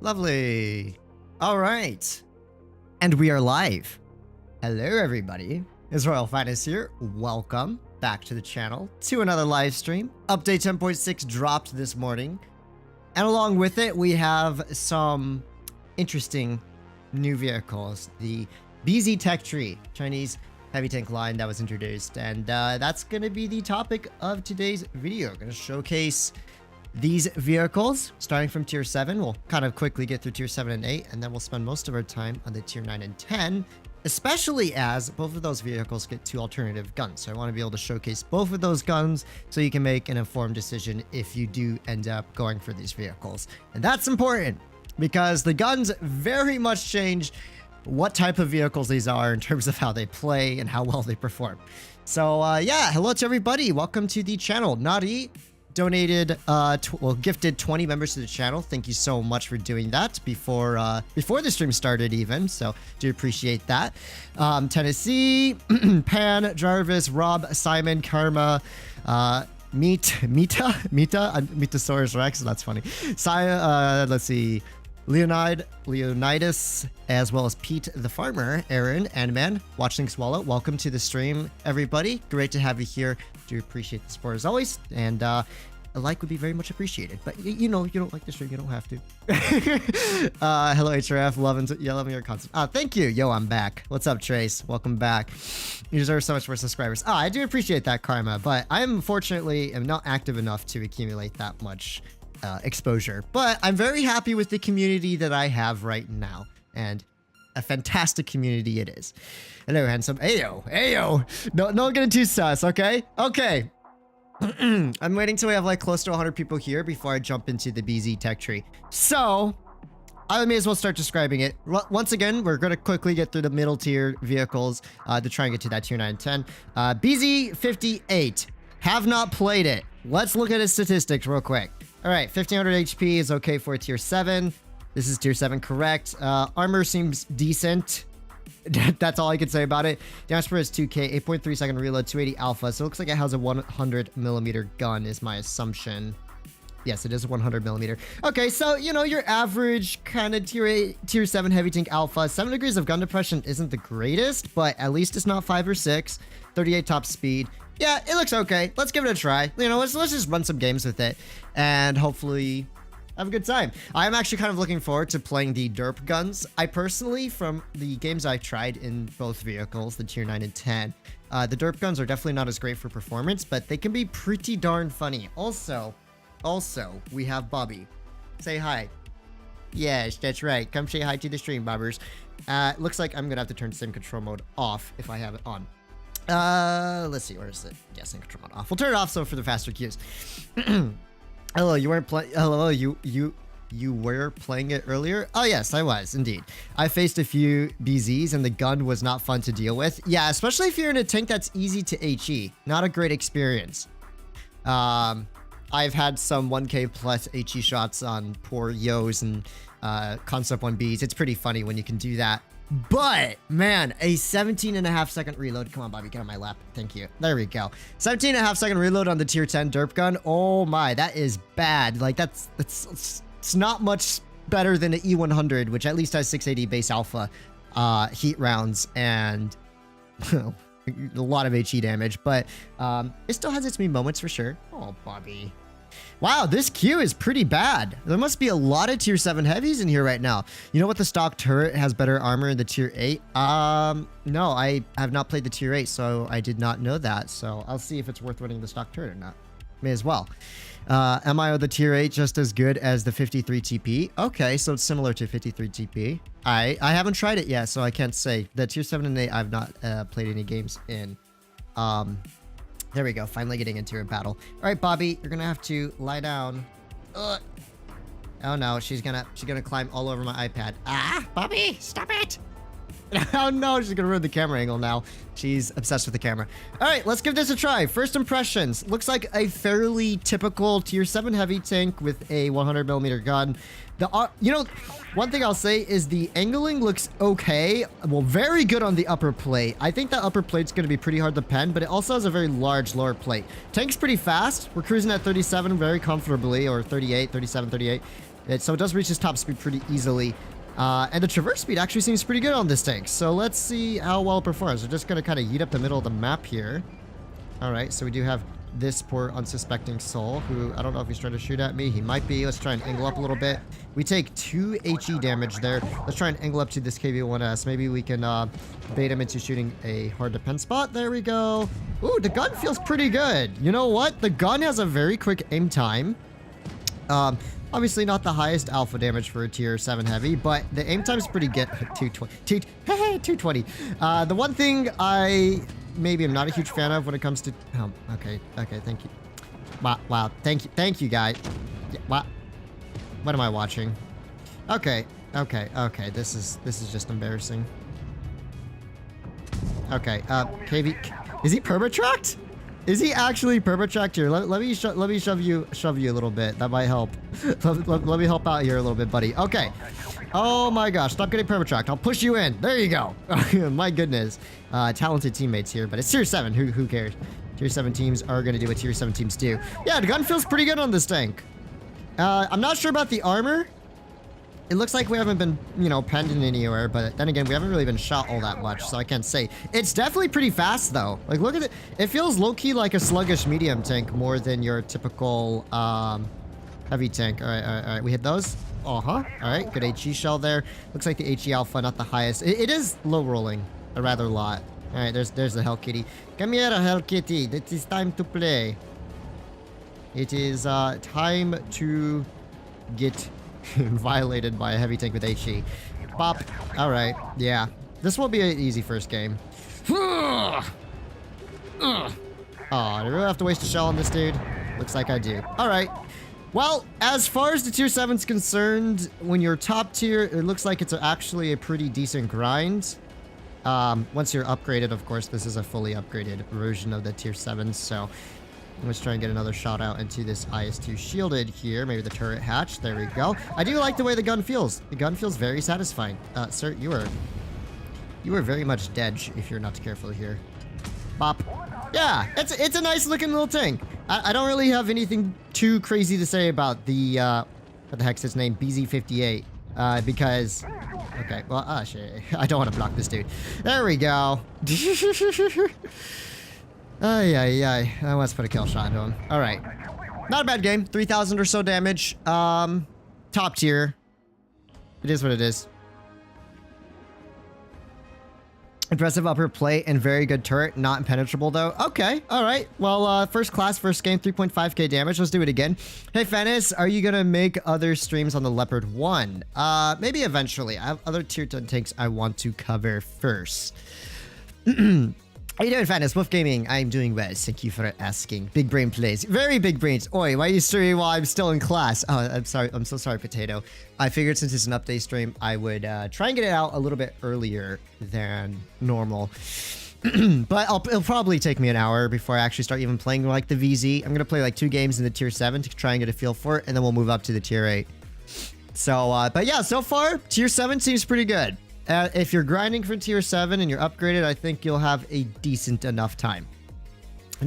Lovely. All right. And we are live. Hello, everybody. HisRoyalFatness here. Welcome back to the channel to another live stream. Update 10.6 dropped this morning. And along with it, we have some interesting new vehicles. The BZ Tech Tree, Chinese heavy tank line that was introduced. And that's going to be the topic of today's video. Going to showcase these vehicles starting from tier 7. We'll kind of quickly get through tier 7 and 8, and then we'll spend most of our time on the tier 9 and 10, especially as both of those vehicles get 2 alternative guns. So I want to be able to showcase both of those guns so you can make an informed decision if you do end up going for these vehicles. And that's important because the guns very much change what type of vehicles these are in terms of how they play and how well they perform. So yeah, hello to everybody. Welcome to the channel. Nari donated, gifted 20 members to the channel. Thank you so much for doing that before the stream started even. So do appreciate that. Tennessee, Pan, Jarvis, Rob, Simon, Karma, Metasaurus Rex. That's funny. Let's see. Leonidas, as well as Pete the Farmer, Aaron, and Man, Watching Swallow. Welcome to the stream, everybody. Great to have you here. Do appreciate the support as always, and a like would be very much appreciated. But you know, you don't like the stream, you don't have to. Hello, HRF. Loving your content. Thank you. Yo, I'm back. What's up, Trace? Welcome back. You deserve so much for subscribers. I do appreciate that, Karma, but I unfortunately am not active enough to accumulate that much exposure, but I'm very happy with the community that I have right now, and a fantastic community it is. Hello, handsome. Ayo. No getting too sus, okay? Okay. I'm waiting till we have like close to 100 people here before I jump into the BZ Tech Tree. So I may as well start describing it. Once again, we're going to quickly get through the middle tier vehicles to try and get to that tier 9 and 10. BZ-75. Have not played it. Let's look at its statistics real quick. All right, 1500 HP is okay for tier 7. This is tier 7, correct. Armor seems decent. That's all I can say about it. Damage per is 2k, 8.3 second reload, 280 alpha. So it looks like it has a 100mm gun is my assumption. Yes, it is a 100mm. Okay, so, you know, your average kind of tier 8, tier 7 heavy tank alpha. 7 degrees of gun depression isn't the greatest, but at least it's not 5 or 6. 38 top speed. Yeah, it looks okay. Let's give it a try. You know, let's just run some games with it and hopefully have a good time. I'm actually kind of looking forward to playing the derp guns. I personally, from the games I've tried in both vehicles, the tier 9 and 10, the derp guns are definitely not as great for performance, but they can be pretty darn funny. Also, we have Bobby. Say hi. Yes, that's right. Come say hi to the stream, bobbers. Looks like I'm gonna have to turn sim control mode off if I have it on. Let's see, where is it? Yes, sim control mode off. We'll turn it off so for the faster cues. Hello, you weren't playing. Hello, you were playing it earlier? Oh yes, I was indeed. I faced a few BZs and the gun was not fun to deal with. Yeah, especially if you're in a tank that's easy to HE. Not a great experience. I've had some 1k plus HE shots on poor Yos and Concept 1Bs. It's pretty funny when you can do that. But, man, a 17.5 second reload. Come on, Bobby, get on my lap. Thank you. There we go. 17.5 second reload on the tier 10 derp gun. Oh my, that is bad. Like, it's not much better than an E100, which at least has 680 base alpha heat rounds and a lot of HE damage. But it still has its mean moments for sure. Oh, Bobby. Wow, this queue is pretty bad. There must be a lot of tier 7 heavies in here right now. You know what? The stock turret has better armor in the tier 8? No, I have not played the tier 8, so I did not know that. So I'll see if it's worth running the stock turret or not. May as well. MIO the tier 8 just as good as the 53 TP? Okay, so it's similar to 53 TP. I haven't tried it yet, so I can't say. The tier 7 and 8 I've not played any games in. There we go. Finally getting into a battle. All right, Bobby, you're gonna have to lie down. Ugh. Oh no, she's gonna climb all over my iPad. Ah, Bobby, stop it! Oh no, she's gonna ruin the camera angle now. She's obsessed with the camera. All right, let's give this a try. First impressions. Looks like a fairly typical tier 7 heavy tank with a 100mm gun. You know, one thing I'll say is the angling looks okay. Well, very good on the upper plate. I think that upper plate's going to be pretty hard to pen, but it also has a very large lower plate. Tank's pretty fast. We're cruising at 37 very comfortably, or 38, 37, 38. So it does reach its top speed pretty easily. And the traverse speed actually seems pretty good on this tank. So let's see how well it performs. We're just going to kind of yeet up the middle of the map here. All right, so we do have this poor unsuspecting soul, who I don't know if he's trying to shoot at me. He might be. Let's try and angle up a little bit. We take 2 HE damage there. Let's try and angle up to this KV-1S. Maybe we can bait him into shooting a hard to pen spot. There we go. Ooh, the gun feels pretty good. You know what? The gun has a very quick aim time. Obviously not the highest alpha damage for a tier 7 heavy, but the aim time is pretty good. 220. The one thing maybe I'm not a huge fan of when it comes to... Oh, okay, thank you. Wow, thank you, guys. Yeah, what am I watching? Okay, this is just embarrassing. Okay, KV... Is he permatracked? Is he actually permatracked here? Let me shove you a little bit. That might help. let me help out here a little bit, buddy. Okay. Oh my gosh, stop getting permatracked. I'll push you in. There you go. My goodness. Talented teammates here, but it's tier 7. Who cares? Tier 7 teams are going to do what tier 7 teams do. Yeah, the gun feels pretty good on this tank. I'm not sure about the armor. It looks like we haven't been, you know, penned in anywhere, but then again, we haven't really been shot all that much, so I can't say. It's definitely pretty fast, though. Like, look at it. It feels low-key like a sluggish medium tank more than your typical heavy tank. All right. We hit those. All right, good HE shell there. Looks like the HE alpha, not the highest. It is low rolling, a rather lot. All right, there's the Hell Kitty. Come here, Hell Kitty. It is time to play. It is time to get violated by a heavy tank with HE. Pop. All right, yeah. This will be an easy first game. Oh, do I really have to waste a shell on this dude? Looks like I do. All right. Well, as far as the tier 7's concerned, when you're top tier, it looks like it's actually a pretty decent grind. Once you're upgraded, of course, this is a fully upgraded version of the tier 7, so let's try and get another shot out into this IS-2 shielded here. Maybe the turret hatch. There we go. I do like the way the gun feels. The gun feels very satisfying. Sir, you are very much dead if you're not careful here. Pop. Yeah, it's a nice looking little tank. I don't really have anything too crazy to say about the, what the heck's his name? BZ-75. Because... Okay, well, shit. I don't want to block this dude. There we go. I want to put a kill shot into him. All right. Not a bad game. 3,000 or so damage. Top tier. It is what it is. Impressive upper plate and very good turret. Not impenetrable, though. Okay. All right. Well, first class, first game, 3.5k damage. Let's do it again. Hey, Fatness, are you going to make other streams on the Leopard 1? Maybe eventually. I have other tier 10 tanks I want to cover first. How you doing, Fatness? Wolf Gaming. I'm doing well. Thank you for asking. Big brain plays. Very big brains. Oi, why are you streaming while I'm still in class? Oh, I'm sorry. I'm so sorry, Potato. I figured since it's an update stream, I would try and get it out a little bit earlier than normal. But it'll probably take me an hour before I actually start even playing like the VZ. I'm going to play like 2 games in the tier 7 to try and get a feel for it, and then we'll move up to the tier 8. So, but yeah, so far, tier 7 seems pretty good. If you're grinding for tier 7 and you're upgraded, I think you'll have a decent enough time.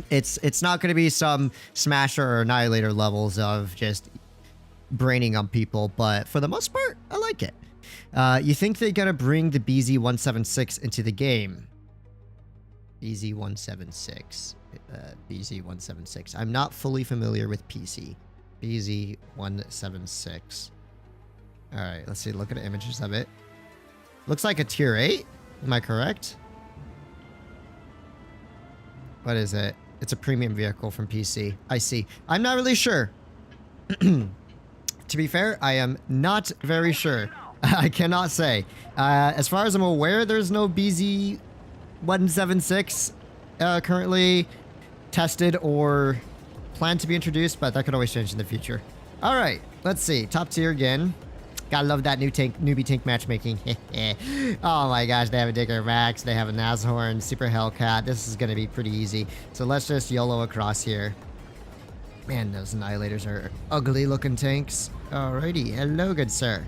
It's not going to be some Smasher or Annihilator levels of just braining on people, but for the most part, I like it. You think they're going to bring the BZ-176 into the game? BZ-176. BZ-176. I'm not fully familiar with PC. BZ-176. All right, let's see. Look at the images of it. Looks like a tier 8. Am I correct? What is it? It's a premium vehicle from PC. I see. I'm not really sure. To be fair, I am not very sure. I cannot say. As far as I'm aware, there's no BZ-176 currently tested or planned to be introduced, but that could always change in the future. All right, let's see. Top tier again. Gotta love that newbie tank matchmaking. Oh my gosh, they have a Digger Max, they have a Nashorn, Super Hellcat. This is gonna be pretty easy. So let's just YOLO across here. Man, those Annihilators are ugly looking tanks. Alrighty, hello good sir.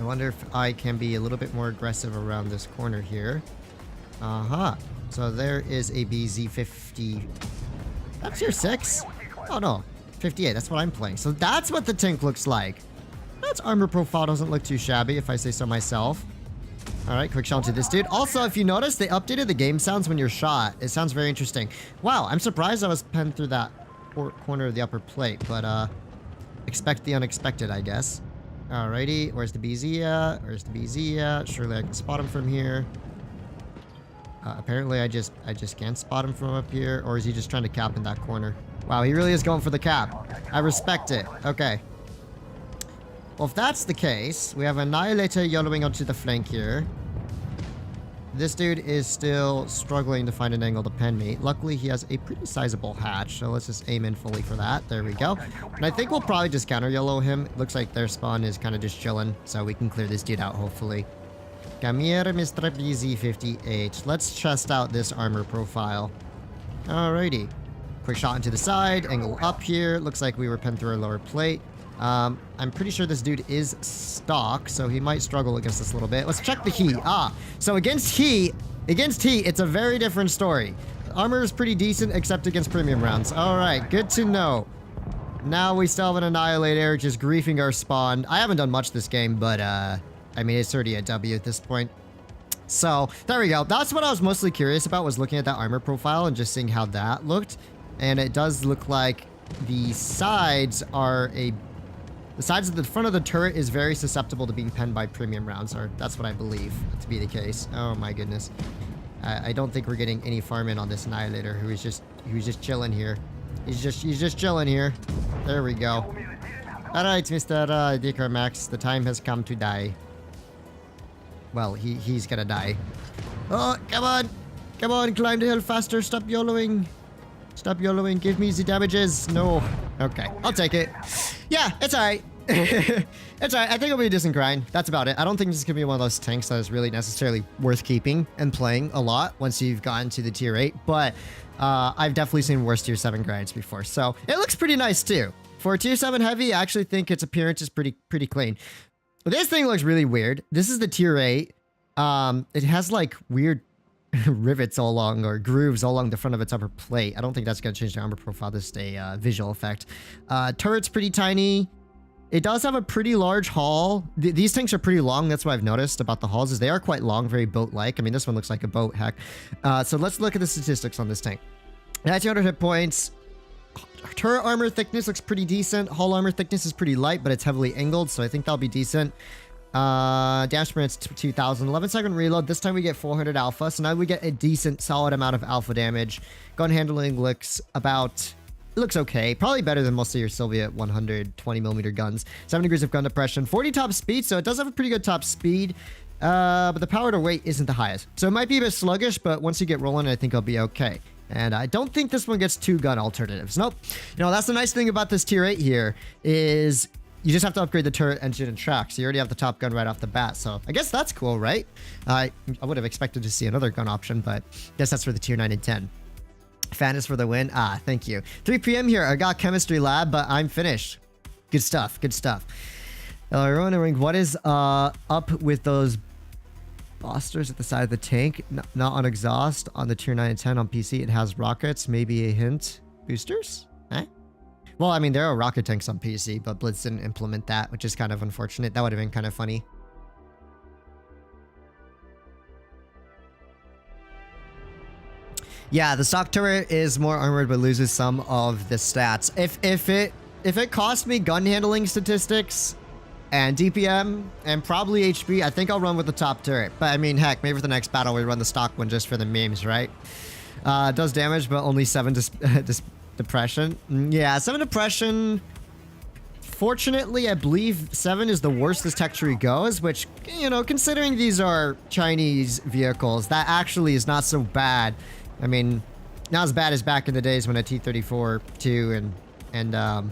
I wonder if I can be a little bit more aggressive around this corner here. So there is a BZ-50. That's tier 6? Oh no. 58. That's what I'm playing. So that's what the tank looks like. That's armor profile doesn't look too shabby, if I say so myself. All right, quick shot to this dude. Also, if you notice, they updated the game sounds when you're shot. It sounds very interesting. Wow, I'm surprised I was penned through that corner of the upper plate, but expect the unexpected, I guess. Alrighty, where's the BZ at? Where's the BZ at? Surely I can spot him from here. Apparently I just can't spot him from up here, or is he just trying to cap in that corner? Wow, he really is going for the cap. I respect it. Okay. Well, if that's the case, we have Annihilator YOLOing onto the flank here. This dude is still struggling to find an angle to pen me. Luckily, he has a pretty sizable hatch, so let's just aim in fully for that. There we go. And I think we'll probably just counter YOLO him. It looks like their spawn is kind of just chilling, so we can clear this dude out, hopefully. Come here, Mr. BZ-75. Let's test out this armor profile. Alrighty. Quick shot into the side, angle up here. Looks like we were penned through our lower plate. I'm pretty sure this dude is stock, so he might struggle against us a little bit. Let's check the heat. So against heat, it's a very different story. Armor is pretty decent, except against premium rounds. All right, good to know. Now we still have an Annihilator just griefing our spawn. I haven't done much this game, but, I mean, it's already a W at this point. So, there we go. That's what I was mostly curious about, was looking at that armor profile and just seeing how that looked. And it does look like the sides are the sides of the front of the turret is very susceptible to being penned by premium rounds, or that's what I believe to be the case. Oh my goodness. I don't think we're getting any farm in on this Annihilator, who's just chilling here. He's just chilling here. There we go. Alright, Mr. Dicker Max, the time has come to die. Well, he's gonna die. Oh, come on! Come on, climb the hill faster, stop YOLOing. Stop YOLOing, give me the damages. No. Okay, I'll take it. Yeah, it's alright. It's alright, I think it'll be a decent grind. That's about it. I don't think this is gonna be one of those tanks that is really necessarily worth keeping and playing a lot once you've gotten to the tier 8, but I've definitely seen worse tier 7 grinds before, so it looks pretty nice too. For a tier 7 heavy, I actually think its appearance is pretty clean. But this thing looks really weird. This is the tier 8. It has like weird rivets all along, or grooves all along the front of its upper plate. I don't think that's going to change the armor profile. This is a visual effect. Turret's pretty tiny. It does have a pretty large hull. These tanks are pretty long. That's what I've noticed about the hulls, is they are quite long, very boat-like. I mean, this one looks like a boat, heck. So let's look at the statistics on this tank. 1900 hit points. Turret armor thickness looks pretty decent. Hull armor thickness is pretty light, but it's heavily angled, so I think that'll be decent. Dash sprint's 2000. 11-second reload. This time we get 400 alpha, so now we get a decent, solid amount of alpha damage. Gun handling looks about... It looks okay. Probably better than most of your Soviet 120mm guns. 7 degrees of gun depression. 40 top speed, so it does have a pretty good top speed. But the power to weight isn't the highest. So it might be a bit sluggish, but once you get rolling, I think it'll be okay. And I don't think this one gets 2 gun alternatives. Nope. You know, that's the nice thing about this tier 8 here, is you just have to upgrade the turret, engine, and track. So you already have the top gun right off the bat. So I guess that's cool, right? I would have expected to see another gun option, but I guess that's for the tier 9 and 10. Fatness for the win. Thank you. 3 p.m. here. I got chemistry lab, but I'm finished. Good stuff. Good stuff. Everyone wondering what is up with those Bosters at the side of the tank? Not on exhaust. On the tier 9 and 10 on PC, it has rockets. Maybe a hint. Boosters? Eh? Well, I mean, there are rocket tanks on PC, but Blitz didn't implement that, which is kind of unfortunate. That would have been kind of funny. Yeah, the stock turret is more armored but loses some of the stats. If it cost me gun handling statistics and DPM and probably HP, I think I'll run with the top turret. But I mean, heck, maybe for the next battle we run the stock one just for the memes, right? It does damage, but only 7 depression. Yeah, 7 depression. Fortunately, I believe 7 is the worst this tech tree goes, which, you know, considering these are Chinese vehicles, that actually is not so bad. I mean, not as bad as back in the days when a T-34-2 and a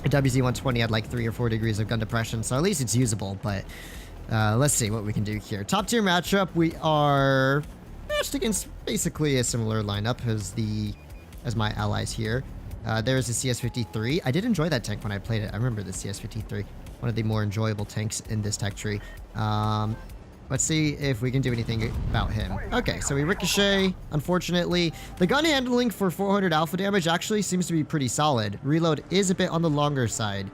WZ-120 had like 3 or 4 degrees of gun depression, so at least it's usable, but let's see what we can do here. Top tier matchup, we are matched against basically a similar lineup as my allies here. There's the CS-53. I did enjoy that tank when I played it. I remember the CS-53, one of the more enjoyable tanks in this tech tree. Let's see if we can do anything about him. Okay, so we ricochet. Unfortunately, the gun handling for 400 alpha damage actually seems to be pretty solid. Reload is a bit on the longer side,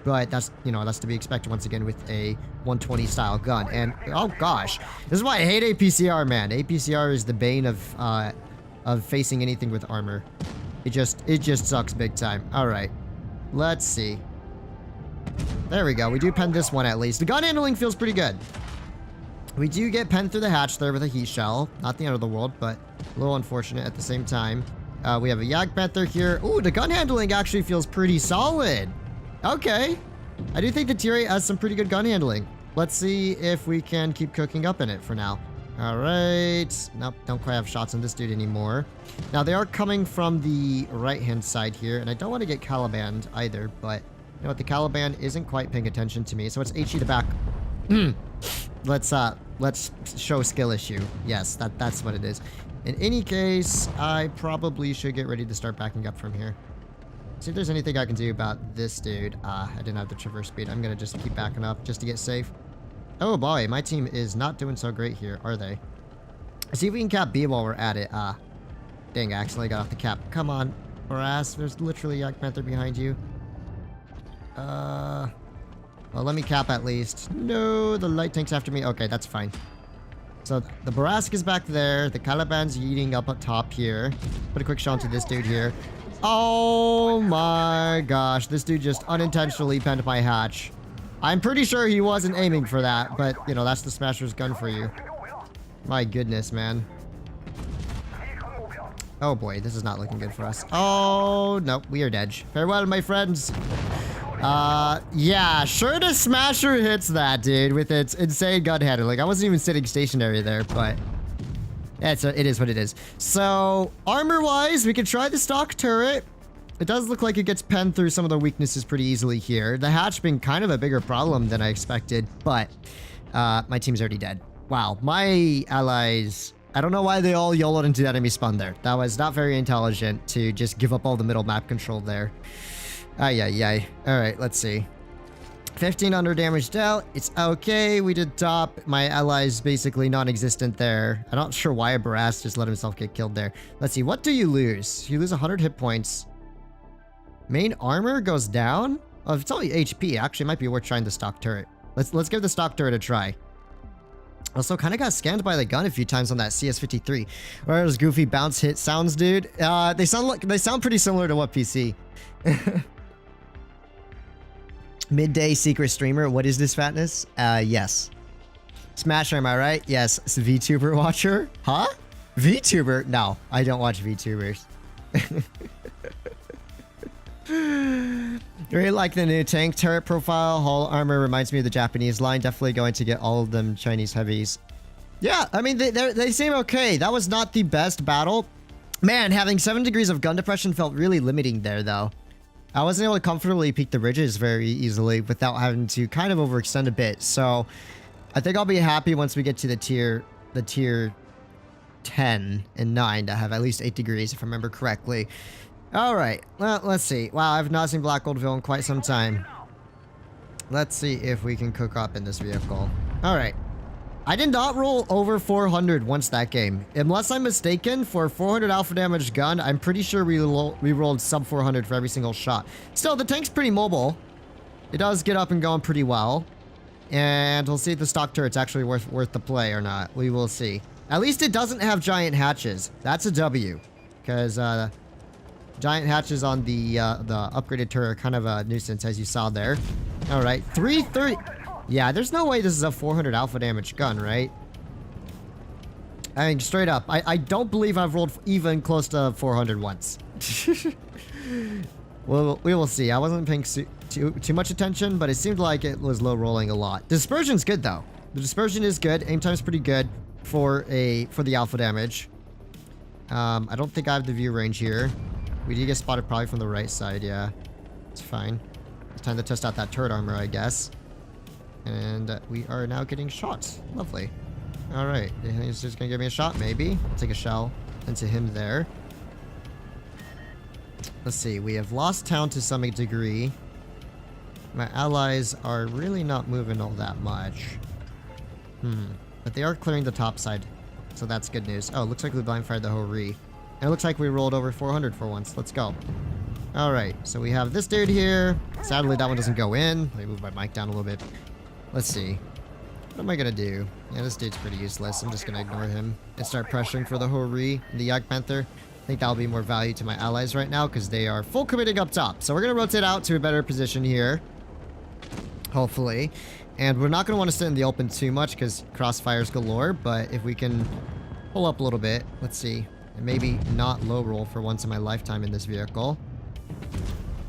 but that's, you know, that's to be expected once again with a 120 style gun. And oh gosh, this is why I hate APCR, man. APCR is the bane of facing anything with armor. It just sucks big time. All right, let's see. There we go. We do pen this one at least. The gun handling feels pretty good. We do get penned through the hatch there with a heat shell. Not the end of the world, but a little unfortunate at the same time. We have a Yag Panther here. Ooh, the gun handling actually feels pretty solid. Okay. I do think the tier 8 has some pretty good gun handling. Let's see if we can keep cooking up in it for now. All right. Nope, don't quite have shots on this dude anymore. Now, they are coming from the right-hand side here, and I don't want to get Calibanned either, but you know what? The Caliban isn't quite paying attention to me, so it's HE to back. Let's show skill issue. Yes, that's what it is. In any case, I probably should get ready to start backing up from here. See if there's anything I can do about this dude. I didn't have the traverse speed. I'm gonna just keep backing up just to get safe. Oh boy, my team is not doing so great here, are they? See if we can cap B while we're at it. Dang, I accidentally got off the cap. Come on, Brass. There's literally a Yak Panther behind you. Well, let me cap at least. No, the light tank's after me. Okay, that's fine. So the Barask is back there. The Caliban's yeeting up top here. Put a quick shot to this dude here. Oh my gosh. This dude just unintentionally penned my hatch. I'm pretty sure he wasn't aiming for that, but, you know, that's the Smasher's gun for you. My goodness, man. Oh boy, this is not looking good for us. Oh, nope, we are dead. Farewell, my friends. Yeah, sure the Smasher hits that, dude, with its insane gun handling. I wasn't even sitting stationary there, but it is what it is. So, armor-wise, we could try the stock turret. It does look like it gets penned through some of the weaknesses pretty easily here. The hatch being kind of a bigger problem than I expected, but my team's already dead. Wow, my allies... I don't know why they all YOLO'd into the enemy spawn there. That was not very intelligent to just give up all the middle map control there. Ay. Alright, let's see. 1500 damage dealt. It's okay. We did top. My allies basically non-existent there. I'm not sure why a Barass just let himself get killed there. Let's see. What do you lose? You lose 100 hit points. Main armor goes down? Oh, if it's only HP, actually it might be worth trying the stock turret. Let's give the stock turret a try. Also, kind of got scanned by the gun a few times on that CS-53. Where those goofy bounce hit sounds, dude? They sound pretty similar to WoT PC. Midday secret streamer. What is this fatness? Yes. Smasher, am I right? Yes. VTuber watcher? Huh? VTuber? No, I don't watch VTubers. Really like the new tank turret profile. Hull armor reminds me of the Japanese line. Definitely going to get all of them Chinese heavies. Yeah, I mean, they seem okay. That was not the best battle. Man, having 7 degrees of gun depression felt really limiting there, though. I wasn't able to comfortably peek the ridges very easily without having to kind of overextend a bit. So I think I'll be happy once we get to the tier 10 and 9 to have at least 8 degrees, if I remember correctly. All right, well, let's see. Wow, I've not seen Black Gold in quite some time. Let's see if we can cook up in this vehicle. All right. I did not roll over 400 once that game. Unless I'm mistaken, for a 400 alpha damage gun, I'm pretty sure we rolled sub 400 for every single shot. Still, the tank's pretty mobile. It does get up and going pretty well. And we'll see if the stock turret's actually worth the play or not. We will see. At least it doesn't have giant hatches. That's a W. Because, giant hatches on the upgraded turret are kind of a nuisance, as you saw there. All right, 330. Yeah, there's no way this is a 400 alpha damage gun, right? I mean, straight up, I don't believe I've rolled even close to 400 once. Well, we will see. I wasn't paying too much attention, but it seemed like it was low rolling a lot. Dispersion's good though. The dispersion is good. Aim time's pretty good for the alpha damage. I don't think I have the view range here. We did get spotted probably from the right side, yeah. It's fine. It's time to test out that turret armor, I guess. And we are now getting shot. Lovely. Alright. He's just gonna give me a shot, maybe. I'll take a shell into him there. Let's see. We have lost town to some degree. My allies are really not moving all that much. But they are clearing the top side. So that's good news. Oh, looks like we blind fired the whole re. And it looks like we rolled over 400 for once. Let's go. Alright, so we have this dude here. Sadly, that one doesn't go in. Let me move my mic down a little bit. Let's see. What am I gonna do? Yeah, this dude's pretty useless. I'm just gonna ignore him and start pressuring for the Hori and the Yag Panther. I think that'll be more value to my allies right now because they are full committing up top. So we're gonna rotate out to a better position here. Hopefully. And we're not gonna want to sit in the open too much because crossfires galore, but if we can pull up a little bit, let's see. And maybe not low roll for once in my lifetime in this vehicle.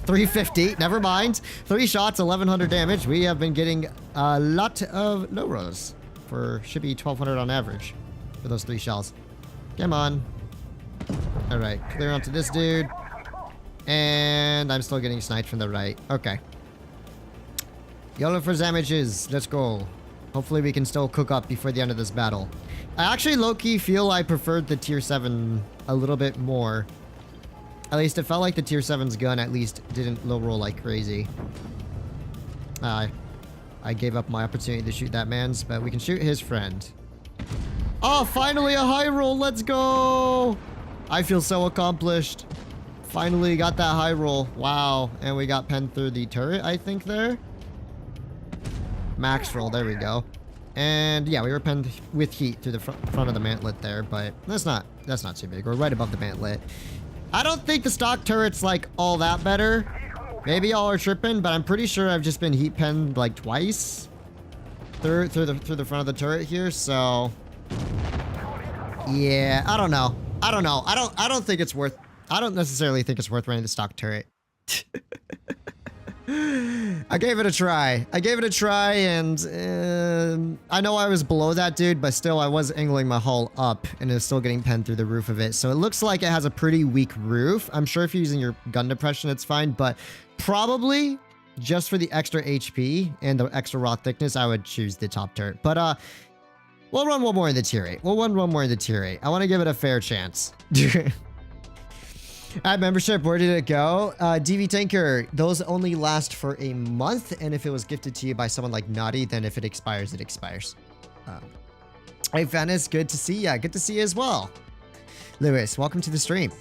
350, never mind. 3 shots, 1100 damage. We have been getting a lot of low rolls should be 1200 on average for those 3 shells. Come on. All right, clear onto this dude. And I'm still getting sniped from the right. Okay. YOLO for damages. Let's go. Hopefully we can still cook up before the end of this battle. I actually low-key feel I preferred the tier 7 a little bit more. At least it felt like the tier 7's gun at least didn't low roll like crazy. I gave up my opportunity to shoot that man's, but we can shoot his friend. Oh, finally a high roll. Let's go. I feel so accomplished. Finally got that high roll. Wow. And we got penned through the turret, I think, there. Max roll. There we go. And yeah, we were penned with heat through the front of the mantlet there, but that's not too big. We're right above the mantlet. I don't think the stock turret's like all that better. Maybe y'all are tripping, but I'm pretty sure I've just been heat penned like twice through the front of the turret here. So yeah, I don't know. I don't think it's worth. I don't necessarily think it's worth running the stock turret. I gave it a try. And I know I was below that dude, but still I was angling my hull up and it's still getting penned through the roof of it. So it looks like it has a pretty weak roof. I'm sure if you're using your gun depression, it's fine, but probably just for the extra HP and the extra raw thickness, I would choose the top turret. But we'll run one more in the tier 8. I want to give it a fair chance. At membership, where did it go? DV Tanker, those only last for a month, and if it was gifted to you by someone like Naughty, then if it expires, it expires. Hey, Fatness, good to see ya. Good to see you as well. Lewis, welcome to the stream.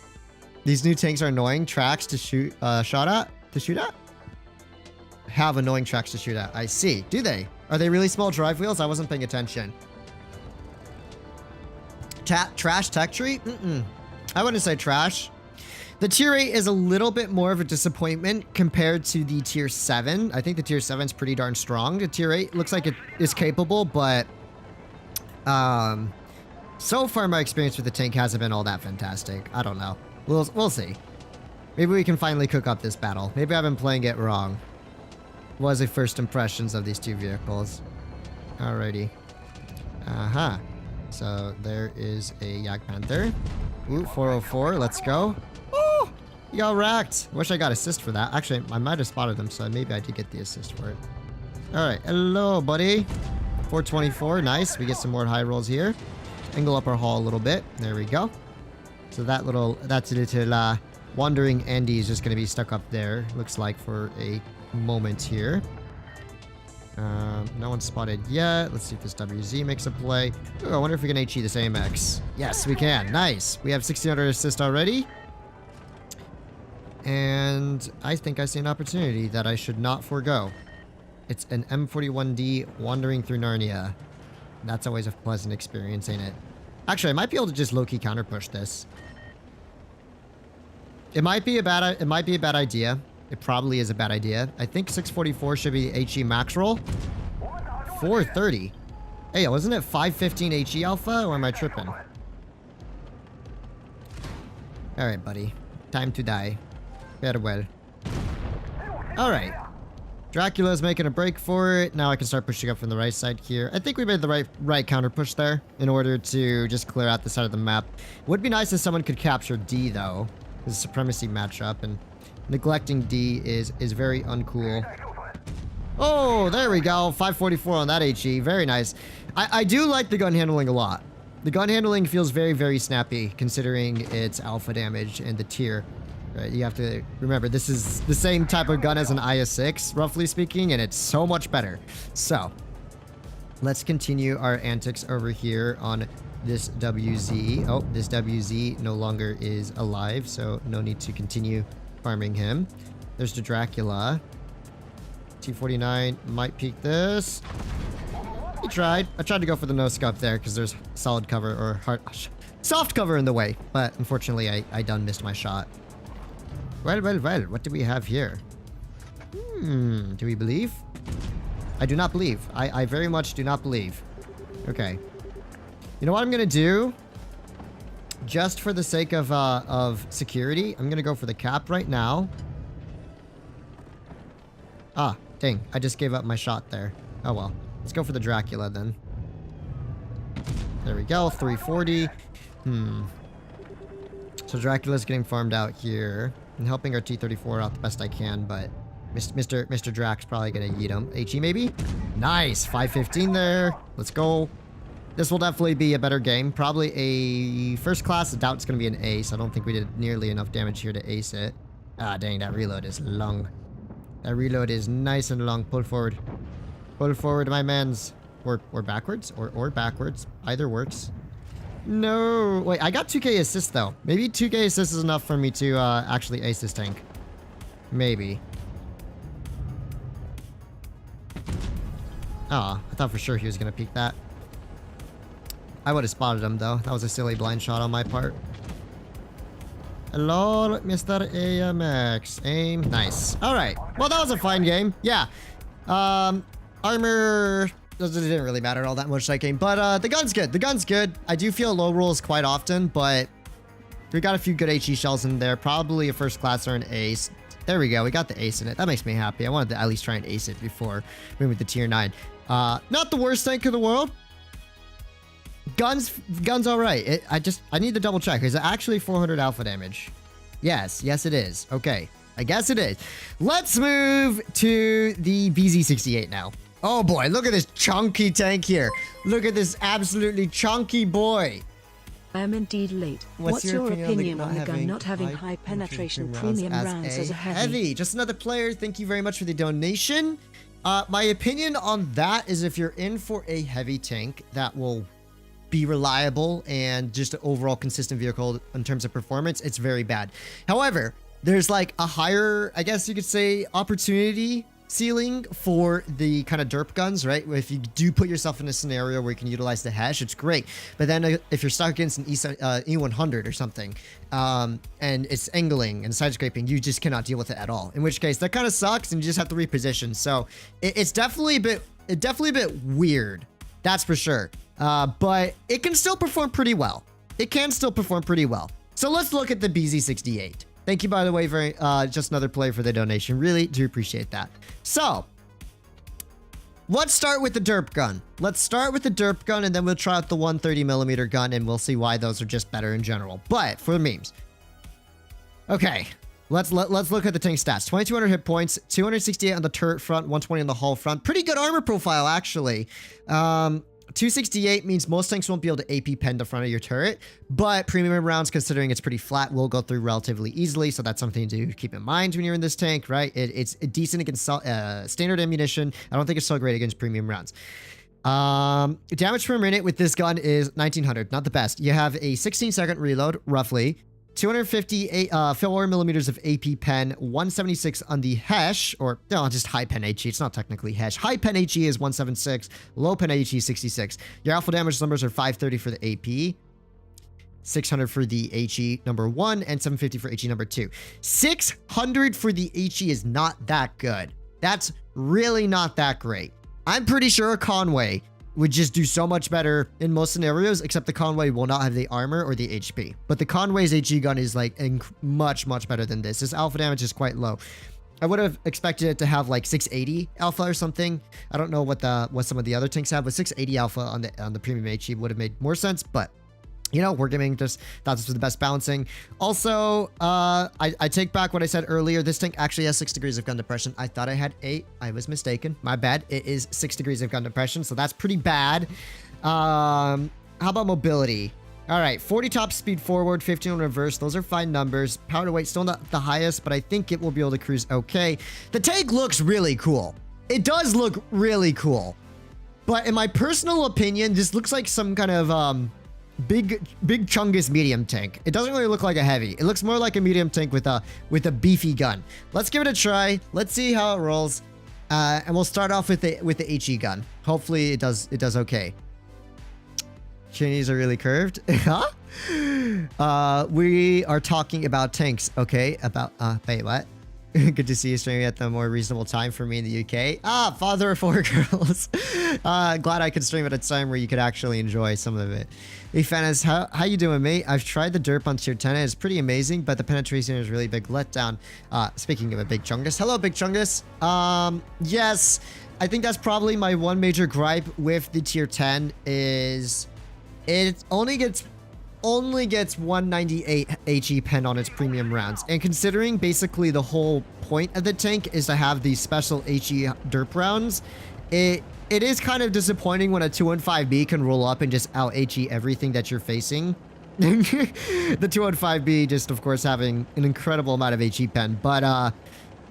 These new tanks are annoying tracks to shoot at? Have annoying tracks to shoot at. I see. Do they? Are they really small drive wheels? I wasn't paying attention. Trash tech tree? I wouldn't say trash. The tier 8 is a little bit more of a disappointment compared to the tier 7. I think the tier 7 is pretty darn strong. The tier 8 looks like it is capable, but so far my experience with the tank hasn't been all that fantastic. I don't know. We'll see. Maybe we can finally cook up this battle. Maybe I've been playing it wrong. What was the first impressions of these two vehicles? Alrighty. So there is a Yag Panther. Ooh, 404. Let's go. Oh, you got racked. Wish I got assist for that. Actually, I might have spotted him, so maybe I did get the assist for it. All right. Hello, buddy. 424. Nice. We get some more high rolls here. Angle up our hull a little bit. There we go. So that's a little wandering Andy is just going to be stuck up there. Looks like for a moment here. No one's spotted yet. Let's see if this WZ makes a play. Ooh, I wonder if we can HE this AMX. Yes, we can. Nice. We have 1600 assist already. And I think I see an opportunity that I should not forego. It's an M41D wandering through Narnia. That's always a pleasant experience, ain't it? Actually, I might be able to just low-key counter-push this. It might be a bad idea. It probably is a bad idea. I think 644 should be HE max roll. 430. Hey, wasn't it 515 HE alpha, or am I tripping? Alright, buddy. Time to die. Farewell. Alright. Dracula's making a break for it. Now I can start pushing up from the right side here. I think we made the right counter push there in order to just clear out the side of the map. Would be nice if someone could capture D, though. It's a supremacy matchup, and neglecting D is very uncool. Oh, there we go. 544 on that HE. Very nice. I do like the gun handling a lot. The gun handling feels very, very snappy considering its alpha damage and the tier. Right, you have to remember, this is the same type of gun as an IS-6, roughly speaking, and it's so much better. So, let's continue our antics over here on this WZ. Oh, this WZ no longer is alive, so no need to continue farming him. There's the Dracula. T49 might peek this. He tried. I tried to go for the no-scope there because there's solid cover or soft cover in the way, but unfortunately I done missed my shot. Well, what do we have here? Do we believe? I do not believe. I very much do not believe. Okay. You know what I'm gonna do? Just for the sake of security, I'm gonna go for the cap right now. Ah, dang. I just gave up my shot there. Oh well. Let's go for the Dracula then. There we go. 340. So Dracula's getting farmed out here. I'm helping our T-34 out the best I can, but Mr. Drac's probably gonna yeet him. HE maybe? Nice! 515 there. Let's go. This will definitely be a better game. Probably a first class. I doubt it's gonna be an ace. I don't think we did nearly enough damage here to ace it. Ah, dang, that reload is long. That reload is nice and long. Pull forward. Pull forward, my mans. Or backwards? Or backwards. Either works. No. Wait, I got 2k assist though. Maybe 2k assist is enough for me to actually ace this tank. Maybe. Ah, I thought for sure he was gonna peek that. I would have spotted him though. That was a silly blind shot on my part. Hello, Mr. AMX. Aim. Nice. Alright. Well, that was a fine game. Yeah. Armor... It didn't really matter all that much that game. But the gun's good. The gun's good. I do feel low rolls quite often, but we got a few good HE shells in there. Probably a first class or an ace. There we go. We got the ace in it. That makes me happy. I wanted to at least try and ace it before moving with the tier 9. Not the worst tank in the world. Guns all right. I need to double check. Is it actually 400 alpha damage? Yes, it is. Okay, I guess it is. Let's move to the BZ-75 now. Oh boy, look at this chunky tank here. Look at this absolutely chunky boy. I am indeed late. What's your opinion on the gun not having high penetration premium rounds as a heavy? Just another player. Thank you very much for the donation. My opinion on that is if you're in for a heavy tank that will be reliable and just an overall consistent vehicle in terms of performance, it's very bad. However, there's like a higher, I guess you could say, opportunity ceiling for the kind of derp guns, right? If you do put yourself in a scenario where you can utilize the hash, it's great. But then if you're stuck against an E100 or something, and it's angling and side scraping, you just cannot deal with it at all. In which case, that kind of sucks, and you just have to reposition. So it's definitely a bit weird. That's for sure. But it can still perform pretty well. It can still perform pretty well. So let's look at the BZ-75. Thank you, by the way, for just another player for the donation. Really do appreciate that. So, let's start with the derp gun. Let's start with the derp gun, and then we'll try out the 130mm gun, and we'll see why those are just better in general. But, for the memes. Okay, let's look at the tank stats. 2200 hit points, 268 on the turret front, 120 on the hull front. Pretty good armor profile, actually. 268 means most tanks won't be able to AP pen the front of your turret, but premium rounds, considering it's pretty flat, will go through relatively easily, so that's something to keep in mind when you're in this tank, right? It's decent against standard ammunition. I don't think it's so great against premium rounds. Damage per minute with this gun is 1900, not the best. You have a 16-second reload, roughly. 254 millimeters of AP pen, 176 on the HESH, or no, just high pen HE. It's not technically HESH. High pen HE is 176, low pen HE is 66. Your alpha damage numbers are 530 for the AP, 600 for the HE number 1, and 750 for HE number 2. 600 for the HE is not that good. That's really not that great. I'm pretty sure a Conway would just do so much better in most scenarios, except the Conway will not have the armor or the HP. But the Conway's HE gun is like much better than this. His alpha damage is quite low. I would have expected it to have like 680 alpha or something. I don't know what some of the other tanks have, but 680 alpha on the premium HE would have made more sense. But you know, Wargaming just thought this was the best balancing. Also, I take back what I said earlier. This tank actually has 6 degrees of gun depression. I thought I had 8. I was mistaken. My bad. It is 6 degrees of gun depression, so that's pretty bad. How about mobility? All right, 40 top speed forward, 15 on reverse. Those are fine numbers. Power to weight, still not the highest, but I think it will be able to cruise okay. The tank looks really cool. It does look really cool. But in my personal opinion, this looks like some kind of big chungus medium tank. It doesn't really look like a heavy. It looks more like a medium tank with a beefy gun. Let's give it a try. Let's see how it rolls. And we'll start off with the HE gun. Hopefully it does okay. Chinies are really curved. Huh? We are talking about tanks, okay? Wait, what? Good to see you streaming at the more reasonable time for me in the UK. Ah, father of 4 girls. Glad I could stream at a time where you could actually enjoy some of it. Hey, Fannis, how you doing, mate? I've tried the derp on tier 10 and it's pretty amazing, but the penetration is really big letdown. Speaking of a big chungus. Hello, big chungus. Yes, I think that's probably my one major gripe with the tier 10 is it only gets 198 HE pen on its premium rounds. And considering basically the whole point of the tank is to have these special HE derp rounds, it is kind of disappointing when a 215B can roll up and just out HE everything that you're facing. The 215B just, of course, having an incredible amount of HE pen. But,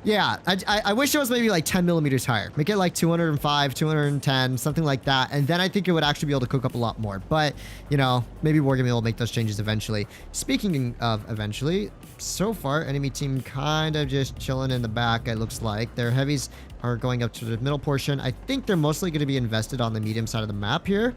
yeah, I wish it was maybe like 10 millimeters higher. Make it like 205, 210, something like that. And then I think it would actually be able to cook up a lot more. But, you know, maybe Wargaming will make those changes eventually. Speaking of eventually, so far, enemy team kind of just chilling in the back, it looks like. Their heavies are going up to the middle portion. I think they're mostly going to be invested on the medium side of the map here.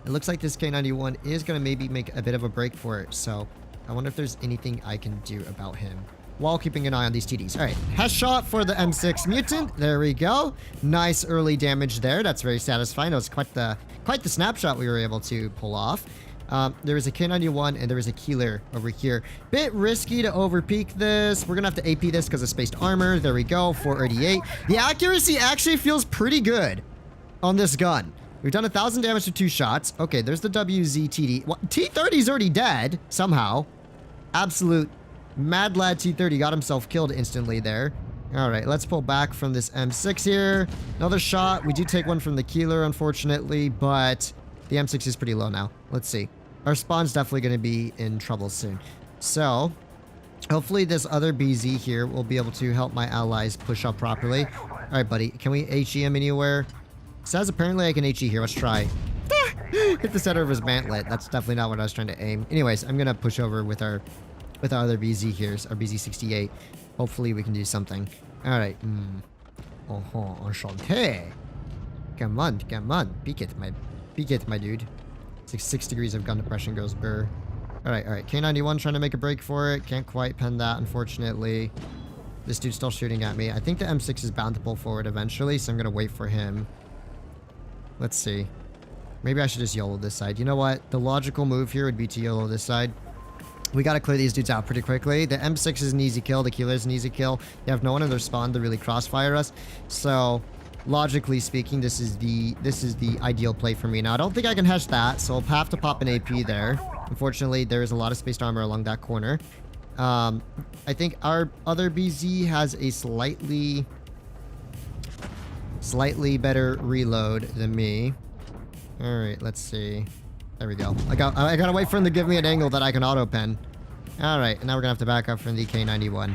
It looks like this K91 is going to maybe make a bit of a break for it. So I wonder if there's anything I can do about him while keeping an eye on these TDs. All right, headshot for the M6 mutant. There we go. Nice early damage there. That's very satisfying. That was quite the snapshot we were able to pull off. There is a K91 and there is a Keeler over here. Bit risky to overpeak this. We're gonna have to AP this because of spaced armor. There we go, 488. The accuracy actually feels pretty good on this gun. We've done 1,000 damage to 2 shots. Okay, there's the WZ-TD. Well, T-30's already dead somehow. Absolute mad lad T-30 got himself killed instantly there. All right, let's pull back from this M6 here. Another shot. We do take one from the Keeler, unfortunately, but the M6 is pretty low now. Let's see. Our spawn's definitely going to be in trouble soon. So, hopefully this other BZ here will be able to help my allies push up properly. All right, buddy. Can we HE him anywhere? It says apparently I can HE here. Let's try. Hit the center of his mantlet. That's definitely not what I was trying to aim. Anyways, I'm going to push over with our other BZ here, our BZ-68. Hopefully we can do something. All right. Enchanté. Come on. Peek it, my dude. 6 degrees of gun depression goes burr. All right. K91 trying to make a break for it. Can't quite pen that, unfortunately. This dude's still shooting at me. I think the M6 is bound to pull forward eventually, so I'm gonna wait for him. Let's see. Maybe I should just YOLO this side. You know what? The logical move here would be to YOLO this side. We got to clear these dudes out pretty quickly. The M6 is an easy kill. The Keeler is an easy kill. They have no one in their spawn to really crossfire us. So, logically speaking, this is the ideal play for me. Now, I don't think I can hesh that, so I'll have to pop an AP there. Unfortunately, there is a lot of spaced armor along that corner. I think our other BZ has a slightly better reload than me. All right, let's see. There we go. I gotta wait for him to give me an angle that I can auto pen. All right, and now we're gonna have to back up from the K91.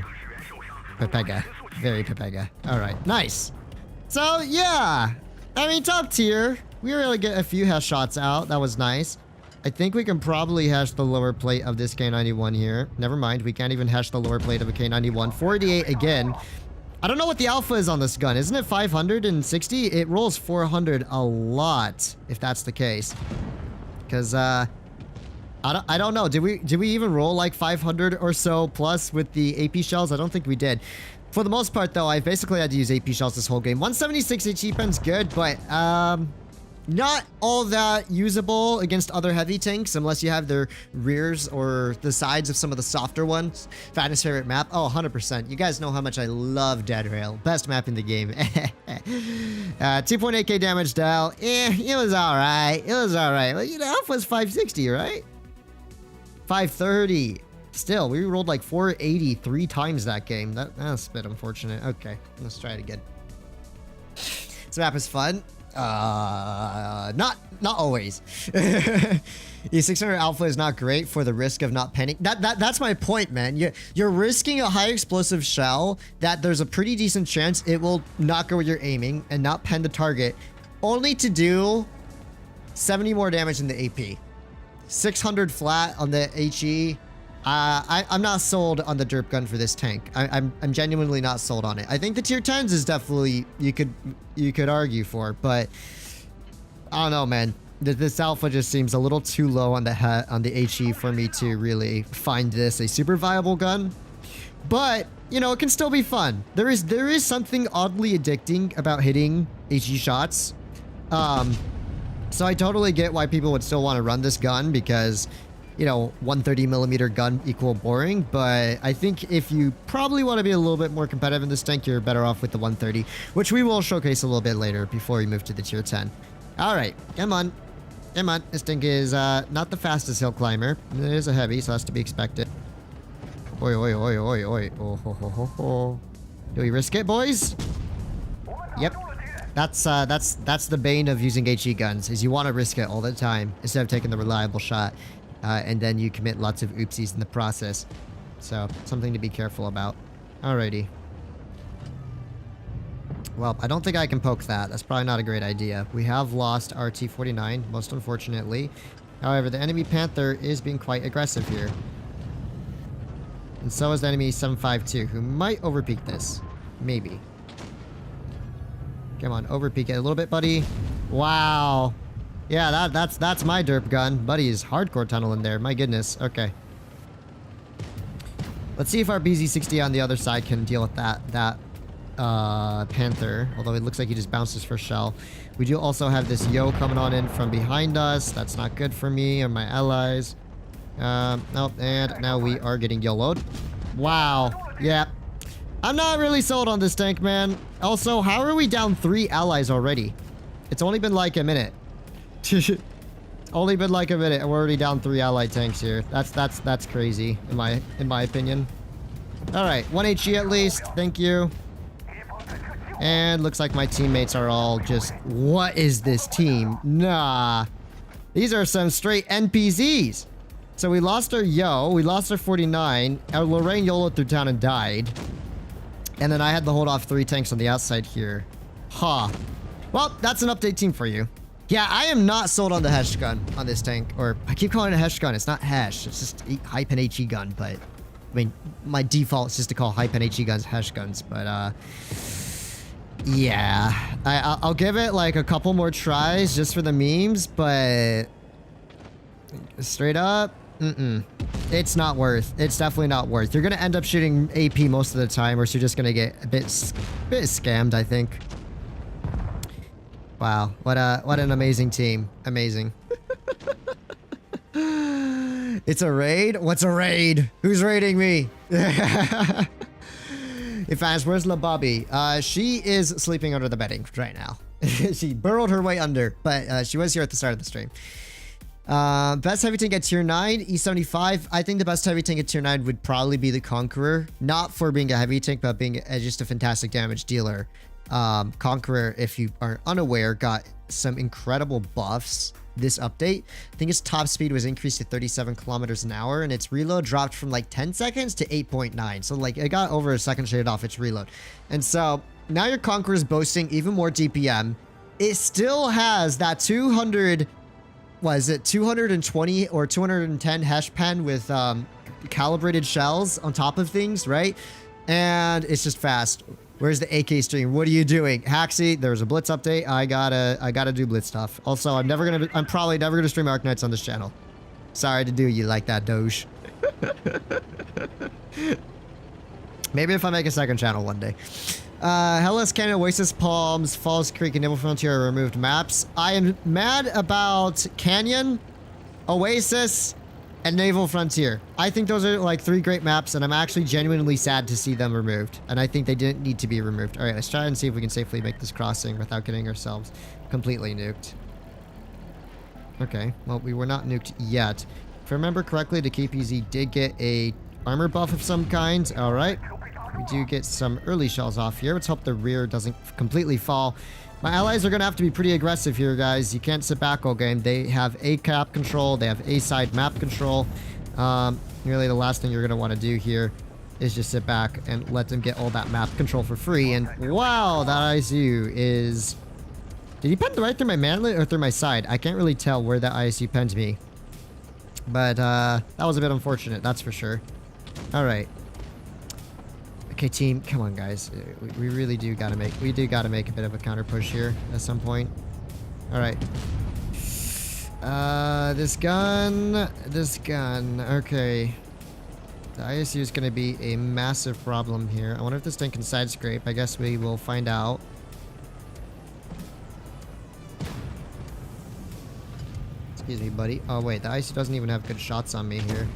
Pepega, very Pepega. All right, nice. So yeah, I mean top tier. We were able to get a few hash shots out. That was nice. I think we can probably hash the lower plate of this K91 here. Never mind, we can't even hash the lower plate of a K91. 488 again. I don't know what the alpha is on this gun. Isn't it 560? It rolls 400 a lot, if that's the case. Because, I don't know. Did we even roll like 500 or so plus with the AP shells? I don't think we did. For the most part, though, I basically had to use AP shells this whole game. 176 HE pen's good, but, not all that usable against other heavy tanks unless you have their rears or the sides of some of the softer ones. Fatness favorite map? Oh, 100%. You guys know how much I love Dead Rail. Best map in the game. 2.8k damage dial. It was alright. It was alright. Well, you know, alpha was 560, right? 530. Still, we rolled like 480 3 times that game. That's a bit unfortunate. Okay, let's try it again. This map is fun. Not always. The 600 alpha is not great for the risk of not penning. That's my point, man. You're risking a high explosive shell that there's a pretty decent chance it will not go where you're aiming and not pen the target. only to do 70 more damage in the AP. 600 flat on the HE. I'm not sold on the derp gun for this tank. I'm genuinely not sold on it. I think the tier 10s is definitely you could argue for, but I don't know, man. This alpha just seems a little too low on the HE for me to really find this a super viable gun. But you know, it can still be fun. There is something oddly addicting about hitting HE shots. So I totally get why people would still want to run this gun because, you know, 130mm gun equal boring. But I think if you probably want to be a little bit more competitive in this tank, you're better off with the 130, which we will showcase a little bit later before we move to the tier 10. All right, come on. Come on. This tank is not the fastest hill climber. It is a heavy, so that's to be expected. Oi, oi, oi, oi, oi. Oh, ho, ho, ho, ho. Do we risk it, boys? Yep. That's the bane of using HE guns, is you want to risk it all the time instead of taking the reliable shot, and then you commit lots of oopsies in the process. So, something to be careful about. Alrighty. Well, I don't think I can poke that. That's probably not a great idea. We have lost our T-49, most unfortunately. However, the enemy Panther is being quite aggressive here. And so is the enemy 7.52, who might overpeak this. Maybe. Come on, overpeak it a little bit, buddy. Wow. Yeah, that's my derp gun. Buddy is hardcore tunnel in there. My goodness. Okay. Let's see if our BZ-60 on the other side can deal with that Panther. Although it looks like he just bounced his first shell. We do also have this Yo coming on in from behind us. That's not good for me or my allies. Nope. And now we are getting YOLO'd. Wow. Yeah. I'm not really sold on this tank, man. Also, how are we down 3 allies already? It's only been like a minute. Only been like a minute, and we're already down 3 allied tanks here. That's crazy, in my opinion. All right, 1 HE at least. Thank you. And looks like my teammates are all just, what is this team? Nah, these are some straight NPCs. So we lost our Yo, we lost our 49. Our Lorraine YOLO through town and died. And then I had to hold off 3 tanks on the outside here. Huh. Well, that's an update team for you. Yeah, I am not sold on the Hesh gun on this tank. Or, I keep calling it a Hesh gun. It's not Hesh. It's just hype and HE gun. But, I mean, my default is just to call hype and HE guns Hesh guns. But, yeah. I'll give it, like, a couple more tries just for the memes. But, straight up, it's not worth. It's definitely not worth. You're gonna end up shooting AP most of the time, or you're just gonna get a bit scammed, I think. Wow, what an amazing team. Amazing. It's a raid? What's a raid? Who's raiding me? If I ask, where's La Bobby? She is sleeping under the bedding right now. She burrowed her way under, but she was here at the start of the stream. Best heavy tank at tier 9, E75. I think the best heavy tank at tier 9 would probably be the Conqueror. Not for being a heavy tank, but being just a fantastic damage dealer. Conqueror, if you are unaware, got some incredible buffs this update. I think its top speed was increased to 37 kilometers an hour, and its reload dropped from like 10 seconds to 8.9. So like it got over a second straight off its reload. And so now your Conqueror is boasting even more DPM. It still has that 200... Was it 220 or 210 Hesh pen with calibrated shells on top of things, right? And it's just fast. Where's the AK stream? What are you doing? Haxy, there's a Blitz update. I gotta do Blitz stuff. Also, I'm probably never gonna stream Arknights on this channel. Sorry to do you like that, Doge. Maybe if I make a second channel one day. Hellas Canyon, Oasis Palms, Falls Creek, and Naval Frontier are removed maps. I am mad about Canyon, Oasis, and Naval Frontier. I think those are like 3 great maps, and I'm actually genuinely sad to see them removed. And I think they didn't need to be removed. Alright, let's try and see if we can safely make this crossing without getting ourselves completely nuked. Okay, well, we were not nuked yet. If I remember correctly, the KPZ did get a armor buff of some kind. Alright. We do get some early shells off here. Let's hope the rear doesn't completely fall. My allies are going to have to be pretty aggressive here, guys. You can't sit back all game. They have A cap control. They have A side map control. Really, the last thing you're going to want to do here is just sit back and let them get all that map control for free. And wow, that ICU is Did he pen right through my manlet or through my side? I can't really tell where that ISU penned me. But that was a bit unfortunate, that's for sure. Alright. Okay, team, come on, guys. We really do gotta make a bit of a counter push here at some point. Alright. This gun. Okay. The ISU is gonna be a massive problem here. I wonder if this thing can side scrape. I guess we will find out. Excuse me, buddy. Oh, wait. The ISU doesn't even have good shots on me here.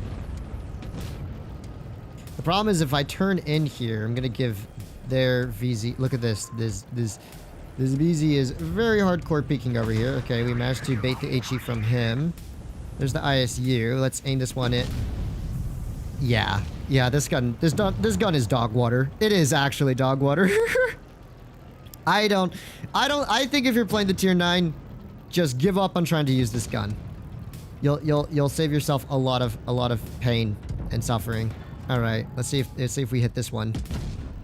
The problem is if I turn in here, I'm gonna give their VZ... Look at this. This VZ is very hardcore peeking over here. Okay, we managed to bait the HE from him. There's the ISU. Let's aim this one in. Yeah. Yeah, this gun is dog water. It is actually dog water. I think if you're playing the tier 9, just give up on trying to use this gun. You'll save yourself a lot of pain and suffering. All right, let's see if we hit this one.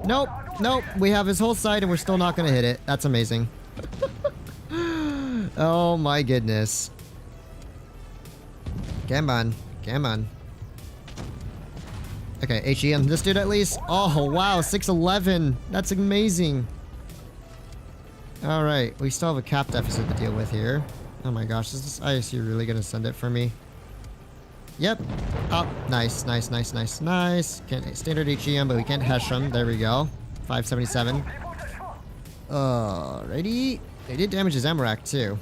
Nope. We have his whole side and we're still not gonna hit it. That's amazing. Oh my goodness. Come on. Okay, HE on this dude at least. Oh wow, 611. That's amazing. All right, we still have a cap deficit to deal with here. Oh my gosh, is this ISU really gonna send it for me? Yep. Oh, nice. Can't standard HEM, but we can't hesh him. There we go. 577. Alrighty. They did damage his Amarak too.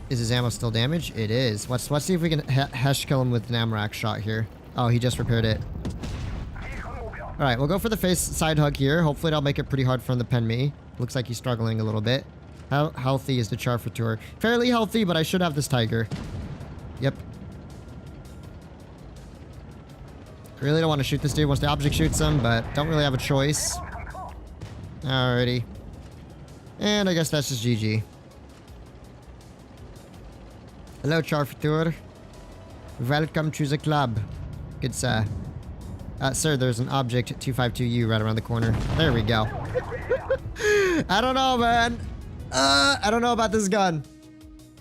Is his ammo still damaged? It is. Let's see if we can hesh kill him with an Amarak shot here. Oh, he just repaired it. Alright, we'll go for the face side hug here. Hopefully that'll make it pretty hard for him to pen me. Looks like he's struggling a little bit. How healthy is the Charfateur? Fairly healthy, but I should have this Tiger. Yep. I really don't want to shoot this dude once the object shoots him, but don't really have a choice. Alrighty. And I guess that's just GG. Hello, Charfateur. Welcome to the club. Good sir. Sir, there's an object 252U right around the corner. There we go. I don't know, man. I don't know about this gun.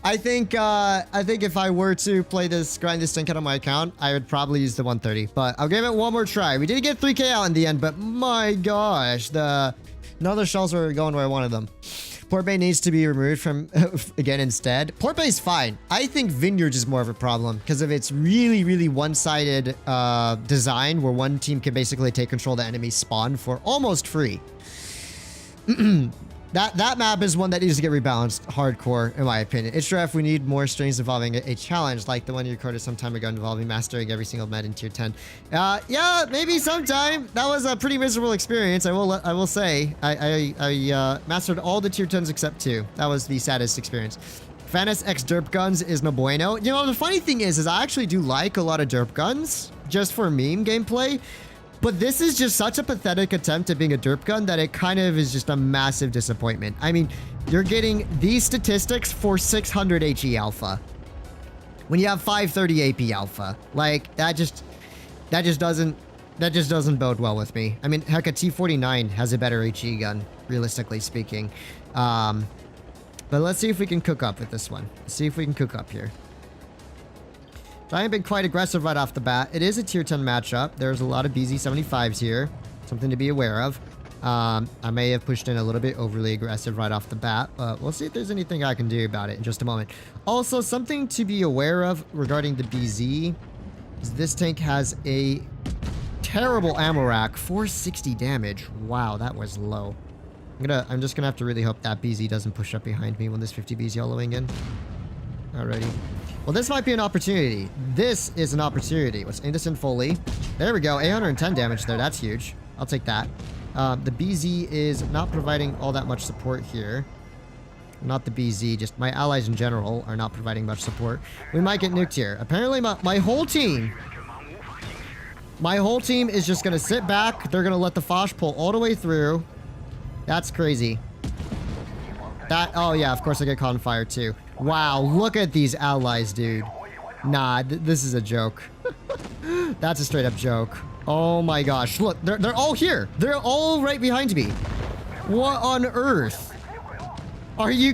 I think if I were to play this, grind this thing out on my account, I would probably use the 130. But I'll give it one more try. We did get 3K out in the end, but my gosh, none of the shells were going where I wanted them. Port Bay needs to be removed from, again, instead. Port Bay is fine. I think Vineyards is more of a problem because of its really one-sided design where one team can basically take control of the enemy spawn for almost free. That map is one that needs to get rebalanced hardcore, in my opinion. It's true if we need more streams involving a challenge like the one you recorded some time ago involving mastering every single med in tier 10. Yeah, maybe sometime. That was a pretty miserable experience, I will say. I mastered all the tier 10s except 2. That was the saddest experience. Fatness X derp guns is no bueno. You know, the funny thing is I actually do like a lot of derp guns, just for meme gameplay. But this is just such a pathetic attempt at being a derp gun that it kind of is just a massive disappointment. I mean, you're getting these statistics for 600 HE alpha when you have 530 AP alpha. Like that just doesn't bode well with me. I mean, heck, a T49 has a better HE gun, realistically speaking. But let's see if we can cook up with this one. Let's see if we can cook up here. I haven't been quite aggressive right off the bat. It is a tier 10 matchup. There's a lot of BZ-75s here. Something to be aware of. I may have pushed in a little bit overly aggressive right off the bat. But we'll see if there's anything I can do about it in just a moment. Also, something to be aware of regarding the BZ is this tank has a terrible ammo rack. 460 damage. Wow, that was low. I'm just gonna have to really hope that BZ doesn't push up behind me when this 50B's yellowing in. Alrighty. Well, this might be an opportunity. This is an opportunity. Let's aim this in fully. There we go. 810 damage there. That's huge. I'll take that. The BZ is not providing all that much support here. Not the BZ, just my allies in general are not providing much support. We might get nuked here. Apparently, my whole team is just going to sit back. They're going to let the Foch pull all the way through. That's crazy. Oh yeah, of course I get caught on fire too. Wow, look at these allies, dude. Nah, this is a joke. That's a straight up joke. Oh my gosh, look, they're all here. They're all right behind me. What on earth? Are you...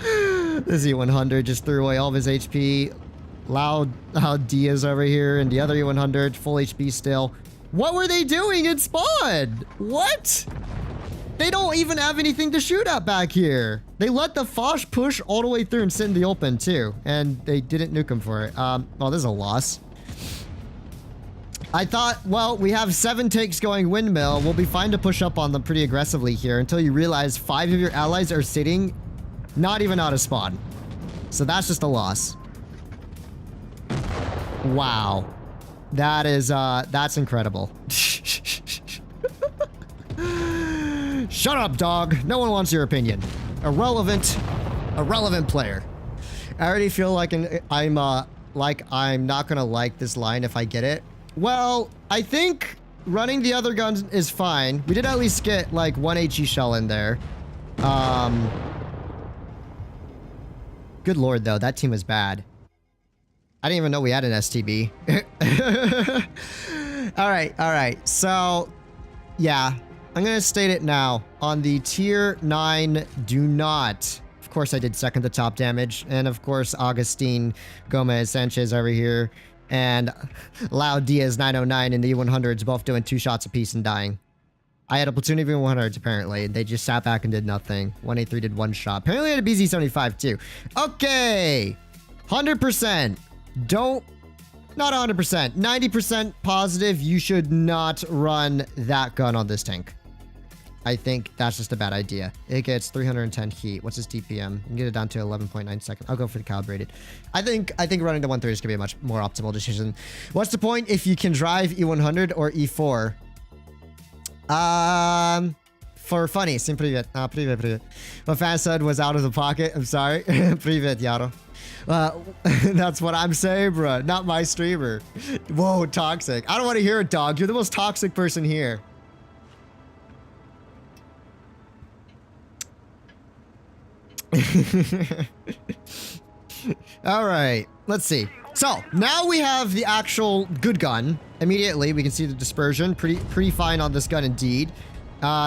This E100 just threw away all of his HP. Loud Diaz over here, and the other E100, full HP still. What were they doing in spawn? What? They don't even have anything to shoot at back here. They let the Foch push all the way through and sit in the open too, and they didn't nuke him for it. Well, this is a loss. I thought, well, we have 7 takes going windmill. We'll be fine to push up on them pretty aggressively here until you realize 5 of your allies are sitting not even out of spawn. So that's just a loss. Wow. That is, that's incredible. Shut up, dog. No one wants your opinion. Irrelevant player. I already feel like I'm not gonna like this line if I get it. Well, I think running the other guns is fine. We did at least get like 1 HE shell in there. Good lord, though, that team was bad. I didn't even know we had an STB. All right. So, yeah, I'm gonna state it now. On the tier 9, do not. Of course, I did second the top damage, and of course, Augustine Gomez Sanchez over here. And Loud Diaz 909 and the E100s both doing 2 shots apiece and dying. I had a platoon of E100s apparently. They just sat back and did nothing. 183 did 1 shot. Apparently I had a BZ-75 too. Okay. 100%. Not 100%. 90% positive you should not run that gun on this tank. I think that's just a bad idea. It gets 310 heat. What's his DPM? You can get it down to 11.9 seconds. I'll go for the calibrated. I think running the 130 is gonna be a much more optimal decision. What's the point if you can drive E100 or E4? For funny. Sim привет. Привет. My fan said was out of the pocket. I'm sorry. Привет, Yaro. That's what I'm saying, bro. Not my streamer. Whoa, toxic. I don't want to hear it, dog. You're the most toxic person here. All right, let's see. So now we have the actual good gun. Immediately we can see the dispersion. Pretty fine on this gun indeed.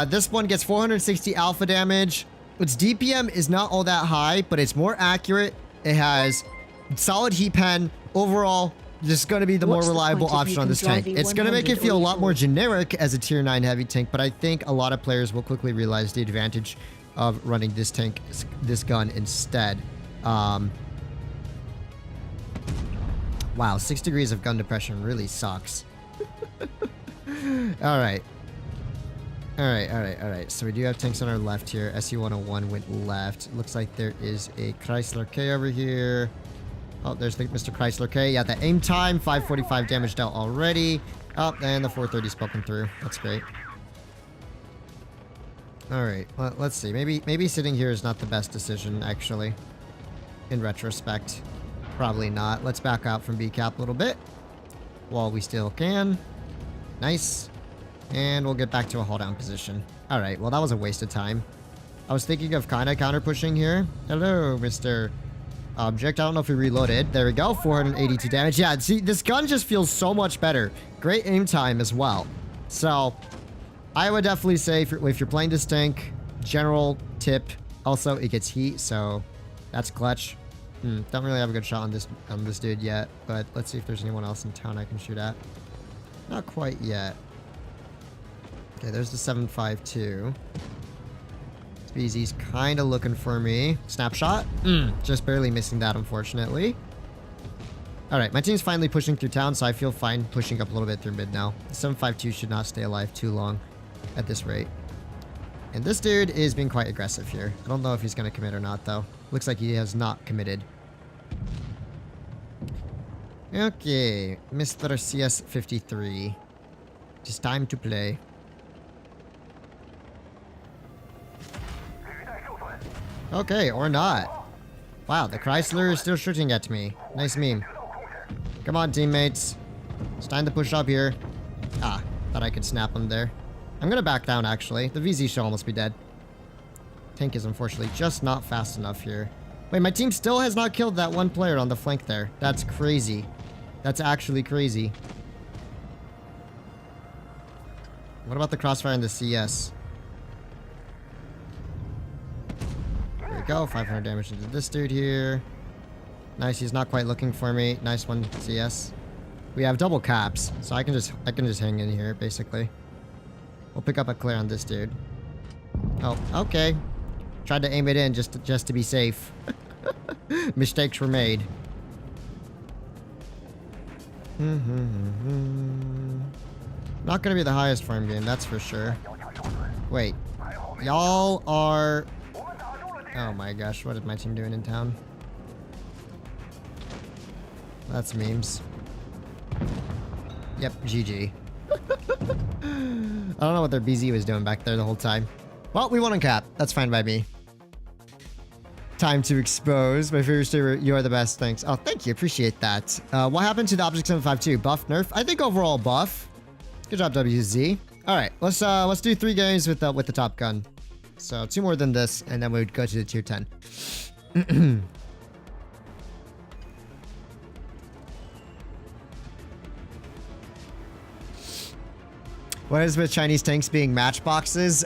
This one gets 460 alpha damage. Its DPM is not all that high, but it's more accurate. It has solid heat pen. Overall, this is going to be the more reliable option on this tank. It's going to make it feel a lot more generic as a tier 9 heavy tank, but I think a lot of players will quickly realize the advantage of running this gun instead. Wow, 6 degrees of gun depression really sucks. All right. So we do have tanks on our left here. SU-101 went left. Looks like there is a Chrysler K over here. Oh, there's the Mr. Chrysler K. Yeah, the aim time, 545 damage dealt already. Oh, and the 430 spoken through. That's great. All right, well, let's see. Maybe sitting here is not the best decision, actually. In retrospect, probably not. Let's back out from B cap a little bit while we still can. Nice. And we'll get back to a hold down position. All right, well, that was a waste of time. I was thinking of kind of counter pushing here. Hello, Mr. Object. I don't know if we reloaded. There we go. 482 damage. Yeah, see, this gun just feels so much better. Great aim time as well. So I would definitely say if you're playing this tank, general tip. Also, it gets heat, so that's clutch. Don't really have a good shot on this dude yet, but let's see if there's anyone else in town I can shoot at. Not quite yet. Okay, there's the 7.52. BZ's kind of looking for me. Snapshot. Just barely missing that, unfortunately. All right, my team's finally pushing through town, so I feel fine pushing up a little bit through mid now. The 7.52 should not stay alive too long at this rate. And this dude is being quite aggressive here. I don't know if he's going to commit or not, though. Looks like he has not committed. Okay, Mr. CS53. It's time to play. Okay, or not. Wow, the Chrysler is still shooting at me. Nice meme. Come on, teammates. It's time to push up here. Ah, thought I could snap him there. I'm gonna back down, actually. The VZ should almost be dead. Tank is unfortunately just not fast enough here. Wait, my team still has not killed that one player on the flank there. That's crazy. That's actually crazy. What about the crossfire and the CS? we go. 500 damage into this dude here. Nice, he's not quite looking for me. Nice one, CS. We have double caps, so I can just hang in here, basically. We'll pick up a clear on this dude. Oh, okay. Tried to aim it in just to be safe. Mistakes were made. Not gonna be the highest farm game, that's for sure. Wait. Y'all are... Oh my gosh, what is my team doing in town? That's memes. Yep, GG. I don't know what their BZ was doing back there the whole time. Well, we won on cap. That's fine by me. Time to expose. My favorite streamer, you are the best. Thanks. Oh, thank you. Appreciate that. What happened to the Object 752? Buff, nerf? I think overall buff. Good job, WZ. All right, let's do 3 games with the top gun. So 2 more than this, and then we would go to the tier 10. What is with Chinese tanks being matchboxes?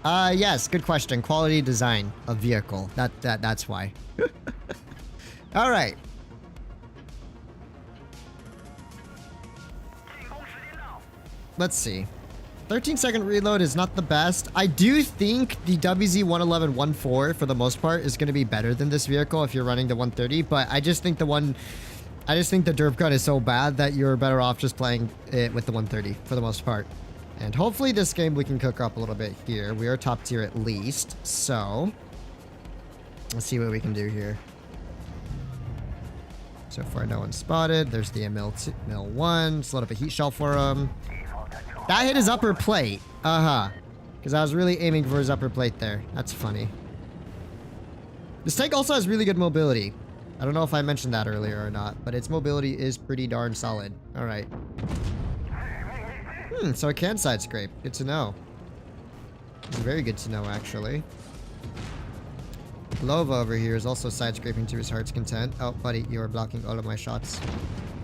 Yes, good question. Quality design of vehicle. That's why. All right. Let's see. 13-second reload is not the best. I do think the WZ-111-14 for the most part is going to be better than this vehicle if you're running the 130, but I just think the derp gun is so bad that you're better off just playing it with the 130 for the most part. And hopefully this game we can cook up a little bit here. We are top tier at least, so let's see what we can do here. So far no one spotted. There's the ML1. Just load up a heat shell for him. That hit his upper plate. Because I was really aiming for his upper plate there. That's funny. This tank also has really good mobility. I don't know if I mentioned that earlier or not, but its mobility is pretty darn solid. All right. So it can side scrape. Good to know. Very good to know, actually. Lova over here is also side scraping to his heart's content. Oh, buddy, you are blocking all of my shots.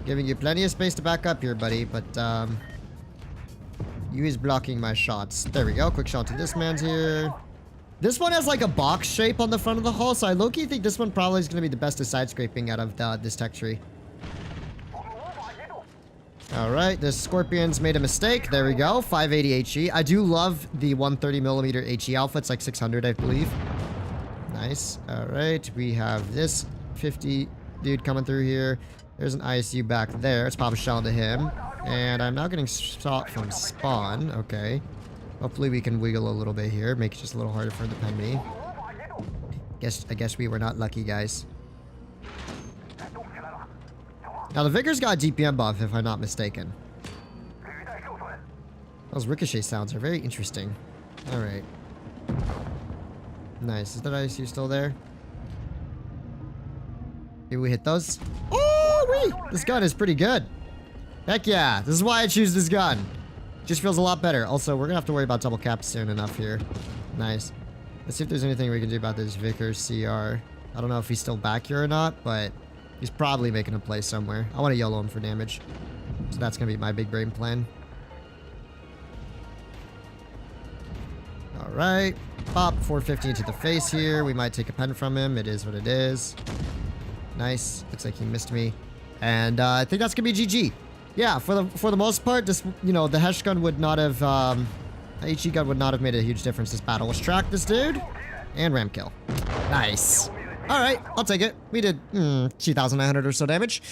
Giving you plenty of space to back up here, buddy, but you is blocking my shots. There we go. Quick shot to this man's here. This one has like a box shape on the front of the hull, so I low-key think this one probably is going to be the best at side scraping out of this tech tree. Alright, the Scorpion's made a mistake. There we go. 580 HE. I do love the 130mm HE alpha. It's like 600, I believe. Nice. Alright, we have this 50 dude coming through here. There's an ISU back there. Let's pop a shell into him. And I'm now getting shot from spawn. Okay. Hopefully we can wiggle a little bit here. Make it just a little harder for him to pen me. I guess we were not lucky, guys. Now, the Vickers got a DPM buff, if I'm not mistaken. Those ricochet sounds are very interesting. Alright. Nice. Is that ISU still there? Maybe we hit those? Oh, wee! This gun is pretty good. Heck yeah. This is why I choose this gun. Just feels a lot better. Also, we're gonna have to worry about double caps soon enough here. Nice. Let's see if there's anything we can do about this Vickers CR. I don't know if he's still back here or not, but he's probably making a play somewhere. I want to YOLO him for damage. So that's gonna be my big brain plan. Alright. Pop 450 into the face here. We might take a pen from him. It is what it is. Nice. Looks like he missed me. And I think that's gonna be GG. Yeah, for the most part, just, you know, the Hesh gun would not have, HE gun would not have made a huge difference this battle. Let's track this dude. And ram kill. Nice. Alright, I'll take it. We did 2,900 or so damage.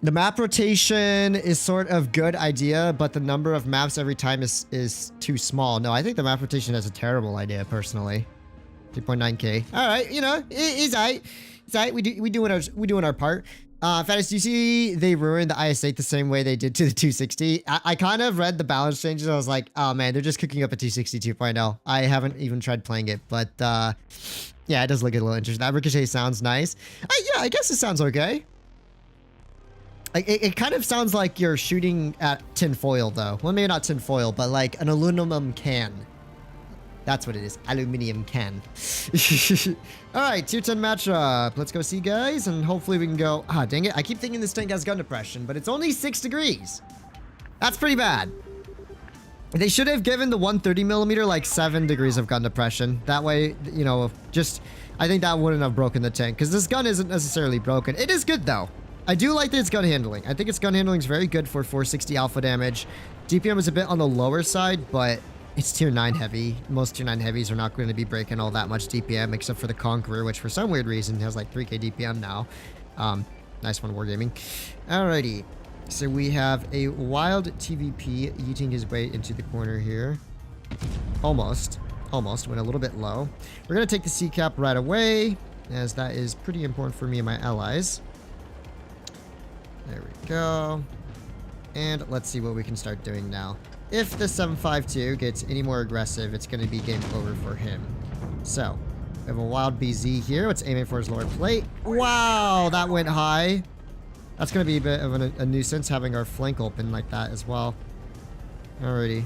The map rotation is sort of good idea, but the number of maps every time is too small. No, I think the map rotation is a terrible idea, personally. 3.9k. Alright, you know, it's alright. It's alright. We doing our part. Fatness, do you see they ruined the IS-8 the same way they did to the 260? I kind of read the balance changes. I was like, oh man, they're just cooking up a 260 2.0. I haven't even tried playing it, but yeah, it does look a little interesting. That ricochet sounds nice. Yeah, I guess it sounds okay. It kind of sounds like you're shooting at tin foil, though. Well, maybe not tin foil, but like an aluminum can. That's what it is. Aluminium can. Alright, tier 10 matchup. Let's go see, guys, and hopefully we can go... Ah, dang it. I keep thinking this tank has gun depression, but it's only 6 degrees. That's pretty bad. They should have given the 130mm like 7 degrees of gun depression. That way, you know, I think that wouldn't have broken the tank. Because this gun isn't necessarily broken. It is good though. I do like that it's gun handling. I think its gun handling is very good for 460 alpha damage. DPM is a bit on the lower side, but it's tier 9 heavy. Most tier 9 heavies are not going to be breaking all that much DPM, except for the Conqueror, which for some weird reason has like 3k DPM now. Nice one, Wargaming. Alrighty. So we have a wild TVP yeeting his way into the corner here. Almost. Went a little bit low. We're going to take the C cap right away, as that is pretty important for me and my allies. There we go. And let's see what we can start doing now. If the 752 gets any more aggressive, it's going to be game over for him. So, we have a wild BZ here. Let's aim it for his lower plate. Wow, that went high. That's going to be a bit of a nuisance having our flank open like that as well. Alrighty.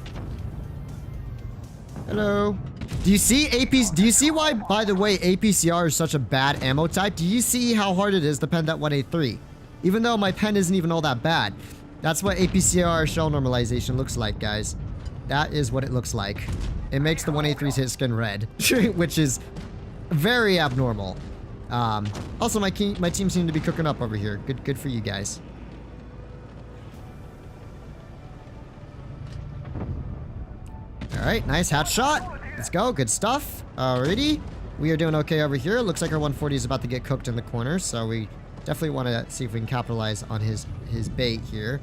Hello. Do you see APs? Do you see why, by the way, APCR is such a bad ammo type? Do you see how hard it is to pen that 1A3? Even though my pen isn't even all that bad. That's what APCR shell normalization looks like, guys. That is what it looks like. It makes the 1A3's hit skin red, which is very abnormal. Also, my team seemed to be cooking up over here. Good for you guys. All right, nice hat shot. Let's go. Good stuff. Alrighty. We are doing okay over here. Looks like our 140 is about to get cooked in the corner, so we definitely want to see if we can capitalize on his bait here.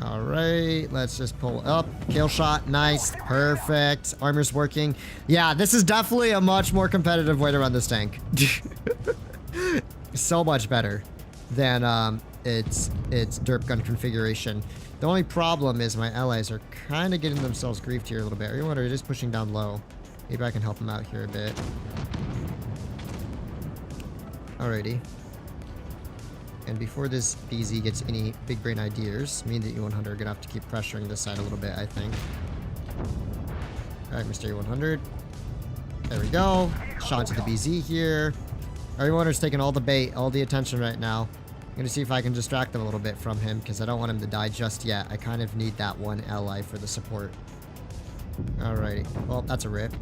All right, let's just pull up. Kill shot, nice, perfect. Armor's working. Yeah, this is definitely a much more competitive way to run this tank. So much better than its derp gun configuration. The only problem is my allies are kind of getting themselves griefed here a little bit. Everyone are just pushing down low. Maybe I can help them out here a bit. Alrighty. And before this BZ gets any big brain ideas, me and the E100 are gonna have to keep pressuring this side a little bit, I think. Alright, Mr. E100. There we go. Shot into the BZ here. Our E100's taking all the bait, all the attention right now. I'm gonna see if I can distract them a little bit from him, because I don't want him to die just yet. I kind of need that one ally for the support. Alrighty. Well, that's a rip.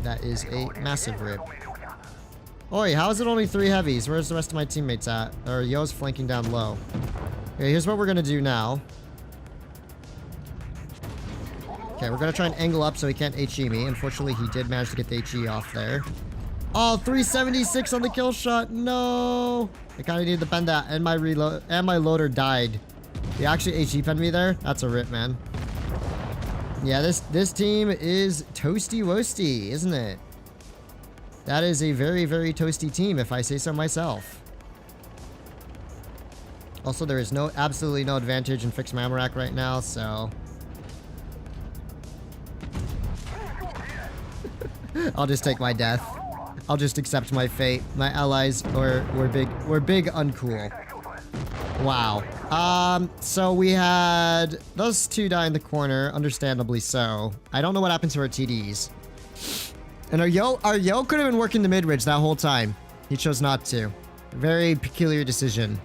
That is a massive rip. Oi, how is it only 3 heavies? Where's the rest of my teammates at? Or Yo's flanking down low. Okay, here's what we're gonna do now. Okay, we're gonna try and angle up so he can't HE me. Unfortunately, he did manage to get the HE off there. Oh, 376 on the kill shot. No. I kind of needed to pen that, and my reload and my loader died. He actually HE penned me there. That's a rip, man. Yeah, this team is toasty woasty, isn't it? That is a very, very toasty team, if I say so myself. Also, there is absolutely no advantage in fixed ammo rack right now, so I'll just take my death. I'll just accept my fate. My allies were big uncool. Wow. So we had those 2 die in the corner, understandably so. I don't know what happened to our TDs. And our Yo could have been working the mid-ridge that whole time. He chose not to. Very peculiar decision.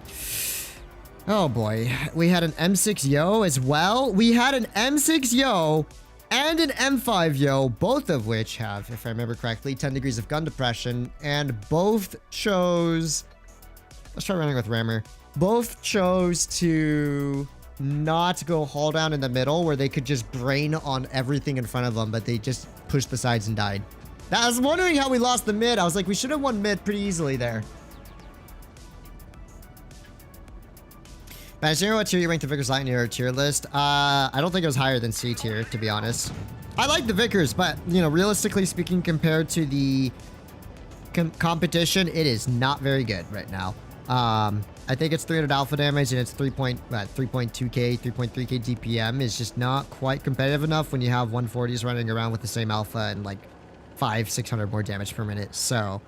Oh boy. We had an M6 Yo as well. We had an M6 Yo and an M5 Yo, both of which have, if I remember correctly, 10 degrees of gun depression, and both chose... Let's try running with Rammer. Both chose to not go haul down in the middle where they could just brain on everything in front of them, but they just pushed the sides and died. I was wondering how we lost the mid. I was like, we should have won mid pretty easily there. But what tier you ranked the Vickers Light in your tier list? I don't think it was higher than C tier, to be honest. I like the Vickers, but, you know, realistically speaking, compared to the competition, it is not very good right now. I think it's 300 alpha damage and it's 3.2k, 3.3k DPM is just not quite competitive enough when you have 140s running around with the same alpha and like 500-600 more damage per minute. So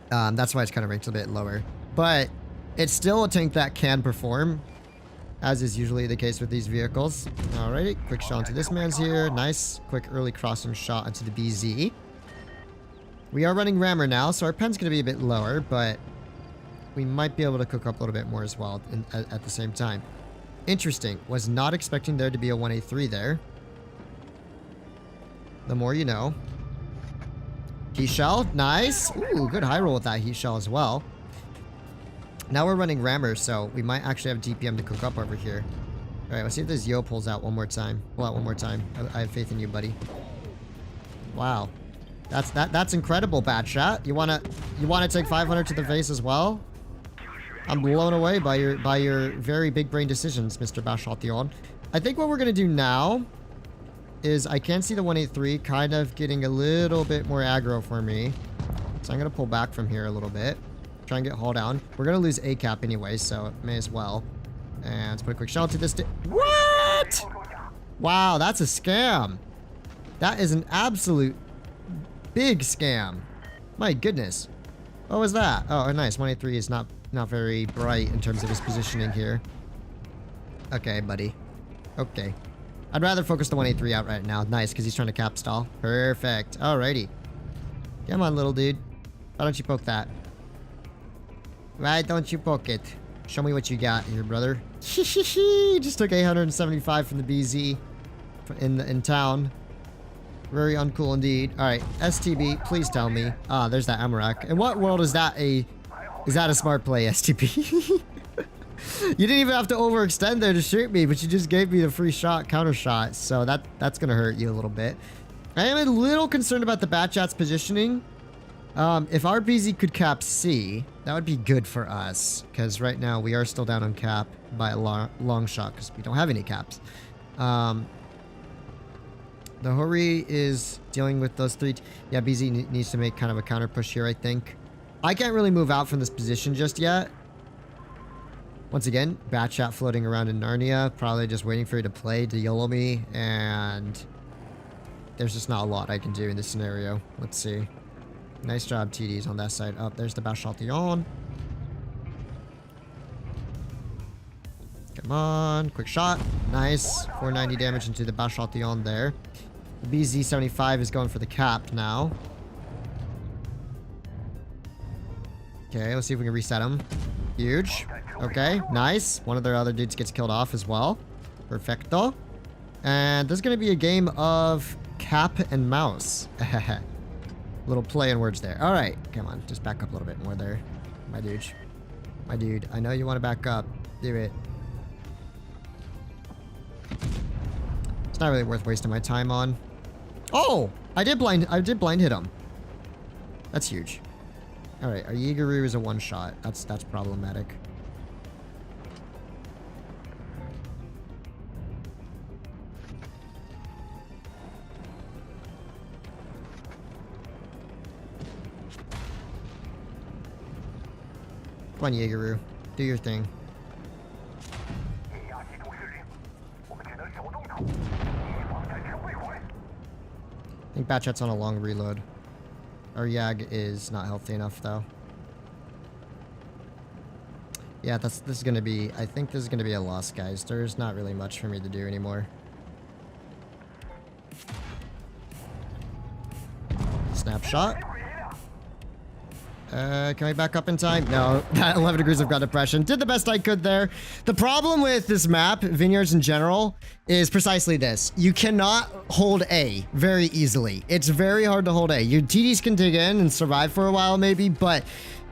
that's why it's kind of ranked a bit lower. But it's still a tank that can perform, as is usually the case with these vehicles. Alrighty, quick shot into this man's here. Nice, quick early crossing shot into the BZ. We are running rammer now, so our pen's going to be a bit lower, but we might be able to cook up a little bit more as well at the same time. Interesting. Was not expecting there to be a 1A3 there. The more you know. Heat shell, nice. Ooh, good high roll with that heat shell as well. Now we're running rammers, so we might actually have DPM to cook up over here. All right, let's see if this Yo pulls out one more time. Pull out one more time. I have faith in you, buddy. Wow, that's incredible, bad shot. You wanna take 500 to the face as well? I'm blown away by your very big brain decisions, Mr. Bashation. I think what we're gonna do now is I can see the 183 kind of getting a little bit more aggro for me. So I'm going to pull back from here a little bit. Try and get haul down. We're going to lose A cap anyway, so may as well. And let's put a quick shell to this. What? Wow, that's a scam. That is an absolute big scam. My goodness. What was that? Oh, nice. 183 is not very bright in terms of his positioning here. Okay, buddy. Okay. I'd rather focus the 183 out right now. Nice, because he's trying to cap stall. Perfect. Alrighty. Come on, little dude. Why don't you poke that? Why don't you poke it? Show me what you got here, brother. Just took 875 from the BZ in town. Very uncool indeed. Alright, STB, please tell me. Ah, there's that Amarak. In what world is that a smart play, STB? You didn't even have to overextend there to shoot me, but you just gave me the free shot, counter shot. So that's gonna hurt you a little bit. I am a little concerned about the Batchat's positioning. If our BZ could cap C, that would be good for us. Because right now we are still down on cap by a long shot because we don't have any caps. The Hori is dealing with those three. Yeah, BZ needs to make kind of a counter push here, I think. I can't really move out from this position just yet. Once again, Batchat floating around in Narnia, probably just waiting for you to play to YOLO me, and there's just not a lot I can do in this scenario. Let's see. Nice job, TDs on that side. Oh, there's the Bashation. Come on, quick shot. Nice. 490 damage into the Bashation there. The BZ-75 is going for the cap now. Okay, let's see if we can reset him. Huge. Okay, nice. One of their other dudes gets killed off as well. Perfecto. And this is going to be a game of cap and mouse. Little play on words there. All right, come on. Just back up a little bit more there. My dude. My dude. I know you want to back up. Do it. It's not really worth wasting my time on. Oh! I did blind hit him. That's huge. All right, our Yigaru is a one shot. That's problematic. Come on, Yigaru. Do your thing. I think Batchat's on a long reload. Our Yag is not healthy enough, though. Yeah, this is gonna be... I think this is gonna be a loss, guys. There's not really much for me to do anymore. Snapshot. Can I back up in time? No, that 11 degrees of gut depression. Did the best I could there. The problem with this map, Vineyards in general, is precisely this. You cannot hold A very easily. It's very hard to hold A. Your TDs can dig in and survive for a while maybe, but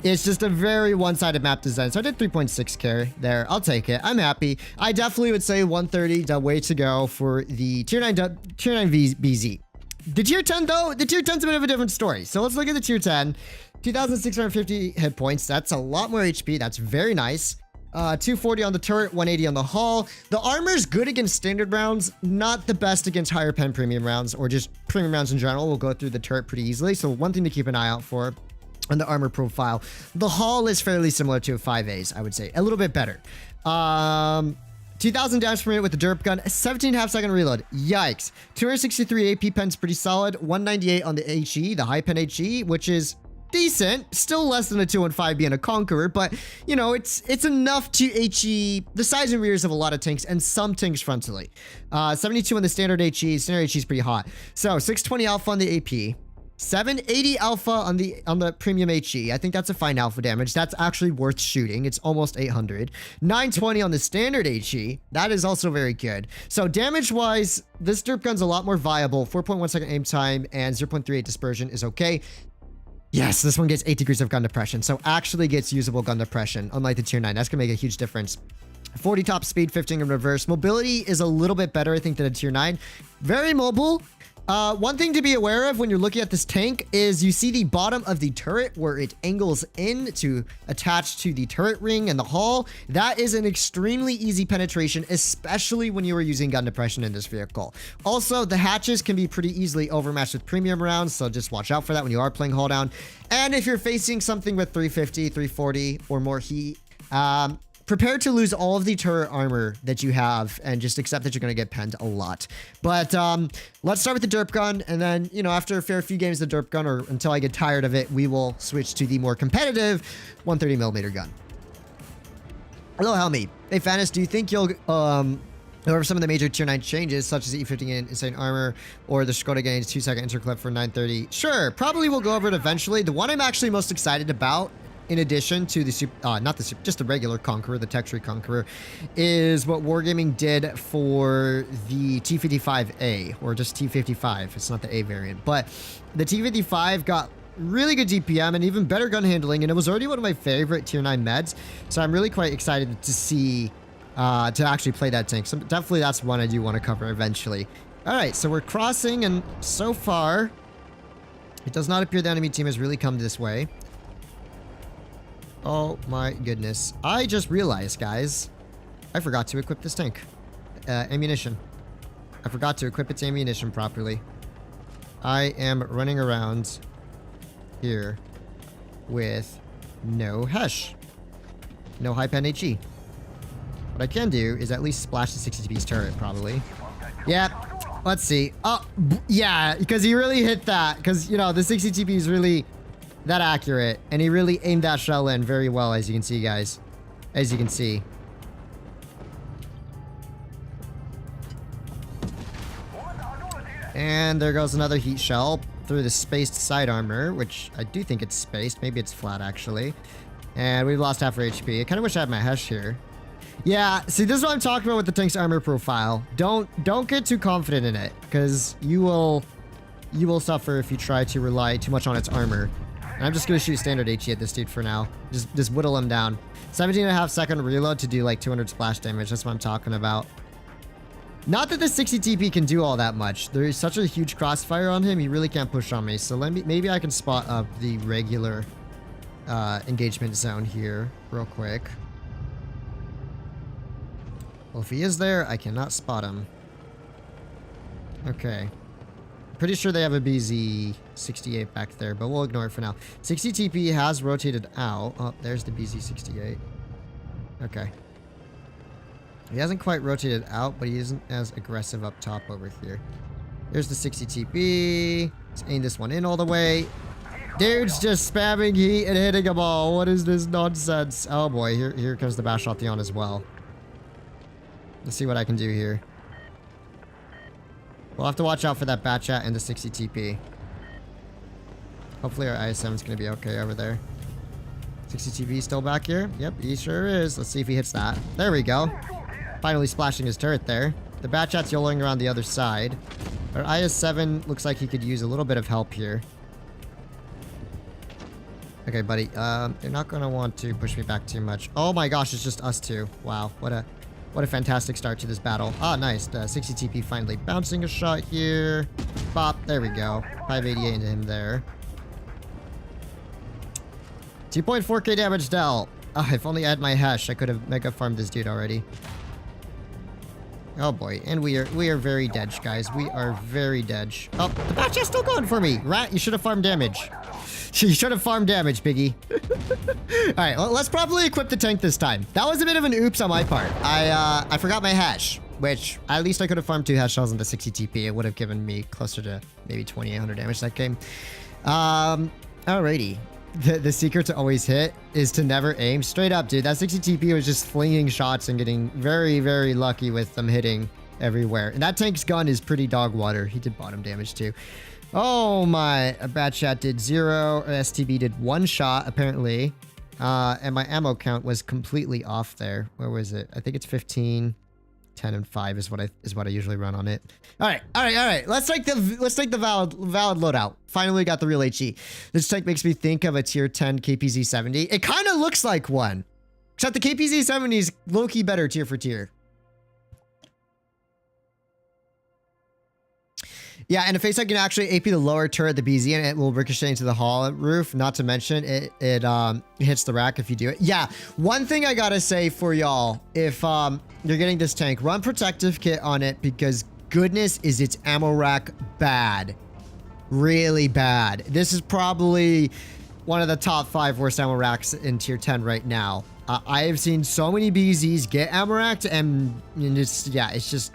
it's just a very one-sided map design. So I did 3.6k there. I'll take it. I'm happy. I definitely would say 130, the way to go for the tier 9 BZ. The tier 10 though, the tier 10's a bit of a different story. So let's look at the tier 10. 2,650 hit points. That's a lot more HP. That's very nice. 240 on the turret, 180 on the hull. The armor's good against standard rounds, not the best against higher pen premium rounds or just premium rounds in general. We'll go through the turret pretty easily. So one thing to keep an eye out for on the armor profile. The hull is fairly similar to a 5A's, I would say. A little bit better. 2,000 damage per minute with the derp gun, 17.5 second reload. Yikes. 263 AP pen's pretty solid. 198 on the HE, the high pen HE, which is decent. Still less than a 215 being a Conqueror, but you know, it's enough to HE the sides and rears of a lot of tanks and some tanks frontally. 72 on the standard HE. Standard HE is pretty hot. So 620 alpha on the AP. 780 alpha on the premium HE. I think that's a fine alpha damage. That's actually worth shooting. It's almost 800. 920 on the standard HE. That is also very good. So damage-wise, this derp gun's a lot more viable. 4.1 second aim time and 0.38 dispersion is okay. Yes, this one gets 8 degrees of gun depression. So actually gets usable gun depression, unlike the tier 9. That's going to make a huge difference. 40 top speed, 15 in reverse. Mobility is a little bit better, I think, than a tier 9. Very mobile. One thing to be aware of when you're looking at this tank is you see the bottom of the turret where it angles in to attach to the turret ring and the hull. That is an extremely easy penetration, especially when you are using gun depression in this vehicle. Also, the hatches can be pretty easily overmatched with premium rounds, so just watch out for that when you are playing hull down. And if you're facing something with 350, 340 or more heat, prepare to lose all of the turret armor that you have and just accept that you're going to get penned a lot. But let's start with the derp gun, and then, you know, after a fair few games of the derp gun, or until I get tired of it, we will switch to the more competitive 130mm gun. Hello, Helmy. Hey, Fannis, do you think you'll go over some of the major tier 9 changes, such as E50 gain insane armor or the Skoda gains 2-second interclip for 930? Sure, probably we'll go over it eventually. The one I'm actually most excited about, in addition to the just the regular Conqueror, the Texture Conqueror, is what Wargaming did for the T55A, or just T55. It's not the A variant, but the T55 got really good DPM and even better gun handling, and it was already one of my favorite tier 9 meds. So I'm really quite excited to see, to actually play that tank. So definitely that's one I do want to cover eventually. All right, so we're crossing, and so far, it does not appear the enemy team has really come this way. Oh my goodness. I just realized, guys, I forgot to equip this tank. Ammunition. I forgot to equip its ammunition properly. I am running around here with no HESH. No high pen HE. What I can do is at least splash the 60TP's turret, probably. Yeah, let's see. Oh, yeah, because he really hit that. Because, you know, the 60TP is really that accurate, and he really aimed that shell in very well, as you can see, guys. As you can see. And there goes another heat shell through the spaced side armor, which I do think it's spaced. Maybe it's flat, actually. And we've lost half our HP. I kind of wish I had my HESH here. Yeah, see, this is what I'm talking about with the tank's armor profile. Don't get too confident in it, because you will suffer if you try to rely too much on its armor. And I'm just going to shoot standard HE at this dude for now. Just whittle him down. 17.5 second reload to do like 200 splash damage. That's what I'm talking about. Not that the 60 TP can do all that much. There is such a huge crossfire on him, he really can't push on me. So maybe I can spot up the regular engagement zone here real quick. Well, if he is there, I cannot spot him. Okay. Pretty sure they have a BZ-68 back there, but we'll ignore it for now. 60 TP has rotated out. Oh, there's the BZ-68. Okay. He hasn't quite rotated out, but he isn't as aggressive up top over here. There's the 60 TP. Let's aim this one in all the way. Dude's just spamming heat and hitting them all. What is this nonsense? Oh boy, here comes the Bashothion as well. Let's see what I can do here. We'll have to watch out for that Batchat and the 60 TP. Hopefully our IS-7 is going to be okay over there. 60 TP still back here? Yep, he sure is. Let's see if he hits that. There we go. Finally splashing his turret there. The Batchat's YOLOing around the other side. Our IS-7 looks like he could use a little bit of help here. Okay, buddy. They're not going to want to push me back too much. Oh my gosh, it's just us two. Wow, what a fantastic start to this battle. Ah, nice. 60 TP finally bouncing a shot here. Bop. There we go. 588 into him there. 2.4k damage dealt. Ah, if only I had my HESH, I could have mega farmed this dude already. Oh boy, and we are very dead, guys. We are very dead. Oh, the Batchat's still going for me. Rat, you should have farmed damage. You should have farmed damage, Biggie. Alright, well, let's probably equip the tank this time. That was a bit of an oops on my part. I forgot my HESH, which at least I could have farmed 2 HESH shells into 60 TP. It would have given me closer to maybe 2800 damage that game. Alrighty. The secret to always hit is to never aim. Straight up, dude. That 60 TP was just flinging shots and getting very, very lucky with them hitting everywhere. And that tank's gun is pretty dog water. He did bottom damage too. Oh my, bad shot did 0, STB did 1 shot apparently. And my ammo count was completely off there. Where was it? I think it's 15, 10 and 5 is what I usually run on it. All right. Let's take the valid loadout. Finally got the real HE. This tank makes me think of a tier 10 KPZ-70. It kind of looks like one. Except the KPZ-70 is low-key better tier for tier. Yeah, and a face I can actually AP the lower turret, the BZ, and it will ricochet into the hall roof. Not to mention, it hits the rack if you do it. Yeah, one thing I gotta say for y'all, if you're getting this tank, run protective kit on it because goodness is its ammo rack bad. Really bad. This is probably one of the top 5 worst ammo racks in tier 10 right now. I have seen so many BZs get ammo racked and it's just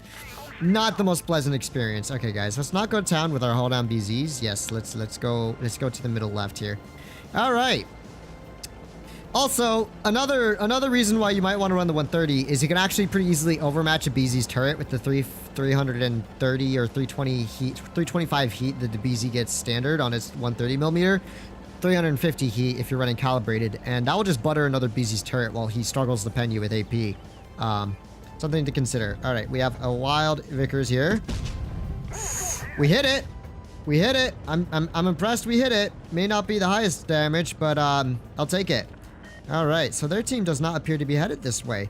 not the most pleasant experience. Okay, guys, let's not go to town with our hold down BZs. Yes, let's go to the middle left here. All right. Also, another reason why you might want to run the 130 is you can actually pretty easily overmatch a BZ's turret with the 330 or 320 heat, 325 heat that the BZ gets standard on its 130 millimeter. 350 heat if you're running calibrated, and that will just butter another BZ's turret while he struggles to pen you with AP. Something to consider. All right, we have a wild Vickers here. We hit it. We hit it. I'm impressed we hit it. May not be the highest damage, but I'll take it. All right, so their team does not appear to be headed this way.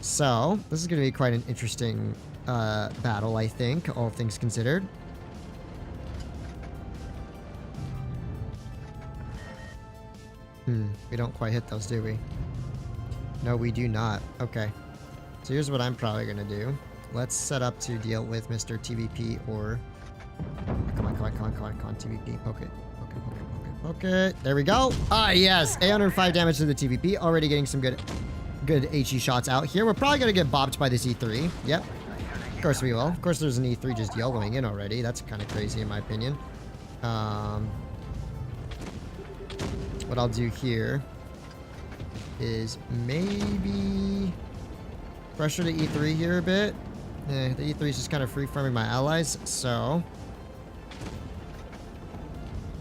So this is going to be quite an interesting battle, I think, all things considered. We don't quite hit those, do we? No, we do not. Okay. So here's what I'm probably going to do. Let's set up to deal with Mr. TVP or... Come on, TVP. Poke it. There we go. Ah, yes. 805 damage to the TVP. Already getting some good HE shots out here. We're probably going to get bopped by this E3. Yep. Of course we will. Of course there's an E3 just YOLOing in already. That's kind of crazy in my opinion. What I'll do here is maybe pressure the E3 here a bit. The E3 is just kind of free farming my allies, so...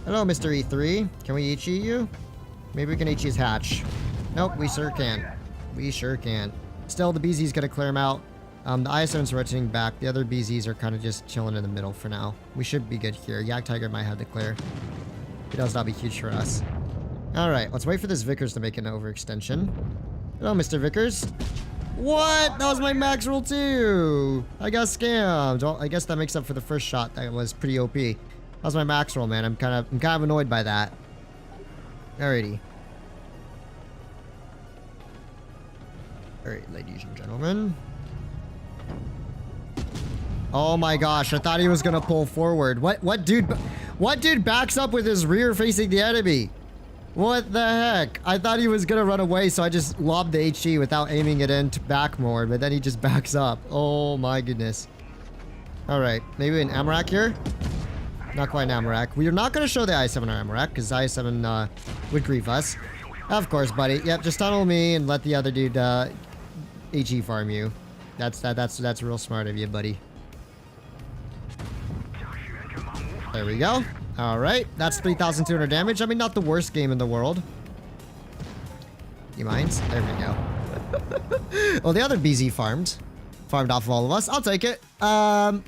Hello, Mr. E3. Can we HE you? Maybe we can HE his hatch. Nope, we sure can. We sure can. Still, the BZ's gonna clear him out. The IS-7's rotating back. The other BZs are kind of just chilling in the middle for now. We should be good here. Yak Tiger might have to clear. He does not be huge for us. Alright, let's wait for this Vickers to make an overextension. Hello, Mr. Vickers. What? That was my max roll too. I got scammed. Well, I guess that makes up for the first shot that was pretty OP. That was my max roll, man. I'm kind of annoyed by that. Alrighty. Alright, ladies and gentlemen. Oh my gosh, I thought he was gonna pull forward. What dude backs up with his rear facing the enemy? What the heck? I thought he was gonna run away, so I just lobbed the HE without aiming it in to back more, but then he just backs up. Oh my goodness. Alright, maybe an Amarak here? Not quite an Amarak. We are not gonna show the I-7 our Amarak, because I-7 would grieve us. Of course, buddy. Yep, just tunnel me and let the other dude HE farm you. That's real smart of you, buddy. There we go. Alright, that's 3,200 damage. I mean, not the worst game in the world. You mind? There we go. Well, the other BZ farmed off of all of us. I'll take it.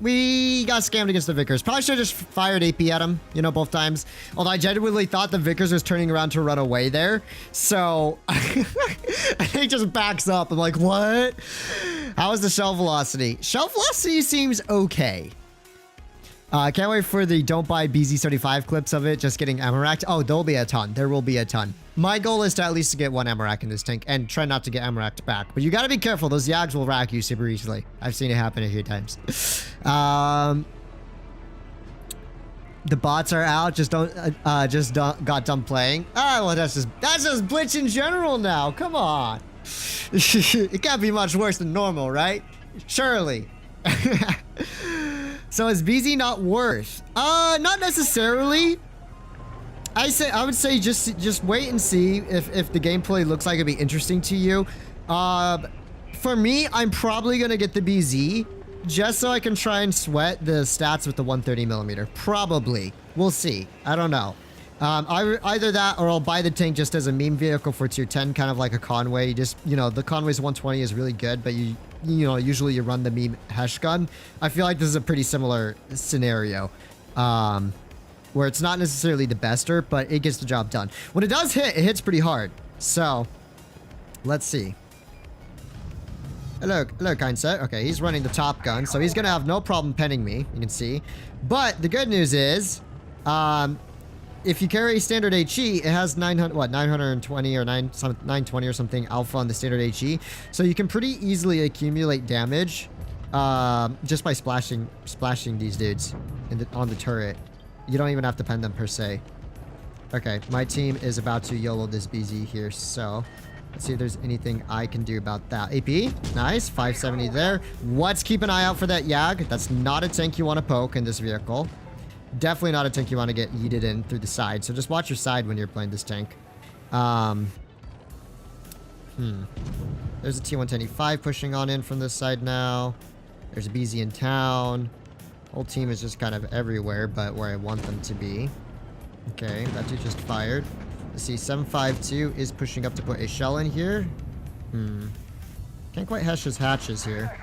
We got scammed against the Vickers. Probably should have just fired AP at him, you know, both times. Although I genuinely thought the Vickers was turning around to run away there. So, he just backs up. I'm like, what? How is the shell velocity? Shell velocity seems okay. I can't wait for the don't buy BZ-75 clips of it just getting Amarak. Oh, there'll be a ton. There will be a ton. My goal is to at least to get one Amarak in this tank and try not to get Amarak back. But you gotta be careful. Those Yags will rack you super easily. I've seen it happen a few times. The bots are out. Just got done playing. Ah, well, that's just Blitz in general now. Come on. It can't be much worse than normal, right? Surely. So is BZ not worth? Not necessarily. I would say just wait and see if the gameplay looks like it'd be interesting to you. For me, I'm probably gonna get the BZ just so I can try and sweat the stats with the 130mm. Probably. We'll see. I don't know. Either that or I'll buy the tank just as a meme vehicle for tier 10, kind of like a Conway. You just, you know, the Conway's 120 is really good, but you know, usually you run the meme Hesh gun. I feel like this is a pretty similar scenario. Where it's not necessarily the best derp, but it gets the job done. When it does hit, it hits pretty hard. So, let's see. Hello, kind sir. Okay, he's running the top gun, so he's gonna have no problem penning me, you can see. But the good news is, if you carry standard HE, it has 920 or 920 or something alpha on the standard HE. So you can pretty easily accumulate damage just by splashing these dudes on the turret. You don't even have to pen them per se. Okay, my team is about to YOLO this BZ here, so let's see if there's anything I can do about that. AP, nice, 570 there. Let's keep an eye out for that Yag. That's not a tank you want to poke in this vehicle. Definitely not a tank you want to get yeeted in through the side, so just watch your side when you're playing this tank. There's a T-110E5 pushing on in from this side now. There's a BZ in town. Whole team is just kind of everywhere, but where I want them to be. Okay, that dude just fired. Let's see, 752 is pushing up to put a shell in here. Can't quite Hesh his hatches here.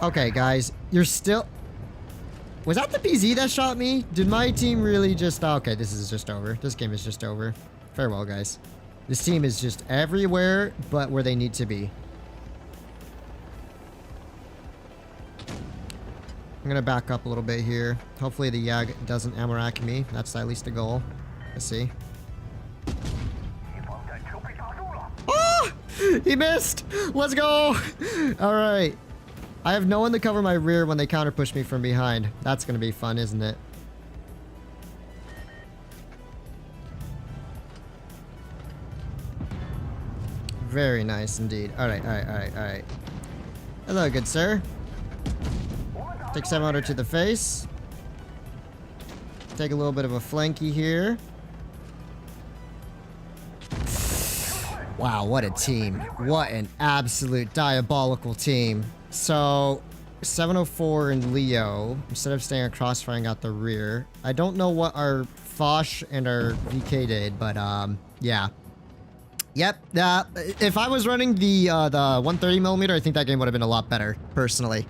Okay, guys, you're still... Was that the BZ that shot me? Did my team really just... Oh, okay, this is just over. This game is just over. Farewell, guys. This team is just everywhere but where they need to be. I'm gonna back up a little bit here. Hopefully the Yag doesn't ammo-rack me. That's at least the goal. Let's see. Oh! He missed! Let's go! Alright. I have no one to cover my rear when they counter-push me from behind. That's gonna be fun, isn't it? Very nice indeed. Alright. Hello, good sir. Take 700 to the face. Take a little bit of a flanky here. Wow, what a team. What an absolute diabolical team. So, 704 and Leo, instead of staying across, firing out the rear. I don't know what our Foch and our VK did, but yeah. Yep, if I was running the 130mm, I think that game would have been a lot better, personally.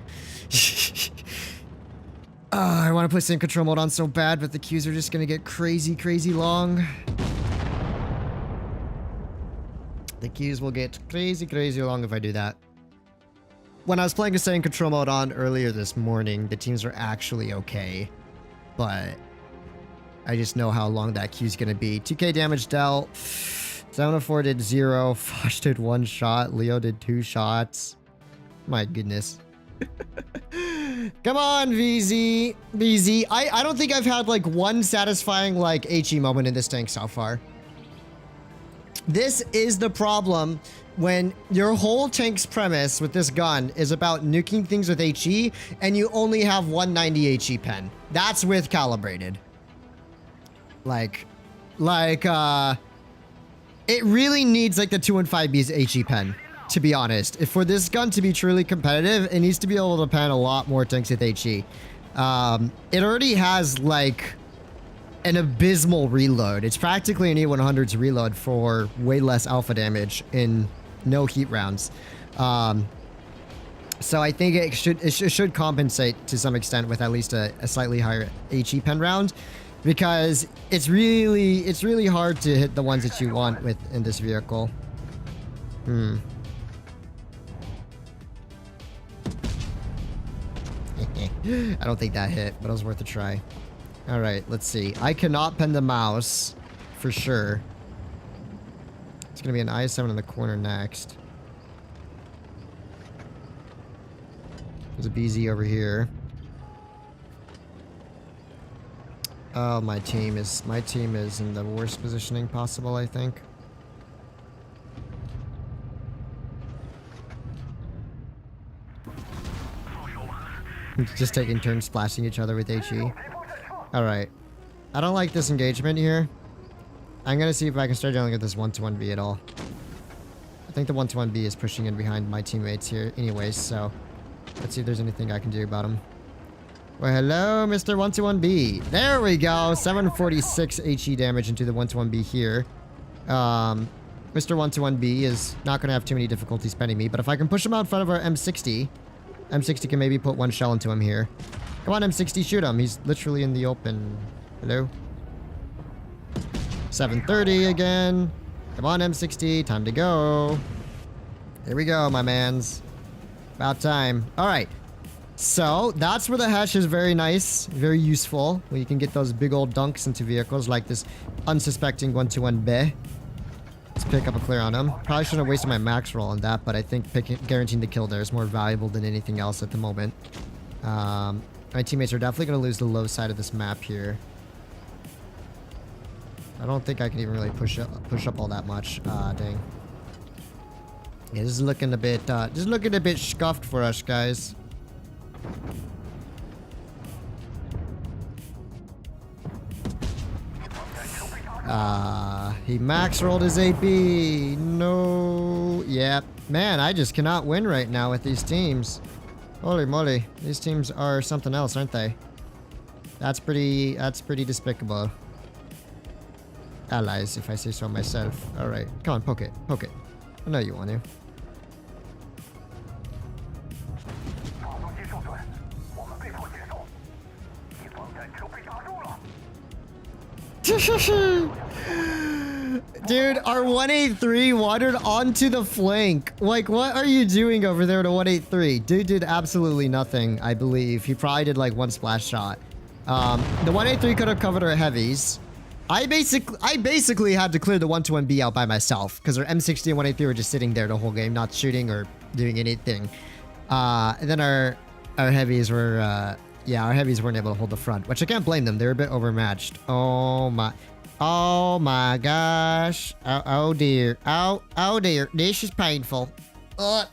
I want to put sync control mode on so bad, but the queues are just going to get crazy long. The queues will get crazy long if I do that. When I was playing a sync control mode on earlier this morning, the teams are actually okay. But I just know how long that queue's going to be. 2k damage dealt. 704 did 0. Foch did 1 shot. Leo did 2 shots. My goodness. Come on, BZ. I don't think I've had like one satisfying like HE moment in this tank so far. This is the problem when your whole tank's premise with this gun is about nuking things with HE and you only have 190 HE pen. That's with calibrated. It really needs like the 215B's HE pen. To be honest, if for this gun to be truly competitive, it needs to be able to pen a lot more tanks with HE. It already has like an abysmal reload. It's practically an E100's reload for way less alpha damage in no heat rounds. So I think it should compensate to some extent with at least a slightly higher HE pen round, because it's really hard to hit the ones that you want with in this vehicle. I don't think that hit, but it was worth a try. Alright, let's see. I cannot pen the mouse, for sure. It's gonna be an I7 in the corner next. There's a BZ over here. Oh, my team is in the worst positioning possible, I think. Just taking turns splashing each other with HE. Alright. I don't like this engagement here. I'm gonna see if I can start dealing with this 1-to-1B at all. I think the 1-to-1B is pushing in behind my teammates here anyways, so Let's see if there's anything I can do about him. Well, hello, Mr. 121B. There we go. 746 HE damage into the 121B here. Mr. 121B is not going to have too many difficulties spending me, but if I can push him out in front of our M60, M60 can maybe put one shell into him here. Come on, M60, shoot him. He's literally in the open. Hello? 730 again. Come on, M60. Time to go. Here we go, my mans. About time. All right. So, that's where the hash is very nice. Very useful. Where you can get those big old dunks into vehicles like this unsuspecting 121B. Let's pick up a clear on him. Probably shouldn't have wasted my max roll on that, but I think guaranteeing the kill there is more valuable than anything else at the moment. My teammates are definitely going to lose the low side of this map here. I don't think I can even really push up all that much. Dang. Yeah, this is looking a bit scuffed for us, guys. He max rolled his AP. No. Yep. Man, I just cannot win right now with these teams. Holy moly. These teams are something else, aren't they? That's pretty despicable. Allies, if I say so myself. Alright. Come on, poke it. Poke it. I know you want to. Dude, our 183 wandered onto the flank. Like, what are you doing over there to 183? Dude did absolutely nothing, I believe. He probably did like one splash shot. The 183 could have covered our heavies. I basically had to clear the 121B out by myself because our M60 and 183 were just sitting there the whole game, not shooting or doing anything. And then our heavies were, yeah, our heavies weren't able to hold the front, which I can't blame them. They were a bit overmatched. Oh my gosh. Oh dear. Oh dear. This is painful. Well,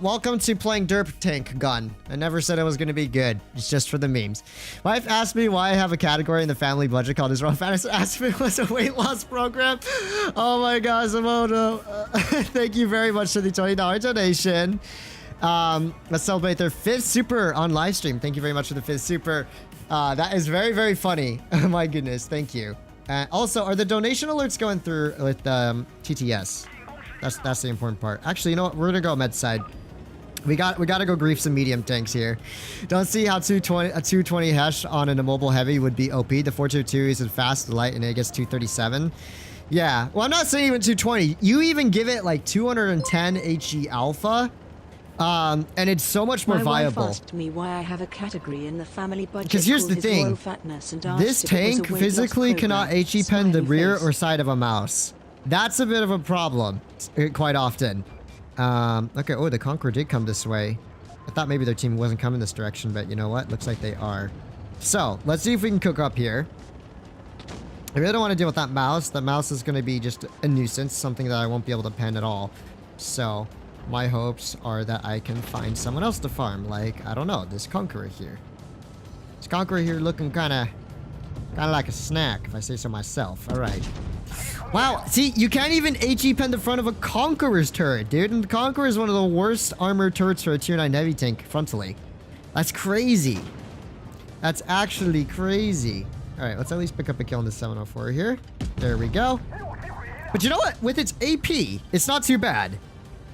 welcome to playing derp tank gun. I never said it was going to be good. It's just for the memes. Wife asked me why I have a category in the family budget called HisRoyalFatness. Asked me if it was a weight loss program. Oh my gosh, Emoto. Thank you very much for the $20 donation. Let's celebrate their 5th super on live stream. Thank you very much for the 5th super. That is very, very funny. Oh my goodness. Thank you. Also, are the donation alerts going through with TTS? That's the important part. Actually, you know what? We're gonna go med side. We gotta go grief some medium tanks here. Don't see how a 220 hash on an immobile heavy would be OP. The 422 is fast, light, and it gets 237. Yeah. Well, I'm not saying even 220. You even give it like 210 HE alpha. And it's so much more viable. My wife asked me why I have a category in the family budget. Because here's the thing. This tank physically cannot HE pen the rear or side of a mouse. That's a bit of a problem, quite often. Okay, oh, the Conqueror did come this way. I thought maybe their team wasn't coming this direction, but you know what? Looks like they are. So, let's see if we can cook up here. I really don't want to deal with that mouse. That mouse is going to be just a nuisance, something that I won't be able to pen at all. So, my hopes are that I can find someone else to farm, like, I don't know, this Conqueror here. This Conqueror here looking kind of like a snack, if I say so myself. All right. Wow, see, you can't even HE pen the front of a Conqueror's turret, dude. And the Conqueror is one of the worst armored turrets for a tier 9 heavy tank frontally. That's crazy. That's actually crazy. All right, let's at least pick up a kill on the 704 here. There we go. But you know what? With its AP, it's not too bad.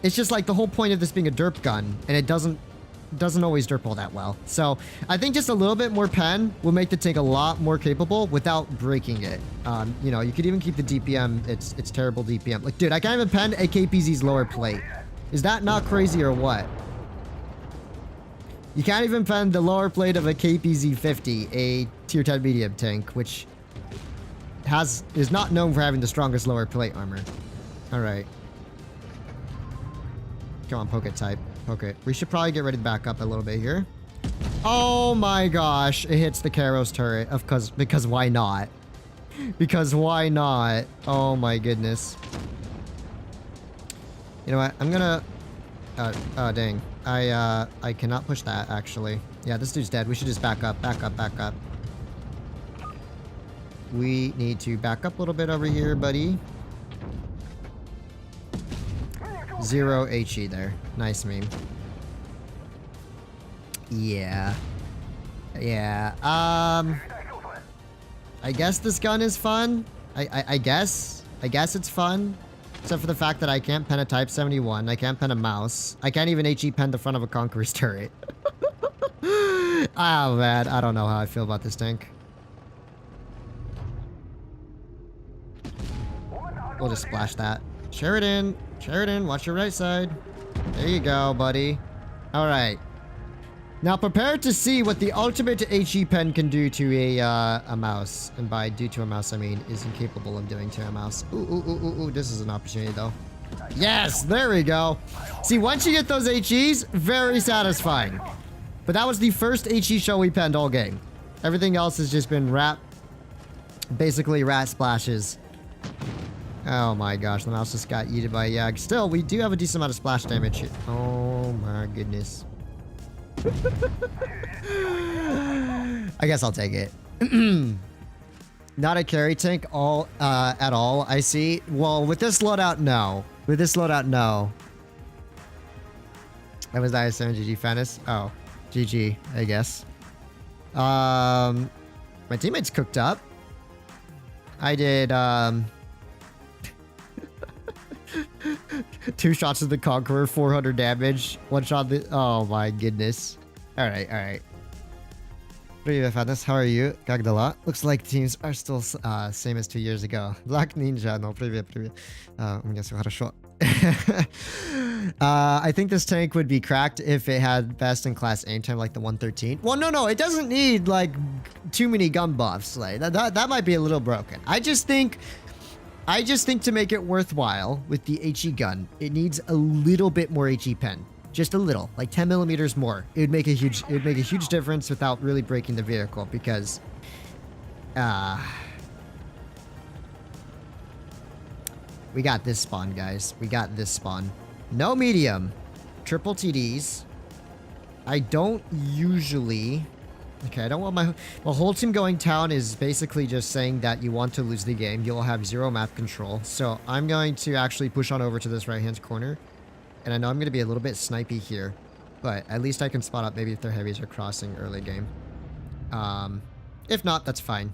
It's just like the whole point of this being a derp gun, and it doesn't always derp all that well. So I think just a little bit more pen will make the tank a lot more capable without breaking it. You know, you could even keep the DPM. It's terrible DPM. Like, dude, I can't even pen a KPZ's lower plate. Is that not crazy or what? You can't even pen the lower plate of a KPZ-50, a tier 10 medium tank, which is not known for having the strongest lower plate armor. All right. Come on, poke it type. Poke it. We should probably get ready to back up a little bit here. Oh my gosh. It hits the Karos turret. Because why not? Because why not? Oh my goodness. You know what? I'm gonna... oh, dang. I cannot push that, actually. Yeah, this dude's dead. We should just back up. Back up, back up. We need to back up a little bit over here, buddy. 0 HE there. Nice meme. Yeah. Yeah. I guess this gun is fun. I guess. I guess it's fun. Except for the fact that I can't pen a Type 71. I can't pen a mouse. I can't even HE pen the front of a Conqueror's turret. Oh, man. I don't know how I feel about this tank. We'll just splash that. Sheridan. Sheridan, watch your right side. There you go, buddy. All right. Now prepare to see what the ultimate HE pen can do to a mouse. And by do to a mouse, I mean is incapable of doing to a mouse. Ooh, ooh, ooh, ooh, ooh. This is an opportunity, though. Yes, there we go. See, once you get those HEs, very satisfying. But that was the first HE shell we penned all game. Everything else has just been basically rat splashes. Oh my gosh, the mouse just got yeeted by a Yag. Still, we do have a decent amount of splash damage here. Oh my goodness. I guess I'll take it. Not a carry tank at all, I see. Well, with this loadout, no. With this loadout, no. That was IS7 GG Fatness. Oh, GG, I guess. My teammates cooked up. I did, 2 shots of the Conqueror, 400 damage. 1 shot the... Oh my goodness. Alright, alright. Привет, Fatness. How are you? Как дела? Looks like teams are still same as 2 years ago. Black Ninja. No, привет, привет. У меня всё хорошо. I think this tank would be cracked if it had best in class aim time like the 113. Well, no, it doesn't need like too many gun buffs. Like that might be a little broken. I just think to make it worthwhile with the HE gun, it needs a little bit more HE pen. Just a little, like 10 millimeters more. It would make a huge difference without really breaking the vehicle because we got this spawn, guys. We got this spawn. No medium. Triple TDs. I don't usually... Okay, I don't want my whole team going town is basically just saying that you want to lose the game. You'll have 0 map control. So I'm going to actually push on over to this right-hand corner. And I know I'm going to be a little bit snipey here. But at least I can spot up maybe if their heavies are crossing early game. If not, that's fine.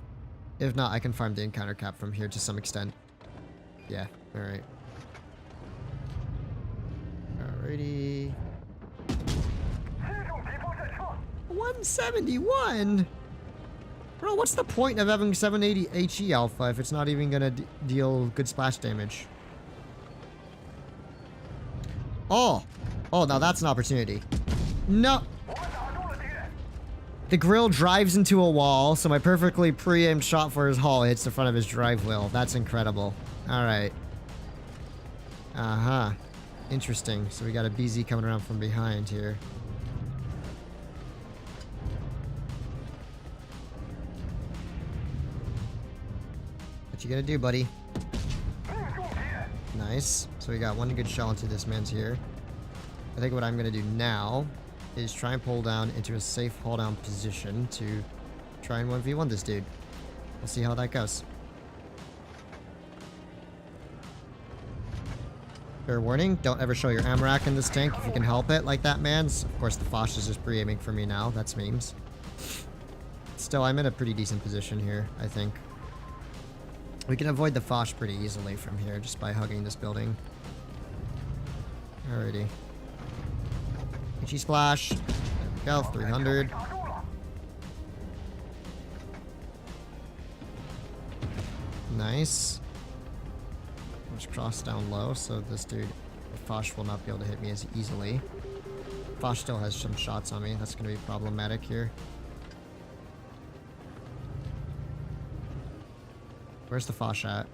If not, I can farm the encounter cap from here to some extent. Yeah, alright. Alrighty. 171? Bro, what's the point of having 780 HE alpha if it's not even gonna deal good splash damage? Oh! Oh, now that's an opportunity. No! The grill drives into a wall, so my perfectly pre-aimed shot for his hull hits the front of his drive wheel. That's incredible. Alright. Uh-huh. Interesting. So we got a BZ coming around from behind here. What you gonna do, buddy? Nice. So we got 1 good shell into this man's here. I think what I'm gonna do now is try and pull down into a safe hold down position to try and 1v1 this dude. We'll see how that goes. Fair warning, don't ever show your ammo rack in this tank if you can help it like that, man. Of course, the Foch is just pre-aiming for me now. That's memes. Still, I'm in a pretty decent position here, I think. We can avoid the Foch pretty easily from here just by hugging this building. Alrighty. HE splash. There we go, 300. Nice. Just cross down low so this dude, Foch, will not be able to hit me as easily. Foch still has some shots on me. That's going to be problematic here. Where's the Foch at?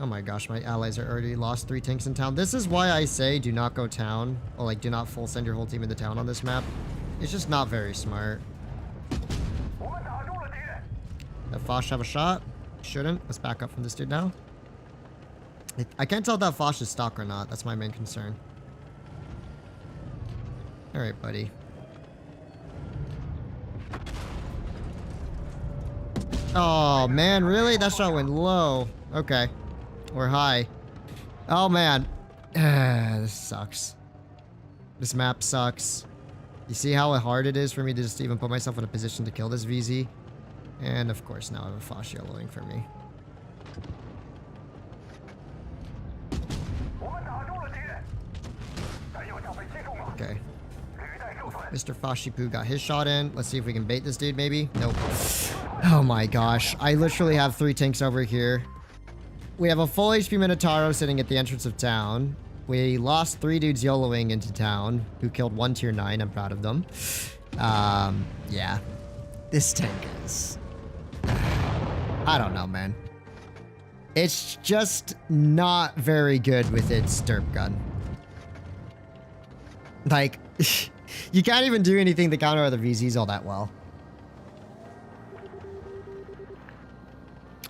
Oh my gosh, my allies are already lost 3 tanks in town. This is why I say do not go town. Or like, do not full send your whole team into town on this map. It's just not very smart. Does Foch have a shot? Shouldn't. Let's back up from this dude now. I can't tell if that Foch is stock or not. That's my main concern. Alright, buddy. Oh, man, really? That shot went low. Okay. Or high. Oh, man. This sucks. This map sucks. You see how hard it is for me to just even put myself in a position to kill this VZ? And of course, now I have a Foch yellowing for me. Okay. Mr. Fashipu got his shot in. Let's see if we can bait this dude, maybe. Nope. Oh my gosh. I literally have 3 tanks over here. We have a full HP Minotauro sitting at the entrance of town. We lost 3 dudes YOLOing into town who killed 1 tier 9. I'm proud of them. Yeah. This tank is... I don't know, man. It's just not very good with its derp gun. Like, you can't even do anything to counter other VZs all that well.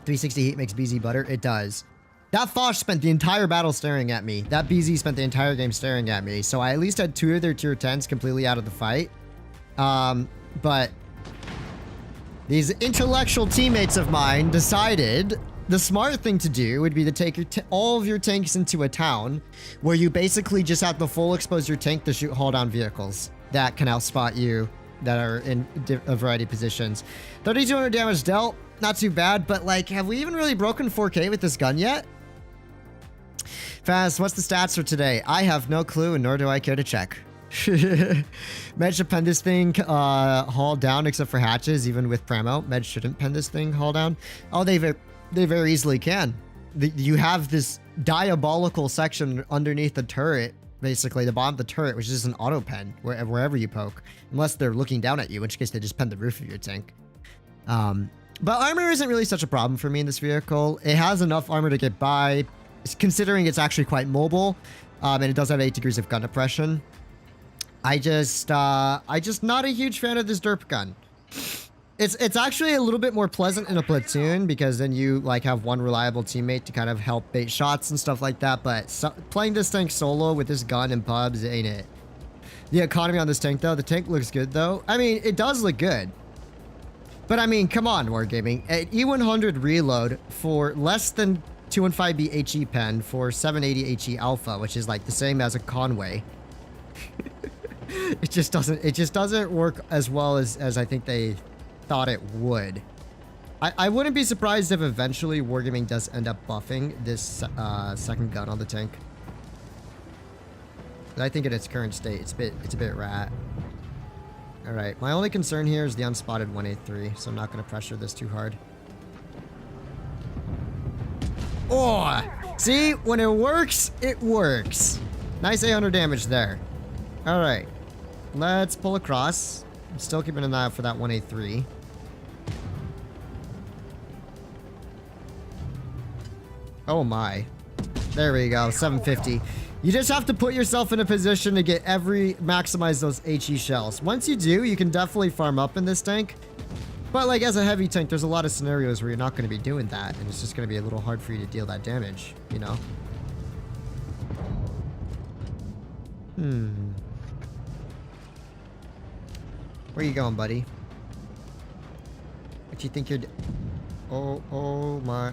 360 heat makes BZ butter. It does. That Foch spent the entire battle staring at me. That BZ spent the entire game staring at me. So I at least had 2 of their tier 10s completely out of the fight. But these intellectual teammates of mine decided the smart thing to do would be to take your all of your tanks into a town where you basically just have to full expose your tank to shoot hull down vehicles that can outspot you that are in a variety of positions. 3,200 damage dealt. Not too bad, but like, have we even really broken 4K with this gun yet? Fast, what's the stats for today? I have no clue, and nor do I care to check. Med should pen this thing haul down except for hatches, even with Pramo. Med shouldn't pen this thing haul down. Oh, they very easily can. You have this diabolical section underneath the turret, basically the bottom of the turret, which is an auto pen wherever you poke, unless they're looking down at you, in which case they just pen the roof of your tank. But armor isn't really such a problem for me in this vehicle. It has enough armor to get by, considering it's actually quite mobile, and it does have 8 degrees of gun depression. I just not a huge fan of this derp gun. It's actually a little bit more pleasant in a platoon because then you like have one reliable teammate to kind of help bait shots and stuff like that. But playing this tank solo with this gun in pubs ain't it. The economy on this tank though, the tank looks good though. I mean, it does look good. But I mean, come on, Wargaming. At E100 reload for less than 215B HE pen for 780 HE alpha, which is like the same as a Conway. It just doesn't work as well as I think they thought it would. I wouldn't be surprised if eventually Wargaming does end up buffing this second gun on the tank. I think in its current state, it's a bit rat. Alright, my only concern here is the unspotted 183, so I'm not going to pressure this too hard. Oh! See? When it works, it works. Nice 800 damage there. Alright. Let's pull across. I'm still keeping an eye out for that 183. Oh my. There we go, 750. You just have to put yourself in a position to get maximize those HE shells. Once you do, you can definitely farm up in this tank. But like as a heavy tank, there's a lot of scenarios where you're not going to be doing that, and it's just going to be a little hard for you to deal that damage, you know? Where you going, buddy? What you think you're... Oh my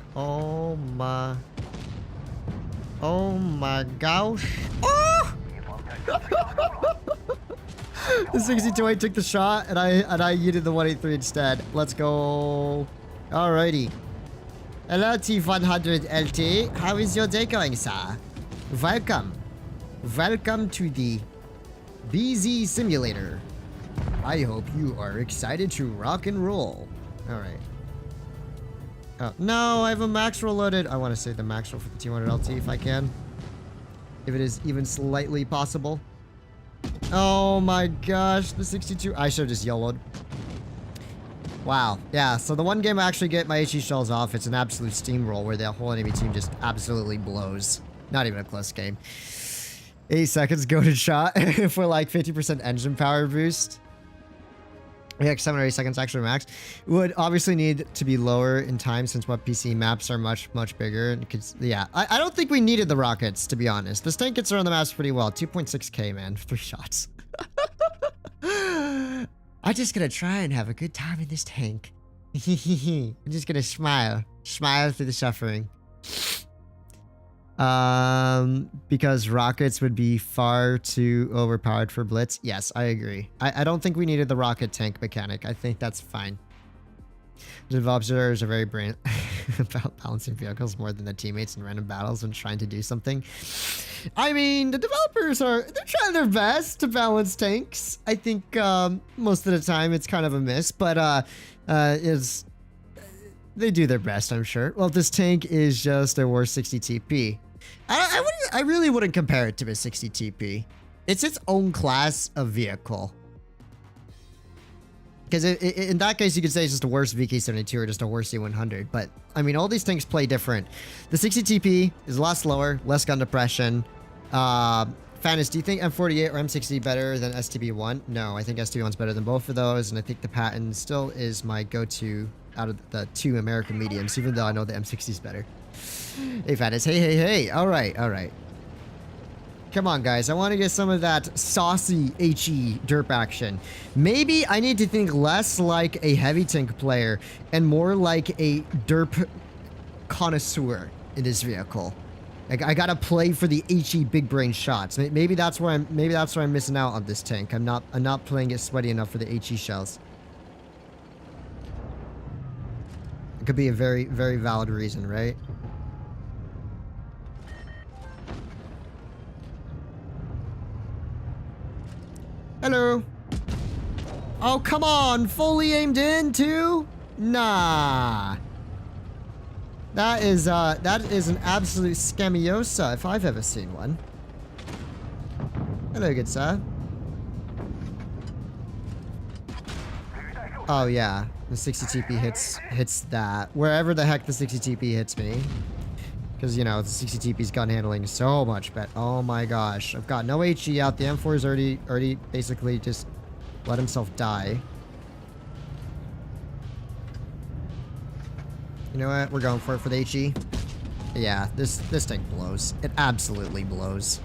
gosh. Oh! The 62-8 took the shot, and I yeeted the 183 instead. Let's go. Alrighty. Hello, T100 LT. How is your day going, sir? Welcome. Welcome to the BZ simulator. I hope you are excited to rock and roll. Alright. Oh, no, I have a max roll loaded. I want to save the max roll for the T100 LT if I can. If it is even slightly possible. Oh my gosh, the 62. I should have just YOLO'd. Wow. Yeah, so the one game I actually get my HE shells off, it's an absolute steamroll where the whole enemy team just absolutely blows. Not even a close game. 8 seconds goated shot for like 50% engine power boost. Yeah, 7 or 8 seconds actually max. Would obviously need to be lower in time since WoT PC maps are much bigger. Yeah, I don't think we needed the rockets, to be honest. This tank gets around the maps pretty well. 2.6k, man. 3 shots. I'm just gonna try and have a good time in this tank. I'm just gonna smile. Smile through the suffering. Because rockets would be far too overpowered for Blitz. Yes, I agree. I don't think we needed the rocket tank mechanic. I think that's fine. The developers are very brilliant about balancing vehicles more than the teammates in random battles when trying to do something. I mean, the developers they're trying their best to balance tanks. I think most of the time it's kind of a miss, but they do their best, I'm sure. Well, this tank is just a worse 60 TP. I really wouldn't compare it to a 60 TP. It's its own class of vehicle. Because in that case, you could say it's just a worse VK-72 or just a worse C-100. But, I mean, all these things play different. The 60 TP is a lot slower, less gun depression. Fatness, do you think M48 or M60 better than STB-1? No, I think STB-1's better than both of those. And I think the Patton still is my go-to out of the two American mediums, even though I know the M60's better. Hey, Fatness. Hey. All right. Come on, guys. I want to get some of that saucy HE derp action. Maybe I need to think less like a heavy tank player and more like a derp connoisseur in this vehicle. Like, I gotta play for the HE big brain shots. Maybe that's where I'm missing out on this tank. I'm not playing it sweaty enough for the HE shells. It could be a very, very valid reason, right? Hello. Oh, come on. Fully aimed in, too? Nah. That is an absolute scamiosa if I've ever seen one. Hello, good sir. Oh, yeah. The 60 TP hits that. Wherever the heck the 60 TP hits me. Because, you know, the 60 TP's gun handling is so much better. Oh my gosh. I've got no HE out. The M4 is already basically just let himself die. You know what? We're going for it for the HE. Yeah, this tank blows. It absolutely blows.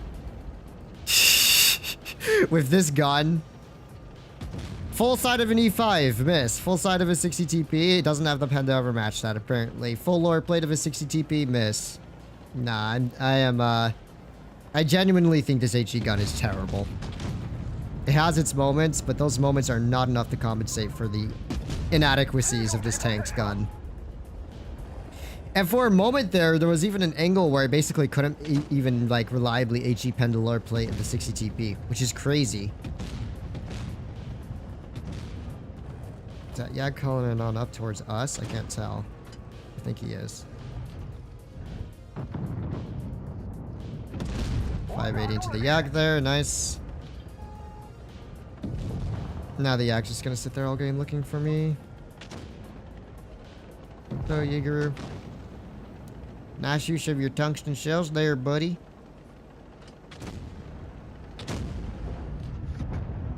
With this gun. Full side of an E5, miss. Full side of a 60 TP. It doesn't have the pen to overmatch that, apparently. Full lower plate of a 60 TP, miss. Nah, I genuinely think this HE gun is terrible. It has its moments, but those moments are not enough to compensate for the inadequacies of this tank's gun. And for a moment there was even an angle where I basically couldn't even, like, reliably HE pen the lower plate of the 60 TP, which is crazy. Is that Yag calling it on up towards us? I can't tell. I think he is. 580 into the Yag there. Nice. Now the Yag's just gonna sit there all game looking for me. Oh, Jaeger. Nice use of your tungsten shells there, buddy.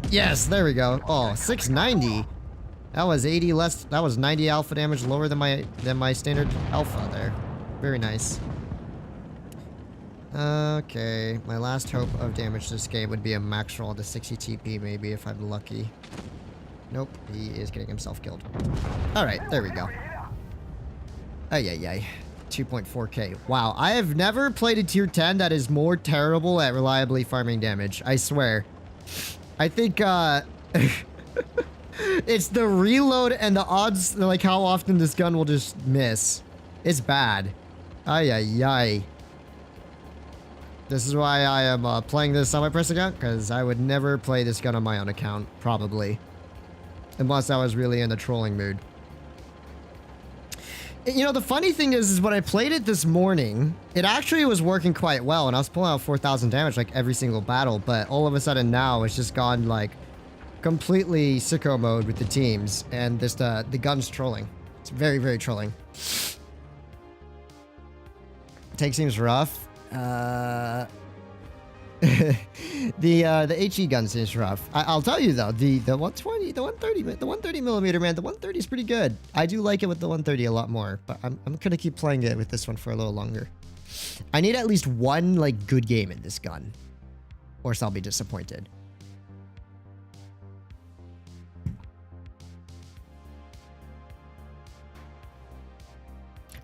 Yes, there we go. Oh, 690. That was 80 less. That was 90 alpha damage lower than my standard alpha there. Very nice. Okay, my last hope of damage this game would be a max roll to 60 TP maybe if I'm lucky. Nope, he is getting himself killed. Alright, there we go. Ay. 2.4k. Wow, I have never played a tier 10 that is more terrible at reliably farming damage. I swear. I think, it's the reload and the odds, like how often this gun will just miss. It's bad. Ay. This is why I am playing this on my press account, because I would never play this gun on my own account, probably. Unless I was really in the trolling mood. You know, the funny thing is when I played it this morning, it actually was working quite well, and I was pulling out 4,000 damage like every single battle, but all of a sudden now it's just gone like completely sicko mode with the teams, and this the gun's trolling. It's very, very trolling. Tank seems rough. The HE gun seems rough. I'll tell you though, the 120, the 130 millimeter, man, the 130 is pretty good. I do like it with the 130 a lot more, but I'm gonna keep playing it with this one for a little longer. I need at least one like good game in this gun, or else I'll be disappointed.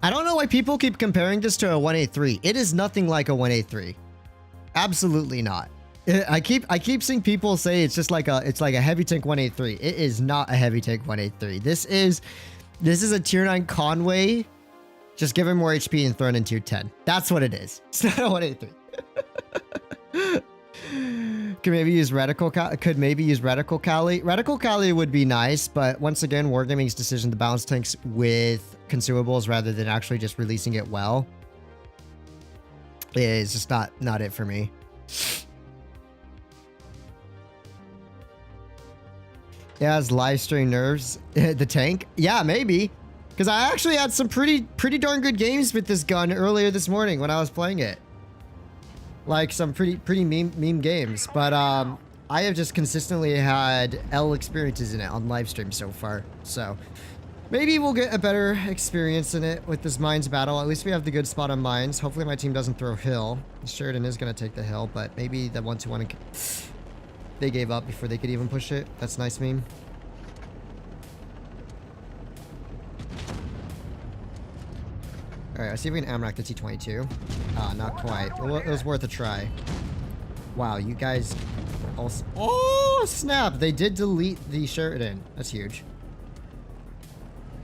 I don't know why people keep comparing this to a 183. It is nothing like a 183. Absolutely not. I keep seeing people say it's just like it's like a heavy tank 183. It is not a heavy tank 183. This is a tier 9 Conway. Just give him more HP and thrown in tier 10. That's what it is. It's not a 183. Could maybe use Reticle Cali. Reticle Cali would be nice, but once again, Wargaming's decision to balance tanks with consumables rather than actually just releasing it well is just not it for me. Yeah, has live stream nerves the tank? Yeah, maybe. Because I actually had some pretty darn good games with this gun earlier this morning when I was playing it. Like some pretty meme games, but I have just consistently had L experiences in it on live stream so far. So maybe we'll get a better experience in it with this mines battle. At least we have the good spot on mines. Hopefully my team doesn't throw hill. Sheridan is gonna take the hill, but maybe the 1-2-1 they gave up before they could even push it. That's nice meme. Alright, I see if we can amrack the T-22. Not quite. It was worth a try. Wow, you guys also... Oh, snap! They did delete the Sheridan. That's huge.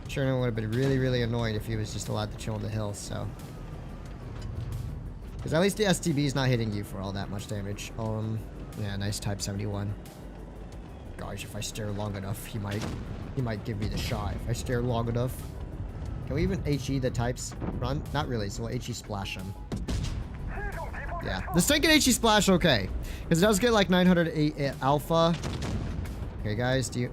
Sheridan would have been really annoyed if he was just allowed to chill on the hill, so... Because at least the STB is not hitting you for all that much damage. Yeah, nice Type 71. Gosh, if I stare long enough, he might give me the shot if I stare long enough. Can we even HE the types run? Not really, so we'll HE splash them. Yeah, this tank can HE splash okay. Because it does get like 908 alpha. Okay, guys, do you...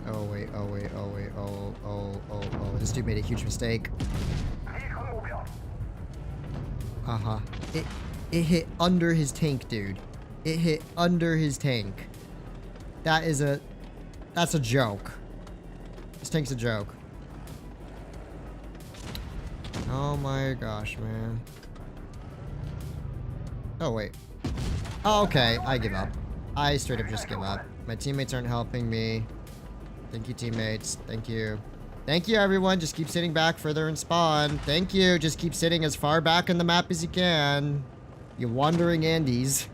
Oh, wait. This dude made a huge mistake. Uh-huh. It hit under his tank, dude. It hit under his tank. That's a joke. This tank's a joke. Oh my gosh, man. Oh, wait. Oh, okay. I give up. I straight up just give up. My teammates aren't helping me. Thank you, teammates. Thank you. Thank you, everyone. Just keep sitting back further in spawn. Thank you. Just keep sitting as far back in the map as you can. You wandering Andes.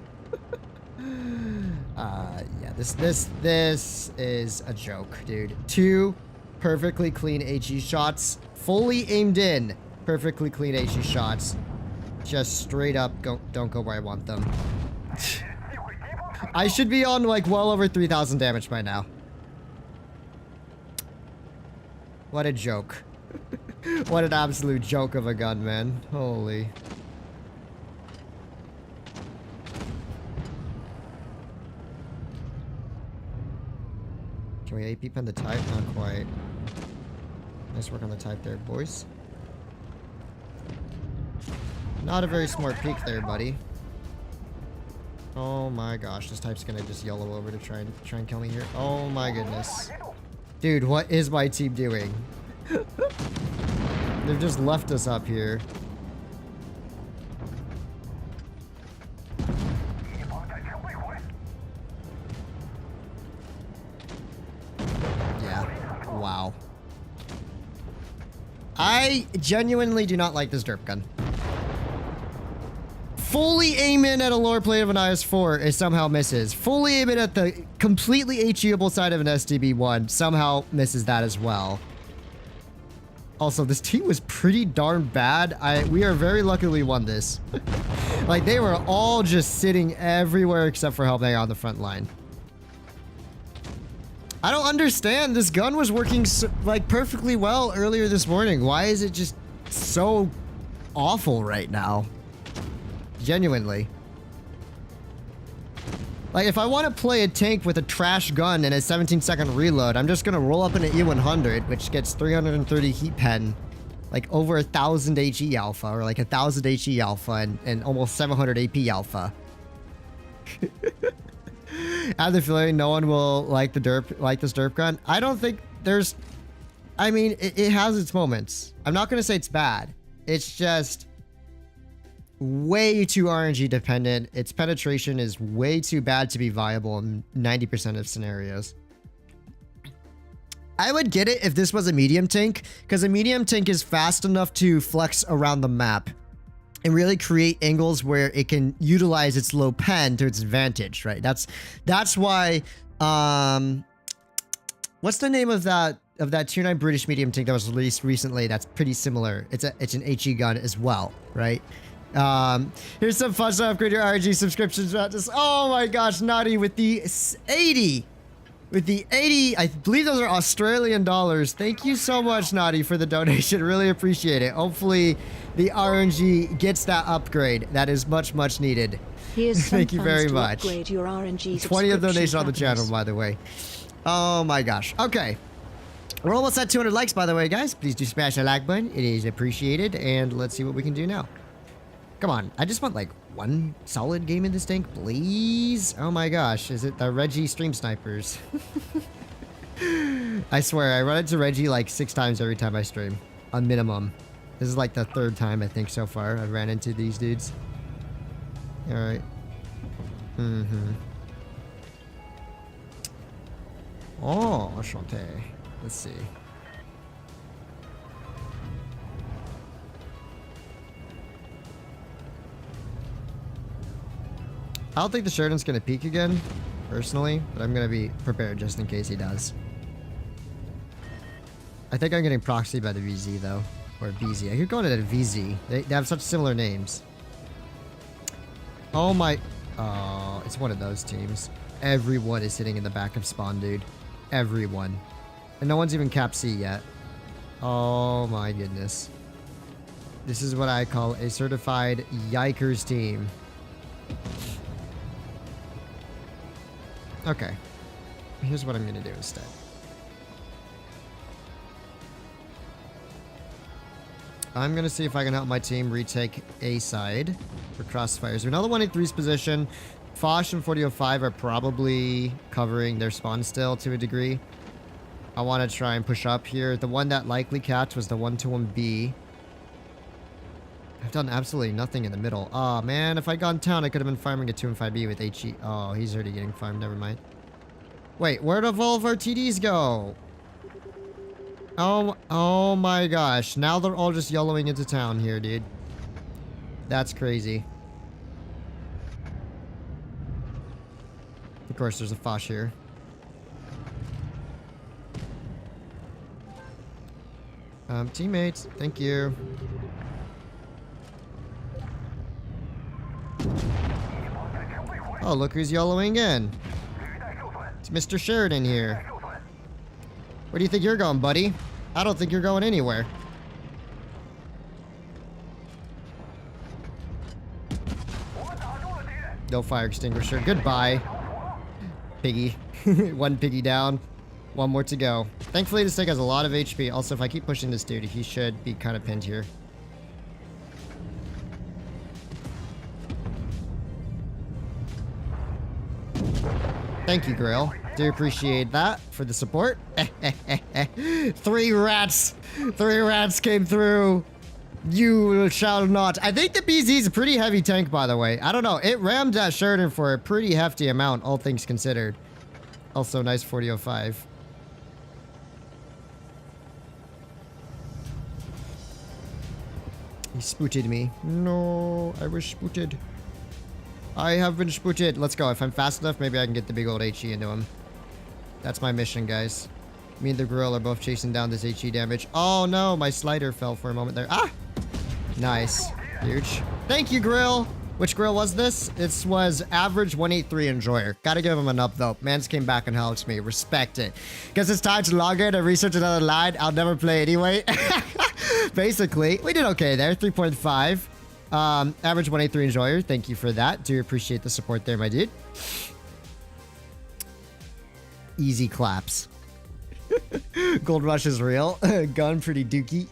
Yeah, this is a joke, dude. 2 perfectly clean HE shots, fully aimed in, perfectly clean HE shots. Just straight up don't go where I want them. I should be on like well over 3,000 damage by now. What a joke. What an absolute joke of a gun, man. Holy. Can we AP pen the type? Not quite. Nice work on the type there, boys. Not a very smart peek there, buddy. Oh my gosh, this type's gonna just YOLO over to try and kill me here. Oh my goodness. Dude, what is my team doing? They've just left us up here. Yeah. Wow. I genuinely do not like this derp gun. Fully aim in at a lower plate of an IS-4, it somehow misses. Fully aim in at the completely HEable side of an SDB-1, somehow misses that as well. Also, this team was pretty darn bad. We are very lucky we won this. Like, they were all just sitting everywhere except for helping on the front line. I don't understand. This gun was working like perfectly well earlier this morning. Why is it just so awful right now? Genuinely. Like, if I want to play a tank with a trash gun and a 17-second reload, I'm just going to roll up in an E100, which gets 330 heat pen, like over 1,000 HE alpha, or like 1,000 HE alpha, and almost 700 AP alpha. I have the feeling no one will like this derp gun. I don't think there's... I mean, it has its moments. I'm not going to say it's bad. It's just... way too RNG dependent. Its penetration is way too bad to be viable in 90% of scenarios. I would get it if this was a medium tank, because a medium tank is fast enough to flex around the map and really create angles where it can utilize its low pen to its advantage, right? That's why, what's the name of that tier 9 British medium tank that was released recently that's pretty similar? It's an HE gun as well, right? Here's some fun stuff. Upgrade your RNG subscriptions. Oh my gosh, Naughty with the 80. With the 80, I believe those are Australian dollars. Thank you so much, Naughty, for the donation. Really appreciate it. Hopefully, the RNG gets that upgrade. That is much, much needed. Thank you very much. Upgrade your RNG 20th donation on the channel, by the way. Oh my gosh. Okay. We're almost at 200 likes, by the way, guys. Please do smash the like button. It is appreciated. And let's see what we can do now. Come on. I just want like one solid game in this tank, please. Oh my gosh. Is it the Reggie stream snipers? I swear, I run into Reggie like 6 times every time I stream. On minimum. This is like the 3rd time, I think, so far I've ran into these dudes. Alright. Oh, enchanté. Let's see. I don't think the Sheridan's going to peek again, personally, but I'm going to be prepared just in case he does. I think I'm getting proxied by the VZ, though. Or BZ. I keep going to the VZ. They have such similar names. Oh my... Oh, it's one of those teams. Everyone is sitting in the back of spawn, dude. Everyone. And no one's even cap C yet. Oh my goodness. This is what I call a certified yikers team. Okay. Here's what I'm going to do instead. I'm going to see if I can help my team retake A side for crossfires. We know the 183's position. Foch and 4005 are probably covering their spawn still to a degree. I want to try and push up here. The one that likely capped was the 121B. I've done absolutely nothing in the middle. Oh man, if I'd gone town, I could have been farming a 2 and 5B with HE. Oh, he's already getting farmed. Never mind. Wait, where'd all of our TDs go? Oh my gosh. Now they're all just yellowing into town here, dude. That's crazy. Of course, there's a Foch here. Teammates, thank you. Oh, look who's yellowing in. It's Mr. Sheridan here. Where do you think you're going, buddy? I don't think you're going anywhere. No fire extinguisher. Goodbye, piggy. One piggy down. One more to go. Thankfully, this thing has a lot of HP. Also, if I keep pushing this dude, he should be kind of pinned here. Thank you, Grail. Do appreciate that for the support. 3 rats. 3 rats came through. You shall not. I think the BZ's a pretty heavy tank, by the way. I don't know. It rammed that Sheridan for a pretty hefty amount, all things considered. Also, nice 4005. He spooted me. No, I was spooted. I have been spooted. Let's go. If I'm fast enough, maybe I can get the big old HE into him. That's my mission, guys. Me and the Grill are both chasing down this HE damage. Oh no, my slider fell for a moment there. Ah! Nice. Huge. Thank you, Grill. Which Grill was this? This was average 183 enjoyer. Gotta give him an up though. Mans came back and helped me. Respect it. Guess it's time to log in and research another line. I'll never play anyway. Basically, we did okay there. 3.5. Average 183 enjoyer. Thank you for that. Do appreciate the support there, my dude. Easy claps. Gold Rush is real. Gun pretty dookie.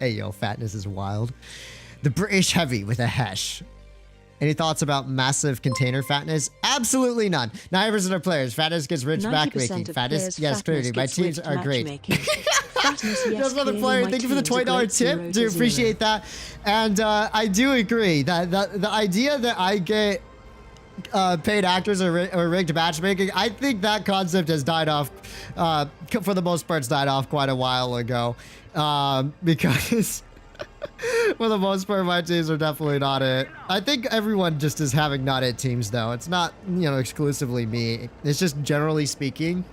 Hey, yo, fatness is wild. The British heavy with a hash. Any thoughts about massive container fatness? Absolutely none. 9% of players. Fatness gets rich matchmaking. Fatness, yes, clearly. My teams are great. Just another player. Thank you for the $20 tip. Do appreciate that. And I do agree that the idea that I get paid actors or rigged matchmaking, I think that concept has died off. For the most part, it's died off quite a while ago. Because for the most part, my teams are definitely not it. I think everyone just is having not it teams, though. It's not, you know, exclusively me. It's just generally speaking,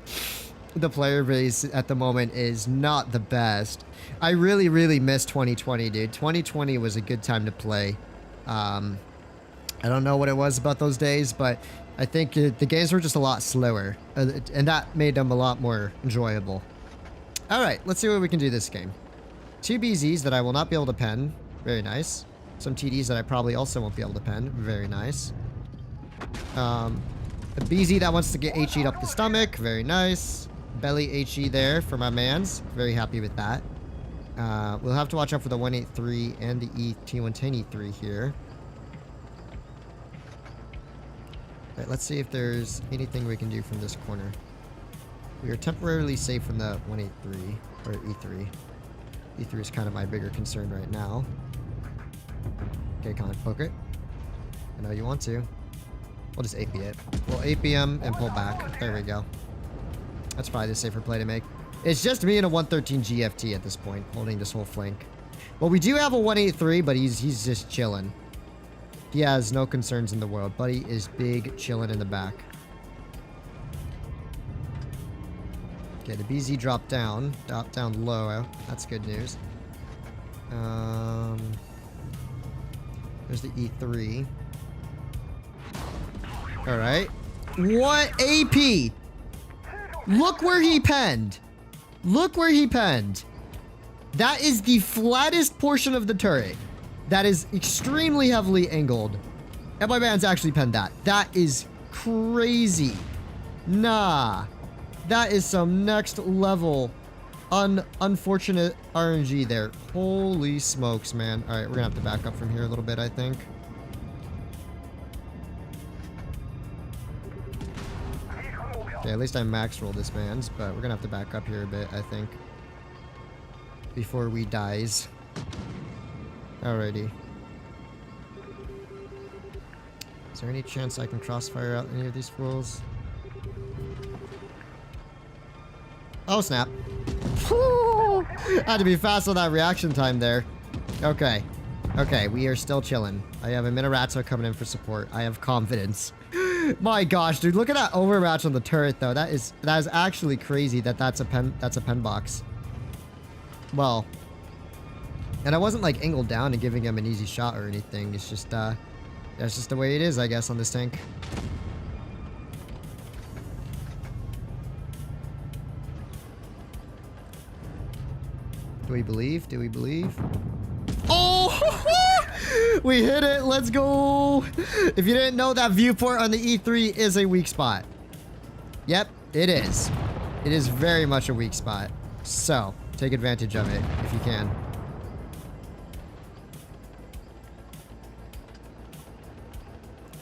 the player base at the moment is not the best. I really, really miss 2020, dude. 2020 was a good time to play. I don't know what it was about those days, but I think the games were just a lot slower, and that made them a lot more enjoyable. All right, let's see what we can do this game. 2 BZs that I will not be able to pen. Very nice. Some TDs that I probably also won't be able to pen. Very nice. A BZ that wants to get HE'd up the stomach. Very nice. Belly HE there for my mans. Very happy with that. We'll have to watch out for the 183 and the T110E3 here. Alright, let's see if there's anything we can do from this corner. We are temporarily safe from the 183 or E3. E3 is kind of my bigger concern right now. Okay, Con, poke it. I know you want to. We'll just AP it. We'll APM and pull back. There we go. That's probably the safer play to make. It's just me and a 113 GFT at this point, holding this whole flank. Well, we do have a 183, but he's just chilling. He has no concerns in the world. Buddy is big, chilling in the back. Okay, the BZ dropped down low. That's good news. There's the E3. All right. What AP? Look where he penned. Look where he penned. That is the flattest portion of the turret. That is extremely heavily angled. And my man's actually penned that. That is crazy. Nah. That is some next level unfortunate RNG there. Holy smokes, man. All right, we're gonna have to back up from here a little bit, I think. Okay, at least I max rolled this man's, but we're gonna have to back up here a bit, I think, before we dies. Alrighty. Is there any chance I can crossfire out any of these fools? Oh, snap. Whew! I had to be fast on that reaction time there. Okay. Okay, we are still chilling. I have a Minoratzo coming in for support. I have confidence. My gosh, dude, look at that overmatch on the turret, though. That is actually crazy that's a pen box. Well, and I wasn't like angled down and giving him an easy shot or anything. It's just that's just the way it is, I guess, on this tank. Do we believe? Do we believe? Oh! We hit it. Let's go. If you didn't know, that viewport on the E3 is a weak spot. Yep, it is. It is very much a weak spot. So, take advantage of it if you can.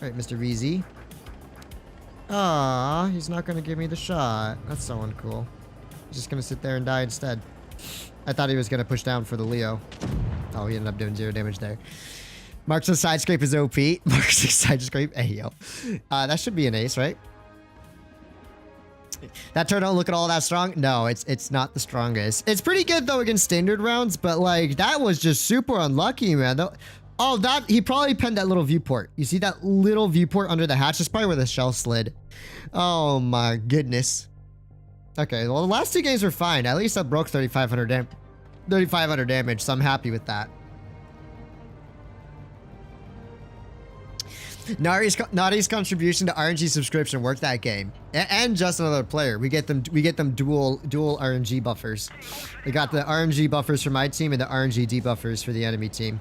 Alright, Mr. VZ. Ah, he's not going to give me the shot. That's so uncool. He's just going to sit there and die instead. I thought he was going to push down for the Leo. Oh, he ended up doing 0 damage there. Mark's side scrape is OP. Mark's side scrape. Hey, yo. That should be an ace, right? That turn don't look at all that strong. No, it's not the strongest. It's pretty good, though, against standard rounds. But, like, that was just super unlucky, man. Oh, that... He probably penned that little viewport. You see that little viewport under the hatch? That's probably where the shell slid. Oh, my goodness. Okay, well, the last 2 games were fine. At least I broke 3,500 damage, so I'm happy with that. Nari's contribution to RNG subscription worked that game, and just another player. We get them dual RNG buffers. We got the RNG buffers for my team and the RNG debuffers for the enemy team.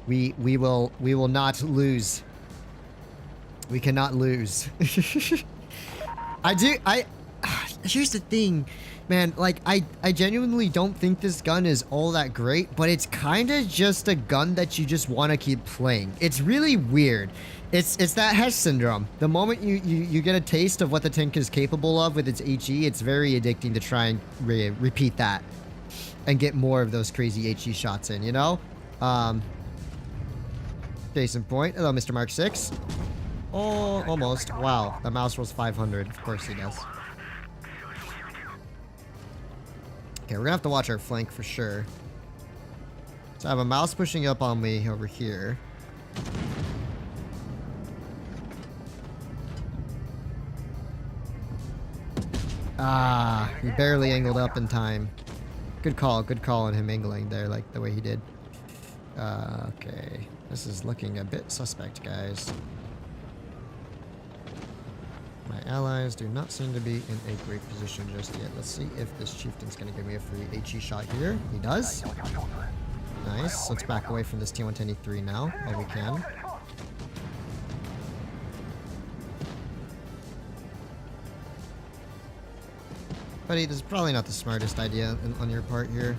We will not lose. We cannot lose. Here's the thing, man. Like, I genuinely don't think this gun is all that great, but it's kind of just a gun that you just want to keep playing. It's really weird. It's that Hess syndrome. The moment you get a taste of what the tank is capable of with its HE, it's very addicting to try and repeat that and get more of those crazy HE shots in, you know? Case in point. Hello, Mr. Mark 6. Oh, almost. Wow, the mouse rolls 500. Of course he does. Okay, we're gonna have to watch our flank for sure. So I have a mouse pushing up on me over here. Ah, he barely angled up in time. Good call on him angling there, like the way he did. Okay, this is looking a bit suspect, guys. My allies do not seem to be in a great position just yet. Let's see if this chieftain's going to give me a free HE shot here. He does. Nice. Let's back away from this T110E3 now, while we can. Buddy, this is probably not the smartest idea on your part here.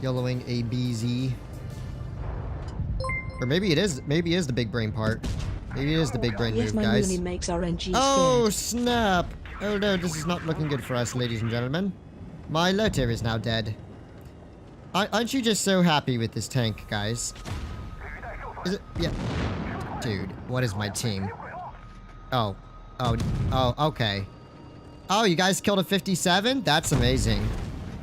YOLOing a BZ. Or maybe it is. Maybe it is the big brain part. Maybe it is the big brain move, guys. Really makes RNG oh, snap! Oh no, this is not looking good for us, ladies and gentlemen. My Loter is now dead. Aren't you just so happy with this tank, guys? Is it? Yeah. Dude, what is my team? Oh, okay. Oh, you guys killed a 57? That's amazing.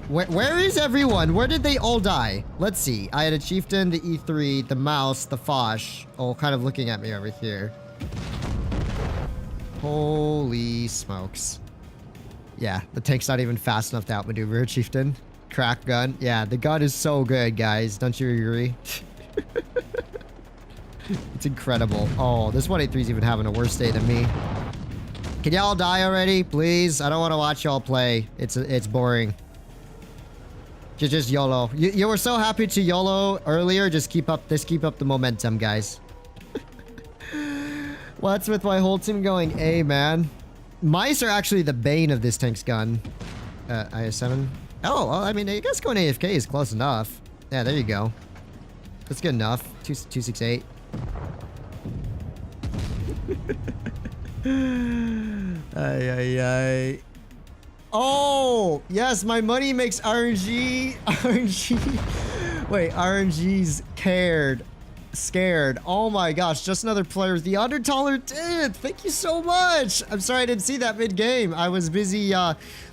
Where is everyone? Where did they all die? Let's see. I had a chieftain, the E3, the mouse, the Foch, all kind of looking at me over here. Holy smokes. Yeah, the tank's not even fast enough to outmaneuver a chieftain. Crack gun. Yeah, the gun is so good, guys. Don't you agree? It's incredible. Oh, this 183 is even having a worse day than me. Can y'all die already, please? I don't want to watch y'all play. It's boring. Just YOLO. You were so happy to YOLO earlier. Just keep up the momentum, guys. What's with my whole team going A, man? Mice are actually the bane of this tank's gun. IS-7. Oh, well, I mean, I guess going AFK is close enough. Yeah, there you go. That's good enough. 268. Ay. Oh, yes, my money makes RNG. RNG. Wait, RNG's scared. Oh my gosh, just another player. The Undertaller did. Thank you so much. I'm sorry I didn't see that mid-game. I was busy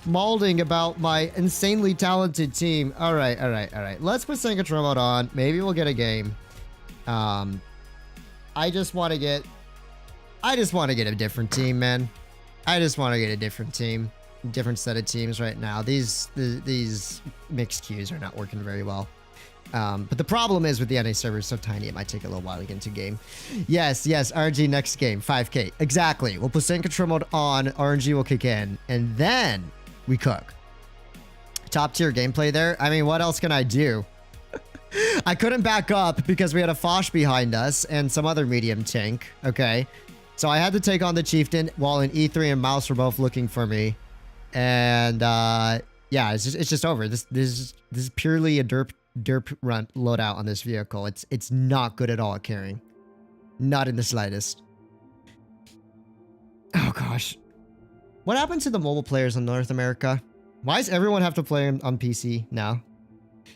mauling about my insanely talented team. All right. Let's put Conqueror mode on. Maybe we'll get a game. I just want to get a different team, man. I just want to get a different team. Different set of teams right now. These mixed queues are not working very well. But the problem is with the NA server is so tiny, it might take a little while to get into game. Yes, RNG next game, 5K. Exactly. We'll put Conqueror mode on, RNG will kick in, and then we cook. Top tier gameplay there. I mean, what else can I do? I couldn't back up because we had a Foch behind us and some other medium tank. Okay. So I had to take on the chieftain while an E3 and mouse were both looking for me. And yeah, it's just over. This is purely a derp run loadout on this vehicle. It's not good at all at carrying. Not in the slightest. Oh gosh. What happened to the mobile players in North America? Why does everyone have to play on PC now?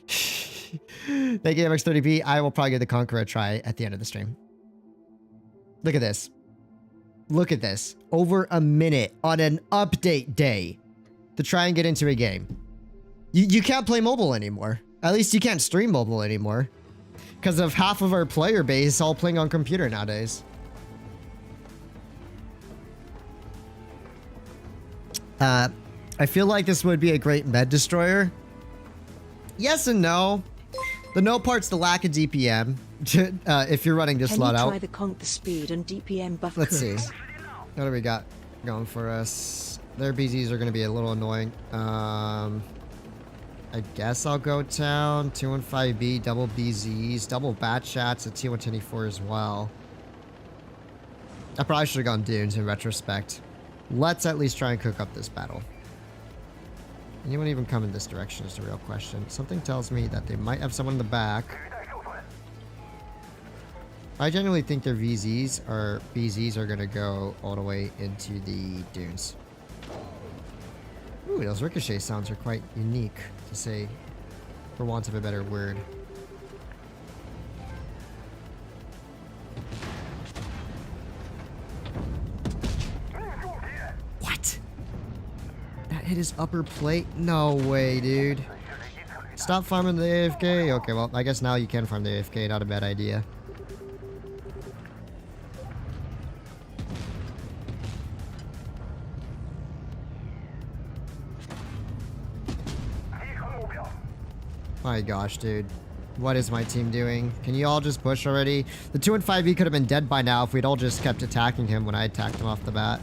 Thank you, MX30B. I will probably give the Conqueror a try at the end of the stream. Look at this. Look at this. Over a minute on an update day to try and get into a game. You can't play mobile anymore. At least you can't stream mobile anymore. Because of half of our player base all playing on computer nowadays. I feel like this would be a great med destroyer. Yes and no. The no part's the lack of DPM. If you're running this slot out. Try the Conqueror speed and DPM buff. Let's see. What do we got going for us? Their BZs are going to be a little annoying. I guess I'll go town. 215B, double BZs, double bat shots at T124 as well. I probably should have gone dunes in retrospect. Let's at least try and cook up this battle. Anyone even come in this direction is the real question. Something tells me that they might have someone in the back. I genuinely think their VZs or BZs are gonna go all the way into the dunes. Ooh, those ricochet sounds are quite unique, to say, for want of a better word. What? That hit his upper plate? No way, dude. Stop farming the AFK? Okay, well, I guess now you can farm the AFK. Not a bad idea. My gosh, dude. What is my team doing? Can you all just push already? The 2 and 5E could have been dead by now if we'd all just kept attacking him when I attacked him off the bat.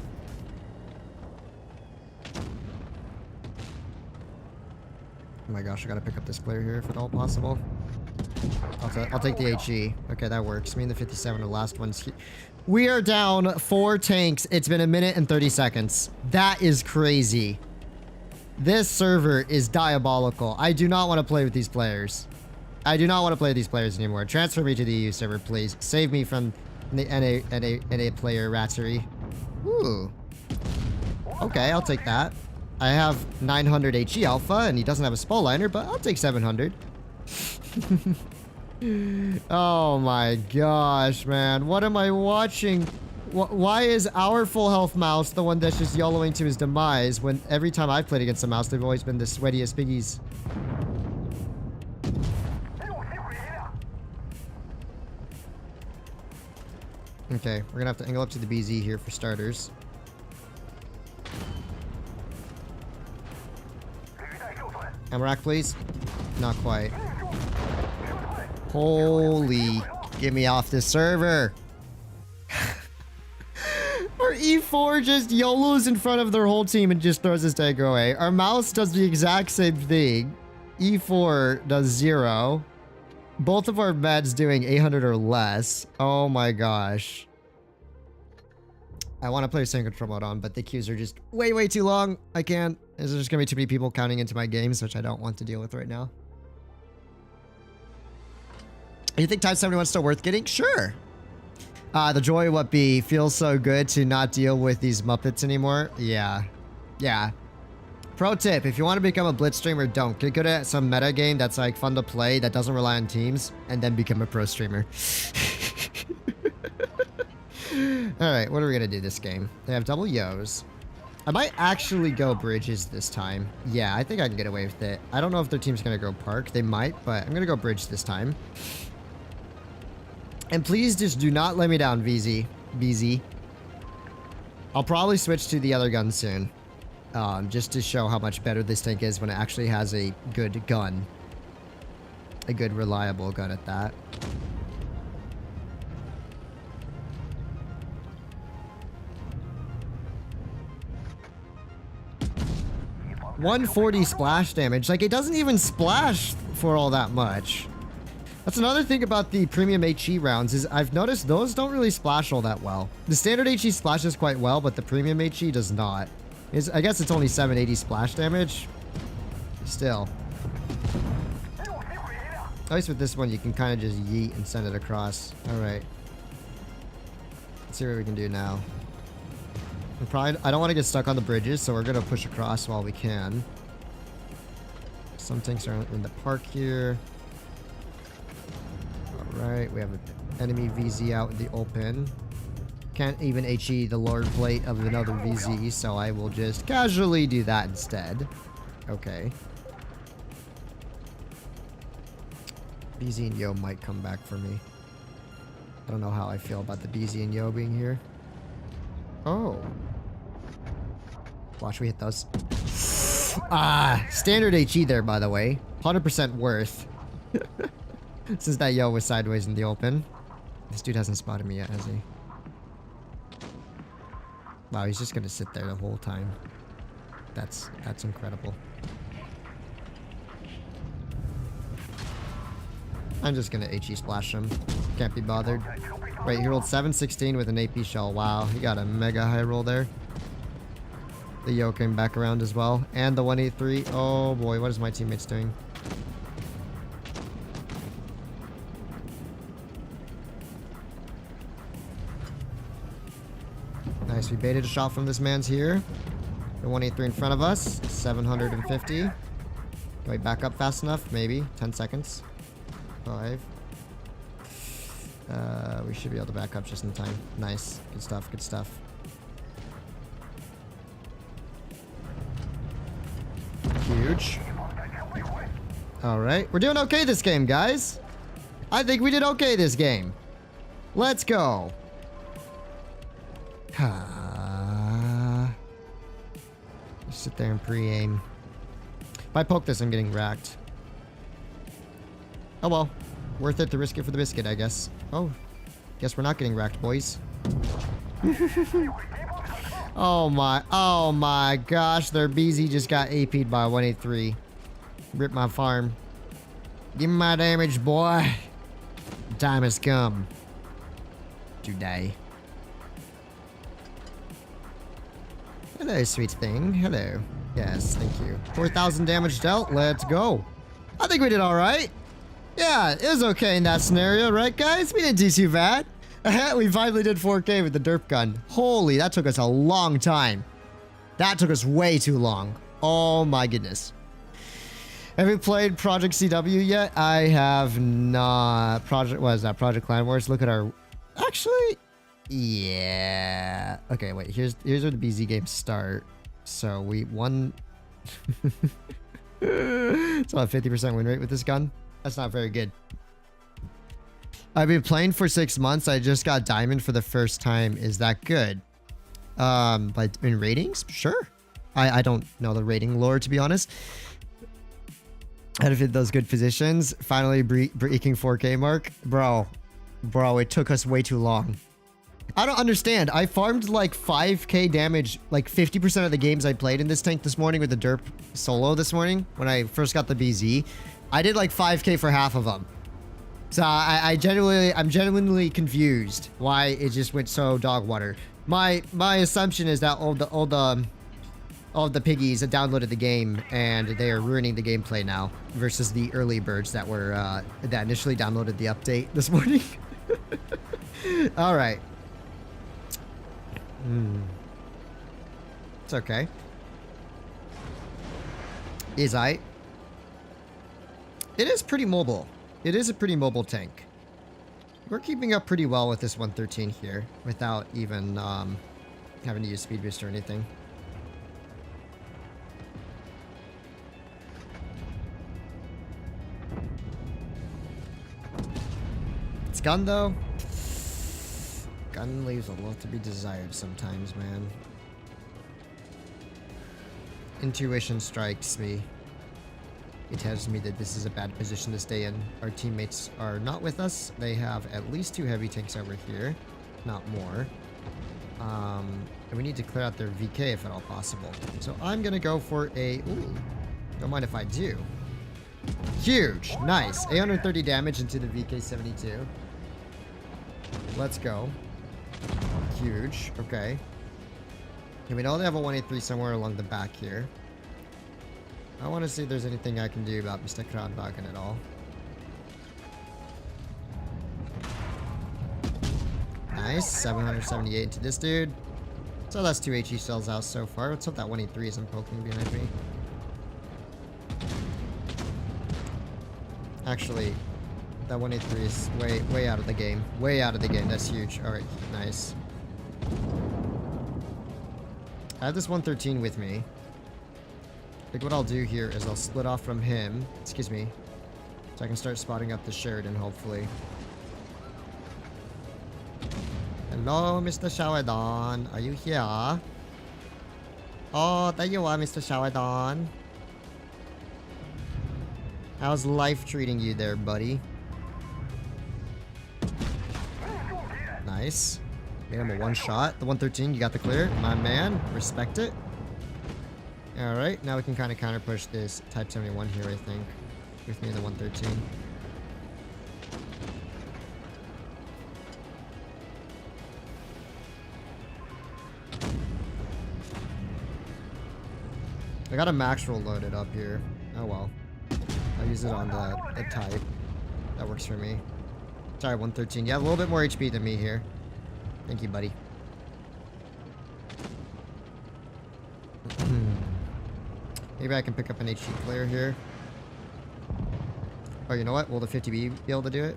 Oh my gosh, I gotta pick up this player here if at all possible. I'll take the HE. Okay, that works. Me and the 57 are the last ones. We are down 4 tanks. It's been 1 minute and 30 seconds. That is crazy. This server is diabolical. I do not want to play with these players. I do not want to play with these players anymore. Transfer me to the EU server, please. Save me from the NA player rattery. Ooh. Okay, I'll take that. I have 900 HE alpha, and he doesn't have a spall liner, but I'll take 700. Oh my gosh, man. What am I watching? Why is our full health mouse the one that's just YOLOing to his demise when every time I've played against a mouse, they've always been the sweatiest piggies? Okay, we're gonna have to angle up to the BZ here for starters. Ammo rack, please. Not quite. Holy, get me off this server. Our E4 just YOLOs in front of their whole team and just throws his tank away. Our mouse does the exact same thing. E4 does 0. Both of our meds doing 800 or less. Oh my gosh. I want to play Sync Control mode on, but the queues are just way too long. I can't. There's just going to be too many people counting into my games, which I don't want to deal with right now. You think Type 71 is still worth getting? Sure. The joy of what be feels so good to not deal with these Muppets anymore. Yeah. Yeah. Pro tip, if you want to become a Blitz streamer, don't. Get good at some meta game that's like fun to play, that doesn't rely on teams, and then become a pro streamer. Alright, what are we gonna do this game? They have double Yos. I might actually go bridges this time. Yeah, I think I can get away with it. I don't know if their team's gonna go park. They might, but I'm gonna go bridge this time. And please just do not let me down, BZ. I'll probably switch to the other gun soon. Just to show how much better this tank is when it actually has a good gun. A good, reliable gun at that. $140 splash damage. Like, it doesn't even splash for all that much. That's another thing about the premium HE rounds is I've noticed those don't really splash all that well. The standard HE splashes quite well, but the premium HE does not. I guess it's only 780 splash damage. Still. At least with this one, you can kind of just yeet and send it across. Alright. Let's see what we can do now. I don't want to get stuck on the bridges, so we're going to push across while we can. Some tanks are in the park here. Alright, we have an enemy VZ out in the open. Can't even HE the lower plate of another VZ, so I will just casually do that instead. Okay. BZ and Yo might come back for me. I don't know how I feel about the BZ and Yo being here. Oh. Watch me hit those. Ah, standard HE there, by the way. 100% worth. Since that Yo was sideways in the open. This dude hasn't spotted me yet, has he? Wow, he's just gonna sit there the whole time. That's incredible. I'm just gonna HE splash him. Can't be bothered. Wait, he rolled 716 with an AP shell. Wow, he got a mega high roll there. The Yo came back around as well. And the 183. Oh boy, what is my teammates doing? Nice, we baited a shot from this man's here. The 183 in front of us. 750. Can we back up fast enough? Maybe. 10 seconds. 5. We should be able to back up just in time. Nice. Good stuff, good stuff. Huge. Alright, we're doing okay this game, guys. I think we did okay this game. Let's go. Just sit there and pre-aim. If I poke this, I'm getting racked. Oh well. Worth it to risk it for the biscuit, I guess. Oh. Guess we're not getting racked, boys. Oh my gosh. Their BZ just got AP'd by 183. Rip my farm. Give me my damage, boy. Time has come. To die. Hello, sweet thing. Hello. Yes, thank you. 4,000 damage dealt. Let's go. I think we did alright. Yeah, it was okay in that scenario, right, guys? We didn't do too bad. We finally did 4K with the derp gun. Holy, that took us a long time. That took us way too long. Oh my goodness. Have you played Project CW yet? I have not. What is that? Project Clan Wars. Look at our... Actually... Yeah. Okay, wait. Here's where the BZ games start. So we won. It's about a 50% win rate with this gun. That's not very good. I've been playing for 6 months. I just got diamond for the first time. Is that good? But in ratings, sure. I don't know the rating lore, to be honest. How to fit those good positions. Finally breaking 4K mark, bro. It took us way too long. I don't understand. I farmed like 5k damage like 50% of the games I played in this tank this morning with the derp solo this morning when I first got the BZ. I did like 5k for half of them. So I'm genuinely confused why it just went so dog water. My assumption is that all the piggies that downloaded the game and they are ruining the gameplay now versus the early birds that were that initially downloaded the update this morning. All right. It's okay. It is pretty mobile. It is a pretty mobile tank. We're keeping up pretty well with this 113 here without even having to use speed boost or anything. It's gun though. Gun leaves a lot to be desired sometimes, man. Intuition strikes me. It tells me that this is a bad position to stay in. Our teammates are not with us. They have at least 2 heavy tanks over here, not more. And we need to clear out their VK if at all possible. So I'm gonna go for a... Ooh, don't mind if I do. Huge, nice. 830 damage into the VK-72. Let's go. Huge. Okay. And we know they have a 183 somewhere along the back here. I want to see if there's anything I can do about Mr. Kranwagen at all. Nice. 778 into this dude. So that's 2 HE shells out so far. Let's hope that 183 isn't poking behind me. Actually, that 183 is way out of the game. Way out of the game. That's huge. Alright, nice. I have this 113 with me. I think what I'll do here is I'll split off from him. Excuse me. So I can start spotting up the Sheridan, hopefully. Hello, Mr. Sheridan. Are you here? Oh, there you are, Mr. Sheridan. How's life treating you there, buddy? Nice. Made him a one shot. The 113, you got the clear. My man. Respect it. Alright, now we can kind of counter push this Type 71 here, I think. With me in the 113. I got a max roll loaded up here. Oh well. I'll use it on the type. That works for me. Sorry, 113. You have a little bit more HP than me here. Thank you, buddy. Maybe I can pick up an HG player here. Oh, you know what? Will the 50B be able to do it?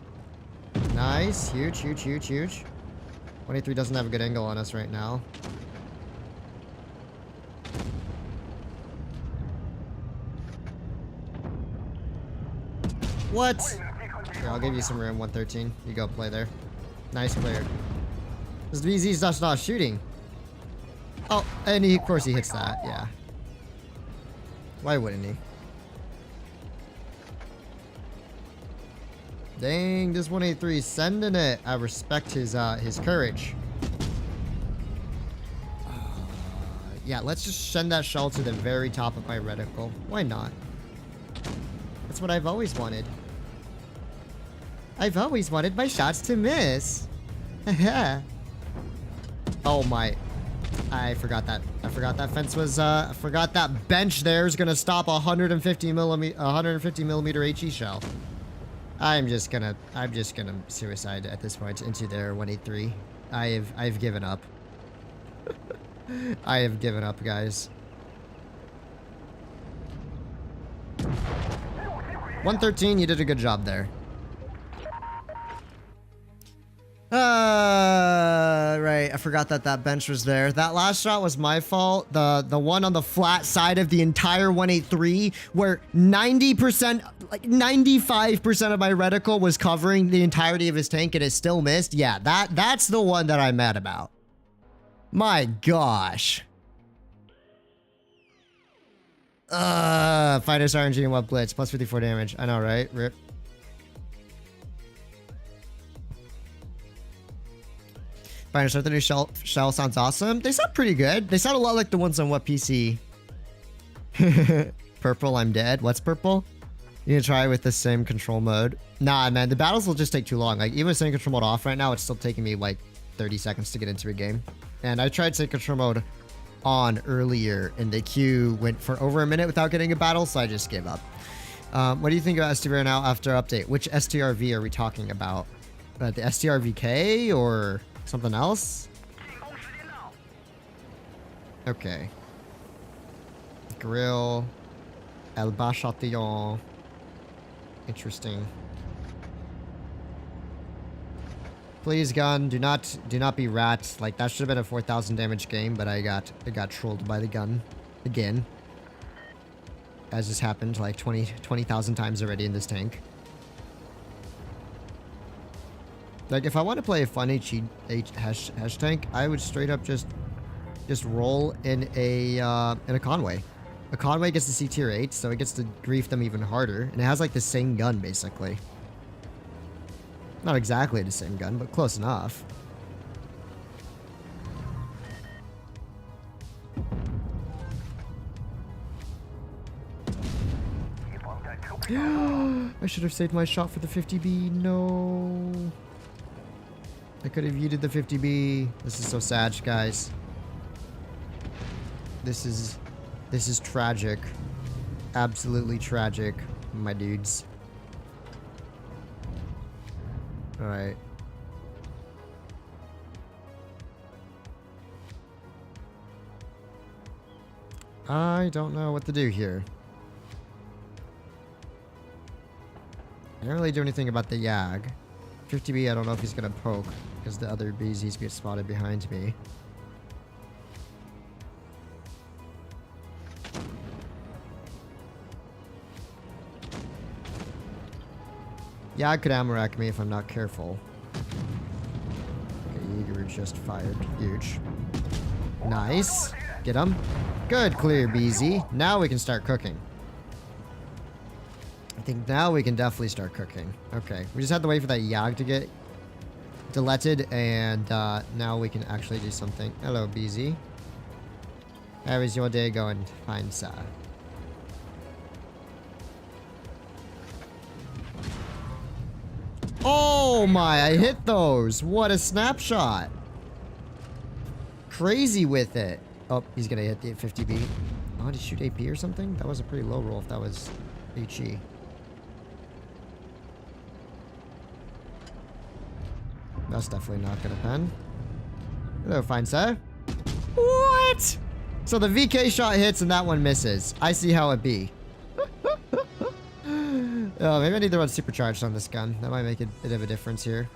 Nice. Huge, huge, huge, huge. 23 doesn't have a good angle on us right now. What? Here, I'll give you some room, 113. You go play there. Nice player. This BZ's just not shooting. Oh, and he, of course he hits that, yeah. Why wouldn't he? Dang, this 183 is sending it. I respect his courage. Yeah, let's just send that shell to the very top of my reticle. Why not? That's what I've always wanted. I've always wanted my shots to miss. Oh my. I forgot that. I forgot that fence was, I forgot that bench there is gonna stop 150 millimeter HE shell. I'm just gonna suicide at this point into their 183. I've given up. I have given up, guys. 113, you did a good job there. Right. I forgot that bench was there. That last shot was my fault. The one on the flat side of the entire 183, where 90%, like 95% of my reticle was covering the entirety of his tank and it still missed. Yeah, that's the one that I'm mad about. My gosh. Finest RNG and WoT Blitz. Plus 54 damage. I know, right? Rip. Finest the new shell sounds awesome. They sound pretty good. They sound a lot like the ones on WoT PC. Purple, I'm dead. What's purple? You need to try with the same control mode. Nah, man. The battles will just take too long. Like, even with same control mode off right now, it's still taking me like 30 seconds to get into a game. And I tried same control mode on earlier, and the queue went for over a minute without getting a battle, so I just gave up. What do you think about STR now after update? Which STRV are we talking about? The STRVK or something else? Okay. Grill. El Bachatillon. Interesting. Please, gun, do not be rat. Like, that should have been a 4,000 damage game, but I got trolled by the gun again. As this happened like 20,000 times already in this tank. Like, if I want to play a fun hash tank, I would straight up just roll in a Conway. A Conway gets the C tier 8, so it gets to grief them even harder, and it has like the same gun basically. Not exactly the same gun, but close enough. I should have saved my shot for the 50B. No. I could have yeeted the 50B. This is so sad, guys. This is tragic. Absolutely tragic, my dudes. Alright. I don't know what to do here. I don't really do anything about the Yag. 50B, I don't know if he's gonna poke, because the other BZs get spotted behind me. Yag could ammo rack me if I'm not careful. Okay, Yeager just fired. Huge. Nice. Get him. Good, clear, BZ. Now we can start cooking. I think now we can definitely start cooking. Okay, we just had to wait for that Yag to get deleted, and now we can actually do something. Hello, BZ. How is your day going? Fine, sir. Oh my, I hit those. What a snapshot. Crazy with it. Oh, he's gonna hit the 50B. Oh, did he shoot AP or something? That was a pretty low roll if that was HE. That's definitely not gonna pen. Hello, fine sir. What? So the VK shot hits and that one misses. I see how it be. Oh, maybe I need to run supercharged on this gun. That might make a bit of a difference here.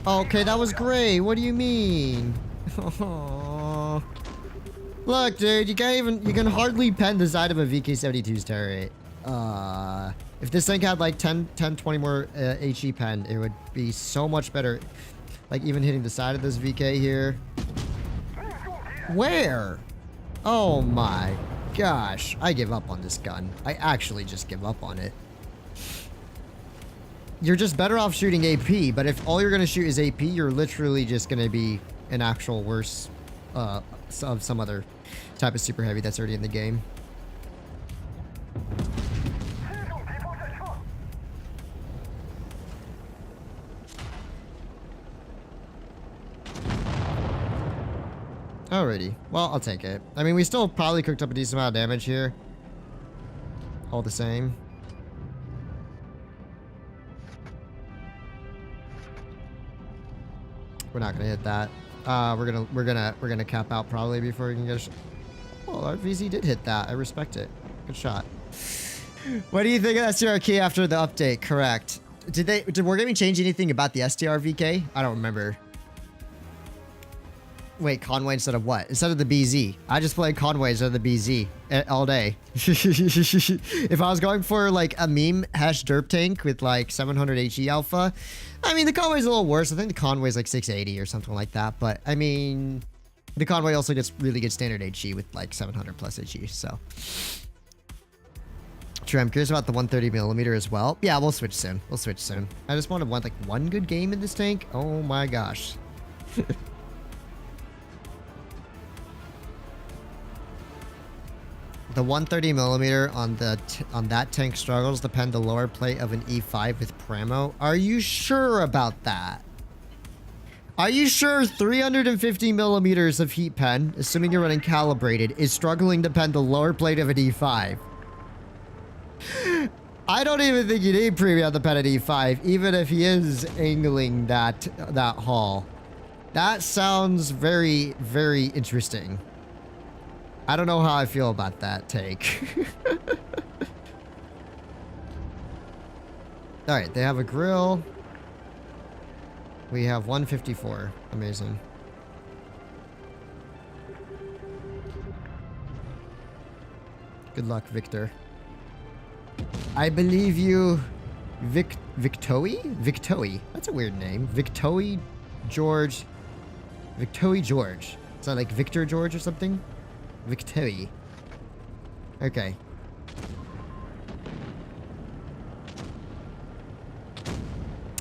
Okay, that was great. What do you mean? Oh. Look, dude, you can hardly pen the side of a VK-72's turret. If this thing had like 10, 20 more HE pen, it would be so much better. Like even hitting the side of this VK here. Where? Oh my gosh. I give up on this gun. I actually just give up on it. You're just better off shooting AP, but if all you're going to shoot is AP, you're literally just going to be an actual worse of some other type of super heavy that's already in the game. Alrighty. Well, I'll take it. I mean, we still probably cooked up a decent amount of damage here. All the same. We're not gonna hit that. We're gonna cap out probably before we can get a oh, our VZ did hit that. I respect it. Good shot. What do you think of STRK after the update? Correct. Did Wargaming change anything about the STR VK? I don't remember. Wait, Conway instead of what? Instead of the BZ. I just played Conway instead of the BZ all day. If I was going for like a meme derp tank with like 700 HE alpha, I mean the Conway's a little worse. I think the Conway's like 680 or something like that. But I mean, the Conway also gets really good standard HE with like 700 plus HE. So true. I'm curious about the 130mm as well. Yeah, we'll switch soon. We'll switch soon. I just wanted like one good game in this tank. Oh my gosh. The 130mm on that tank struggles to pen the lower plate of an E5 with Pramo. Are you sure about that? Are you sure 350mm of heat pen, assuming you're running calibrated, is struggling to pen the lower plate of an E5? I don't even think you need premium to pen an E5, even if he is angling that haul. That sounds very, very interesting. I don't know how I feel about that take. Alright, they have a grill. We have 154. Amazing. Good luck, Victor. I believe you... Victoey? Victoey. That's a weird name. Victoey George. Victoey George. Is that like Victor George or something? Victory. Okay.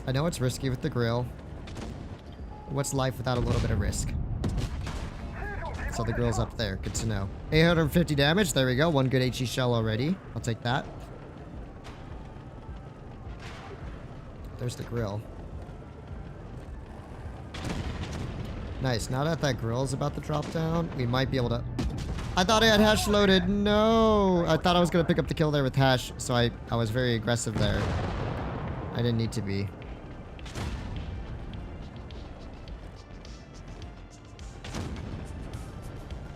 I know it's risky with the grill. What's life without a little bit of risk? So the grill's up there. Good to know. 850 damage. There we go. One good HE shell already. I'll take that. There's the grill. Nice. Now that grill is about to drop down, we might be able to... I thought I had hash loaded. No! I thought I was going to pick up the kill there with hash, so I was very aggressive there. I didn't need to be.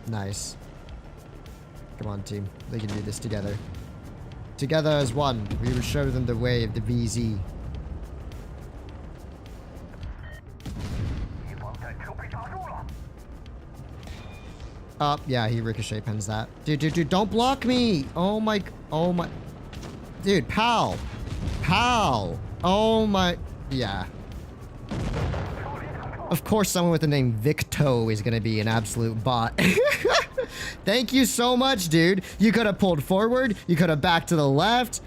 Nice. Come on, team. We can do this together. Together as one, we will show them the way of the BZ. Yeah, he ricochet pens that. Dude, don't block me! Oh my... Dude, pal! Pal! Oh my... Yeah. Of course someone with the name Victo is gonna be an absolute bot. Thank you so much, dude. You could have pulled forward. You could have backed to the left.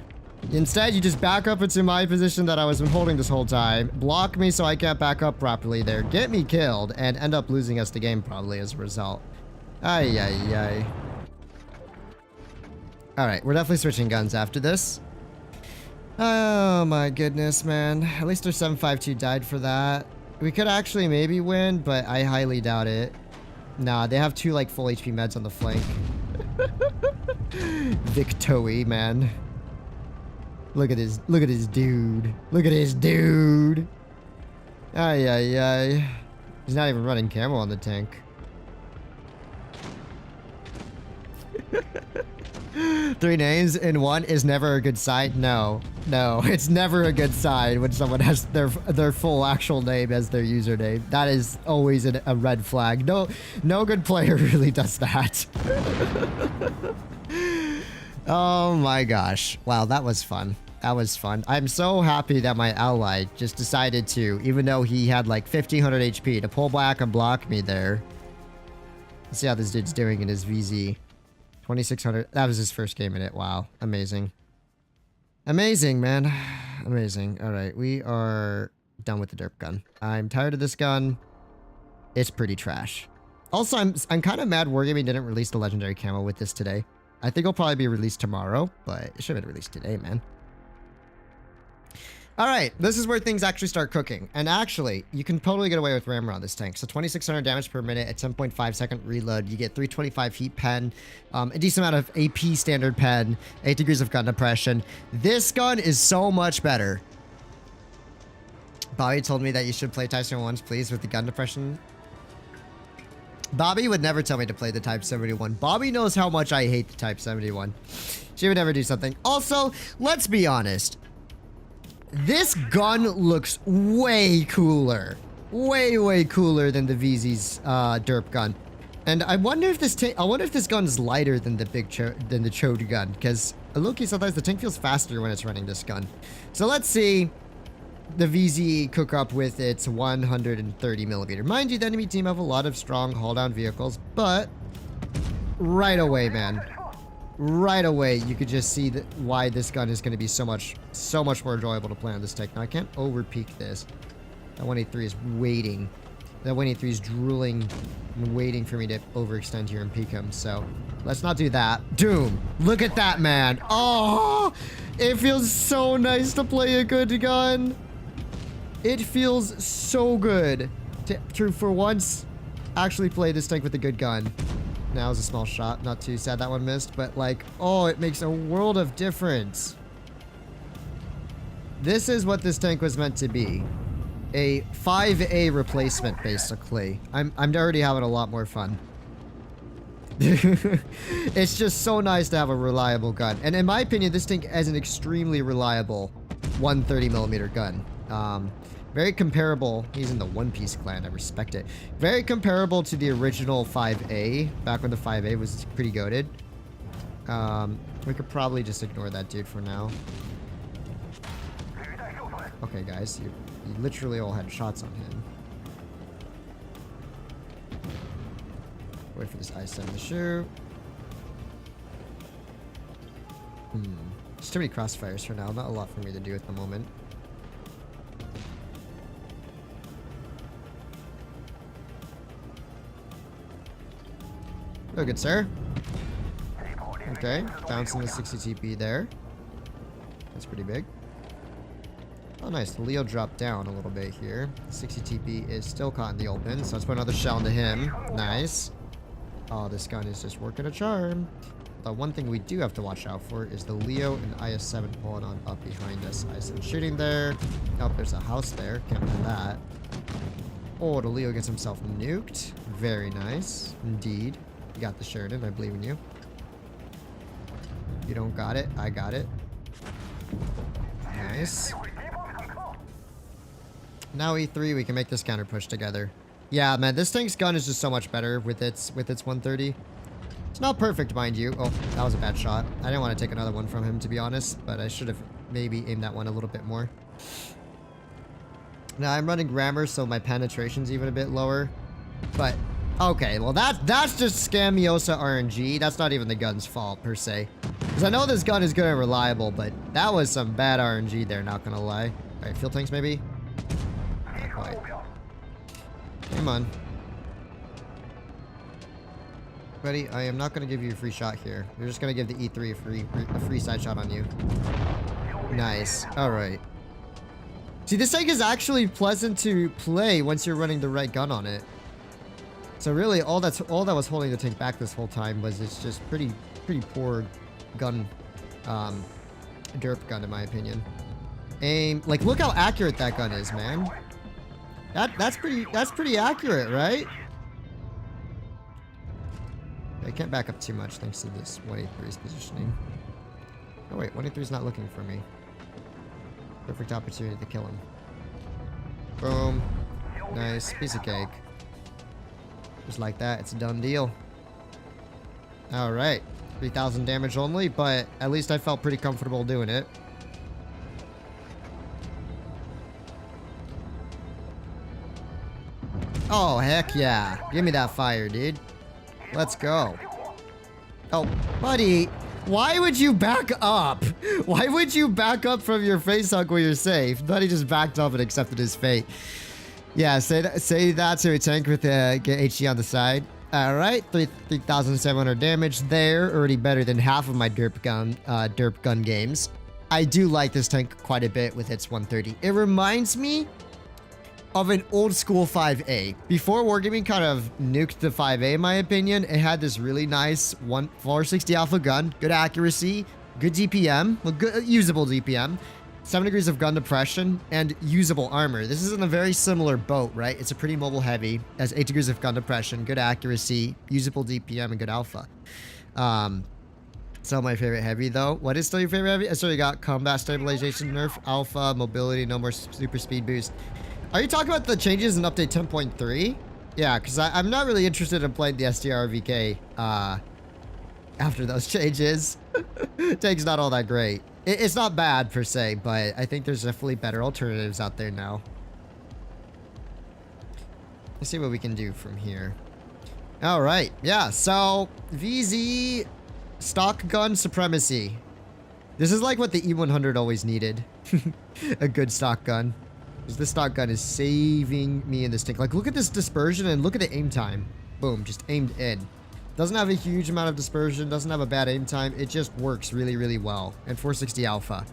Instead, you just back up into my position that I was holding this whole time. Block me so I can't back up properly there. Get me killed and end up losing us the game probably as a result. Ay, ay, ay. Alright, we're definitely switching guns after this. Oh my goodness, man. At least our 7.52 died for that. We could actually maybe win, but I highly doubt it. Nah, they have 2 like full HP meds on the flank. Victory, man. Look at this dude. Look at this dude. Ay, ay, ay. He's not even running camo on the tank. 3 names in one is never a good sign. No, it's never a good sign when someone has their full actual name as their username. That is always a red flag. No good player really does that. Oh my gosh. Wow, that was fun. That was fun. I'm so happy that my ally just decided to, even though he had like 1500 HP, to pull back and block me there. Let's see how this dude's doing in his VZ. 2600. That was his first game in it. Wow. Amazing. Amazing, man. Amazing. All right. We are done with the derp gun. I'm tired of this gun. It's pretty trash. Also, I'm kind of mad Wargaming didn't release the legendary camo with this today. I think it'll probably be released tomorrow, but it should have been released today, man. All right, this is where things actually start cooking. And actually, you can totally get away with rammer on this tank. So 2600 damage per minute at 10.5 second reload. You get 325 heat pen, a decent amount of AP standard pen, 8 degrees of gun depression. This gun is so much better. Bobby told me that you should play Type 71s, please, with the gun depression. Bobby would never tell me to play the Type 71. Bobby knows how much I hate the Type 71. She would never do something. Also, let's be honest. This gun looks way cooler. Way cooler than the VZ's derp gun. And I wonder if this gun is lighter than the Chode gun, because low-key sometimes the tank feels faster when it's running this gun. So let's see the VZ cook up with its 130mm. Mind you, the enemy team have a lot of strong haul-down vehicles, but right away, man. Right away, you could just see why this gun is going to be so much more enjoyable to play on this tank. Now, I can't over-peek this. That 183 is waiting. That 183 is drooling and waiting for me to overextend here and peek him. So, let's not do that. Doom! Look at that, man! Oh! It feels so nice to play a good gun. It feels so good to for once, actually play this tank with a good gun. Now is a small shot. Not too sad that one missed, but like, oh, it makes a world of difference. This is what this tank was meant to be. A 5A replacement, basically. I'm already having a lot more fun. It's just so nice to have a reliable gun. And in my opinion, this tank has an extremely reliable 130mm gun. Very comparable. He's in the One Piece clan. I respect it. Very comparable to the original 5A. Back when the 5A was pretty goated. We could probably just ignore that dude for now. Okay, guys. You literally all had shots on him. Wait for this I-7 to shoot. Just too many crossfires for now. Not a lot for me to do at the moment. Oh, good, sir. Okay, bouncing the 60 TP there. That's pretty big. Oh, nice. The Leo dropped down a little bit here. 60 TP is still caught in the open, so let's put another shell into him. Nice. Oh, this gun is just working a charm. The one thing we do have to watch out for is the Leo and IS-7 pulling on up behind us. IS-7 shooting there. Oh, there's a house there. Can't do that. Oh, the Leo gets himself nuked. Very nice. Indeed. You got the Sheridan. I believe in you. You don't got it. I got it. Nice. Now E3, we can make this counter push together. Yeah, man, this tank's gun is just so much better with its 130. It's not perfect, mind you. Oh, that was a bad shot. I didn't want to take another one from him, to be honest, but I should have maybe aimed that one a little bit more. Now, I'm running rammer, so my penetration's even a bit lower. But, okay, well, that's just Scamiosa RNG. That's not even the gun's fault, per se. Because I know this gun is good and reliable, but that was some bad RNG there, not gonna lie. All right, fuel tanks, maybe? Not quite. Come on. Buddy, I am not going to give you a free shot here. You're just going to give the E3 a free side shot on you. Nice. Alright. See, this tank is actually pleasant to play once you're running the right gun on it. So really, all that was holding the tank back this whole time was it's just pretty poor gun, derp gun in my opinion. Aim, like, look how accurate that gun is, man. That's pretty accurate, right? I can't back up too much thanks to this 183's positioning. Oh wait, 183's not looking for me. Perfect opportunity to kill him. Boom. Nice. Piece of cake. Just like that, it's a done deal. Alright. 3,000 damage only, but at least I felt pretty comfortable doing it. Oh, heck yeah. Give me that fire, dude. Let's go. Oh, buddy. Why would you back up? Why would you back up from your face hug where you're safe? Buddy just backed up and accepted his fate. Yeah, say that to a tank with get HE on the side. All right, 3,700 damage there. Already better than half of my derp gun games. I do like this tank quite a bit with its 130. It reminds me of an old school 5A. Before Wargaming kind of nuked the 5A, in my opinion, it had this really nice 460 alpha gun, good accuracy, good DPM, well, good usable DPM, 7 degrees of gun depression, and usable armor. This is in a very similar boat, right? It's a pretty mobile heavy, has 8 degrees of gun depression, good accuracy, usable DPM, and good alpha. Still my favorite heavy, though. What is still your favorite heavy? So you got combat stabilization nerf, alpha, mobility, no more super speed boost. Are you talking about the changes in update 10.3? Yeah, because I'm not really interested in playing the SDR-VK after those changes. Tank's not all that great. It's not bad per se, but I think there's definitely better alternatives out there now. Let's see what we can do from here. All right, yeah, so VZ stock gun supremacy. This is like what the E100 always needed. A good stock gun. Because this stock gun is saving me in this tank. Like, look at this dispersion and look at the aim time. Boom, just aimed in. Doesn't have a huge amount of dispersion, doesn't have a bad aim time. It just works really, really well. And 460 alpha.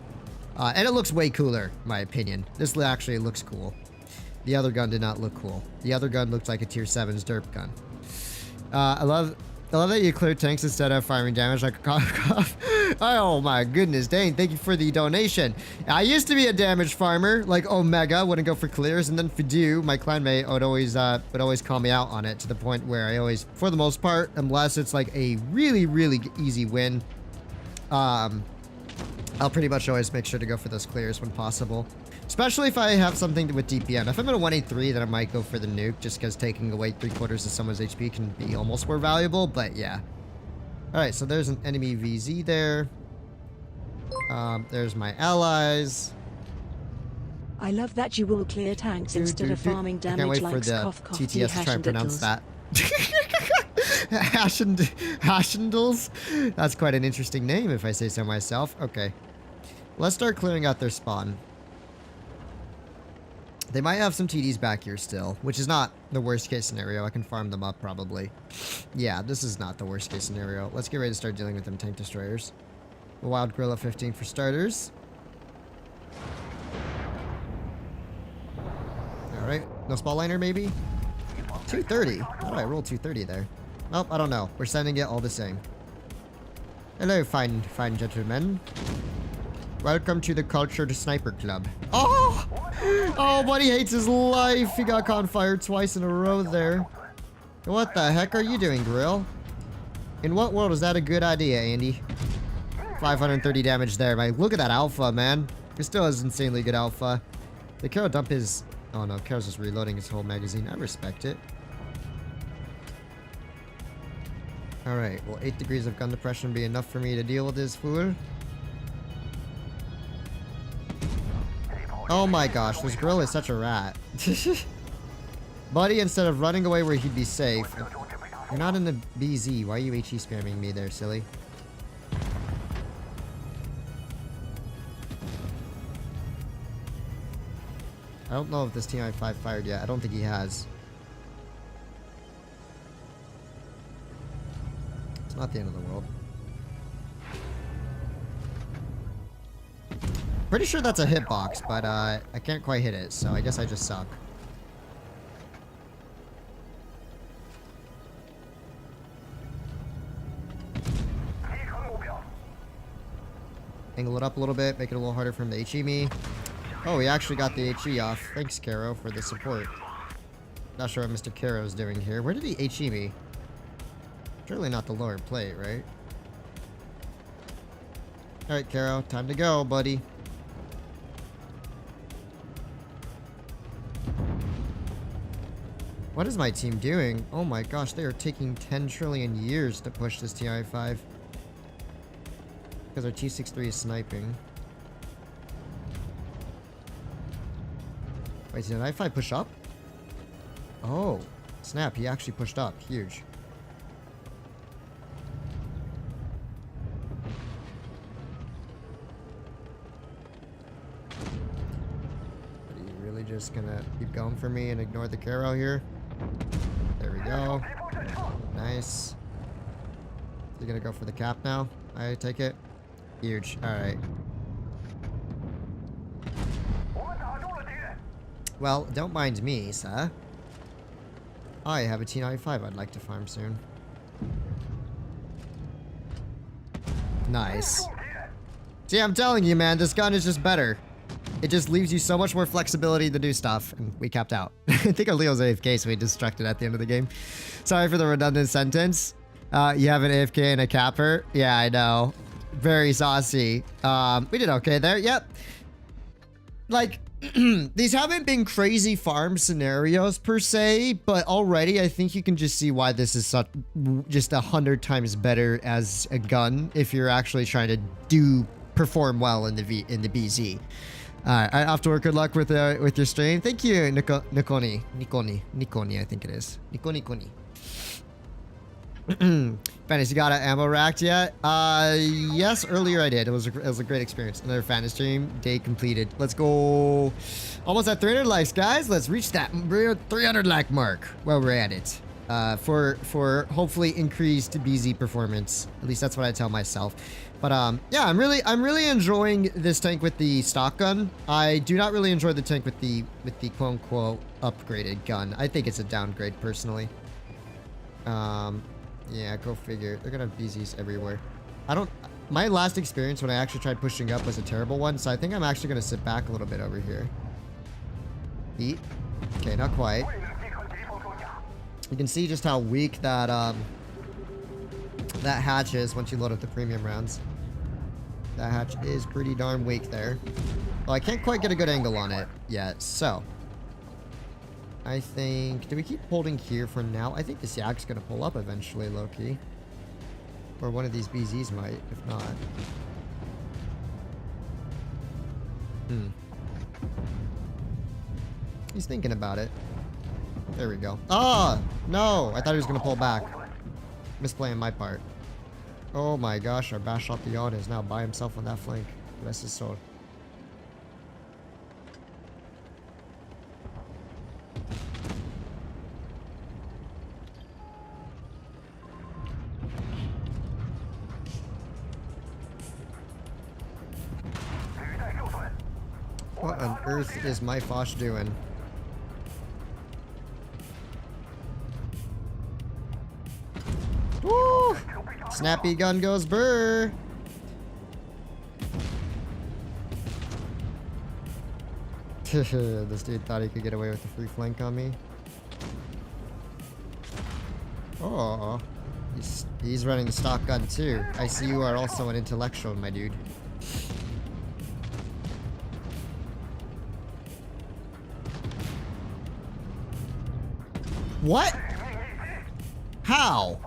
And it looks way cooler, in my opinion. This actually looks cool. The other gun did not look cool. The other gun looked like a tier 7's derp gun. I love that you clear tanks instead of firing damage like a cough. Oh my goodness, dang, thank you for the donation. I used to be a damage farmer, like Omega, wouldn't go for clears, and then Fidu, my clanmate, would always call me out on it to the point where I always, for the most part, unless it's like a really, really easy win, I'll pretty much always make sure to go for those clears when possible. Especially if I have something with DPM. If I'm in a 183, then I might go for the nuke, just because taking away 3/4 of someone's HP can be almost more valuable, but yeah. Alright, so there's an enemy VZ there. There's my allies. I love that you will clear tanks instead of farming damage like cough, cough, TTS to try and pronounce that. Hashendals? That's quite an interesting name if I say so myself. Okay. Let's start clearing out their spawn. They might have some TDs back here still, which is not the worst case scenario. I can farm them up probably. Yeah, this is not the worst case scenario. Let's get ready to start dealing with them tank destroyers. A wild gorilla 15 for starters. Alright, no spall liner maybe? 230? How did I roll 230 there? Nope, I don't know. We're sending it all the same. Hello, fine gentlemen. Welcome to the Cultured Sniper Club. Oh! Oh, buddy hates his life. He got caught on fire twice in a row there. What the heck are you doing, Grill? In what world is that a good idea, Andy? 530 damage there. Like, look at that alpha, man. He still has insanely good alpha. Did Karo dump his... Oh, no. Karo's just reloading his whole magazine. I respect it. Alright. Will 8 degrees of gun depression be enough for me to deal with this fool? Oh my gosh, this girl is such a rat. Buddy, instead of running away where he'd be safe... You're not in the BZ. Why are you HE spamming me there, silly? I don't know if this TI-5 fired yet. I don't think he has. It's not the end of the world. Pretty sure that's a hitbox, but I can't quite hit it, so I guess I just suck. Angle it up a little bit, make it a little harder for him to HE me. Oh, he actually got the HE off. Thanks, Caro, for the support. Not sure what Mr. Caro's doing here. Where did he HE me? Surely not the lower plate, right? Alright, Caro, time to go, buddy. What is my team doing? Oh my gosh, they are taking 10 trillion years to push this TI-5. Because our T-63 is sniping. Wait, did I-5 push up? Oh, snap, he actually pushed up. Huge. Are you really just gonna keep going for me and ignore the Caro here? There we go. Nice. You're gonna go for the cap now? I take it. Huge. Alright. Well, don't mind me, sir. I have a T-95 I'd like to farm soon. Nice. See, I'm telling you, man, this gun is just better. It just leaves you so much more flexibility to do stuff. And we capped out. I think our Leo's AFK, so we distracted at the end of the game. Sorry for the redundant sentence. You have an AFK and a capper? Yeah, I know. Very saucy. We did okay there. Yep. Like, these haven't been crazy farm scenarios per se, but already I think you can just see why this is such just 100 times better as a gun if you're actually trying to perform well in the BZ. Alright, off to work. Good luck with your stream. Thank you, Nikoni, I think it is. Nikoni. Fantasy, you got an ammo racked yet? Yes, earlier I did. It was a great experience. Another fantasy stream. Day completed. Let's go. Almost at 300 likes, guys. Let's reach that 300 like mark while we're at it. For hopefully increased BZ performance. At least that's what I tell myself. But yeah, I'm really enjoying this tank with the stock gun. I do not really enjoy the tank with the quote unquote upgraded gun. I think it's a downgrade personally. Yeah, go figure. They're gonna have BZs everywhere. My last experience when I actually tried pushing up was a terrible one, so I think I'm actually gonna sit back a little bit over here. Eat. Okay, not quite. You can see just how weak that hatch is once you load up the premium rounds. That hatch is pretty darn weak there. Well, I can't quite get a good angle on it yet, so I think... Do we keep holding here for now? I think this Yak's gonna pull up eventually, low-key. Or one of these BZs might, if not. He's thinking about it. There we go. Ah! No! I thought he was gonna pull back. Misplaying my part. Oh my gosh, our Bashop Beyond is now by himself on that flank. Bless his soul. What on earth is my Fosh doing? Woo! Snappy gun goes burr. This dude thought he could get away with a free flank on me. Oh, he's running the stock gun too. I see you are also an intellectual, my dude. What? How?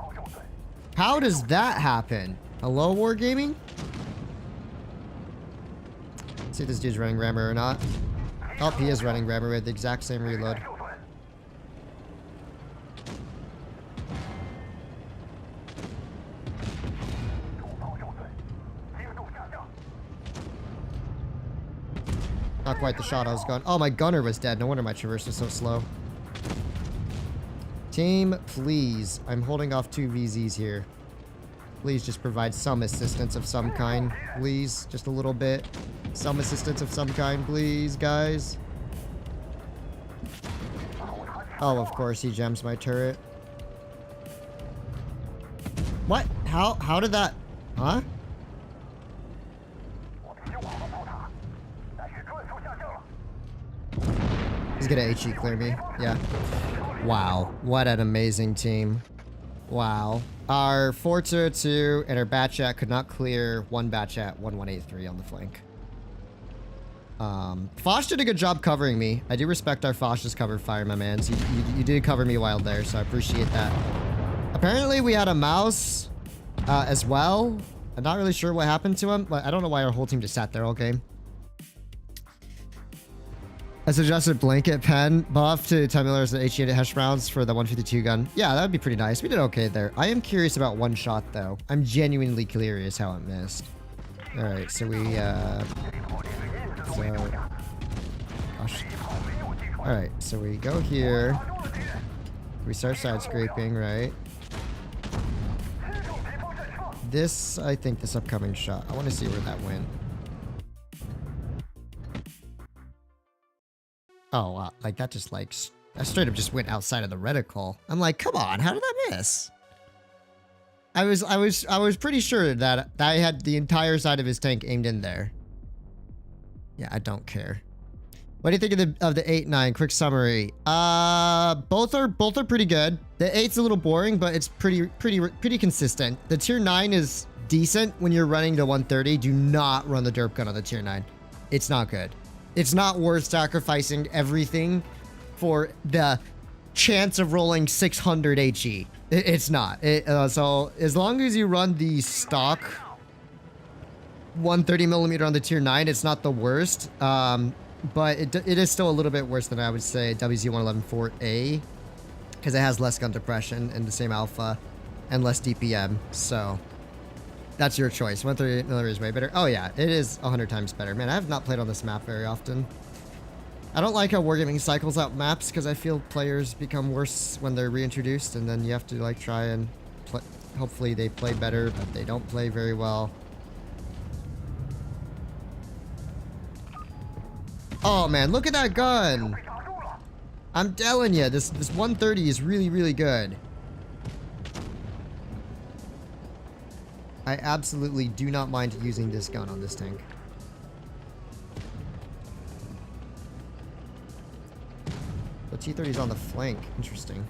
How does that happen? Hello, Wargaming? Let's see if this dude's running rammer or not. Oh, he is running rammer with the exact same reload. Not quite the shot I was going. Oh, my gunner was dead. No wonder my traverse was so slow. Team, please. I'm holding off 2 VZs here. Please just provide some assistance of some kind. Please, just a little bit. Some assistance of some kind, please, guys. Oh, of course, he gems my turret. What? How did that... Huh? He's gonna HE clear me. Yeah. Wow. What an amazing team. Wow. Our 4-2-2 and our Batchat could not clear one Batchat 1183 on the flank. Fosh did a good job covering me. I do respect our Fosh's cover fire, my man. So you did cover me wild there, so I appreciate that. Apparently we had a mouse as well. I'm not really sure what happened to him, but I don't know why our whole team just sat there all game. I suggested blanket pen buff to 10 millers and HE hash rounds for the 152 gun. Yeah, that would be pretty nice. We did okay there. I am curious about one shot though. I'm genuinely curious how it missed. All right, so we gosh. All right, so we go here. We start side scraping, right? This, I think, this upcoming shot. I want to see where that went. Oh, wow. Like that just like, that straight up just went outside of the reticle. I'm like, come on, how did that miss? I was pretty sure that I had the entire side of his tank aimed in there. Yeah, I don't care. What do you think of the 8-9? Quick summary. Both are pretty good. The 8's a little boring, but it's pretty consistent. The tier 9 is decent when you're running the 130. Do not run the derp gun on the tier 9. It's not good. It's not worth sacrificing everything for the chance of rolling 600 HE. It's not. So as long as you run the stock 130mm on the tier 9, it's not the worst. But it is still a little bit worse than I would say WZ-111-4A, because it has less gun depression and the same alpha and less DPM. So that's your choice. 138mm is way better. Oh yeah, it is 100 times better. Man, I have not played on this map very often. I don't like how Wargaming cycles out maps because I feel players become worse when they're reintroduced, and then you have to like try and play. Hopefully they play better, but they don't play very well. Oh man, look at that gun! I'm telling you, this 130 is really good. I absolutely do not mind using this gun on this tank. The T-30 is on the flank. Interesting.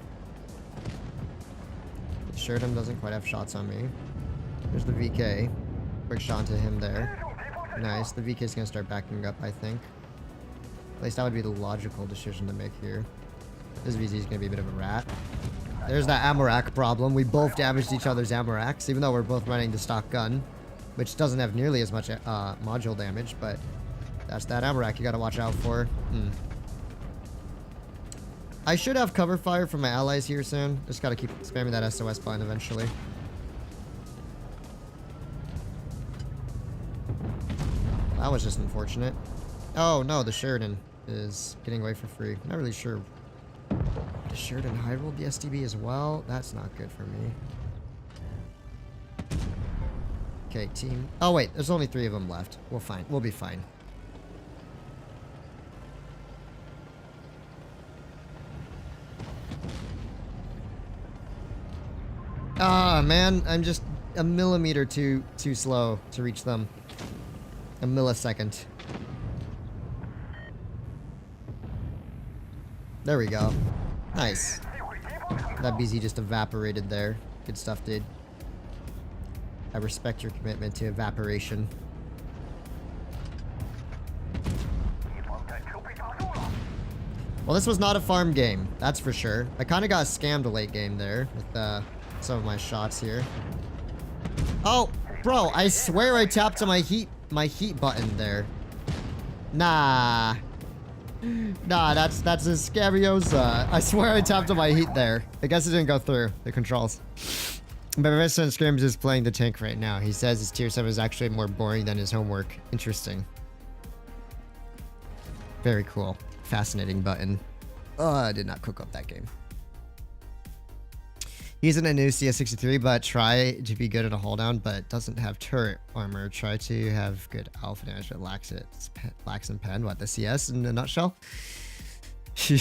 The Sheridan doesn't quite have shots on me. There's the VK. Quick shot to him there. Nice. The VK is going to start backing up, I think. At least that would be the logical decision to make here. This VZ is going to be a bit of a rat. There's that ammo rack problem. We both damaged each other's ammo racks, even though we're both running the stock gun, which doesn't have nearly as much module damage, but that's that ammo rack you got to watch out for. I should have cover fire from my allies here soon. Just got to keep spamming that SOS button eventually. That was just unfortunate. Oh no, the Sheridan is getting away for free. Not really sure. The Sheridan high rolled the STB as well. That's not good for me. Okay, team. Oh wait, there's only 3 of them left. We'll be fine. Ah, man, I'm just a millimeter too slow to reach them. A millisecond. There we go. Nice. That BZ just evaporated there. Good stuff, dude. I respect your commitment to evaporation. Well, this was not a farm game, that's for sure. I kind of got scammed a late game there with some of my shots here. Oh, bro, I swear I tapped on my heat button there. Nah. Nah, that's a Scabiosa. I swear I tapped on my heat there. I guess it didn't go through the controls. But my best friend Scrims is playing the tank right now. He says his tier 7 is actually more boring than his homework. Interesting. Very cool. Fascinating button. Oh, I did not cook up that game. He's in a new CS63, but try to be good at a hold down, but doesn't have turret armor. Try to have good alpha damage, but lacks in pen. What, the CS in a nutshell? Hey,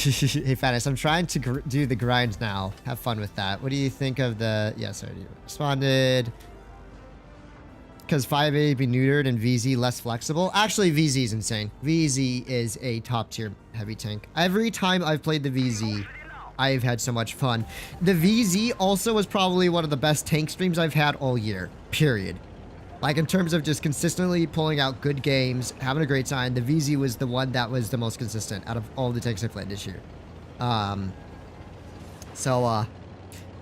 Fatness, I'm trying to do the grind now. Have fun with that. What do you think of the... Yes, I already responded. Because 5A be neutered and VZ less flexible. Actually, VZ is insane. VZ is a top tier heavy tank. Every time I've played the VZ, I've had so much fun. The VZ also was probably one of the best tank streams I've had all year, period. Like, in terms of just consistently pulling out good games, having a great time, the VZ was the one that was the most consistent out of all the tanks I played this year.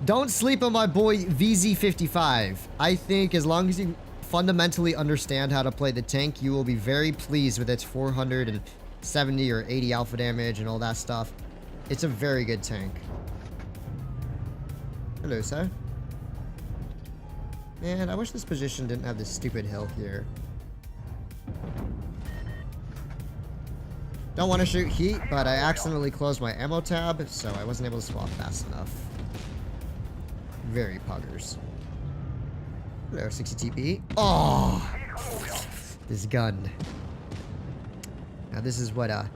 Don't sleep on my boy BZ-75. I think as long as you fundamentally understand how to play the tank, you will be very pleased with its 470 or 80 alpha damage and all that stuff. It's a very good tank. Hello, sir. Man, I wish this position didn't have this stupid hill here. Don't want to shoot heat, but I accidentally closed my ammo tab, so I wasn't able to swap fast enough. Very puggers. Hello, 60 TP. Oh! This gun. Now this is what a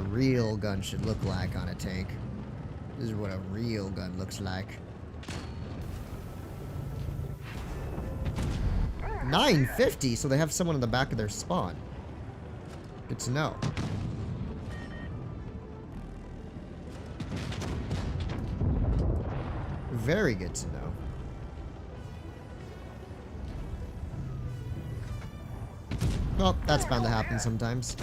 real gun should look like on a tank. This is what a real gun looks like. 950, so they have someone in the back of their spawn. Good to know. Very good to know. Well, that's bound to happen sometimes.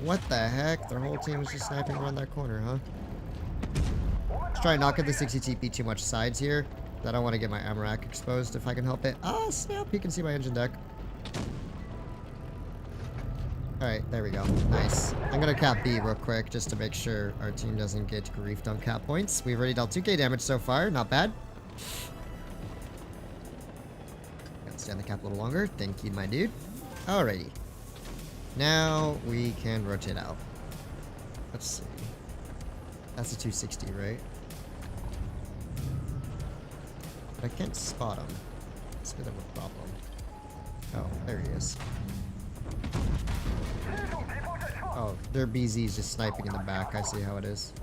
What the heck? Their whole team is just sniping around that corner, huh? Let's try and not get the 60 TP too much sides here. I don't want to get my ammo rack exposed if I can help it. Oh, snap. You can see my engine deck. Alright, there we go. Nice. I'm going to cap B real quick just to make sure our team doesn't get griefed on cap points. We've already dealt 2k damage so far. Not bad. Gotta stay on the cap a little longer. Thank you, my dude. Alrighty. Now we can rotate out. Let's see. That's a 260, right? But I can't spot him. It's a bit of a problem. Oh, there he is. Oh, their BZ is just sniping in the back. I see how it is.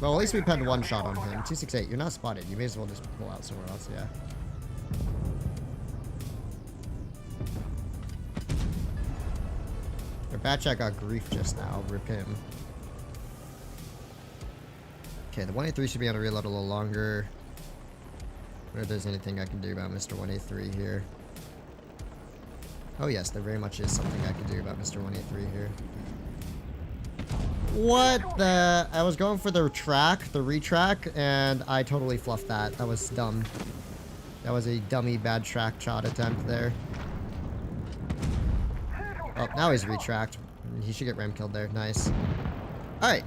Well, at least we penned one shot on him. 268, you're not spotted. You may as well just pull out somewhere else, yeah. Their Batchat got grief just now. Rip him. Okay, the 183 should be on a reload a little longer. I wonder if there's anything I can do about Mr. 183 here. Oh yes, there very much is something I can do about Mr. 183 here. What the? I was going for the retrack, and I totally fluffed that. That was dumb. That was a dummy bad track shot attempt there. Oh, now he's retracked. He should get ram killed there. Nice. Alright.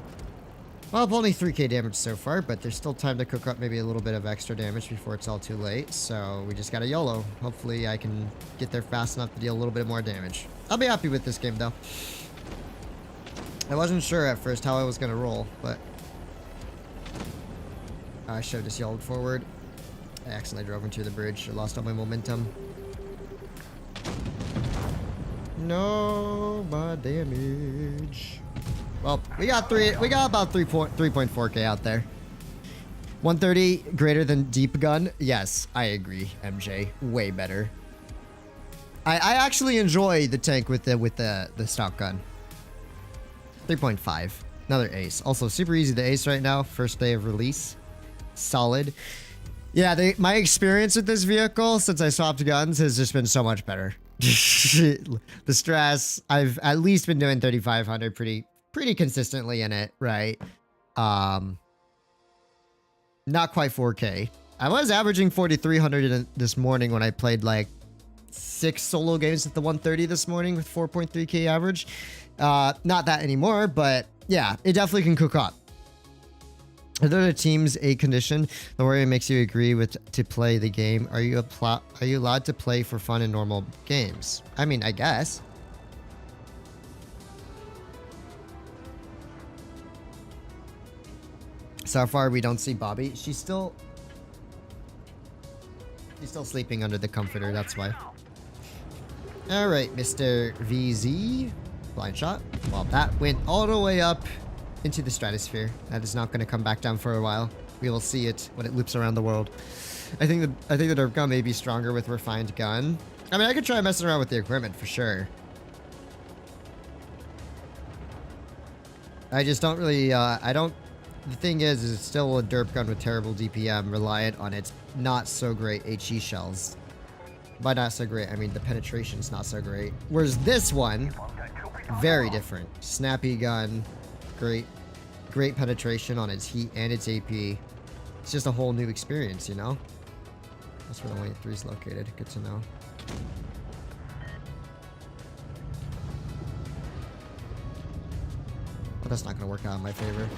Well, only 3k damage so far, but there's still time to cook up maybe a little bit of extra damage before it's all too late. So we just got a YOLO. Hopefully I can get there fast enough to deal a little bit more damage. I'll be happy with this game though. I wasn't sure at first how I was going to roll, but I should have just yelled forward. I accidentally drove into the bridge. I lost all my momentum. No, my damage. Well, we got about 3.4k out there. 130 greater than deep gun. Yes, I agree, MJ. Way better. I actually enjoy the tank with the stock gun. 3.5. Another ace. Also, super easy to ace right now. First day of release. Solid. Yeah, my experience with this vehicle since I swapped guns has just been so much better. The stress. I've at least been doing 3,500 pretty consistently in it, right? Not quite 4K. I was averaging 4,300 this morning when I played like 6 solo games at the 130 this morning with 4.3k average. Not that anymore, but yeah, it definitely can cook up. Are there teams a condition? The warrior makes you agree with to play the game. Are you allowed to play for fun in normal games? I mean, I guess. So far, we don't see Bobby. She's still sleeping under the comforter. That's why. All right, Mr. VZ, blind shot. Well, that went all the way up into the stratosphere. That is not going to come back down for a while. We will see it when it loops around the world. I think the derp gun may be stronger with refined gun. I mean, I could try messing around with the equipment for sure. I just don't really. The thing is it's still a derp gun with terrible DPM, reliant on its not so great HE shells. By not so great, I mean the penetration's not so great. Whereas this one, very different. Snappy gun, great penetration on its heat and its AP. It's just a whole new experience, you know? That's where the 183 is located. Good to know. Well, that's not gonna work out in my favor.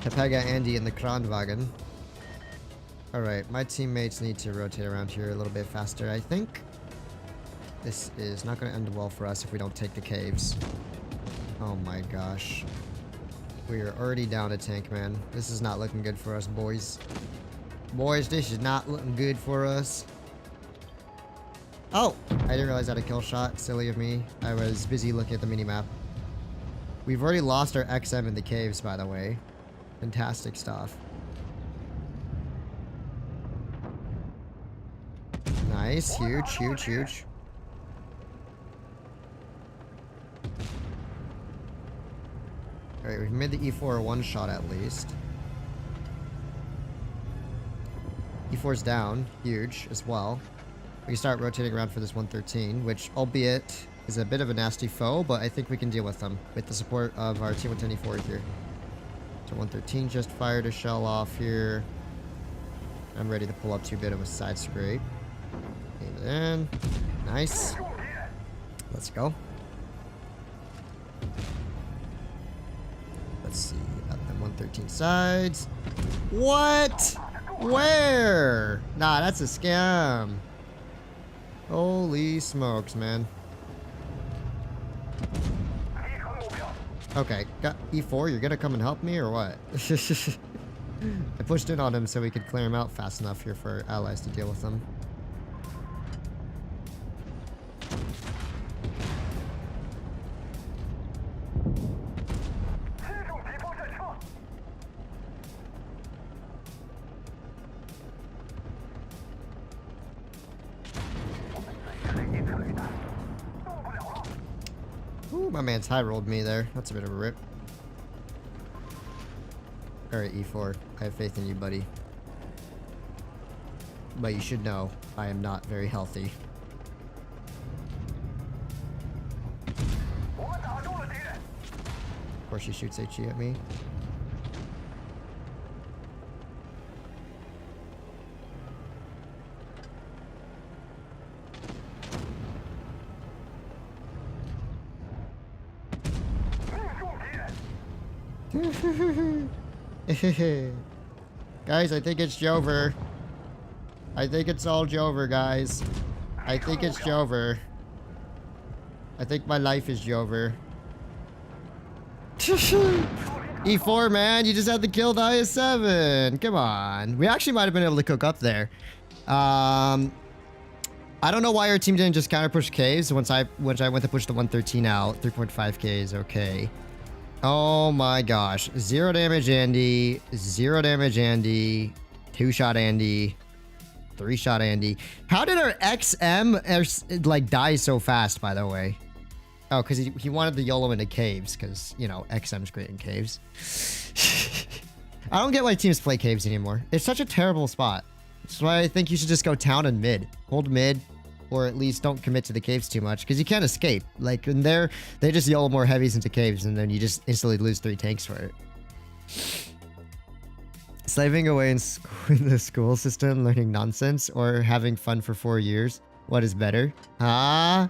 Tepega Andy in the Kranwagen. Alright, my teammates need to rotate around here a little bit faster, I think. This is not going to end well for us if we don't take the caves. Oh my gosh. We are already down a tank, man. This is not looking good for us, boys. Boys, this is not looking good for us. Oh! I didn't realize I had a kill shot. Silly of me. I was busy looking at the minimap. We've already lost our XM in the caves, by the way. Fantastic stuff. Nice. Huge, huge, huge. Alright, we've made the E4 a one shot at least. E4's down. Huge as well. We can start rotating around for this 113, which, albeit, is a bit of a nasty foe, but I think we can deal with them with the support of our T-110E4 here. So 113 just fired a shell off here. I'm ready to pull up to a bit of a side scrape. Aim it in. Nice. Let's go. Let's see. At the 113 sides. What? Where? Nah, that's a scam. Holy smokes, man. Okay, got E4, you're gonna come and help me or what? I pushed in on him so we could clear him out fast enough here for our allies to deal with him. Ooh, my man's high rolled me there. That's a bit of a rip. Alright, E4. I have faith in you, buddy. But you should know, I am not very healthy. Of course she shoots HE at me. Guys, I think it's Jover. I think it's all Jover, guys. I think it's Jover. I think my life is Jover. E4, man, you just had to kill the IS-7. Come on. We actually might have been able to cook up there. I don't know why our team didn't just counter push caves once I went to push the 113 out. 3.5 Ks, okay. Oh my gosh. 0 damage Andy. 0 damage Andy. 2-shot Andy. 3-shot Andy. How did our XM like die so fast, by the way? Oh, because he wanted the YOLO into caves, because, you know, XM's great in caves. I don't get why teams play caves anymore. It's such a terrible spot. That's why I think you should just go town and mid. Hold mid, or at least don't commit to the caves too much, because you can't escape. Like, in there, they just YOLO more heavies into caves, and then you just instantly lose 3 tanks for it. Slaving away in the school system, learning nonsense, or having fun for 4 years? What is better? Huh?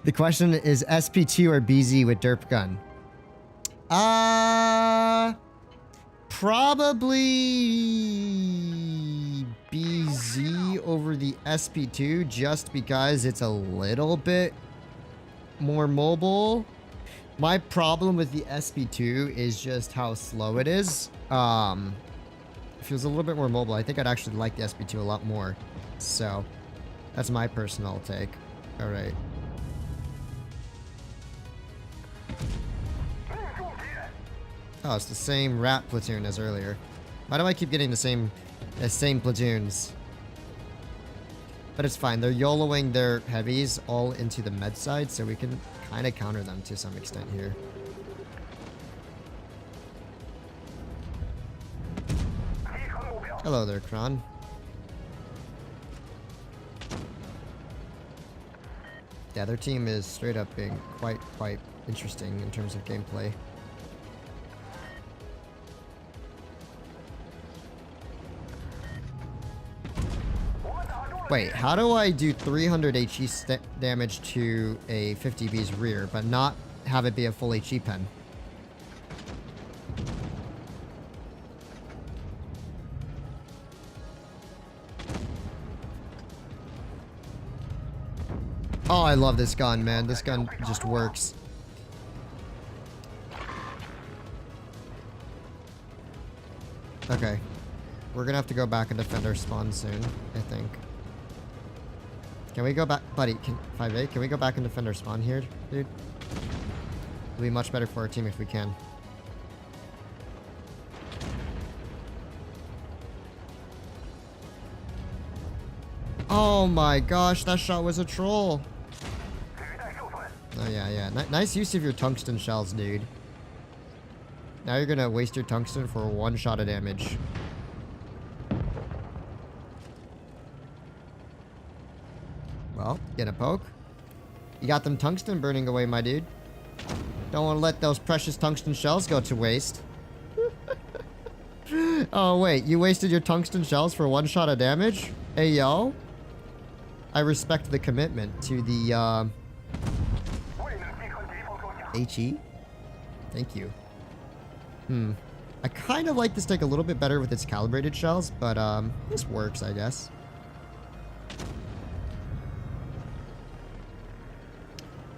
The question is SP2 or BZ with derp gun? Probably BZ over the SP2 just because it's a little bit more mobile. My problem with the SP2 is just how slow it is. If it was a little bit more mobile, I think I'd actually like the SP2 a lot more. So, that's my personal take. All right. Oh, it's the same rat platoon as earlier. Why do I keep getting the same platoons? But it's fine. They're YOLOing their heavies all into the med side, so we can kind of counter them to some extent here. Hello there, Kron. Yeah, their team is straight up being quite interesting in terms of gameplay. Wait, how do I do 300 HE damage to a 50B's rear, but not have it be a full HE pen? Oh, I love this gun, man. This gun just works. Okay. We're gonna have to go back and defend our spawn soon, I think. Can we go back, buddy? 5A, can we go back and defend our spawn here, dude? It'll be much better for our team if we can. Oh my gosh, that shot was a troll. Oh yeah. Nice use of your tungsten shells, dude. Now you're gonna waste your tungsten for one shot of damage. Well, get a poke. You got them tungsten burning away, my dude. Don't want to let those precious tungsten shells go to waste. Oh, wait. You wasted your tungsten shells for one shot of damage? Hey, yo. I respect the commitment to the, HE. Thank you. I kind of like this deck a little bit better with its calibrated shells, but, this works, I guess.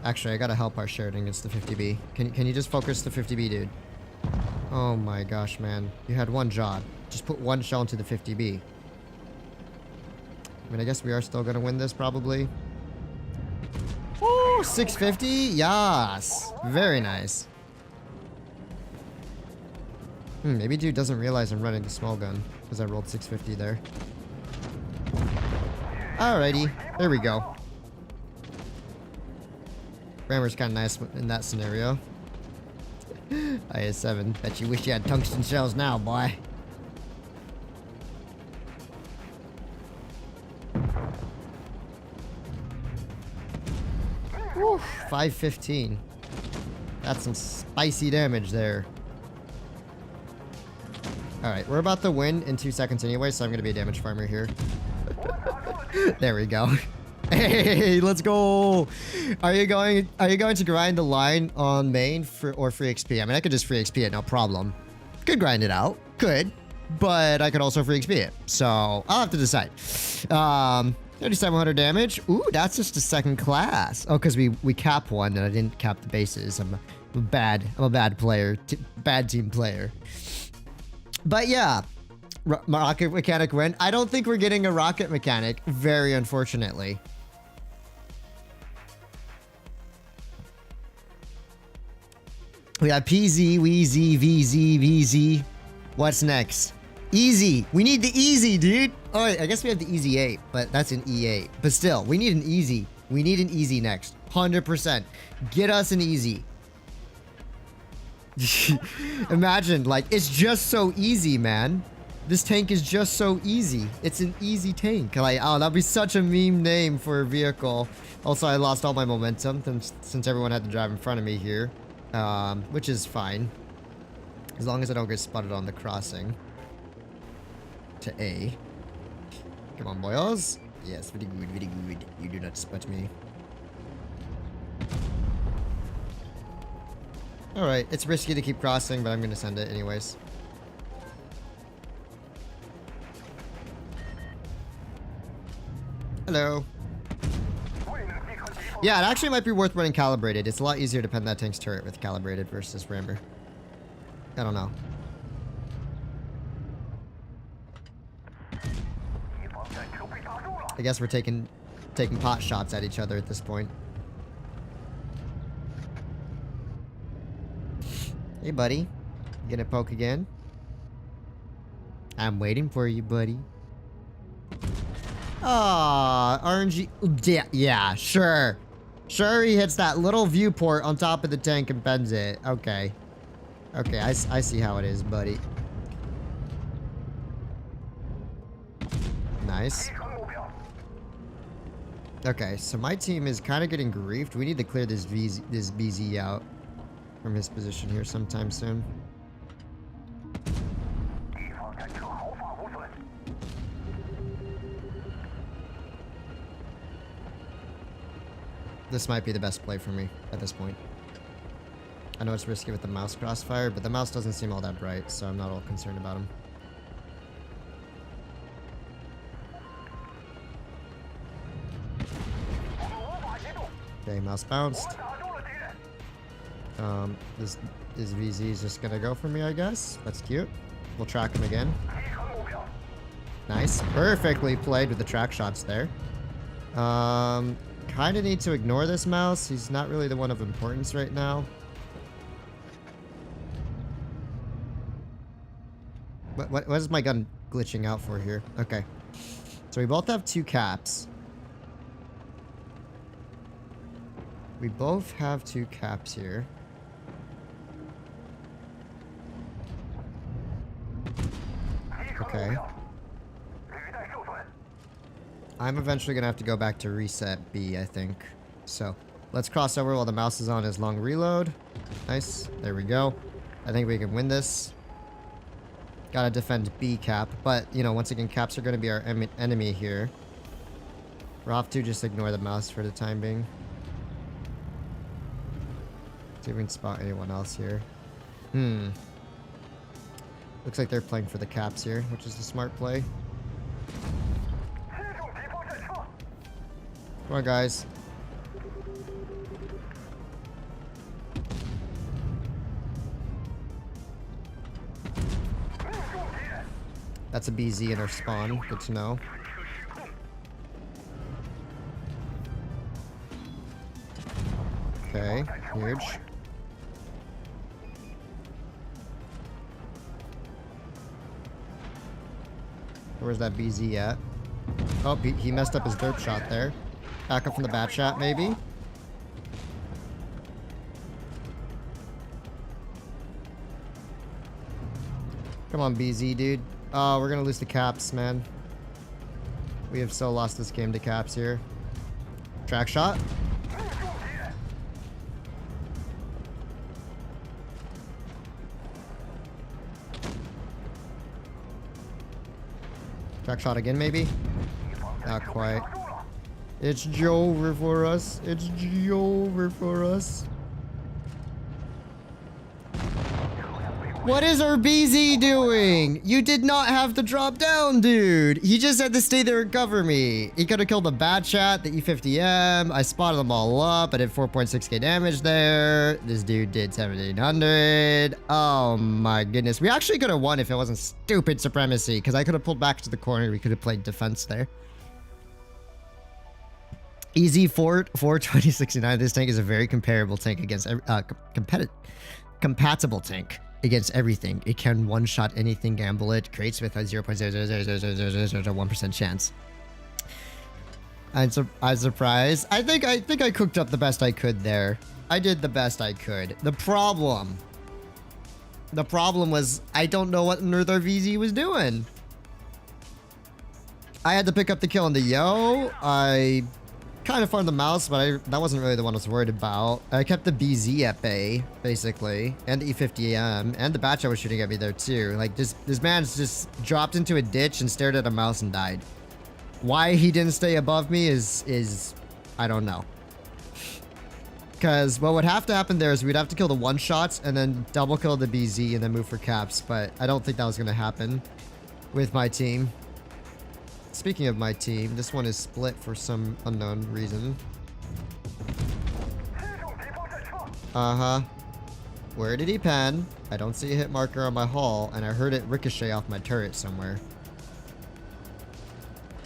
Actually, I gotta help our Sheridan against the 50B. Can you just focus the 50B, dude? Oh my gosh, man. You had one job. Just put one shell into the 50B. I mean, I guess we are still gonna win this, probably. Oh, 650? Yes! Very nice. Maybe dude doesn't realize I'm running the small gun, because I rolled 650 there. Alrighty. There we go. Rammer's kind of nice in that scenario. IS-7. Bet you wish you had tungsten shells now, boy. Whew, 515. That's some spicy damage there. Alright, we're about to win in 2 seconds anyway, so I'm going to be a damage farmer here. There we go. Hey, let's go. Are you going to grind the line on main or free XP? I mean, I could just free XP it, no problem. Could grind it out. Could. But I could also free XP it. So, I'll have to decide. 3700 damage. Ooh, that's just a second class. Oh, because we cap one and I didn't cap the bases. I'm a bad player. Bad team player. But yeah. Rocket mechanic win. I don't think we're getting a rocket mechanic, very unfortunately. We got PZ, WZ, VZ, VZ. What's next? Easy. We need the easy, dude. Oh, wait, I guess we have the easy 8, but that's an E8. But still, we need an easy. We need an easy next. 100%. Get us an easy. Imagine, like, it's just so easy, man. This tank is just so easy. It's an easy tank. Like, oh, that'd be such a meme name for a vehicle. Also, I lost all my momentum since everyone had to drive in front of me here. Which is fine. As long as I don't get spotted on the crossing. To A. Come on, boys. Yes, very good, very good. You do not spot me. Alright, it's risky to keep crossing, but I'm gonna send it anyways. Hello. Yeah, it actually might be worth running calibrated. It's a lot easier to pen that tank's turret with calibrated versus rammer. I don't know. I guess we're taking pot shots at each other at this point. Hey, buddy. You gonna poke again? I'm waiting for you, buddy. Ah, RNG. Yeah, sure. Sure, he hits that little viewport on top of the tank and bends it. Okay. Okay, I see how it is, buddy. Nice. Okay, so my team is kind of getting griefed. We need to clear this BZ out from his position here sometime soon. This might be the best play for me at this point. I know it's risky with the mouse crossfire, but the mouse doesn't seem all that bright, so I'm not all concerned about him. Okay, mouse bounced. This VZ is just gonna go for me, I guess. That's cute. We'll track him again. Nice. Perfectly played with the track shots there. Kind of need to ignore this mouse. He's not really the one of importance right now. What is my gun glitching out for here? Okay. So we both have 2 caps. We both have 2 caps here. Okay. I'm eventually gonna have to go back to reset B, I think. So, let's cross over while the mouse is on his long reload. Nice. There we go. I think we can win this. Gotta defend B cap, but, you know, once again, caps are gonna be our enemy here. We're off to just ignore the mouse for the time being. See if we can spot anyone else here. Looks like they're playing for the caps here, which is the smart play. Come on, guys. That's a BZ in our spawn. Good to know. Okay, huge. Where's that BZ at? Oh, he messed up his derp shot there. Back up from the bat shot, maybe? Come on, BZ, dude. Oh, we're gonna lose the caps, man. We have so lost this game to caps here. Track shot. Track shot again, maybe? Not quite. It's over for us. It's over for us. What is our BZ doing? You did not have to drop down, dude. He just had to stay there and cover me. He could have killed the bad chat, the E50M. I spotted them all up. I did 4.6k damage there. This dude did 1700. Oh my goodness. We actually could have won if it wasn't stupid supremacy, because I could have pulled back to the corner. We could have played defense there. Easy for 2069. This tank is a very comparable tank against compatible tank against everything. It can one-shot anything, gamble it, creates with a 0.0000001% chance. I'm surprised. I think I cooked up the best I could there. I did the best I could. The problem was I don't know what on earth our VZ was doing. I had to pick up the kill on the Yo. I kind of farmed the mouse, but that wasn't really the one I was worried about. I kept the BZ at bay, basically, and the E50M, and the batch I was shooting at me there too. Like, this man's just dropped into a ditch and stared at a mouse and died. Why he didn't stay above me is I don't know. Because what would have to happen there is we'd have to kill the one-shots and then double kill the BZ and then move for caps. But I don't think that was going to happen with my team. Speaking of my team, this one is split for some unknown reason. Uh-huh. Where did he pan? I don't see a hit marker on my hull, and I heard it ricochet off my turret somewhere.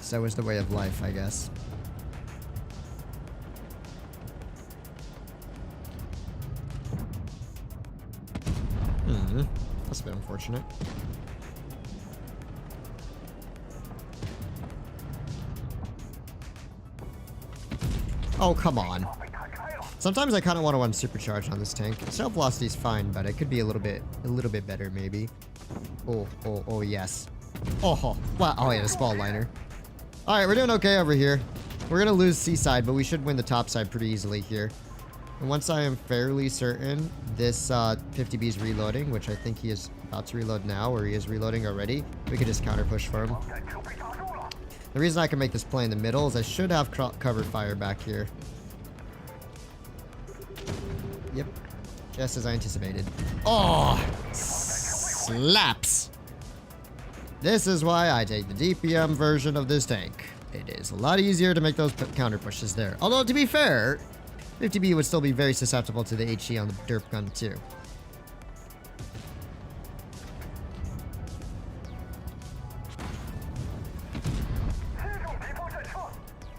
So is the way of life, I guess. That's a bit unfortunate. Oh, come on. Sometimes I kind of want to run supercharge on this tank. Stealth velocity is fine, but it could be a little bit better, maybe. Oh, yes. Oh, wow. Oh, yeah, the small liner. All right, we're doing okay over here. We're going to lose seaside, but we should win the top side pretty easily here. And once I am fairly certain this 50B is reloading, which I think he is about to reload now, or he is reloading already, we could just counter push for him. The reason I can make this play in the middle is I should have covered fire back here. Yep. Just as I anticipated. Oh! Slaps! This is why I take the DPM version of this tank. It is a lot easier to make those counter pushes there. Although, to be fair, 50B would still be very susceptible to the HE on the derp gun, too.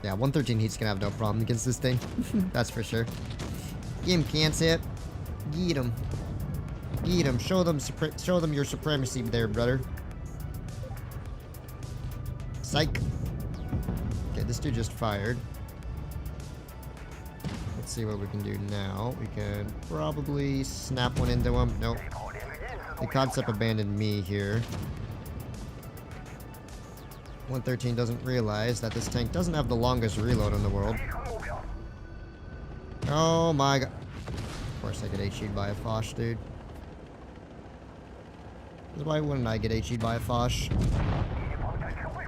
Yeah, 113 heat's gonna have no problem against this thing. That's for sure. Get him, can't Get him. Get him. Show them your supremacy there, brother. Psych. Okay, this dude just fired. Let's see what we can do now. We can probably snap one into him. Nope. The concept abandoned me here. 113 doesn't realize that this tank doesn't have the longest reload in the world. Oh my god. Of course I get HE'd by a Foch, dude. Why wouldn't I get HE'd by a Foch?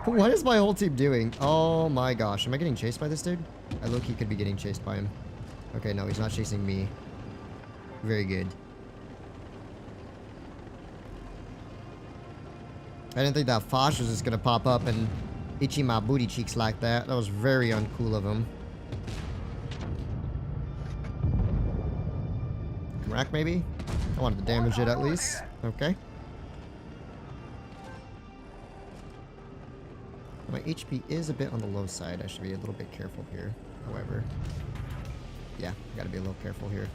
What is my whole team doing? Oh my gosh. Am I getting chased by this dude? I look, he could be getting chased by him. Okay, no, he's not chasing me. Very good. I didn't think that Foch was just gonna pop up and itchy my booty cheeks like that. That was very uncool of him. Rack maybe? I wanted to damage it at least. Okay. My HP is a bit on the low side. I should be a little bit careful here, however. Yeah, gotta be a little careful here.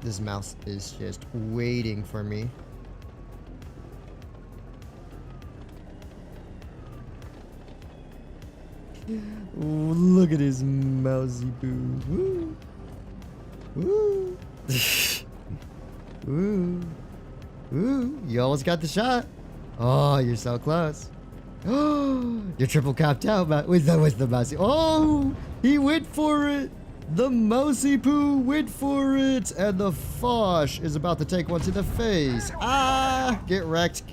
This mouse is just waiting for me. Ooh, look at his mousy boo. Woo. Woo. Woo. Woo. You almost got the shot. Oh, you're so close. Oh, you're triple capped out with the mousy. Oh, he went for it. The mousy poo went for it. And the Foch is about to take one to the face. Ah, get wrecked.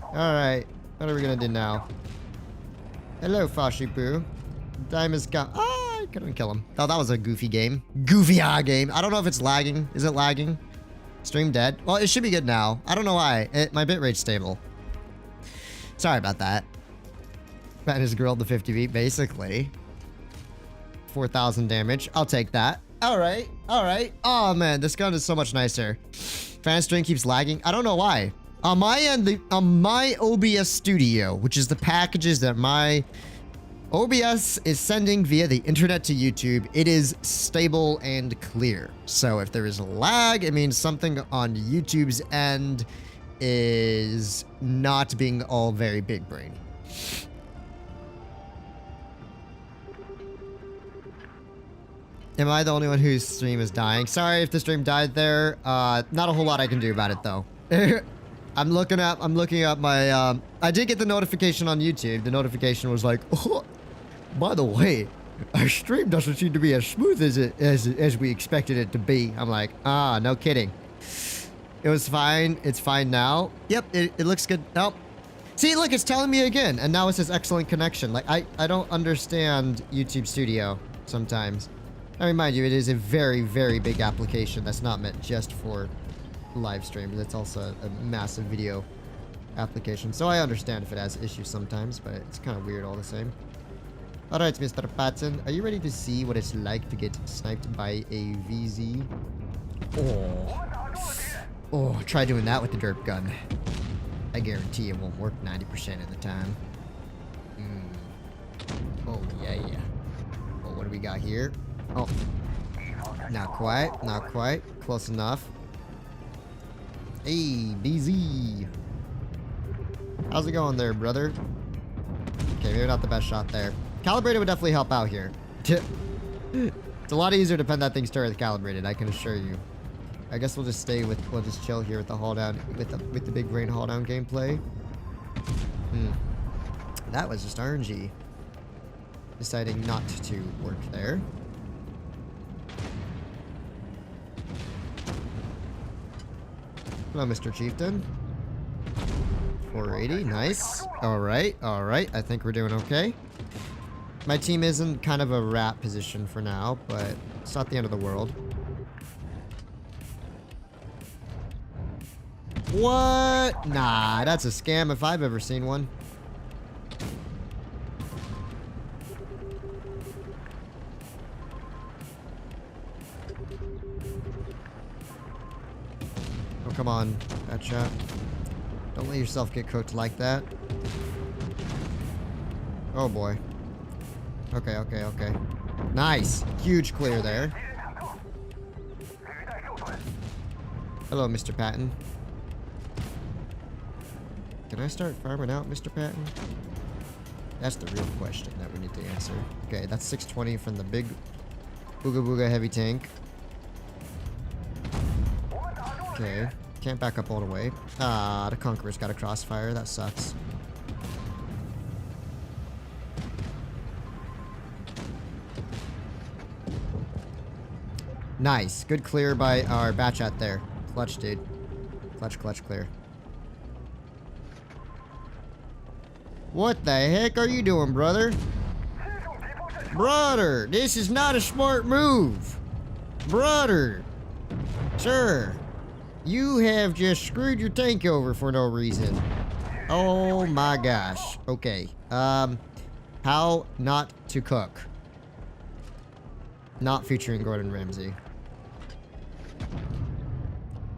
All right. What are we going to do now? Hello, Foshy Poo. Time is gone. Ah, I couldn't kill him. Oh, that was a goofy game. Goofy game. I don't know if it's lagging. Is it lagging? Stream dead? Well, it should be good now. I don't know why. My bitrate's stable. Sorry about that. Man has grilled the 50 beat, basically. 4,000 damage. I'll take that. Alright. Alright. Oh, man. This gun is so much nicer. Fan stream keeps lagging. I don't know why. On my end, on my OBS Studio, which is the packages that my OBS is sending via the internet to YouTube, it is stable and clear. So if there is lag, it means something on YouTube's end is not being all very big brain. Am I the only one whose stream is dying? Sorry if the stream died there. Not a whole lot I can do about it though. I'm looking up my, I did get the notification on YouTube. The notification was like, oh, by the way, our stream doesn't seem to be as smooth as we expected it to be. I'm like, ah, no kidding. It was fine. It's fine now. Yep, it looks good. Nope. See, look, it's telling me again. And now it says excellent connection. Like, I don't understand YouTube Studio sometimes. I remind you, it is a very, very big application that's not meant just for live streams. It's also a massive video application. So I understand if it has issues sometimes, but it's kind of weird all the same. Alright, Mr. Patton, are you ready to see what it's like to get sniped by a VZ? Oh, try doing that with the derp gun. I guarantee it won't work 90% of the time. Oh, yeah. Oh, what do we got here? Oh, not quite. Close enough. Hey, BZ. How's it going there, brother? Okay, maybe not the best shot there. Calibrated would definitely help out here. It's a lot easier to pen that thing's turret with calibrated, I can assure you. I guess we'll just we'll just chill here with the haul down, with the big brain haul down gameplay. That was just RNG. Deciding not to work there. Hello, Mr. Chieftain. 480, nice. Alright. I think we're doing okay. My team is in kind of a rat position for now, but it's not the end of the world. What? Nah, that's a scam if I've ever seen one. Oh, come on. That shot. Don't let yourself get cooked like that. Oh, boy. Okay. Nice. Huge clear there. Hello, Mr. Patton. Can I start farming out, Mr. Patton? That's the real question that we need to answer. Okay, that's 620 from the big Booga Booga heavy tank. Okay. Can't back up all the way. Ah, the Conqueror's got a crossfire. That sucks. Nice. Good clear by our Batchat there. Clutch, dude. Clutch clear. What the heck are you doing, brother? Brother, this is not a smart move. Brother. Sir. You have just screwed your tank over for no reason. Oh my gosh. Okay. How not to cook. Not featuring Gordon Ramsay.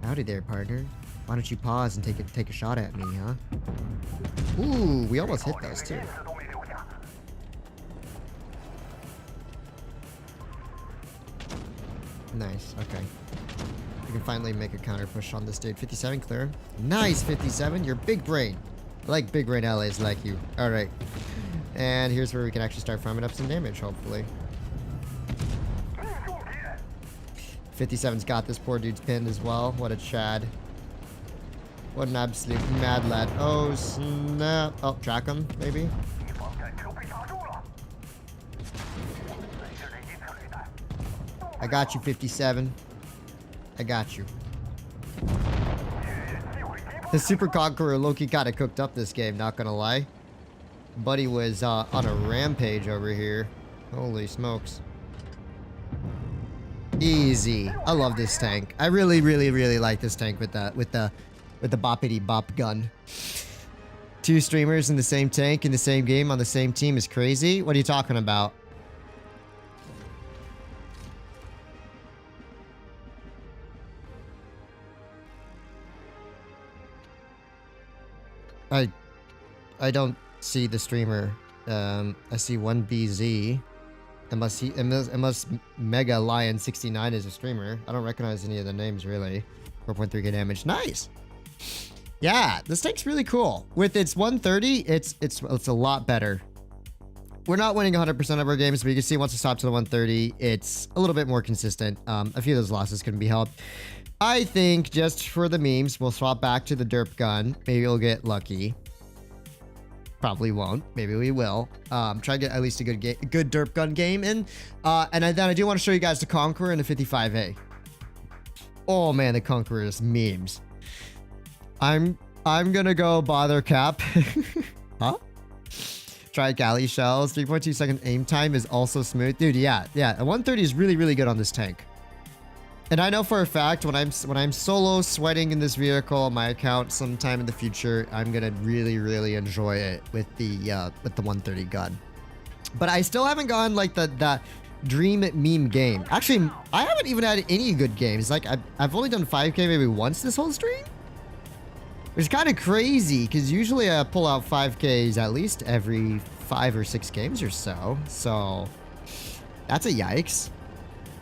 Howdy there, partner. Why don't you pause and take a shot at me, huh? Ooh, we almost hit those too. Nice, okay. We can finally make a counter push on this dude. 57 clear. Nice, 57. You're big brain. I like big brain allies like you. Alright. And here's where we can actually start farming up some damage, hopefully. 57's got this poor dude's pinned as well. What a chad. What an absolute mad lad. Oh, snap. Oh, track him, maybe? I got you, 57. I got you. The Super Conqueror Loki kind of cooked up this game, not gonna lie. Buddy was on a rampage over here. Holy smokes. Easy. I love this tank. I really like this tank with the boppity bop gun. 2 streamers in the same tank in the same game on the same team is crazy. What are you talking about? I don't see the streamer. I see one BZ. Unless Mega Lion 69 is a streamer. I don't recognize any of the names really. 4.3k damage. Nice. Yeah, this tank's really cool. With its 130, it's a lot better. We're not winning 100% of our games, but you can see once it stops to the 130, it's a little bit more consistent. A few of those losses can be helped. I think just for the memes, we'll swap back to the derp gun. Maybe we'll get lucky. Probably won't. Maybe we will. Try to get at least a good derp gun game in. And then I do want to show you guys the Conqueror and the 55A. Oh man, the Conqueror is memes. I'm gonna go bother cap. Huh? Strike alley shells. 3.2 second aim time is also smooth. Dude, yeah. A 130 is really, really good on this tank. And I know for a fact when I'm solo sweating in this vehicle on my account sometime in the future, I'm gonna really, really enjoy it with the 130 gun. But I still haven't gone like that dream meme game. Actually, I haven't even had any good games. Like I've only done 5K maybe once this whole stream. It's kind of crazy because usually I pull out 5Ks at least every 5 or 6 games or so. So that's a yikes.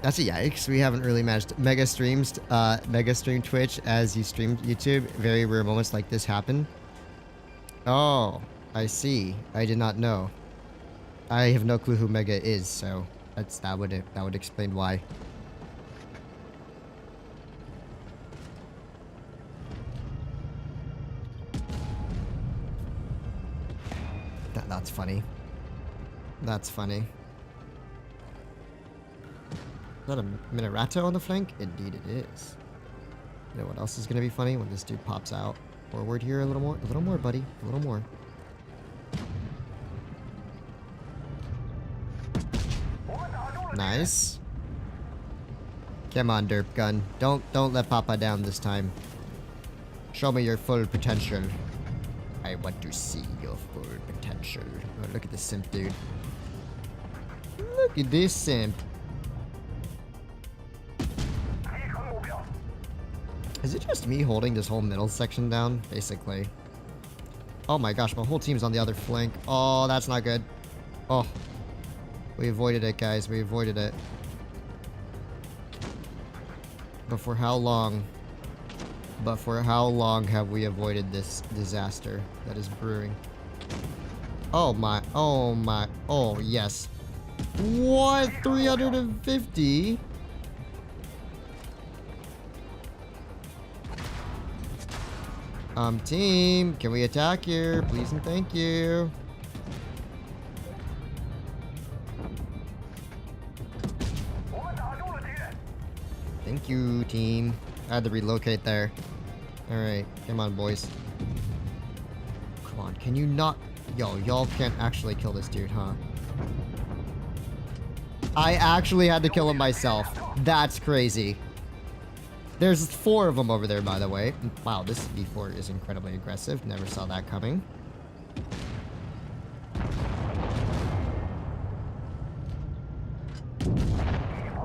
That's a yikes. We haven't really managed mega stream Twitch as you stream YouTube. Very rare moments like this happen. Oh, I see. I did not know. I have no clue who Mega is, so that would explain why. That's funny. That's funny. Is that a Minerato on the flank? Indeed it is. You know what else is gonna be funny? When this dude pops out. Forward here a little more, buddy. A little more. Nice. Come on, derp gun. Don't let Papa down this time. Show me your full potential. I want to see your full potential. Oh, look at this simp, dude. Look at this simp. Is it just me holding this whole middle section down? Basically. Oh my gosh, my whole team's on the other flank. Oh, that's not good. Oh. We avoided it, guys. We avoided it. But for how long? But for how long have we avoided this disaster that is brewing? Oh my. Oh my. Oh, yes. What? 350? Team, can we attack here? Please and thank you. Thank you, team. I had to relocate there. Alright, come on, boys. Come on, can you not... Yo, y'all can't actually kill this dude, huh? I actually had to kill him myself. That's crazy. There's 4 of them over there, by the way. Wow, this V4 is incredibly aggressive. Never saw that coming.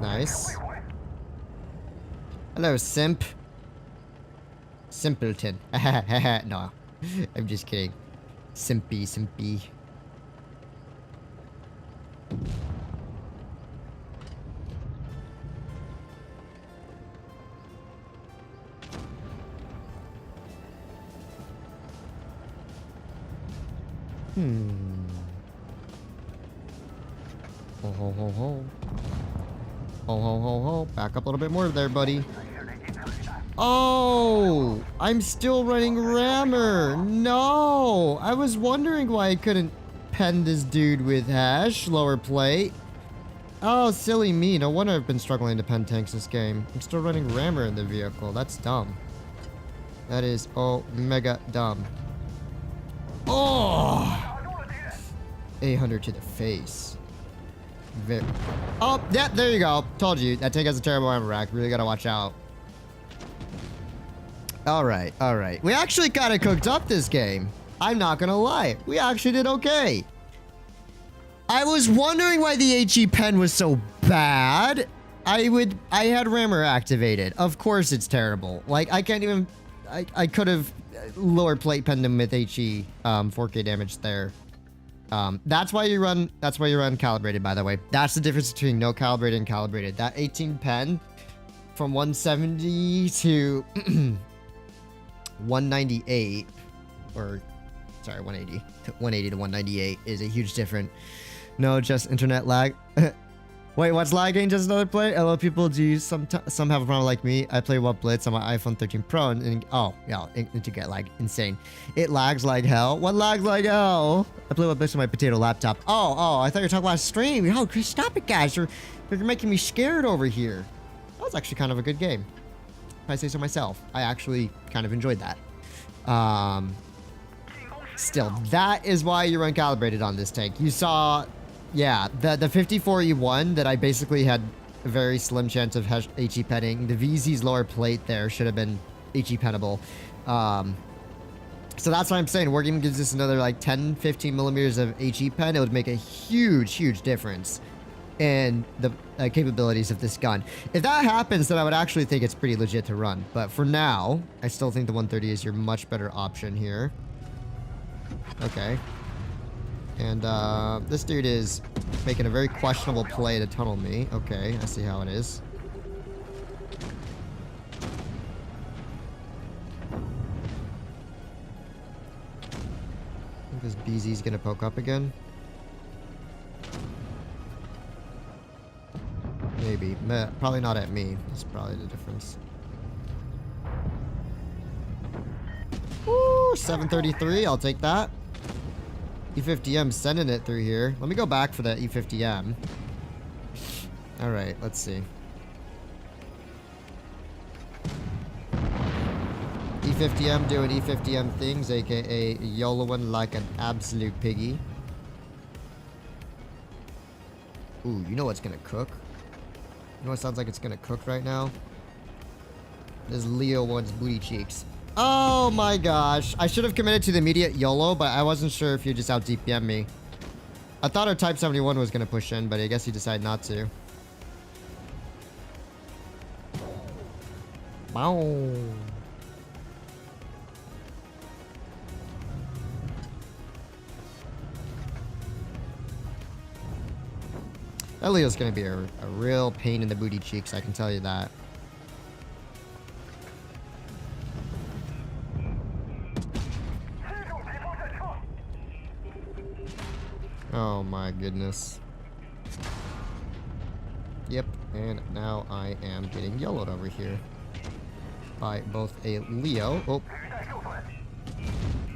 Nice. Hello, simp. Simpleton. No, I'm just kidding. Simpy. Ho ho ho ho. Ho ho ho ho. Back up a little bit more there, buddy. Oh, I'm still running rammer. No, I was wondering why I couldn't pen this dude with hash lower plate. Oh, silly me. No wonder I've been struggling to pen tanks this game. I'm still running rammer in the vehicle. That's dumb. That is mega dumb. Oh, 800 to the face. Oh, yeah, there you go. Told you. That tank has a terrible armor rack. Really gotta watch out. Alright, alright. We actually kind of cooked up this game. I'm not gonna lie. We actually did okay. I was wondering why the HE pen was so bad. I had rammer activated. Of course it's terrible. Like, I can't even... I could have lower plate penned him with HE 4K damage there. That's why you run calibrated, by the way. That's the difference between no calibrated and calibrated. That 18 pen from 170 to 198, or sorry, 180 to 198 is a huge difference. No, just internet lag. Wait, what's lagging? Just another play? Hello, people. Do you some have a problem like me? I play WoT Blitz on my iPhone 13 Pro, and oh yeah, to get lag insane. It lags like hell. What lags like hell? I play WoT Blitz on my potato laptop. Oh, I thought you were talking about stream. Oh, stop it, guys. You're making me scared over here. That was actually kind of a good game, if I say so myself. I actually kind of enjoyed that. Still, that is why you run calibrated on this tank. You saw, yeah, the 54E1 that I basically had a very slim chance of HE penning. The VZ's lower plate there should have been HE pennable. So that's why I'm saying Wargaming gives us another like 10, 15 millimeters of HE pen. It would make a huge, huge difference in the capabilities of this gun. If that happens, then I would actually think it's pretty legit to run. But for now, I still think the 130 is your much better option here. Okay. And this dude is making a very questionable play to tunnel me. Okay, I see how it is. I think this BZ's gonna poke up again. Maybe. Probably not at me. That's probably the difference. Woo! 733. I'll take that. E50M sending it through here. Let me go back for that E50M. Alright, let's see. E50M doing E50M things, aka YOLOing like an absolute piggy. Ooh, you know what's gonna cook? You know what sounds like it's gonna cook right now? This Leo one's booty cheeks. Oh my gosh. I should have committed to the immediate YOLO, but I wasn't sure if you just out DPM me. I thought our Type 71 was going to push in, but I guess he decided not to. Bow. That Leo's going to be a real pain in the booty cheeks, I can tell you that. Oh my goodness. Yep, and now I am getting yellowed over here by both a Leo. Oh.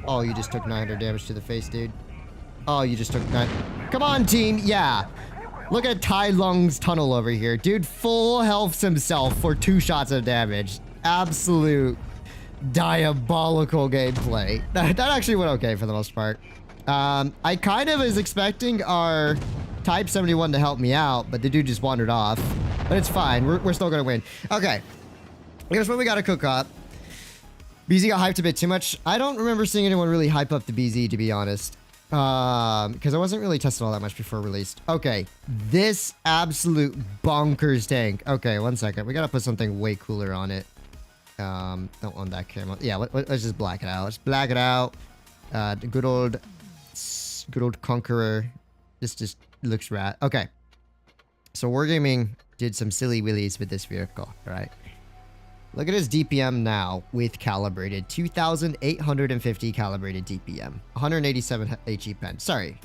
Oh, you just took 900 damage to the face, dude. Oh, you just took 9. Come on, team. Yeah. Look at Tai Lung's tunnel over here. Dude, full health himself for 2 shots of damage. Absolute diabolical gameplay. That actually went okay for the most part. I kind of was expecting our Type 71 to help me out, but the dude just wandered off. But it's fine. We're still gonna win. Okay. Here's what we gotta cook up. BZ got hyped a bit too much. I don't remember seeing anyone really hype up the BZ, to be honest. Because I wasn't really testing all that much before released. Okay. This absolute bonkers tank. Okay, 1 second. We gotta put something way cooler on it. Don't want that camera. Yeah, let's just black it out. Let's black it out. The good old Conqueror. This just looks rad. Okay. So Wargaming did some silly willies with this vehicle, right? Look at his DPM now with calibrated. 2,850 calibrated DPM. 187 HE pen. Sorry.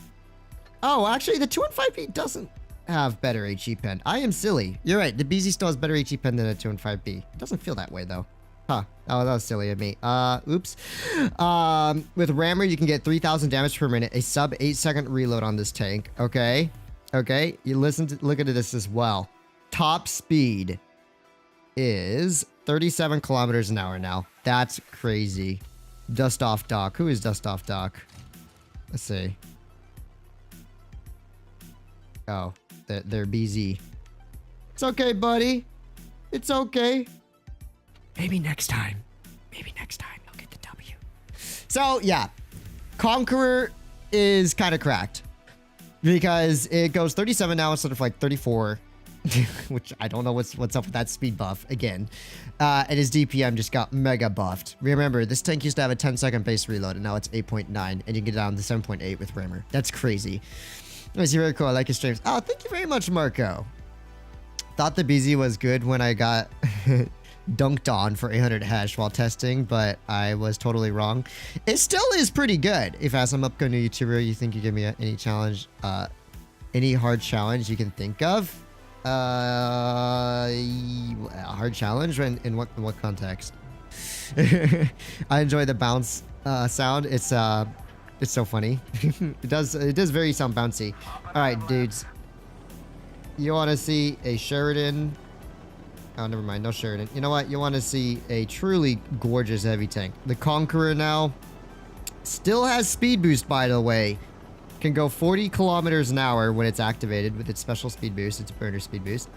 Oh, actually, the 215B doesn't have better HE pen. I am silly. You're right. The BZ still has better HE pen than the 215B. It doesn't feel that way, though. Huh. Oh, that was silly of me. Oops. With Rammer, you can get 3,000 damage per minute. A sub 8-second reload on this tank. Okay. Okay. You look at this as well. Top speed is 37 kilometers an hour now. That's crazy. Dust off Doc. Who is Dust off Doc? Let's see. Oh, they're BZ. It's okay, buddy. It's okay. Maybe next time. Maybe next time you'll get the W. So, yeah. Conqueror is kind of cracked. Because it goes 37 now instead of like 34. Which I don't know what's up with that speed buff again. And his DPM just got mega buffed. Remember, this tank used to have a 10-second base reload, and now it's 8.9, and you can get down to 7.8 with Rammer. That's crazy. It's very cool. I like his streams. Oh, thank you very much, Marco. Thought the BZ was good when I got dunked on for 800 hash while testing, but I was totally wrong. It still is pretty good. If as I'm upcoming YouTuber, you think you give me any challenge, any hard challenge you can think of. A hard challenge in what context? I enjoy the bounce sound. It's so funny. it does very sound bouncy. All right, dudes. You want to see a Sheridan? Oh, never mind. No Sheridan. You know what? You want to see a truly gorgeous heavy tank. The Conqueror now. Still has speed boost, by the way. Can go 40 kilometers an hour when it's activated with its special speed boost. It's a burner speed boost.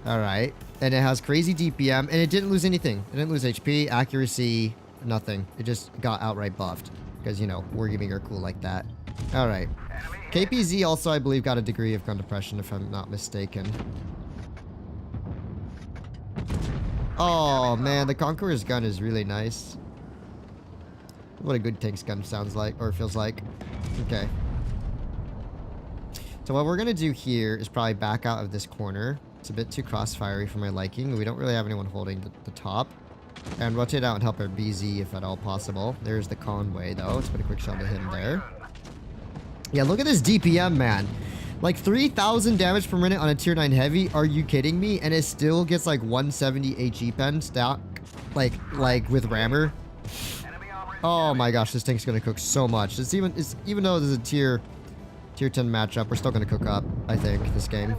Alright. And it has crazy DPM, and it didn't lose anything. It didn't lose HP, accuracy, nothing. It just got outright buffed. Because, you know, we're giving her cool like that. Alright. KPZ also, I believe, got a degree of gun depression, if I'm not mistaken. Oh, man, the Conqueror's gun is really nice. What a good tank's gun sounds like, or feels like. Okay. So what we're going to do here is probably back out of this corner. It's a bit too crossfiery for my liking. We don't really have anyone holding the top. And rotate out and help our BZ if at all possible. There's the Conway, though. Let's put a quick shot to him there. Yeah, look at this DPM, man. Like 3,000 damage per minute on a tier 9 heavy. Are you kidding me? And it still gets like 170 HE pen stack. Like with rammer. Oh my gosh, this tank's gonna cook so much. Even though there's a tier 10 matchup, we're still gonna cook up, I think, this game.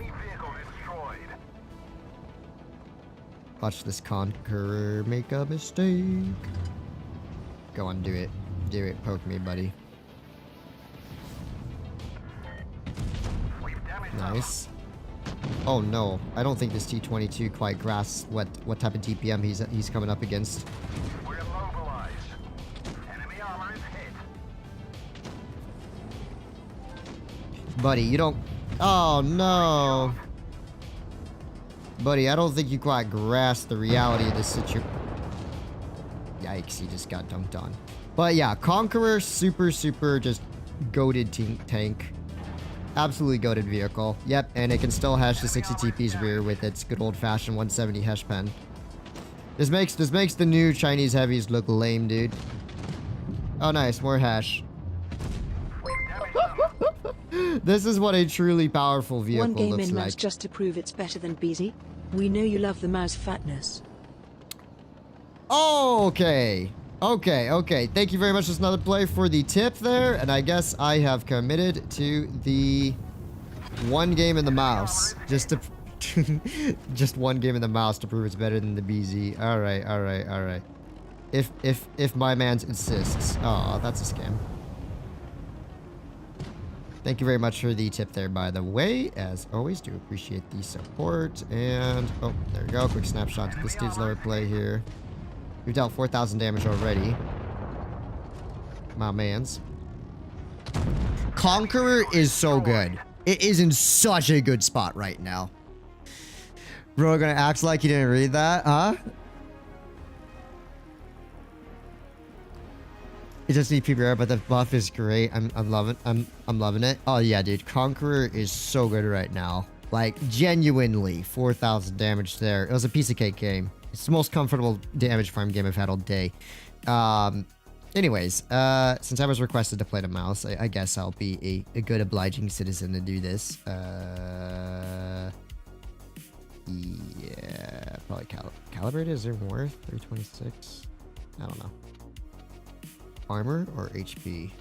Watch this Conqueror make a mistake. Go on, do it. Do it. Poke me, buddy. Nice. Oh no, I don't think this T-22 quite grasps what type of DPM he's coming up against. We're mobilized. Enemy armor is hit. Buddy, you don't... Oh no. Buddy, I don't think you quite grasp the reality of this situation. Yikes, he just got dunked on. But yeah, Conqueror, super just goated tank. Absolutely goated vehicle. Yep, and it can still hash the 60 TP's rear with its good old-fashioned 170 hash pen. This makes the new Chinese heavies look lame, dude. Oh, nice, more hash. This is what a truly powerful vehicle looks like. One game in mouse just to prove it's better than BZ. We know you love the mouse fatness. Okay. Thank you very much, just another play for the tip there. And I guess I have committed to the one game in the mouse. Just one game in the mouse to prove it's better than the BZ. Alright. If my man insists. Oh, that's a scam. Thank you very much for the tip there, by the way. As always, do appreciate the support. And, oh, there we go. Quick snapshot to this dude's lower play here. We've dealt 4,000 damage already. My mans. Conqueror is so good. It is in such a good spot right now. Bro, gonna act like you didn't read that, huh? It just needs PBR, but the buff is great. I'm loving it. Oh yeah, dude. Conqueror is so good right now. Like, genuinely, 4,000 damage there. It was a piece of cake game. It's the most comfortable damage farm game I've had all day. Anyways, since I was requested to play the mouse, I guess I'll be a good obliging citizen to do this. Yeah, probably calibrated. Is there more? 326? I don't know. Armor or HP?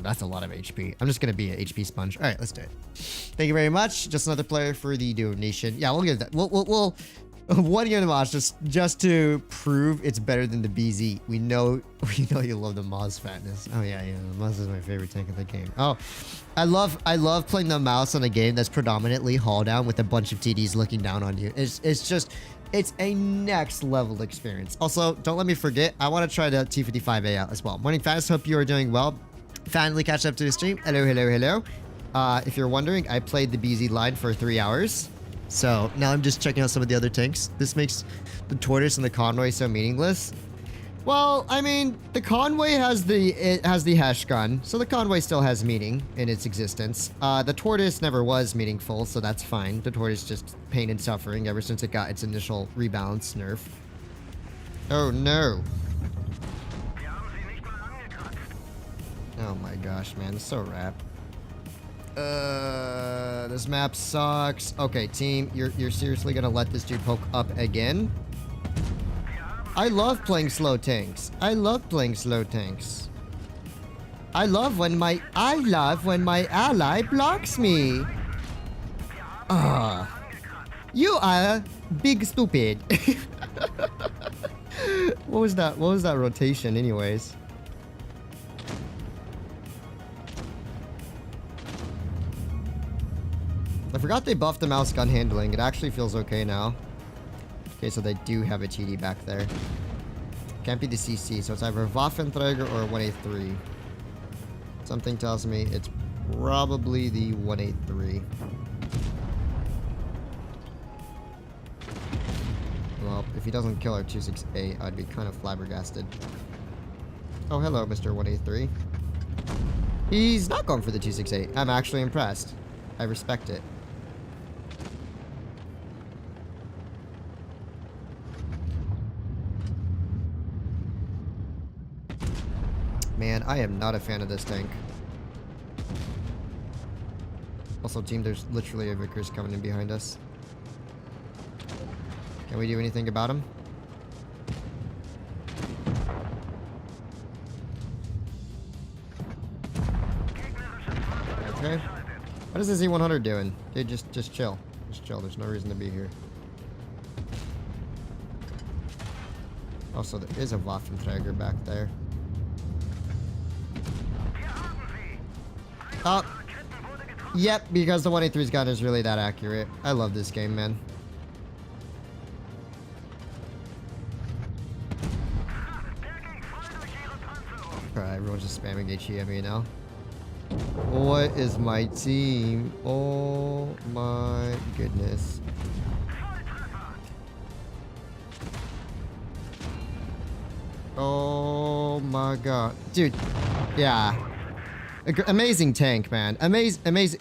That's a lot of HP. I'm just gonna be an HP sponge. All right, let's do it. Thank you very much. Just another player for the donation. Yeah, we'll give that. We'll one game of Moz just to prove it's better than the BZ. We know you love the Moz fatness. Oh yeah, the Moz is my favorite tank of the game. Oh, I love playing the mouse on a game that's predominantly haul down with a bunch of TDs looking down on you. It's a next level experience. Also, don't let me forget, I want to try the T55A out as well. Morning Fast, hope you are doing well. Finally catch up to the stream. Hello. If you're wondering, I played the BZ line for 3 hours. So now I'm just checking out some of the other tanks. This makes the Tortoise and the Conway so meaningless. Well, I mean, the Conway has the hash gun, so the Conway still has meaning in its existence. The Tortoise never was meaningful, so that's fine. The Tortoise just pain and suffering ever since it got its initial rebalance nerf. Oh no. Oh my gosh, man, it's so rap. This map sucks. Okay, team, you're seriously gonna let this dude poke up again? I love playing slow tanks. I love when my ally blocks me. You are big stupid. What was that rotation anyways? forgot they buffed the mouse gun handling. It actually feels okay now. Okay, so they do have a TD back there. Can't be the CC, so it's either Waffenträger or 183. Something tells me it's probably the 183. Well, if he doesn't kill our 268, I'd be kind of flabbergasted. Oh, hello, Mr. 183. He's not going for the 268. I'm actually impressed. I respect it. Man, I am not a fan of this tank. Also, team, there's literally a Vickers coming in behind us. Can we do anything about him? Okay. What is this E100 doing? Dude, just chill. Just chill. There's no reason to be here. Also, there is a Waffenträger back there. Oh. Yep, because the 183's gun is really that accurate. I love this game, man. Alright, everyone's just spamming HE now. What is my team? Oh my goodness. Oh my god. Dude, yeah. Amazing tank, man. Amazing.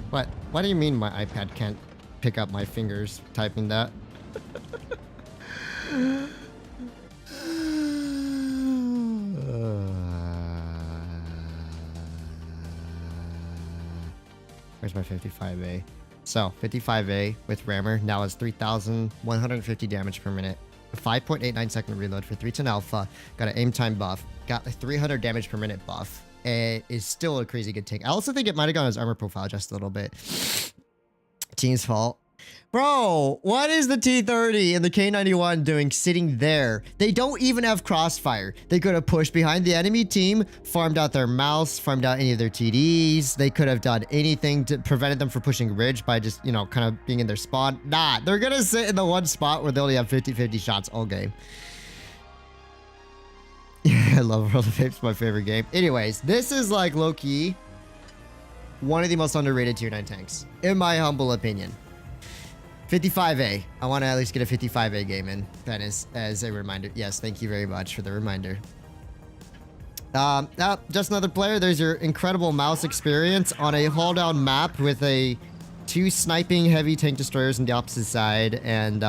What? What do you mean my iPad can't pick up my fingers typing that? Where's my 55A? So, 55A with rammer now is 3,150 damage per minute. A 5.89 second reload for 310 alpha. Got an aim time buff. Got a 300 damage per minute buff. Is still a crazy good tank. I also think it might have gone his armor profile just a little bit. Team's fault. Bro, what is the T30 and the K91 doing sitting there? They don't even have crossfire. They could have pushed behind the enemy team, farmed out their mouse, farmed out any of their TDs. They could have done anything to prevent them from pushing ridge by just, you know, kind of being in their spawn. Nah, they're gonna sit in the one spot where they only have 50-50 shots all game. I love World of Apes, my favorite game. Anyways, this is like low-key one of the most underrated tier 9 tanks, in my humble opinion. 55A. I want to at least get a 55A game in. That is as a reminder. Yes, thank you very much for the reminder. Just another player. There's your incredible mouse experience on a hull-down map with two sniping heavy tank destroyers on the opposite side. And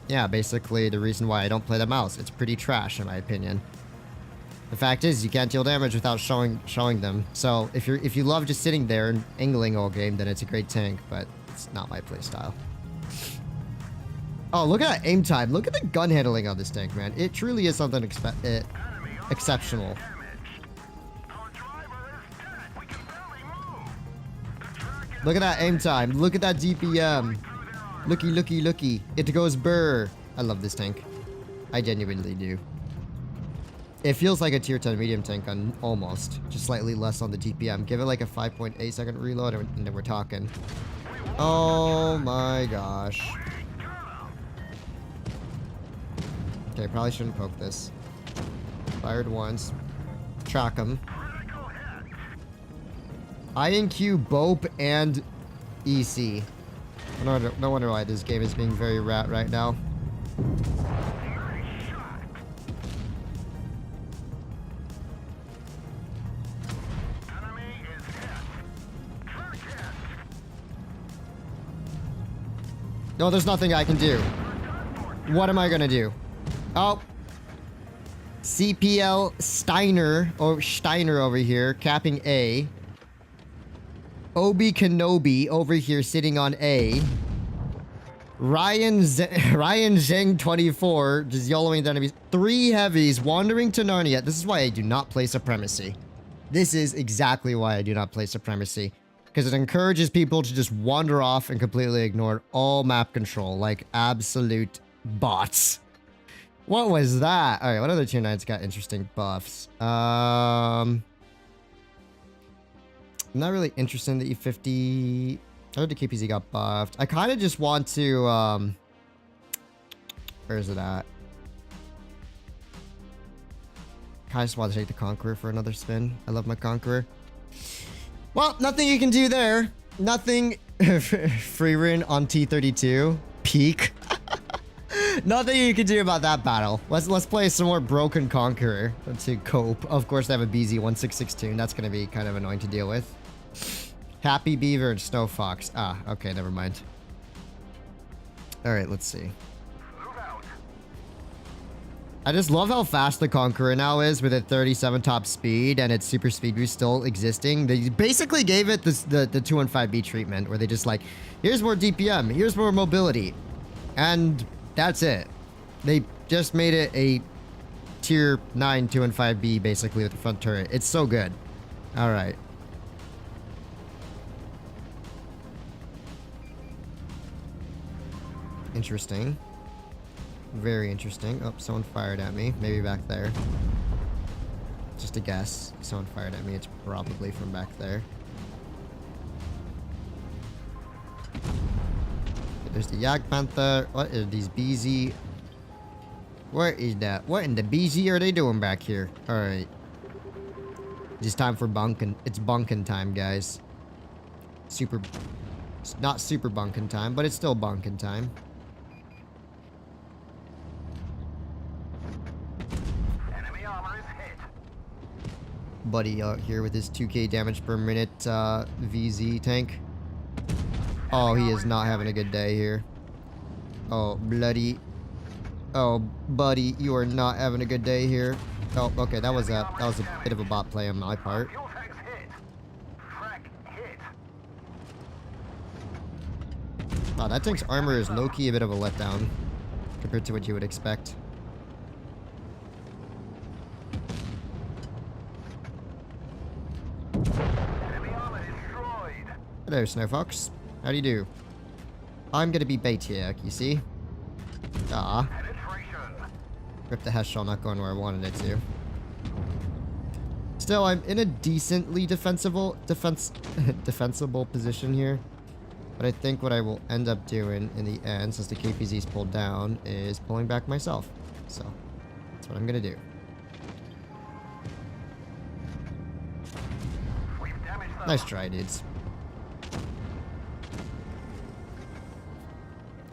yeah, basically the reason why I don't play the mouse. It's pretty trash in my opinion. The fact is, you can't deal damage without showing them. So if you love just sitting there and angling all game, then it's a great tank. But it's not my playstyle. Oh, look at that aim time. Look at the gun handling on this tank, man. It truly is something exceptional. Look at that aim time. Look at that DPM. Looky. It goes burr. I love this tank. I genuinely do. It feels like a tier 10 medium tank on almost. Just slightly less on the DPM. Give it like a 5.8 second reload and then we're talking. Oh my gosh. Okay, probably shouldn't poke this. Fired once. Track him. INQ, BOP, and EC. No wonder why this game is being very rat right now. No, there's nothing I can do. What am I gonna do? Oh. CPL Steiner over here, capping A. Obi Kenobi over here sitting on A. Ryan Zheng 24 just YOLOing the enemies. 3 heavies wandering to Narnia. This is why I do not play Supremacy. This is exactly why I do not play Supremacy. Because it encourages people to just wander off and completely ignore all map control like absolute bots. What was that? Alright, what other tier 9s got interesting buffs? I'm not really interested in the E50. I heard the KPZ got buffed. I kind of just want to, where is it at? I just want to take the Conqueror for another spin. I love my Conqueror. Well, nothing you can do there. Nothing. Free run on T32. Peak. Nothing you can do about that battle. Let's play some more broken Conqueror to cope. Of course, they have a BZ-166 tune. That's going to be kind of annoying to deal with. Happy Beaver and Snow Fox. Ah, okay, never mind. Alright, let's see. I just love how fast the Conqueror now is with a 37 top speed and its super speed boost still existing. They basically gave it this, the 215B treatment where they just like, here's more DPM, here's more mobility. And that's it. They just made it a tier 9 215B basically with the front turret. It's so good. Alright. Interesting. Very interesting. Oh, someone fired at me. Maybe back there. Just a guess. Someone fired at me. It's probably from back there. There's the Yak Panther. What are these BZ? Where is that? What in the BZ are they doing back here? Alright. It's time for bunking. It's bunking time, guys. Super... It's not super bunking time, but it's still bunking time. Buddy out here with his 2k damage per minute VZ tank. Oh, he is not having a good day here. Oh, bloody. Oh, buddy, you are not having a good day here. Oh, okay, that was a bit of a bot play on my part. Wow, that tank's armor is low-key a bit of a letdown compared to what you would expect. Hello, Snowfox. How do you do? I'm gonna be bait here, you see? Ah. Rip the Hesh shell not going where I wanted it to. Still, I'm in a decently defensible position here. But I think what I will end up doing in the end, since the KPZ's pulled down, is pulling back myself. So, that's what I'm gonna do. Nice try, dudes.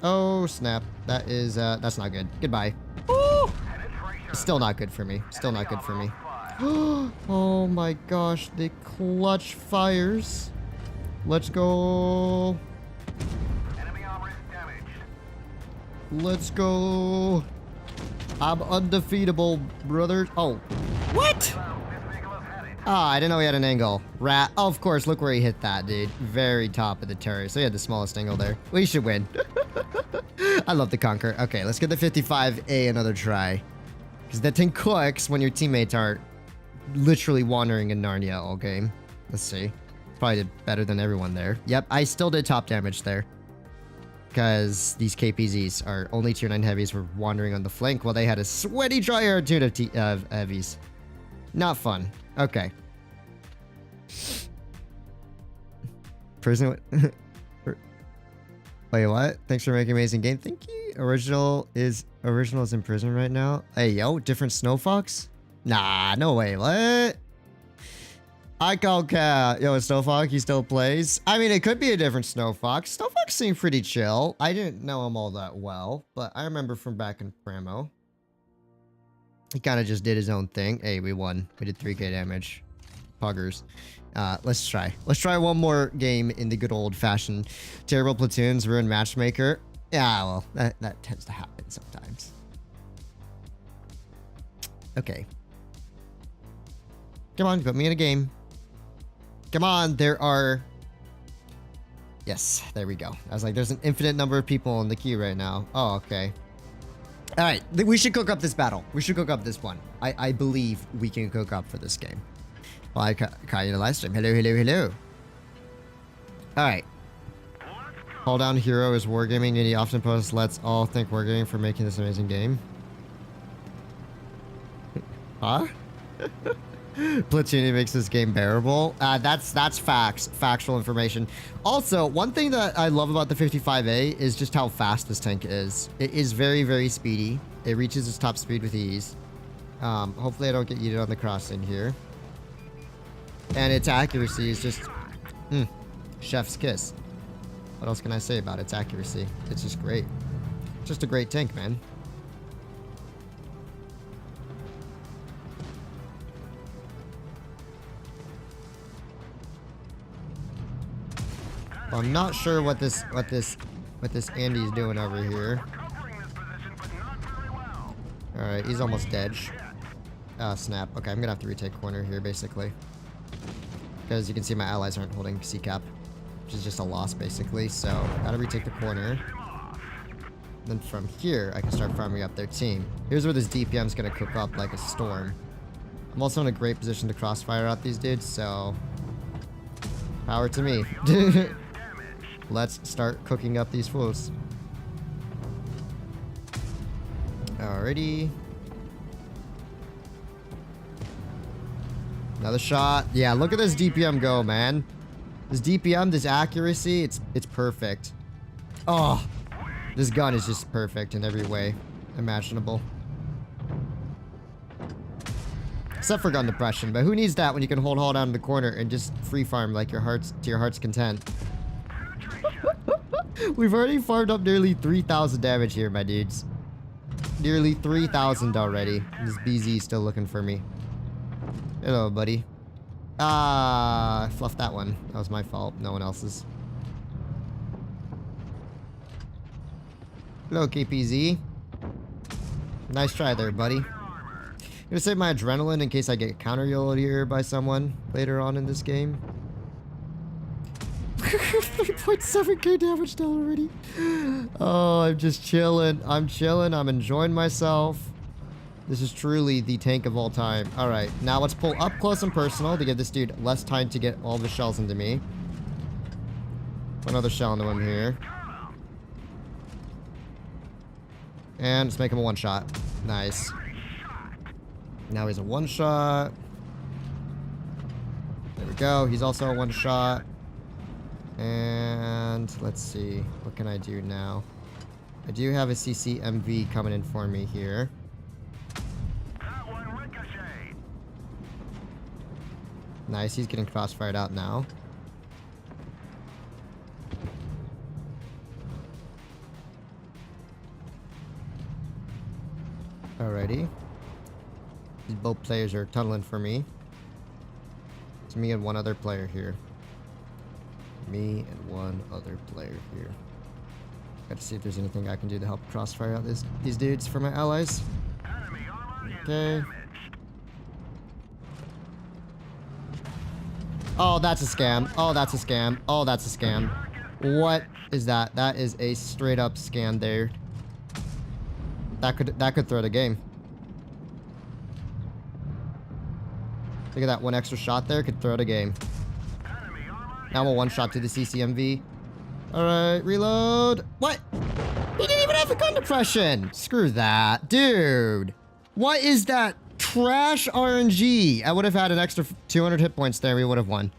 Oh, snap. That is, that's not good. Goodbye. Ooh! Still not good for me. Still not good for me. Oh my gosh, the clutch fires. Let's go. Let's go. I'm undefeatable, brother. Oh. What? Ah, I didn't know he had an angle. Rat. Oh, of course, look where he hit that, dude. Very top of the turret. So he had the smallest angle there. We should win. I love the Conqueror. Okay, let's get the 55A another try. Because that thing clicks when your teammates are literally wandering in Narnia all game. Let's see. Probably did better than everyone there. Yep, I still did top damage there. Because these KPZs are only tier 9 heavies were wandering on the flank while they had a sweaty dry air tune of heavies. Not fun. Okay. Prison. Wait, what? Thanks for making amazing game. Thank you. Original is in prison right now. Hey, yo, different Snow Fox? Nah, no way. What? I call cat. Yo, Snow Fox, he still plays. I mean, it could be a different Snow Fox. Snow Fox seemed pretty chill. I didn't know him all that well, but I remember from back in Pramo. He kind of just did his own thing. Hey, we won. We did 3k damage. Puggers. Let's try. Let's try one more game in the good old-fashioned terrible platoons ruin matchmaker. Yeah, well, that tends to happen sometimes. Okay. Come on, put me in a game. Come on, there are Yes, there we go. I was like, there's an infinite number of people in the queue right now. Oh, okay. All right, we should cook up this battle. We should cook up this one. I believe we can cook up for this game. Well, I caught you in the live stream. Hello, hello, hello. All right. Call down hero is wargaming, and he often posts, let's all thank wargaming for making this amazing game. Huh? Platooning makes this game bearable. That's facts. Factual information. Also, one thing that I love about the 55A is just how fast this tank is. It is very, very speedy. It reaches its top speed with ease. Hopefully I don't get yeeted on the crossing here. And its accuracy is just... chef's kiss. What else can I say about its accuracy? It's just great. Just a great tank, man. Well, I'm not sure what this Andy's doing over here. All right, he's almost dead. Snap. Okay, I'm gonna have to retake corner here, basically, because you can see my allies aren't holding C-cap, which is just a loss, basically. So gotta retake the corner. Then from here, I can start farming up their team. Here's where this DPM is gonna cook up like a storm. I'm also in a great position to crossfire out these dudes, so power to me. Let's start cooking up these fools. Alrighty. Another shot. Yeah, look at this DPM go, man. This DPM, this accuracy, it's perfect. Oh, this gun is just perfect in every way imaginable. Except for gun depression, but who needs that when you can hold down in the corner and just free farm like to your heart's content. We've already farmed up nearly 3,000 damage here, my dudes. Nearly 3,000 already. This BZ still looking for me. Hello, buddy. I fluffed that one. That was my fault. No one else's. Hello, KPZ. Nice try there, buddy. I'm gonna save my adrenaline in case I get counter-yelled here by someone later on in this game. 3.7k damage down already. Oh, I'm just chilling. I'm chilling. I'm enjoying myself. This is truly the tank of all time. All right, now let's pull up close and personal to give this dude less time to get all the shells into me. Another shell into him here. And let's make him a one-shot. Nice. Now he's a one-shot. There we go. He's also a one-shot. And let's see. What can I do now? I do have a CCMV coming in for me here. Nice. He's getting crossfired out now. Alrighty. These both players are tunneling for me. It's me and one other player here. Me and one other player here. Got to see if there's anything I can do to help crossfire out these dudes for my allies. Okay. Oh, that's a scam. Oh, that's a scam. Oh, that's a scam. What is that? That is a straight up scam there. That could throw the game. Look at that, one extra shot there could throw the game. Now I'm a one shot to the CCMV. Alright, reload. What? He didn't even have a gun depression. Screw that. Dude. What is that trash RNG? I would have had an extra 200 hit points there. We would have won.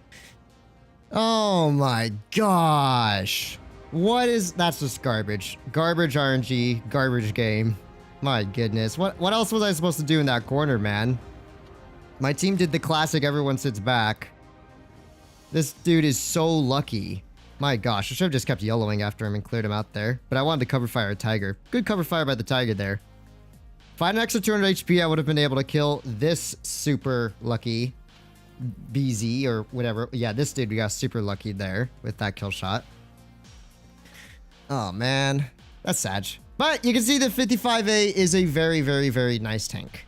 Oh my gosh. What is... That's just garbage. Garbage RNG. Garbage game. My goodness. What else was I supposed to do in that corner, man? My team did the classic everyone sits back. This dude is so lucky. My gosh, I should have just kept yellowing after him and cleared him out there. But I wanted to cover fire a tiger. Good cover fire by the tiger there. If I had an extra 200 HP, I would have been able to kill this super lucky BZ or whatever. Yeah, this dude, we got super lucky there with that kill shot. Oh, man. That's sad. But you can see the 55A is a very, very, very nice tank.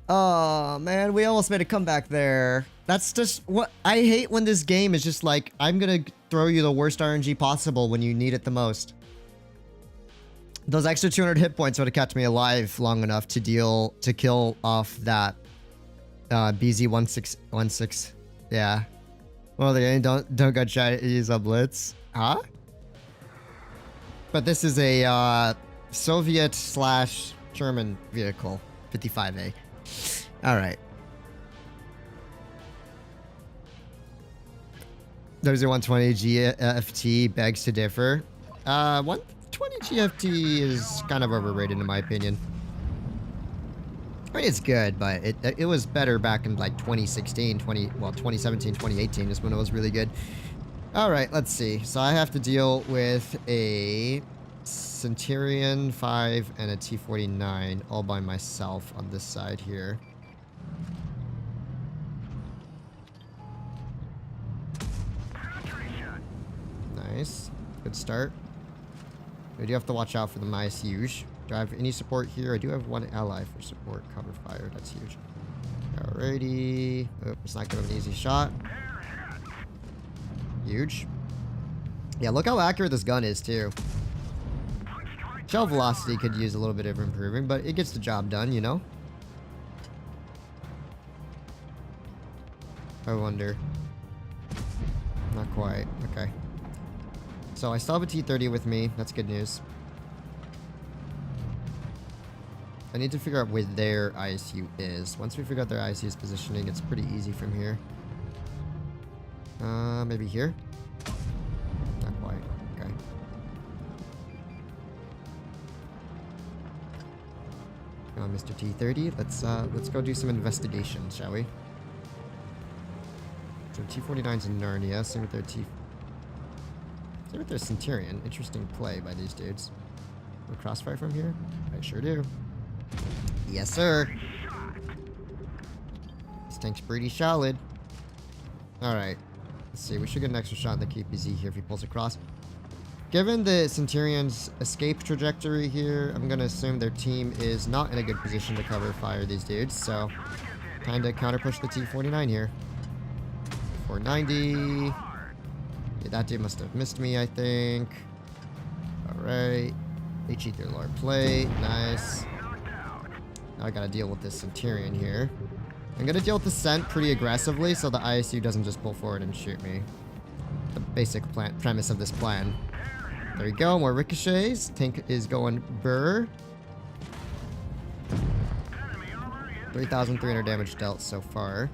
Oh, man. We almost made a comeback there. That's just what I hate when this game is just like, I'm gonna throw you the worst RNG possible when you need it the most. Those extra 200 hit points would have kept me alive long enough to kill off that BZ-75. Yeah. Well, the game don't go try to use a Blitz. Huh? But this is a Soviet/German vehicle, 55A. All right. There's a 120 GFT begs to differ. 120 GFT is kind of overrated in my opinion. I mean, it's good, but it was better back in like 2017, 2018 is when it was really good. All right, let's see. So I have to deal with a Centurion 5 and a T-49 all by myself on this side here. Nice. Good start. We do have to watch out for the ISUs. Do I have any support here? I do have one ally for support. Cover fire. That's huge. Alrighty. Oh, it's not gonna be an easy shot. Huge. Yeah, look how accurate this gun is, too. Shell velocity could use a little bit of improving, but it gets the job done, you know? I wonder. Not quite. Okay. So I still have a T-30 with me. That's good news. I need to figure out where their ISU is. Once we figure out their ISU's positioning, it's pretty easy from here. Maybe here? Not quite. Okay. Come on, Mr. T-30. Let's go do some investigation, shall we? So T-49's in Narnia. Same with their Same with their Centurion. Interesting play by these dudes. Will crossfire from here? I sure do. Yes, sir. This tank's pretty solid. Alright. Let's see. We should get an extra shot at the KPZ here if he pulls across. Given the Centurion's escape trajectory here, I'm going to assume their team is not in a good position to cover fire these dudes. So, time to counter push the T-49 here. 490. Yeah, that dude must have missed me, I think. Alright. HE through lower plate. Nice. Now I gotta deal with this Centurion here. I'm gonna deal with the Cent pretty aggressively so the ISU doesn't just pull forward and shoot me. The basic premise of this plan. There we go, more ricochets. Tank is going burr. 3,300 damage dealt so far.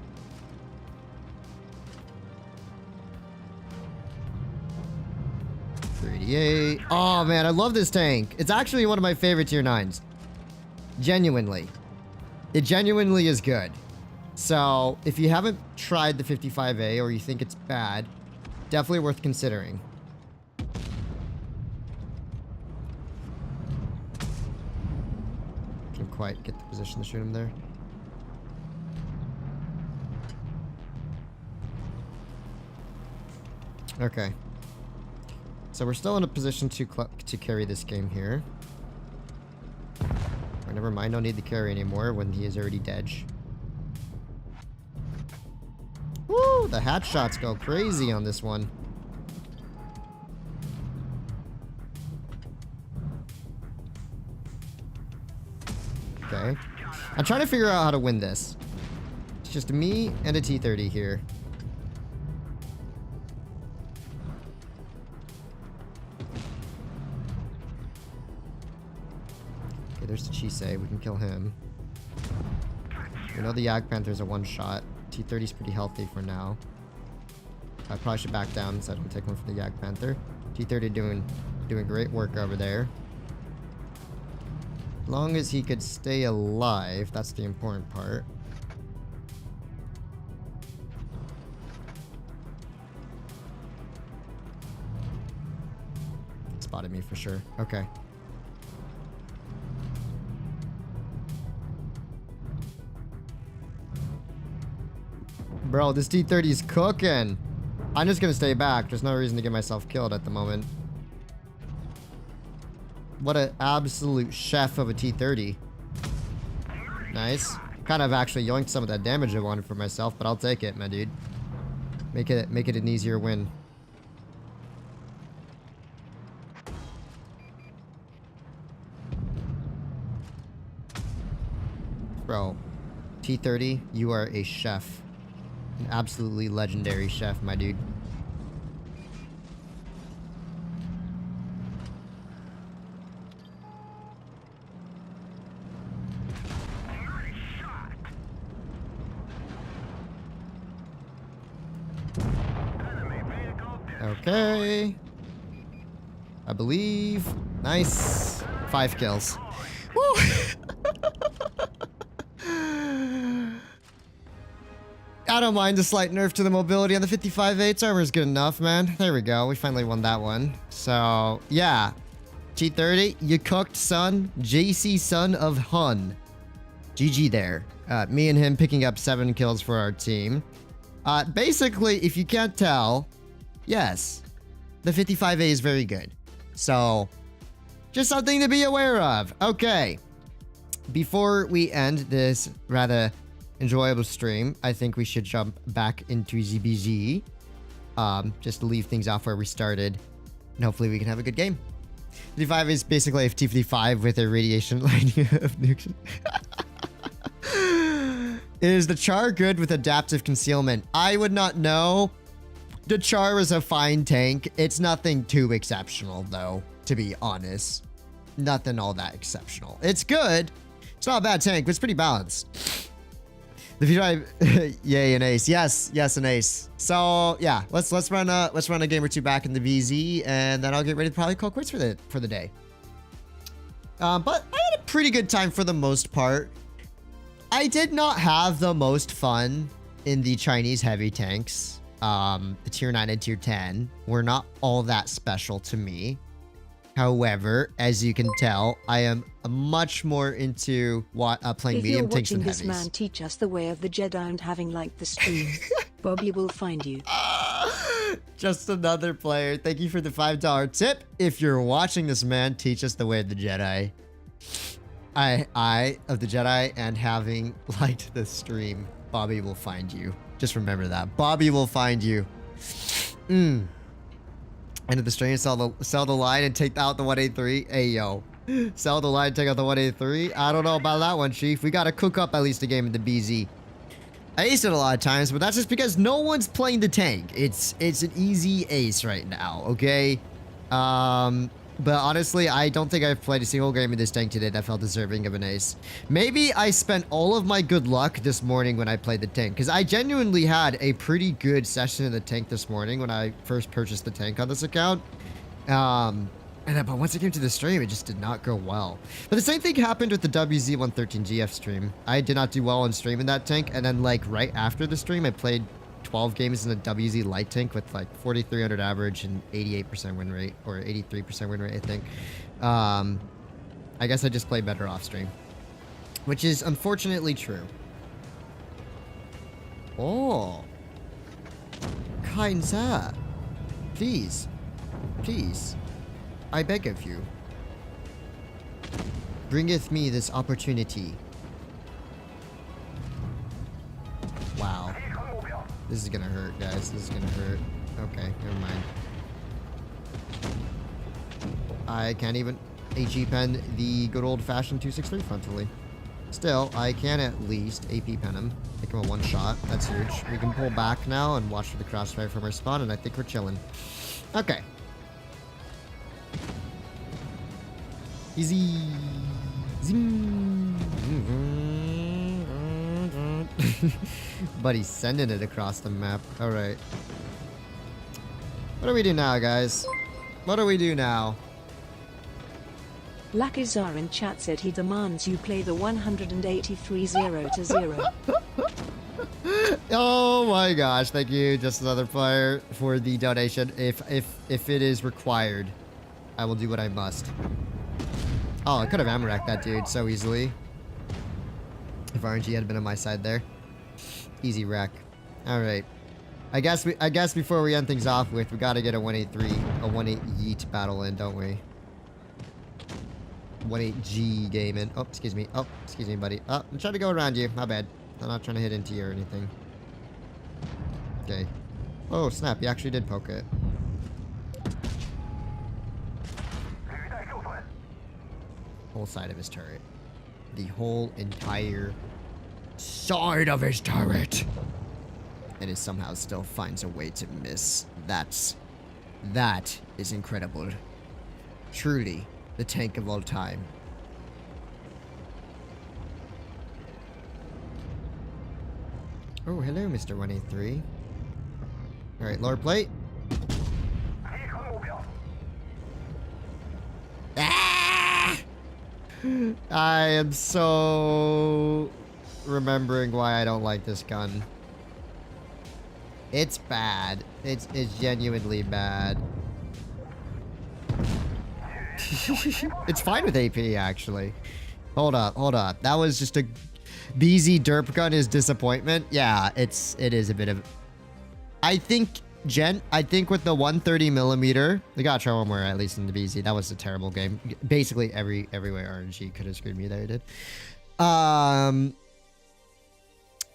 .388. Oh man, I love this tank. It's actually one of my favorite tier 9s. Genuinely. It genuinely is good. So, if you haven't tried the 55A or you think it's bad, definitely worth considering. Can't quite get the position to shoot him there. Okay. So we're still in a position to carry this game here. Or never mind, don't need the carry anymore when he is already dead. Woo! The hatch shots go crazy on this one. Okay. I'm trying to figure out how to win this. It's just me and a T-30 here. Okay, there's the Chisei. We can kill him. We know the Yag Panther's a one-shot. T-30's pretty healthy for now. I probably should back down so I don't take one from the Yag Panther. T-30 doing great work over there. As long as he could stay alive, that's the important part. Spotted me for sure. Okay. Bro, this T-30 is cooking. I'm just gonna stay back. There's no reason to get myself killed at the moment. What an absolute chef of a T-30. Nice. Kind of actually yoinked some of that damage I wanted for myself, but I'll take it, my dude. Make it an easier win. Bro, T30, you are a chef. An absolutely legendary chef, my dude. Okay. I believe. Nice. 5 kills. Woo! I don't mind the slight nerf to the mobility on the 55-8. Armor is good enough, man. There we go. We finally won that one. So, yeah. T30, you cooked, son. JC, son of Hun. GG there. Me and him picking up 7 kills for our team. Basically, if you can't tell, yes, the 55A is very good. So, just something to be aware of. Okay. Before we end this rather enjoyable stream, I think we should jump back into ZBZ. Just to leave things off where we started. And hopefully we can have a good game. 55 is basically a T55 with a radiation lining of nukes. Is the char good with adaptive concealment? I would not know. The char is a fine tank. It's nothing too exceptional, though, to be honest. Nothing all that exceptional. It's good. It's not a bad tank, but it's pretty balanced. The V5, yay, an ace. Yes, an ace. So yeah, let's run a game or two back in the VZ, and then I'll get ready to probably call quits for the day. But I had a pretty good time for the most part. I did not have the most fun in the Chinese heavy tanks. The tier 9 and tier 10 were not all that special to me. However, as you can tell, I am much more into playing medium tanks and heavies. If you're watching this man teach us the way of the Jedi and having liked the stream, Bobby will find you. Just another player. Thank you for the $5 tip. If you're watching this man teach us the way of the Jedi, I of the Jedi and having liked the stream, Bobby will find you. Just remember that. Bobby will find you. End of the stream, sell the line and take out the 183. Hey, yo. Sell the line, take out the 183. I don't know about that one, Chief. We gotta cook up at least a game in the BZ. I aced it a lot of times, but that's just because no one's playing the tank. It's an easy ace right now, okay? But honestly, I don't think I've played a single game in this tank today that felt deserving of an ace. Maybe I spent all of my good luck this morning when I played the tank, because I genuinely had a pretty good session in the tank this morning when I first purchased the tank on this account. But once it came to the stream, it just did not go well. But the same thing happened with the WZ-113GF stream. I did not do well on stream in that tank, and then like right after the stream, I played 12 games in the WZ light tank with like 4,300 average and 88% win rate, or 83% win rate, I think. I guess I just played better off stream, which is unfortunately true. Oh, kind sir, please, I beg of you, bringeth me this opportunity. Wow. This is gonna hurt, guys. This is gonna hurt. Okay, never mind. I can't even HE pen the good old-fashioned 263 frontally. Still, I can at least AP pen him. Make him a one-shot. That's huge. We can pull back now and watch for the crossfire from our spawn, and I think we're chilling. Okay. Easy. Zing. Buddy's sending it across the map. Alright. What do we do now, guys? What do we do now? Lakazar in chat said he demands you play the 183 0-0. Oh my gosh, thank you, just another player, for the donation. If it is required, I will do what I must. Oh, I could have ammo racked that dude so easily. If RNG had been on my side there. Easy wreck. Alright. I guess before we end things off with, we gotta get a 183, a 1-8 yeet battle in, don't we? 18G gaming. Oh, excuse me. Oh, excuse me, buddy. Oh, I'm trying to go around you. My bad. I'm not trying to hit into you or anything. Okay. Oh, snap. He actually did poke it. Whole side of his turret. The whole entire side of his turret. And it somehow still finds a way to miss. That is incredible. Truly, the tank of all time. Oh, hello, Mr. 183. Alright, lower plate. Ah! I am so remembering why I don't like this gun. It's bad. It's genuinely bad. It's fine with AP, actually. Hold up. That was just a... BZ derp gun is disappointment. Yeah, it is a bit of... I think with the 130mm, we gotta try one more at least in the BZ. That was a terrible game. Basically every way RNG could have screwed me there, it did.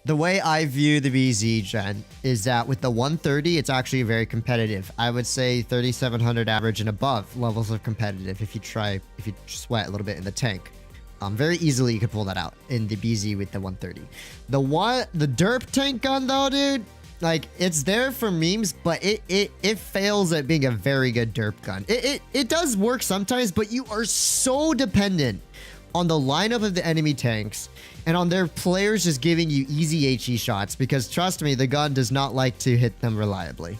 The way I view the BZ, Gen, is that with the 130, it's actually very competitive. I would say 3700 average and above levels of competitive if you sweat a little bit in the tank. Very easily you could pull that out in the BZ with the 130. The derp tank gun though, dude, like it's there for memes, but it fails at being a very good derp gun. It does work sometimes, but you are so dependent on the lineup of the enemy tanks and on their players just giving you easy HE shots, because trust me, the gun does not like to hit them reliably.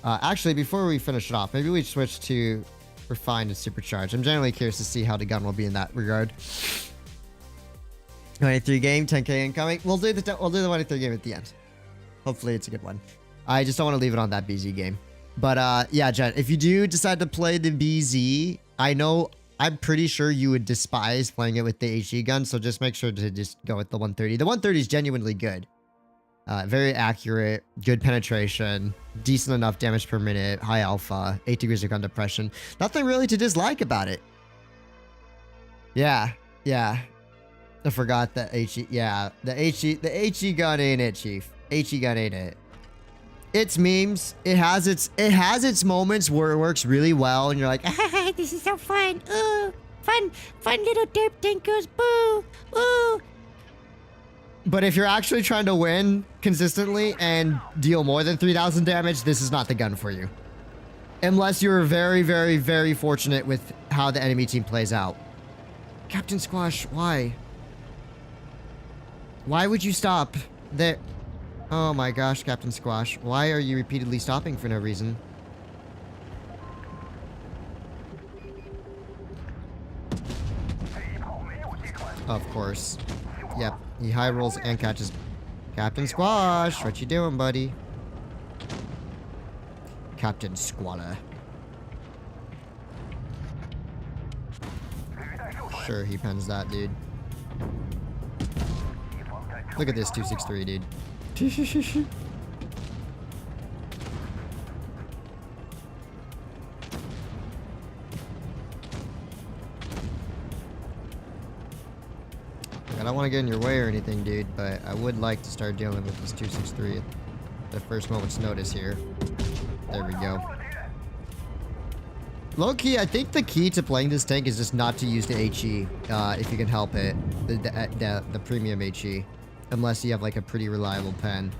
Actually, before we finish it off, maybe we switch to refined and supercharged. I'm generally curious to see how the gun will be in that regard. 23 game, 10k incoming. We'll do the 23 game at the end. Hopefully it's a good one. I just don't want to leave it on that BZ game. But yeah, Jen, if you do decide to play the BZ, I'm pretty sure you would despise playing it with the HE gun, so just make sure to just go with the 130. The 130 is genuinely good. Very accurate, good penetration, decent enough damage per minute, high alpha, 8 degrees of gun depression. Nothing really to dislike about it. Yeah. I forgot the HE. Yeah, the HE gun ain't it, Chief. HE gun ain't it. It's memes. It has its moments where it works really well, and you're like, ah, this is so fun. Ooh, fun little derp tankers. Boo, ooh. But if you're actually trying to win consistently and deal more than 3,000 damage, this is not the gun for you. Unless you're very, very, very fortunate with how the enemy team plays out. Captain Squash, why? Why would you stop? There. Oh my gosh, Captain Squash. Why are you repeatedly stopping for no reason? Of course. Yep, he high rolls and catches. Captain Squash, what you doing, buddy? Captain Squaller. Sure, he pens that, dude. Look at this 263, dude. I don't want to get in your way or anything, dude, but I would like to start dealing with this 263 at the first moment's notice here. There we go. Low-key, I think the key to playing this tank is just not to use the HE, if you can help it. The premium HE. Unless you have like a pretty reliable pen.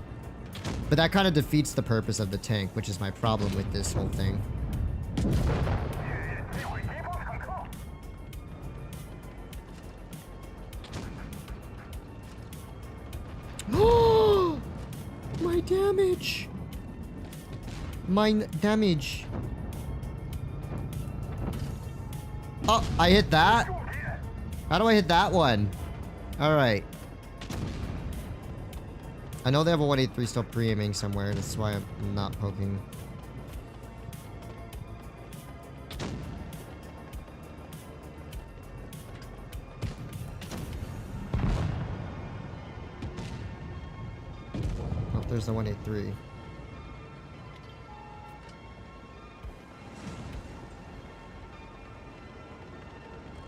But that kind of defeats the purpose of the tank, which is my problem with this whole thing. Oh! My damage! My damage! Oh, I hit that? How do I hit that one? Alright. I know they have a 183 still pre-aiming somewhere. That's why I'm not poking. Oh, there's the 183.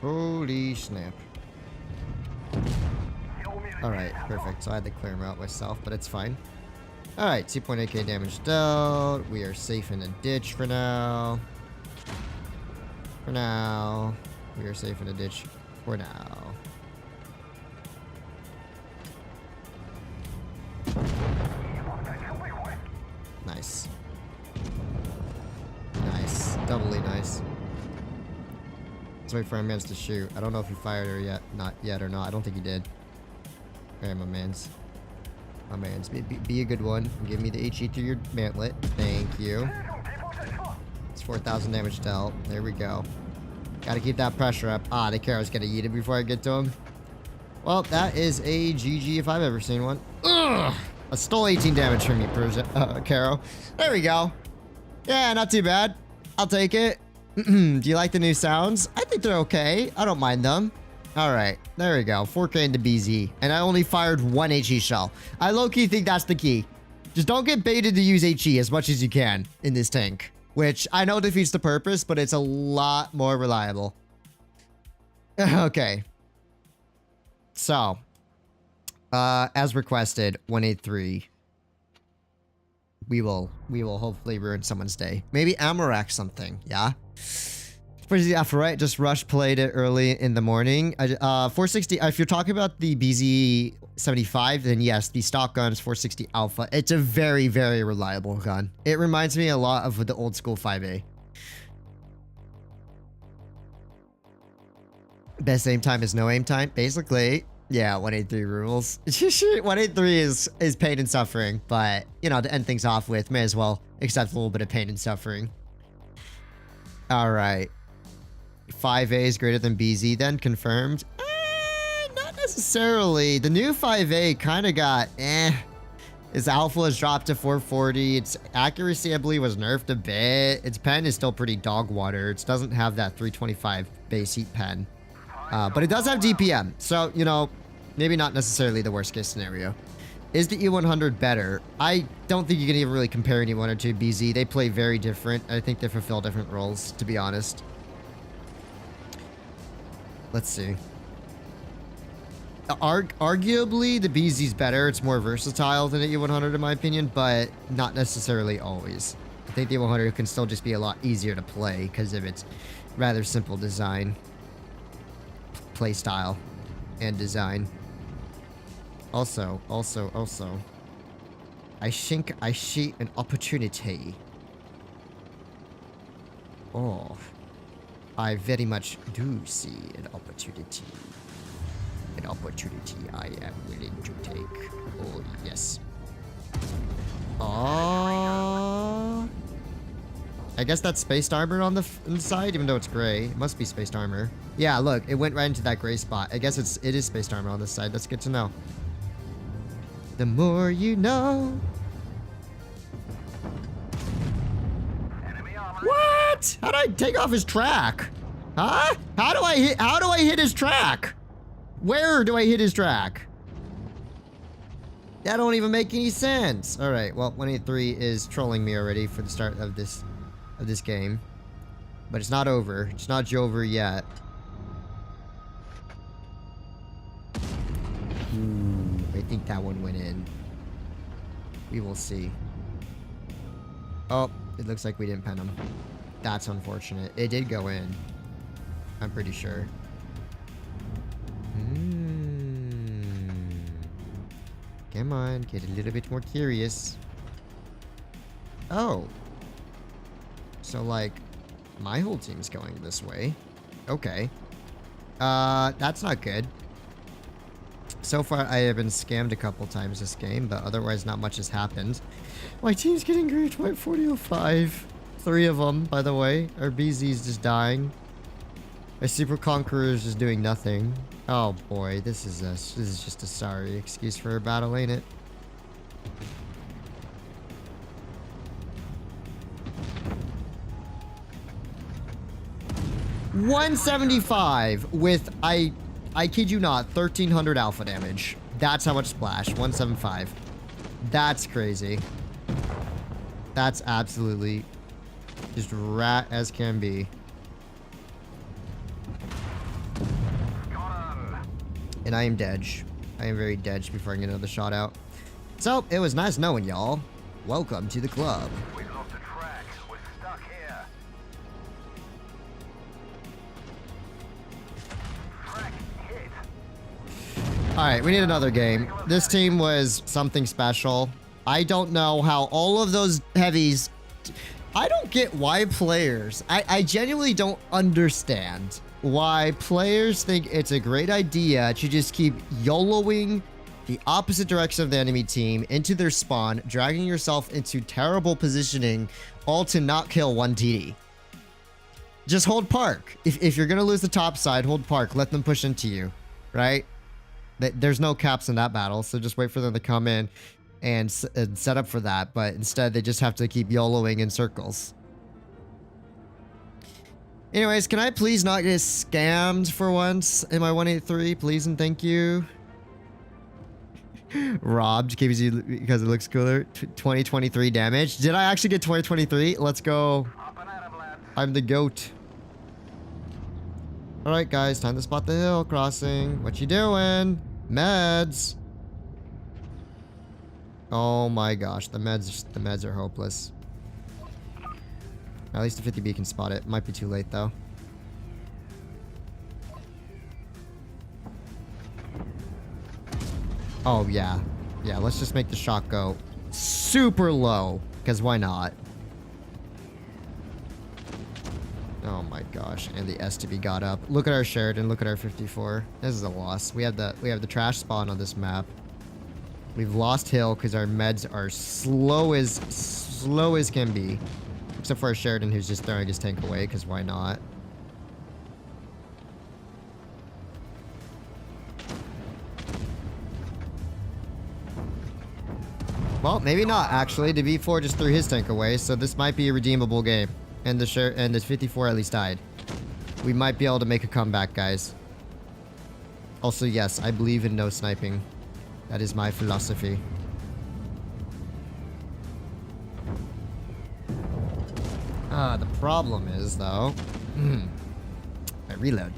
Holy snap. Alright, perfect. So I had to clear him out myself, but it's fine. Alright, 2.8k damage dealt. We are safe in a ditch for now. For now. We are safe in a ditch for now. Nice. Nice. Doubly nice. Let's wait for our mans to shoot. I don't know if he fired her yet. Not yet or not. I don't think he did. Alright, my mans. My mans. Be a good one. Give me the HE through your mantlet. Thank you. It's 4,000 damage dealt. There we go. Gotta keep that pressure up. Ah, the Caro's gonna eat it before I get to him. Well, that is a GG if I've ever seen one. Ugh! I stole 18 damage from you, Caro. There we go. Yeah, not too bad. I'll take it. Do you like the new sounds? I think they're okay. I don't mind them. Alright, there we go. 4k into BZ. And I only fired one HE shell. I low-key think that's the key. Just don't get baited to use HE as much as you can in this tank. Which I know defeats the purpose, but it's a lot more reliable. Okay. So, as requested, 183. We will hopefully ruin someone's day. Maybe Amarak something, yeah? Pretty right. Just rush played it early in the morning. 460. If you're talking about the BZ-75, then yes, the stock gun is 460 Alpha. It's a very, very reliable gun. It reminds me a lot of the old school 5A. Best aim time is no aim time, basically. Yeah, 183 rules. 183 is pain and suffering, but you know, to end things off with, may as well accept a little bit of pain and suffering. All right. 5A is greater than BZ then, confirmed? Not necessarily. The new 5A kind of got, Its alpha has dropped to 440. Its accuracy, I believe, was nerfed a bit. Its pen is still pretty dog water. It doesn't have that 325 base heat pen. But it does have DPM. So, you know, maybe not necessarily the worst case scenario. Is the E100 better? I don't think you can even really compare anyone or two BZ. They play very different. I think they fulfill different roles, to be honest. Let's see. Arguably, the BZ's better. It's more versatile than the E100 in my opinion, but not necessarily always. I think the E100 can still just be a lot easier to play because of its rather simple design, play style, and design. Also, I think I see an opportunity. Oh, I very much do see an opportunity. An opportunity I am willing to take. Oh, yes. Oh. I guess that's spaced armor on the side, even though it's gray. It must be spaced armor. Yeah, look, it went right into that gray spot. I guess it is spaced armor on this side. That's good to know. The more you know. What? How do I take off his track? Huh? How do I hit his track? Where do I hit his track? That don't even make any sense. All right, well, 183 is trolling me already for the start of this game. But it's not over. It's not over yet. Ooh, I think that one went in. We will see. Oh, it looks like we didn't pen him. That's unfortunate. It did go in. I'm pretty sure. Come on, get a little bit more curious. Oh. So, like, my whole team's going this way. Okay. That's not good. So far, I have been scammed a couple times this game, but otherwise not much has happened. My team's getting griefed by 4005. 3 of them, by the way. Our BZ's just dying. My Super Conqueror is just doing nothing. Oh boy, this is just a sorry excuse for a battle, ain't it? $175 with, I kid you not, 1300 alpha damage. That's how much splash. 175. That's crazy. That's absolutely just rat as can be. And I am dead. I am very dead before I get another shot out. So, it was nice knowing y'all. Welcome to the club. We've lost the track. We're stuck here. Track hit. Alright, we need another game. This team was something special. I don't know how all of those heavies... I don't get why players... I genuinely don't understand why players think it's a great idea to just keep YOLOing the opposite direction of the enemy team into their spawn, dragging yourself into terrible positioning, all to not kill one TD. Just hold park. If you're going to lose the top side, hold park. Let them push into you, right? There's no caps in that battle, so just wait for them to come in and set up for that. But instead, they just have to keep YOLOing in circles. Anyways, can I please not get scammed for once in my 183? Please and thank you. Robbed KBZ because it looks cooler. 2023 damage. Did I actually get 2023? Let's go. I'm the GOAT. Alright guys, time to spot the hill crossing. What you doing? Meds. Oh my gosh, the meds are hopeless. At least the 50B can spot it. Might be too late though. Oh yeah. Yeah, let's just make the shot go super low. Because why not? Oh my gosh. And the STB got up. Look at our Sheridan. Look at our 54. This is a loss. We have the trash spawn on this map. We've lost hill because our meds are slow as can be. Except for our Sheridan who's just throwing his tank away because why not? Well, maybe not actually. The V4 just threw his tank away, so this might be a redeemable game. And the 54 at least died. We might be able to make a comeback, guys. Also, yes, I believe in no sniping. That is my philosophy. The problem is, though... I reload.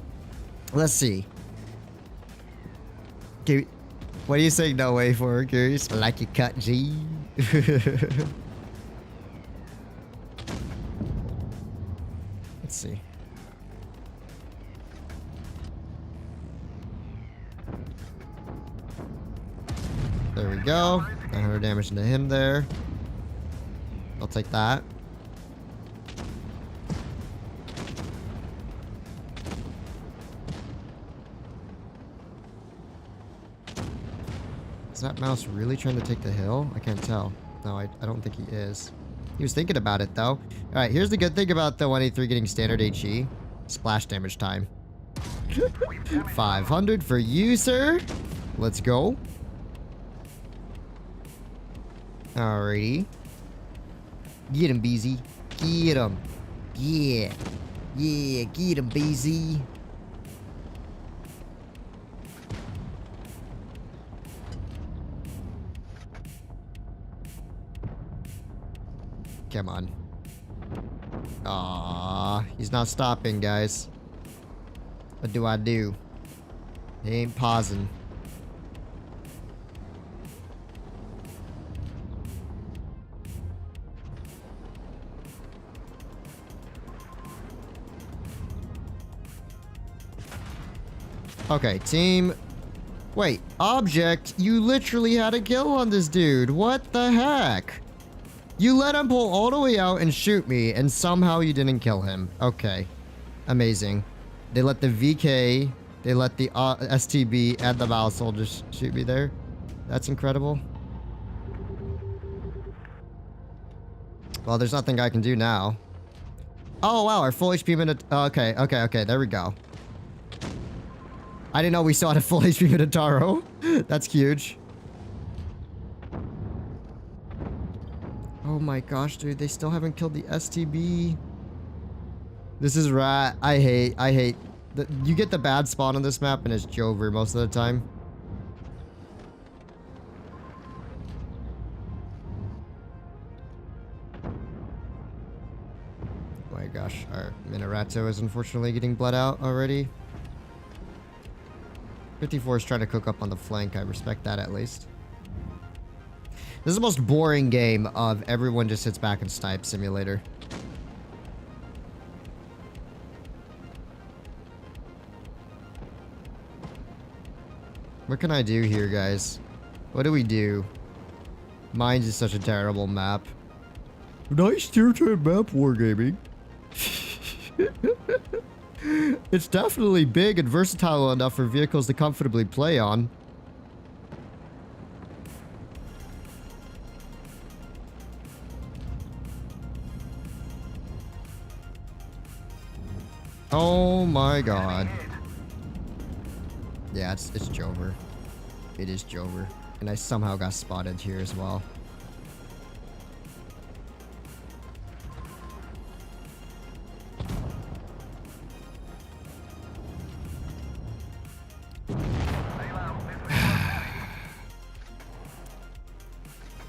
Let's see. Okay, what are you saying no way for, Curious? I like your cut, G. Let's see. There we go. 900 damage into him there. I'll take that. Is that mouse really trying to take the hill? I can't tell. No, I don't think he is. He was thinking about it, though. Alright, here's the good thing about the 183 getting standard HE. Splash damage time. 500 for you, sir. Let's go. Alrighty. Get him, BZ. Get him. Yeah. Yeah, get him, BZ. Come on. Aww, he's not stopping, guys. What do I do? He ain't pausing. Okay, team. Wait, object, you literally had a kill on this dude. What the heck? You let him pull all the way out and shoot me, and somehow you didn't kill him. Okay. Amazing. They let the VK, they let the STB and the Val soldiers shoot me there. That's incredible. Well, there's nothing I can do now. Oh, wow, our full HP minute. Okay, there we go. I didn't know we still had a full HP Minotauro. That's huge. Oh my gosh, dude, they still haven't killed the STB. This is rat. I hate. You get the bad spawn on this map and it's Jover most of the time. Oh my gosh, our Minerato is unfortunately getting bled out already. 54 is trying to cook up on the flank. I respect that at least. This is the most boring game of everyone just sits back and snipes simulator. What can I do here, guys? What do we do? Mines is such a terrible map. Nice tier 10 map, Wargaming. It's definitely big and versatile enough for vehicles to comfortably play on. Oh my god. Yeah, it's Jover. It is Jover. And I somehow got spotted here as well.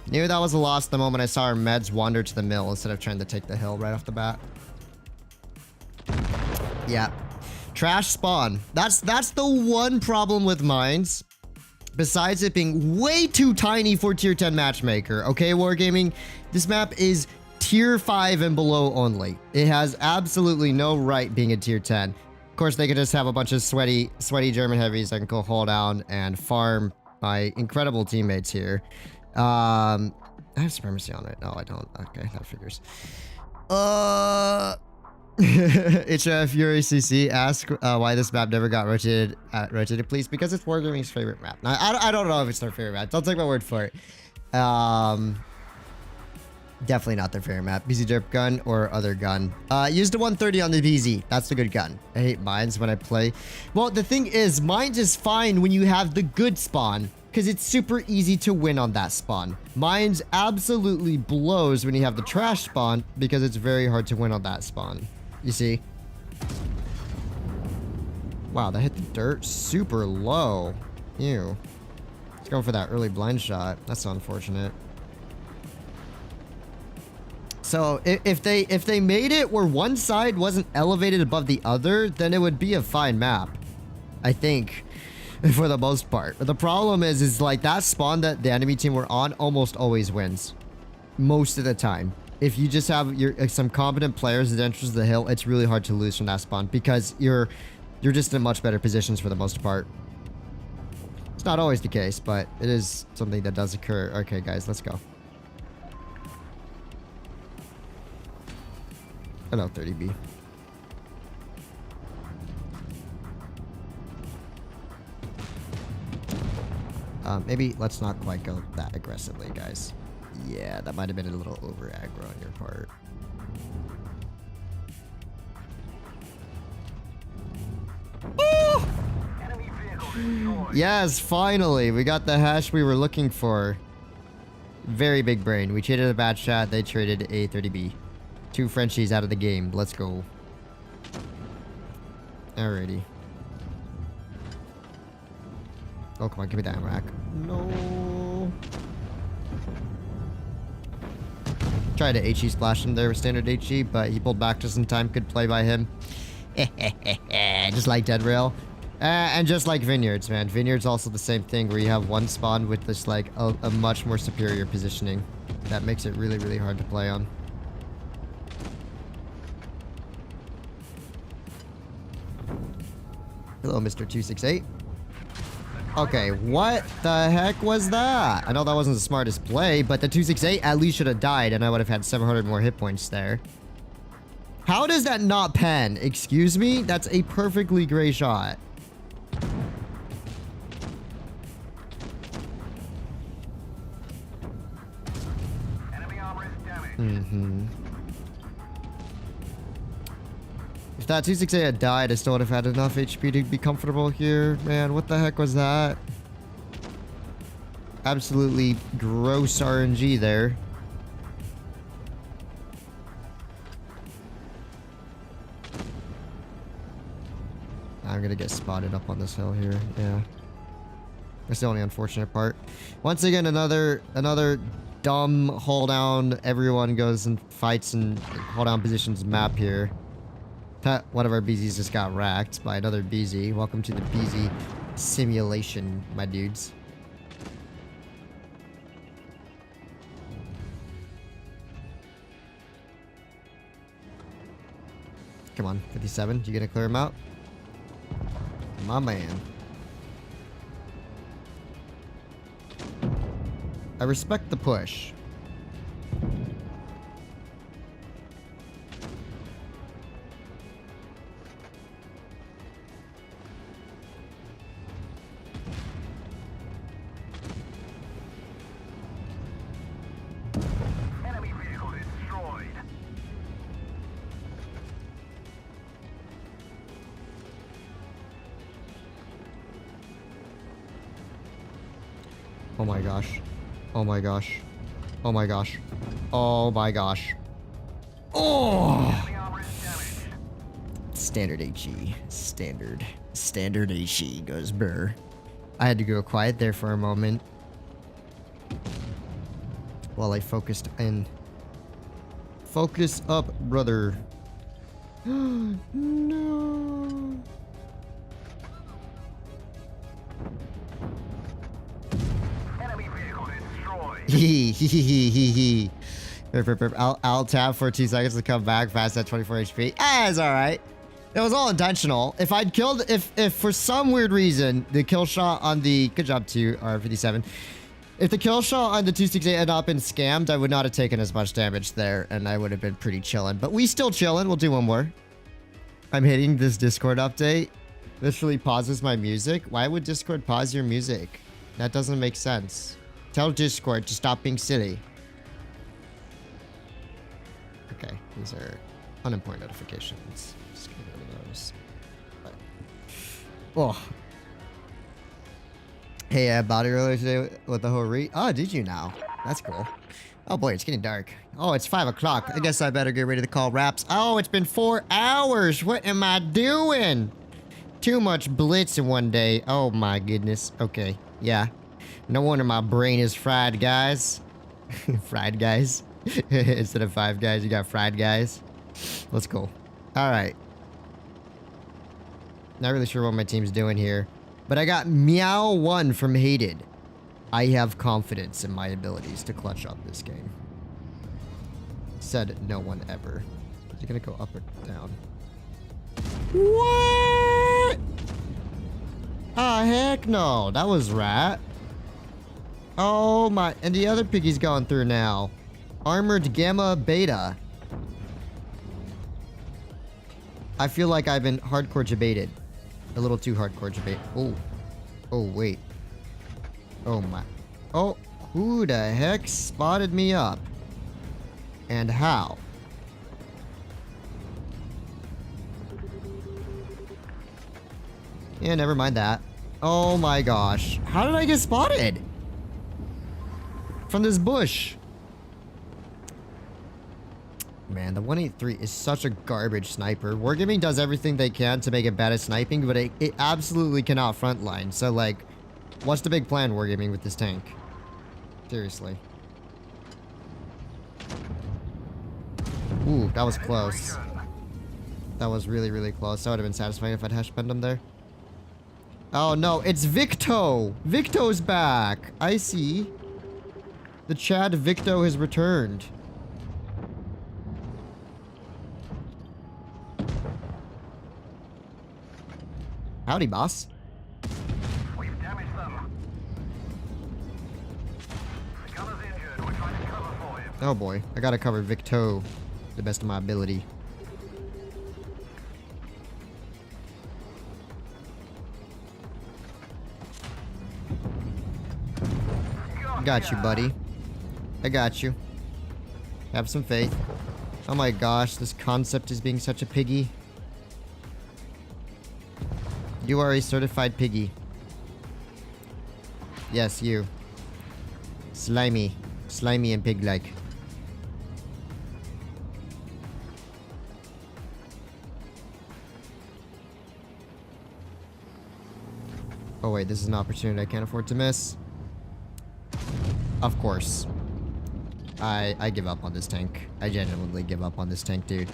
Knew that was a loss the moment I saw our meds wander to the mill instead of trying to take the hill right off the bat. Yeah. Trash spawn. That's the one problem with mines. Besides it being way too tiny for tier 10 matchmaker. Okay, Wargaming? This map is tier 5 and below only. It has absolutely no right being a tier 10. Of course, they could just have a bunch of sweaty German heavies that can go hold down and farm my incredible teammates here. I have supremacy on it. No, I don't. Okay, that figures. HF Fury CC ask why this map never got rotated, please. Because it's Wargaming's favorite map. Now, I don't know if it's their favorite map. Don't take my word for it. Definitely not their favorite map. BZ derp gun or other gun. Use the 130 on the BZ. That's the good gun. I hate mines when I play. Well, the thing is, mines is fine when you have the good spawn, because it's super easy to win on that spawn. Mines absolutely blows when you have the trash spawn, because it's very hard to win on that spawn. You see? Wow, that hit the dirt super low. Ew. Let's go for that early blind shot. That's so unfortunate. So if they made it where one side wasn't elevated above the other, then it would be a fine map, I think, for the most part. But the problem is like that spawn that the enemy team were on almost always wins, most of the time. If you just have some competent players that enters the hill, it's really hard to lose from that spawn because you're just in much better positions for the most part. It's not always the case, but it is something that does occur. Okay, guys, let's go. Hello, 30B. Maybe let's not quite go that aggressively, guys. Yeah, that might have been a little over aggro on your part. Yes, finally, we got the hash we were looking for. Very big brain. We traded a bad shot. They traded a 30B. 2 Frenchies out of the game. Let's go. Alrighty. Oh, come on. Give me that rack. No. Tried to HE splash him there with standard HE, but he pulled back just in time. Good play by him. Just like Dead Rail. And just like Vineyards, man. Vineyards also the same thing, where you have one spawn with this, like, a much more superior positioning. That makes it really, really hard to play on. Hello, Mr. 268. Okay, what the heck was that? I know that wasn't the smartest play, but the 268 at least should have died, and I would have had 700 more hit points there. How does that not pen? Excuse me? That's a perfectly gray shot. Enemy armor is damaged. Mm-hmm. If that 268 had died, I still would have had enough HP to be comfortable here. Man, what the heck was that? Absolutely gross RNG there. I'm gonna get spotted up on this hill here. Yeah. That's the only unfortunate part. Once again, another dumb hold down. Everyone goes and fights and hold down positions map here. One of our BZs just got racked by another BZ. Welcome to the BZ simulation, my dudes. Come on, 57. You gonna clear him out? My man. I respect the push. Enemy vehicle destroyed. Oh my gosh. Oh my gosh. Oh my gosh. Oh my gosh. Oh! Enemy armor is damaged. Standard HE. Standard HE goes burr. I had to go quiet there for a moment. While I focused in. Focus up, brother. No. Enemy vehicle destroyed. I'll tap for 2 seconds to come back fast at 24 HP. Ah, it's alright. It was all intentional. If I'd killed, if for some weird reason, the kill shot on the, good job to R57. If the kill shot on the 268 had not been scammed, I would not have taken as much damage there, and I would have been pretty chillin'. But we still chillin'. We'll do one more. I'm hitting this Discord update. Literally pauses my music. Why would Discord pause your music? That doesn't make sense. Tell Discord to stop being silly. Okay, these are unimportant notifications. Just get rid of those. But, oh. Hey, I bought it earlier today with the whole Oh, did you now? That's cool. Oh boy, it's getting dark. Oh, it's 5 o'clock. I guess I better get ready to call wraps. Oh, it's been 4 hours. What am I doing? Too much blitz in one day. Oh my goodness. Okay, yeah. No wonder my brain is fried, guys. Fried guys. Instead of 5 guys, you got fried guys. Let's go. Alright. Not really sure what my team's doing here. But I got Meow 1 from Hated. I have confidence in my abilities to clutch up this game. Said no one ever. Is it gonna go up or down? What? Ah, heck no. That was rat. Oh my. And the other piggy's going through now. Armored Gamma Beta. I feel like I've been hardcore debated. A little too hardcore debate. Oh. Oh, wait. Oh, my. Oh, who the heck spotted me up? And how? Yeah, never mind that. Oh my gosh. How did I get spotted? From this bush. Man, the 183 is such a garbage sniper. Wargaming does everything they can to make it bad at sniping, but it absolutely cannot frontline. So, like, what's the big plan, Wargaming, with this tank? Seriously. Ooh, that was close. That was really, really close. That would have been satisfying if I'd hashbend him there. Oh, no, it's Victo! Victo's back! I see. The Chad Victo has returned. Howdy, boss. We've damaged them. The gunner's injured. We're trying to cover for him. Oh boy, I gotta cover Victo to the best of my ability. Got you, buddy. I got you. Have some faith. Oh my gosh, this concept is being such a piggy. You are a certified piggy. Yes, you. Slimy. Slimy and pig-like. Oh wait, this is an opportunity I can't afford to miss. Of course. I give up on this tank. I genuinely give up on this tank, dude.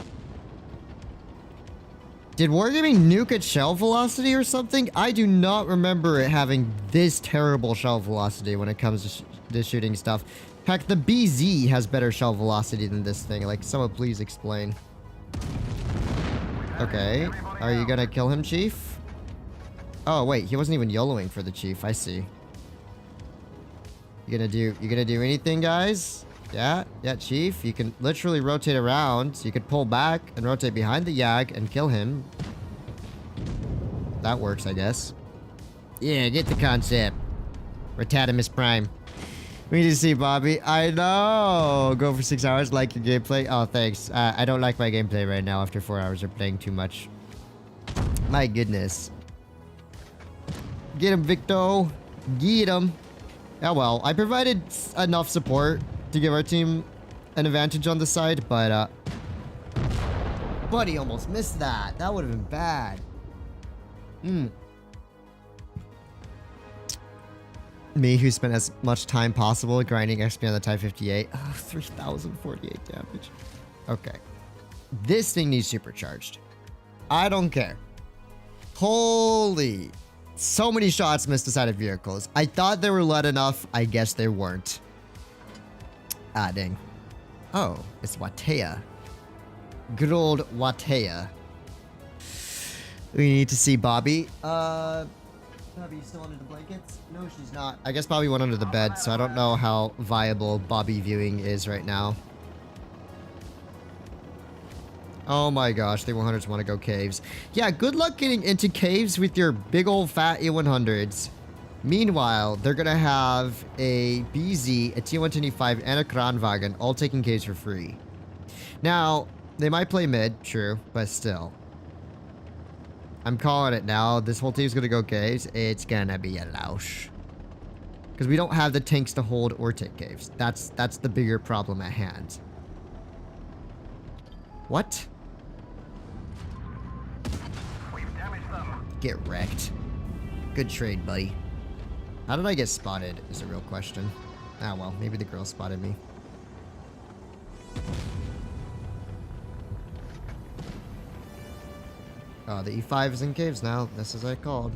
Did Wargaming nuke at shell velocity or something? I do not remember it having this terrible shell velocity when it comes to shooting stuff. Heck, the BZ has better shell velocity than this thing. Like, someone please explain. Okay. Are you gonna kill him, Chief? Oh, wait. He wasn't even YOLOing for the Chief. I see. You gonna do anything, guys? Yeah, Chief. You can literally rotate around. You could pull back and rotate behind the Yag and kill him. That works, I guess. Yeah, get the concept. Retatimus Prime. We need to see Bobby. I know. Go for 6 hours. Like your gameplay. Oh, thanks. I don't like my gameplay right now after 4 hours of playing too much. My goodness. Get him, Victo. Get him. Oh, well. I provided enough support to give our team an advantage on the side, but, Buddy almost missed that. That would have been bad. Me, who spent as much time possible grinding XP on the Type 58. Oh, 3,048 damage. Okay. This thing needs supercharged. I don't care. Holy. So many shots missed the side of vehicles. I thought they were let enough. I guess they weren't. Ah, dang. Oh, it's Watea. Good old Watea. We need to see Bobby. Bobby still under the blankets? No, she's not. I guess Bobby went under the bed, so I don't know how viable Bobby viewing is right now. Oh my gosh, the 100s want to go caves. Yeah, good luck getting into caves with your big old fat E100s. Meanwhile, they're going to have a BZ, a T125, and a Kranwagen all taking caves for free. Now, they might play mid, true, but still. I'm calling it now. This whole team's going to go caves. It's going to be a louche. Because we don't have the tanks to hold or take caves. That's the bigger problem at hand. What? We've damaged them. Get wrecked. Good trade, buddy. How did I get spotted is a real question. Ah, well, maybe the girl spotted me. Oh, the E5 is in caves now. This is I called.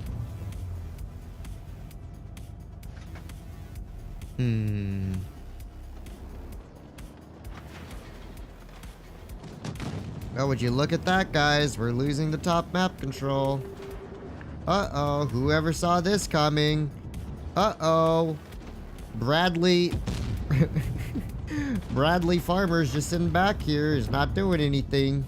Oh, would you look at that, guys? We're losing the top map control. Uh-oh, whoever saw this coming? Uh-oh. Bradley... Bradley Farmer's just sitting back here, is not doing anything.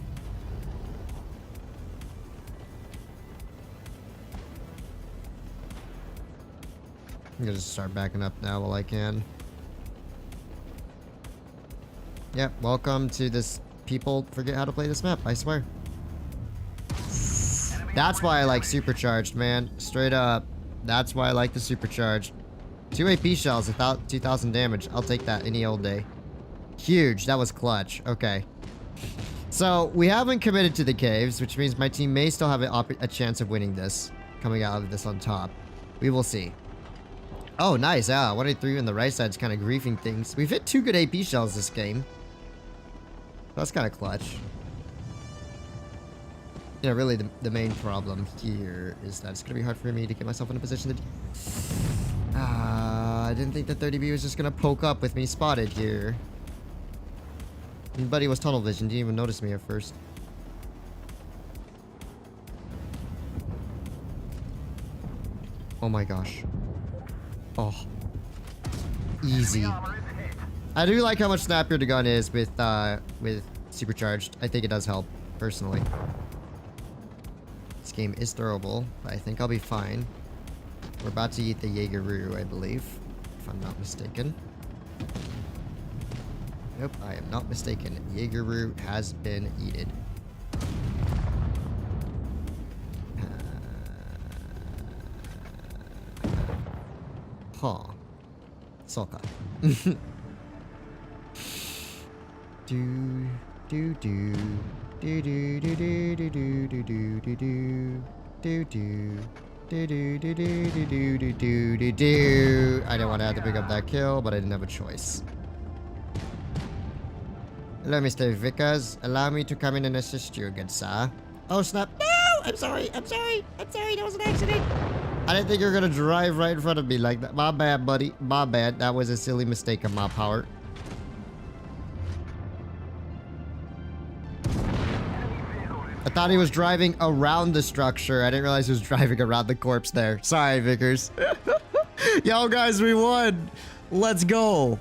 I'm gonna just start backing up now while I can. Yep, welcome to this... People forget how to play this map, I swear. That's why I like supercharged, man. Straight up. That's why I like the supercharged. 2 AP shells without 2,000 damage. I'll take that any old day. Huge. That was clutch. Okay. So, we haven't committed to the caves, which means my team may still have a chance of winning this. Coming out of this on top. We will see. Oh, nice. Yeah, 183 on the right side is kind of griefing things. We've hit 2 good AP shells this game. That's kind of clutch. You know, really the main problem here is that it's going to be hard for me to get myself in a position to... I didn't think the 30B was just going to poke up with me spotted here. I mean, buddy was tunnel vision. Didn't even notice me at first. Oh my gosh. Oh. Easy. I do like how much snappier the gun is with supercharged. I think it does help, personally. This game is throwable, but I think I'll be fine. We're about to eat the Jaegeroo, I believe, if I'm not mistaken. Nope, I am not mistaken. Jaegeroo has been eaten. Huh. Soka. Do do do do do do do do do do do do do do do. I didn't want to have to pick up that kill, but I didn't have a choice. Hello, Mr. Vickers. Allow me to come in and assist you, good sir. Oh, snap. No! I'm sorry. I'm sorry. I'm sorry. That was an accident. I didn't think you were gonna drive right in front of me like that. My bad, buddy. My bad. That was a silly mistake on my part. I thought he was driving around the structure. I didn't realize he was driving around the corpse there. Sorry, Vickers. Yo, guys, we won. Let's go.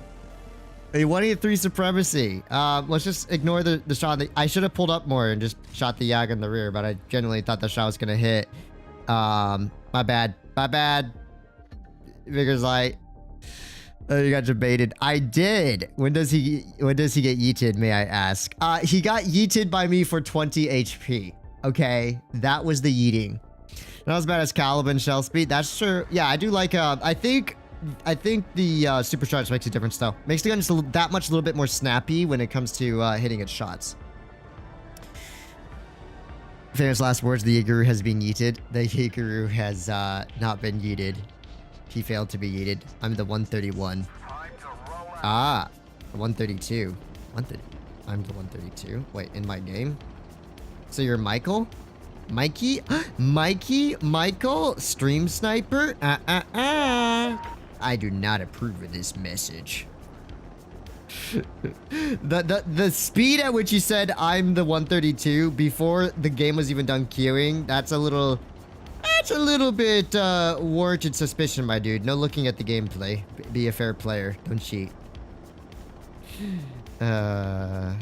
A 183 supremacy. Let's just ignore the shot. I should have pulled up more and just shot the Yag in the rear, but I genuinely thought the shot was gonna hit. My bad. My bad. Vickers like, oh, you got debated. I did. When does he get yeeted, may I ask? He got yeeted by me for 20 HP. Okay, that was the yeeting. Not as bad as Caliban shell speed. That's true. Yeah, I do like. I think the supercharge makes a difference though. Makes the gun just that much a little bit more snappy when it comes to hitting its shots. Famous last words: the Yaguru has been yeeted. The Yaguru has not been yeeted. He failed to be yeeted. I'm the 131. Ah, 132. 130. I'm the 132. Wait, in my game? So you're Michael? Mikey? Mikey? Michael? Stream sniper? I do not approve of this message. the speed at which you said I'm the 132 before the game was even done queuing, that's a little bit warranted suspicion, my dude. No looking at the gameplay. Be a fair player. Don't cheat.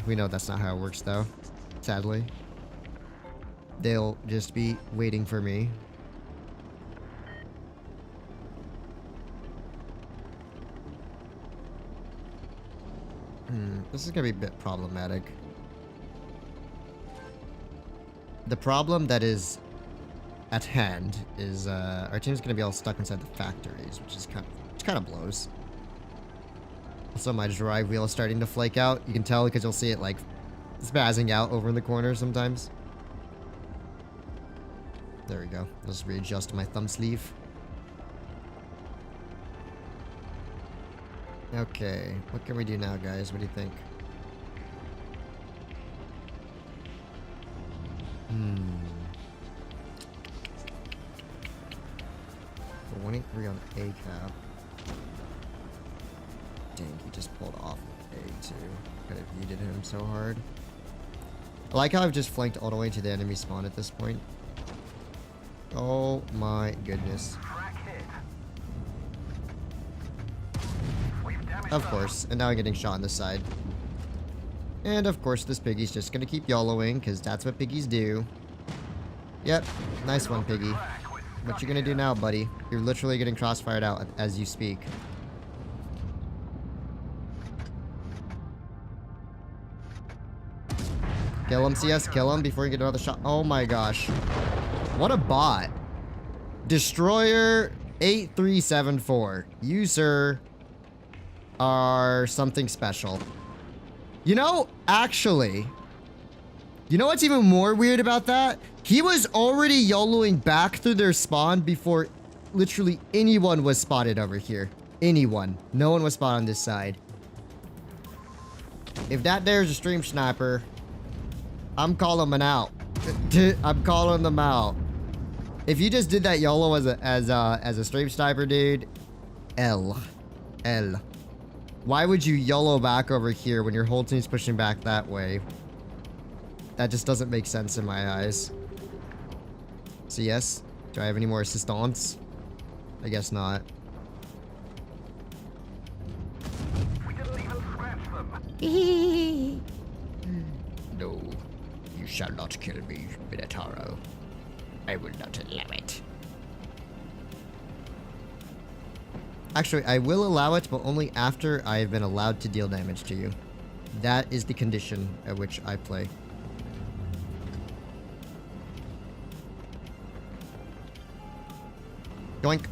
We know that's not how it works though. Sadly. They'll just be waiting for me. This is gonna be a bit problematic. The problem that is at hand is our team's gonna be all stuck inside the factories, which kind of blows. Also, my drive wheel is starting to flake out. You can tell because you'll see it like spazzing out over in the corner sometimes. There we go. I'll just readjust my thumb sleeve. Okay, what can we do now, guys? What do you think? We're 183 on A cap. Dang, he just pulled off A too. Could have yeeted him so hard. I like how I've just flanked all the way to the enemy spawn at this point. Oh my goodness. Of course, and now I'm getting shot on the side. And of course, this piggy's just gonna keep YOLOing, because that's what piggies do. Yep, nice one, piggy. What you gonna do now, buddy? You're literally getting crossfired out as you speak. Kill him, CS, kill him before you get another shot. Oh my gosh. What a bot. Destroyer 8374. You, sir, are something special. You know, actually, you know what's even more weird about that? He was already YOLOing back through their spawn before literally anyone was spotted over here. Anyone. No one was spotted on this side. If that there's a stream sniper, I'm calling them out. I'm calling them out. If you just did that YOLO as a stream sniper, dude, L. Why would you YOLO back over here when your whole team's pushing back that way? That just doesn't make sense in my eyes. CS? Do I have any more assistance? I guess not. We didn't even scratch them. No, you shall not kill me, Minotauro. I will not allow it. Actually, I will allow it, but only after I have been allowed to deal damage to you. That is the condition at which I play. Yoink.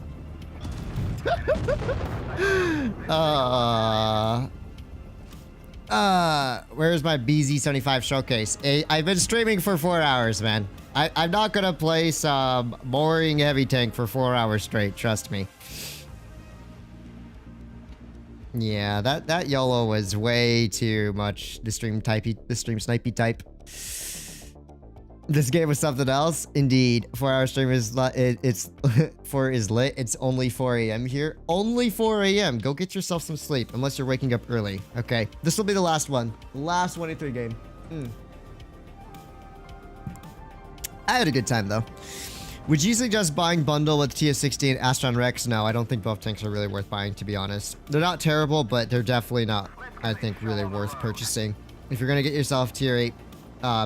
Where's my BZ-75 showcase? I've been streaming for 4 hours, man. I'm not gonna play some boring heavy tank for 4 hours straight, trust me. Yeah, that YOLO was way too much the stream snipey type. This game was something else. Indeed. 4-hour stream is it's 4 is lit. It's only 4 a.m. here. Only 4 a.m. Go get yourself some sleep unless you're waking up early. Okay. This will be the last one. Last 23 game. I had a good time though. Would you suggest buying bundle with TS-60 and Astron Rex? No, I don't think both tanks are really worth buying, to be honest. They're not terrible, but they're definitely not, I think, really worth purchasing. If you're going to get yourself tier 8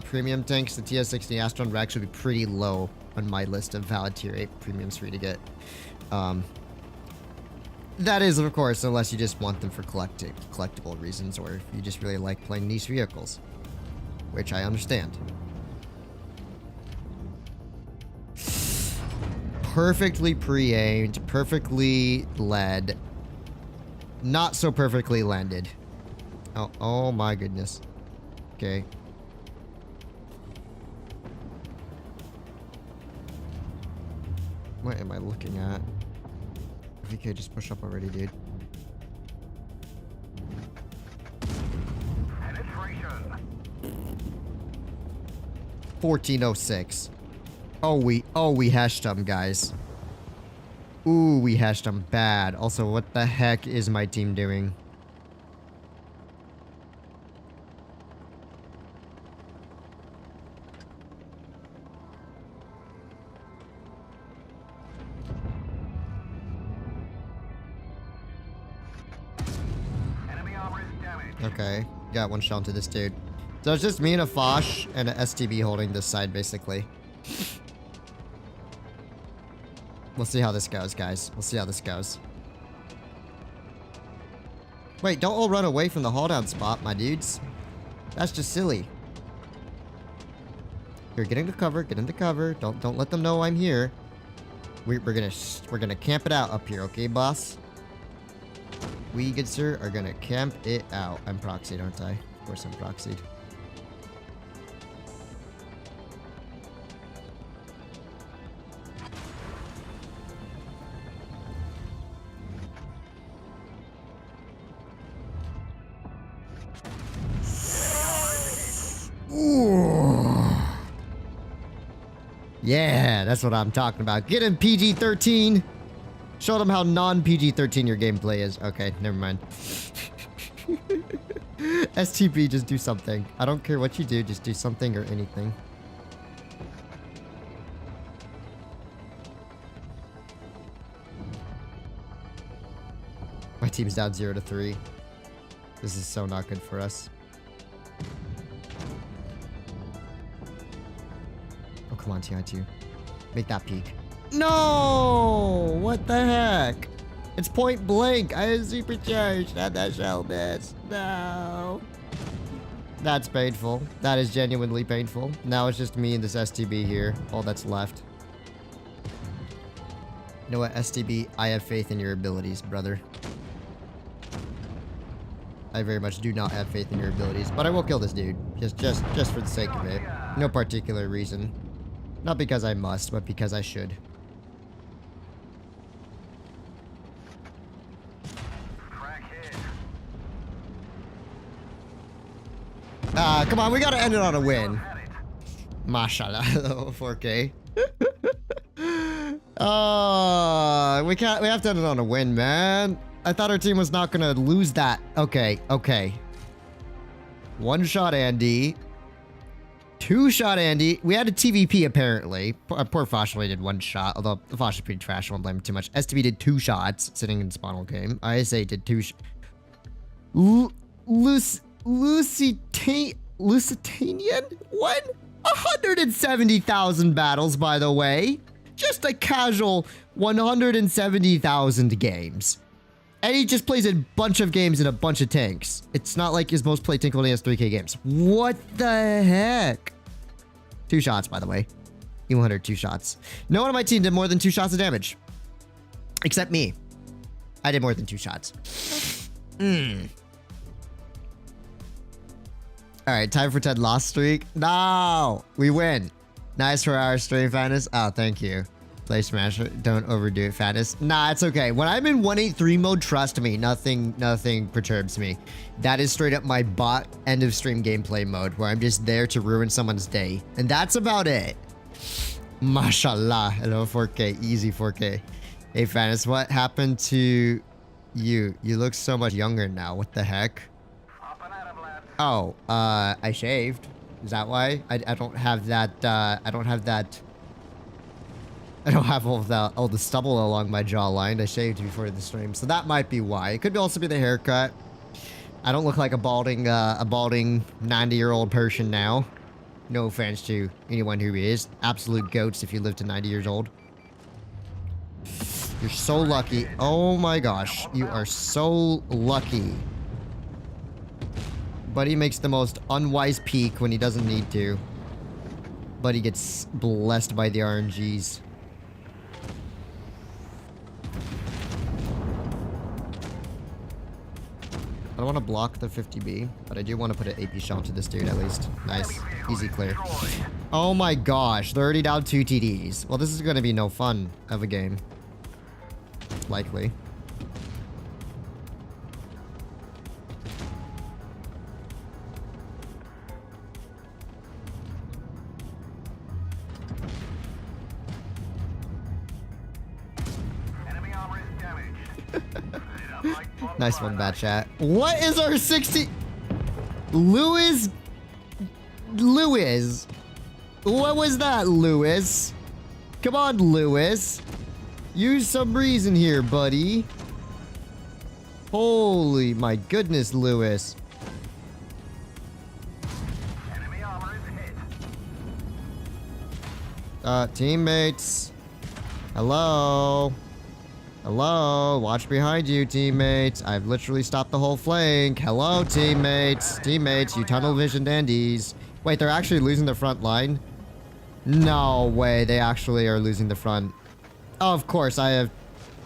premium tanks, the TS-60 Astron Rex would be pretty low on my list of valid tier 8 premiums for you to get. That is, of course, unless you just want them for collectible reasons, or if you just really like playing niche vehicles, which I understand. Perfectly pre-aimed, perfectly led, not so perfectly landed. Oh my goodness. Okay. What am I looking at? If you could just push up already, dude. Penetration. 1406. Oh, we hashed them, guys. Ooh, we hashed them bad. Also, what the heck is my team doing? Enemy armor is damaged. Okay, got one shot to this dude. So it's just me and a Foch and an STB holding this side, basically. We'll see how this goes, guys. We'll see how this goes. Wait, don't all run away from the hold down spot, my dudes. That's just silly. Here, get into cover, get into cover. Don't let them know I'm here. We're gonna camp it out up here, okay, boss? We, good sir, are gonna camp it out. I'm proxied, aren't I? Of course I'm proxied. Yeah, that's what I'm talking about. Get him, PG-13. Show them how non-PG-13 your gameplay is. Okay, never mind. STP, just do something. I don't care what you do, just do something or anything. My team's down 0-3. This is so not good for us. Oh, come on, TI2. Make that peak. No! What the heck? It's point blank. I was supercharged. Not that shell miss. No. That's painful. That is genuinely painful. Now it's just me and this STB here. All that's left. You know what, STB? I have faith in your abilities, brother. I very much do not have faith in your abilities, but I will kill this dude. Just for the sake of it. No particular reason. Not because I must, but because I should. Come on, we gotta end it on a win. Mashallah, 4K. We have to end it on a win, man. I thought our team was not gonna lose that. Okay. One shot Andy. Two shot Andy. We had a TVP apparently. Poor Foch only did one shot, although the Foch is pretty trash. I won't blame him too much. STB did 2 shots sitting in spawnal game. ISA did 2 Lusitanian won 170,000 battles, by the way. Just a casual 170,000 games. And he just plays a bunch of games in a bunch of tanks. It's not like his most played tank only has 3K games. What the heck? 2 shots, by the way. He 102 shots. No one on my team did more than 2 shots of damage. Except me. I did more than 2 shots. Alright, time for 10 loss streak. No! We win. Nice for our stream, Fatness. Oh, thank you. Play Smash. Don't overdo it, Fatness. Nah, it's okay. When I'm in 183 mode, trust me, nothing perturbs me. That is straight up my bot end of stream gameplay mode, where I'm just there to ruin someone's day. And that's about it. Mashallah. Hello, 4K. Easy 4K. Hey, Fatness, what happened to you? You look so much younger now. What the heck? Oh, I shaved. Is that why? I don't have that, I don't have all the stubble along my jawline. I shaved before the stream, so that might be why. It could also be the haircut. I don't look like a balding 90-year-old person now. No offense to anyone who is. Absolute goats if you live to 90 years old. You're so lucky. Oh my gosh. You are so lucky. Buddy makes the most unwise peek when he doesn't need to. Buddy gets blessed by the RNGs. I don't want to block the 50B, but I do want to put an AP shell into this dude at least. Nice. Easy clear. Oh my gosh. They're already down 2 TDs. Well, this is going to be no fun of a game. Likely. Nice one, bad chat. What is our 60? Lewis? What was that, Lewis? Come on, Lewis. Use some reason here, buddy. Holy my goodness, Lewis. Enemy armor is hit. Teammates. Hello? Hello? Watch behind you, teammates. I've literally stopped the whole flank. Hello, teammates. Teammates, you tunnel vision dandies. Wait, they're actually losing the front line? No way, they actually are losing the front. Oh, of course, I have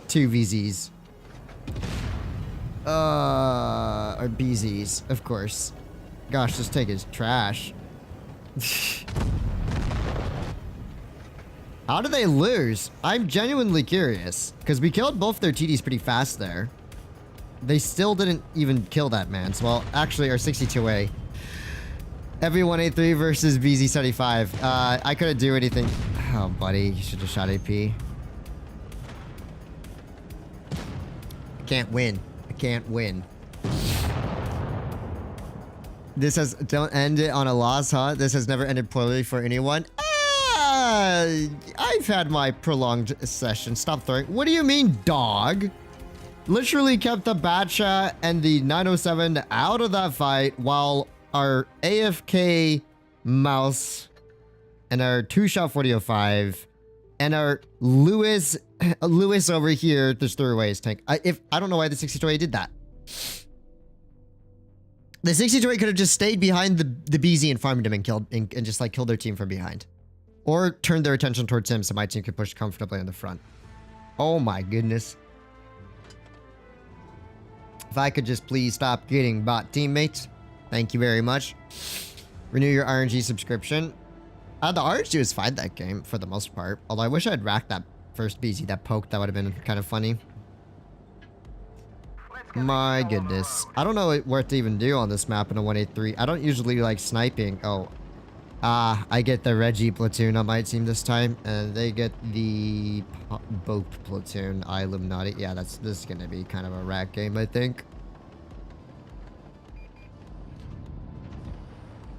2 VZs. Or BZs, of course. Gosh, this tank is trash. How did they lose? I'm genuinely curious. Because we killed both their TDs pretty fast there. They still didn't even kill that man. So, well, actually, our 62A. Every 183 versus BZ-75. I couldn't do anything. Oh, buddy. You should have shot AP. I can't win. I can't win. This has... Don't end it on a loss, huh? This has never ended poorly for anyone. I've had my prolonged session. Stop throwing. What do you mean, dog? Literally kept the Batcha and the 907 out of that fight while our AFK mouse and our 2-shot 4005 and our Lewis over here just threw away his tank. I don't know why the 62A did that. The 62A could have just stayed behind the BZ and farmed him and killed and just like killed their team from behind. Or turned their attention towards him so my team could push comfortably in the front. Oh my goodness. If I could just please stop getting bot teammates. Thank you very much. Renew your RNG subscription. The RNG was fine that game for the most part. Although I wish I had racked that first BZ, that poke. That would have been kind of funny. My goodness. I don't know what to even do on this map in a 183. I don't usually like sniping. Oh. I get the Reggie platoon on my team this time, and they get the Boat platoon. Illuminati. Yeah, this is gonna be kind of a rat game, I think.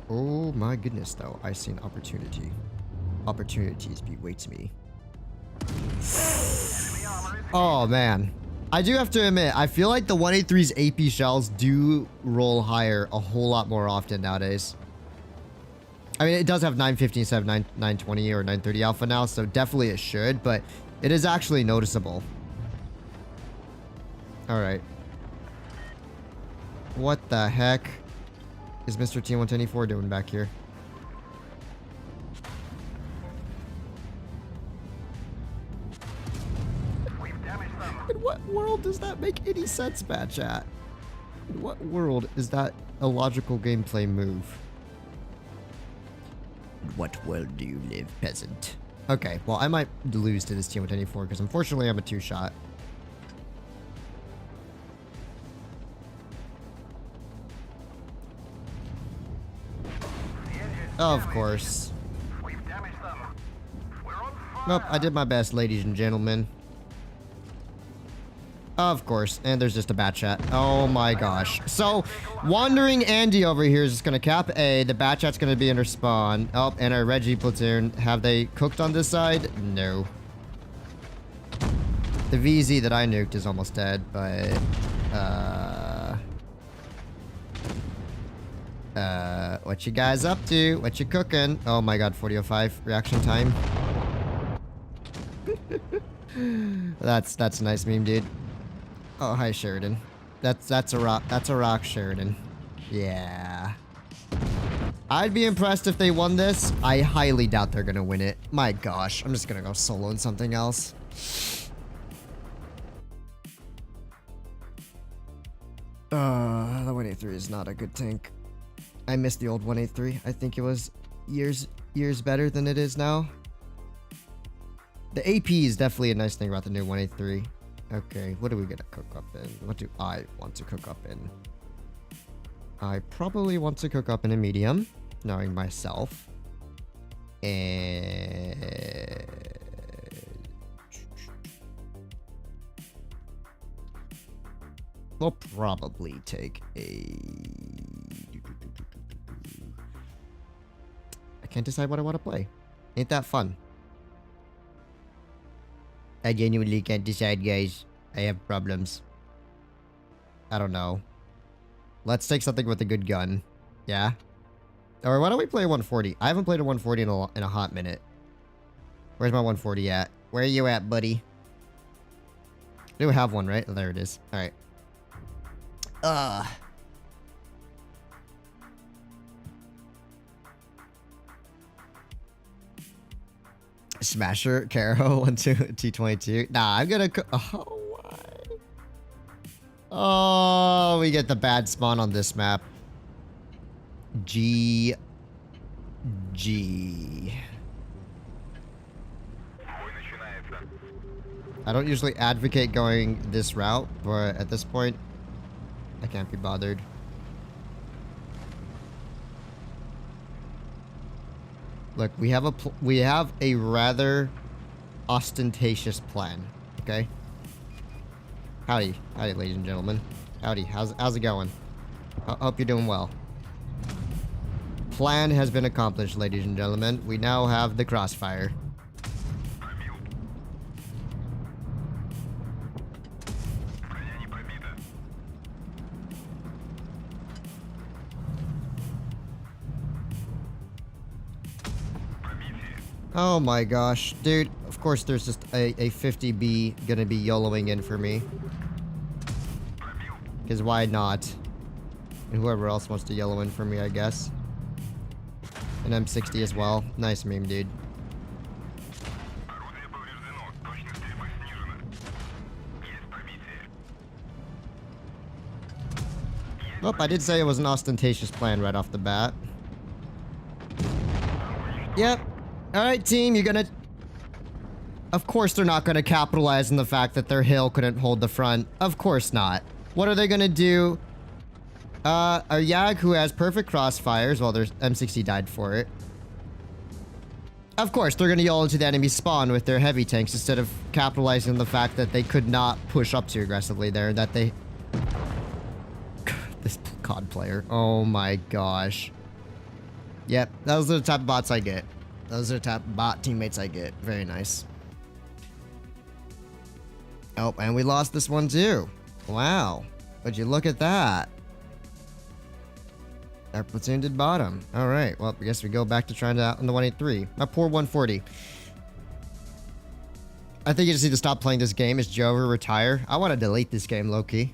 Oh my goodness, though. I see an opportunity. Opportunities bewait me. Oh man. I do have to admit, I feel like the 183's AP shells do roll higher a whole lot more often nowadays. I mean, it does have 915 instead of 920 or 930 alpha now, so definitely it should, but it is actually noticeable. Alright. What the heck is Mr. T124 doing back here? In what world does that make any sense, bad chat? In what world is that a logical gameplay move? In what world do you live, peasant? Okay, well, I might lose to this team with any 4 because unfortunately I'm a 2-shot. Of course. We've damaged them. We're on fire. Nope, I did my best, ladies and gentlemen. Of course, and there's just a bat chat. Oh my gosh. So, Wandering Andy over here is just gonna cap A. The bat chat's gonna be in her spawn. Oh, and our Reggie platoon. Have they cooked on this side? No. The VZ that I nuked is almost dead, but... what you guys up to? What you cooking? Oh my god, 4005 reaction time. That's a nice meme, dude. Oh, hi, Sheridan. That's a rock, Sheridan. Yeah. I'd be impressed if they won this. I highly doubt they're gonna win it. My gosh, I'm just gonna go solo in something else. The 183 is not a good tank. I miss the old 183. I think it was years better than it is now. The AP is definitely a nice thing about the new 183. Okay, what are we gonna cook up in? What do I want to cook up in? I probably want to cook up in a medium, knowing myself. And... we'll probably take a... I can't decide what I want to play. Ain't that fun? I genuinely can't decide, guys. I have problems. I don't know. Let's take something with a good gun. Yeah? Or why don't we play a 140? I haven't played a 140 in a hot minute. Where's my 140 at? Where are you at, buddy? I do have one, right? Oh, there it is. Alright. Smasher, Caro, 1-2, T22. Nah, I'm gonna... oh, why? Oh, we get the bad spawn on this map. G. I don't usually advocate going this route, but at this point, I can't be bothered. Look, we have a rather ostentatious plan, okay? Howdy, ladies and gentlemen. Howdy, how's it going? I hope you're doing well. Plan has been accomplished, ladies and gentlemen. We now have the crossfire. Oh my gosh, dude. Of course there's just a 50B gonna be YOLOing in for me. Because why not? And whoever else wants to YOLO in for me, I guess. And M60 as well. Nice meme, dude. Oh, I did say it was an ostentatious plan right off the bat. Yep. Alright, team, you're gonna... Of course they're not gonna capitalize on the fact that their hill couldn't hold the front. Of course not. What are they gonna do? Our Yag, who has perfect crossfires, well, there's M60 died for it. Of course, they're gonna YOLO to the enemy spawn with their heavy tanks instead of capitalizing on the fact that they could not push up too aggressively there, that they... This COD player. Oh my gosh. Yep, those are the type of bots I get. Those are the type of bot teammates I get. Very nice. Oh, and we lost this one too. Wow. Would you look at that? Our platoon did bottom. Alright, well, I guess we go back to trying to out on the 183. My poor 140. I think you just need to stop playing this game. Is Jover retire? I want to delete this game, low-key.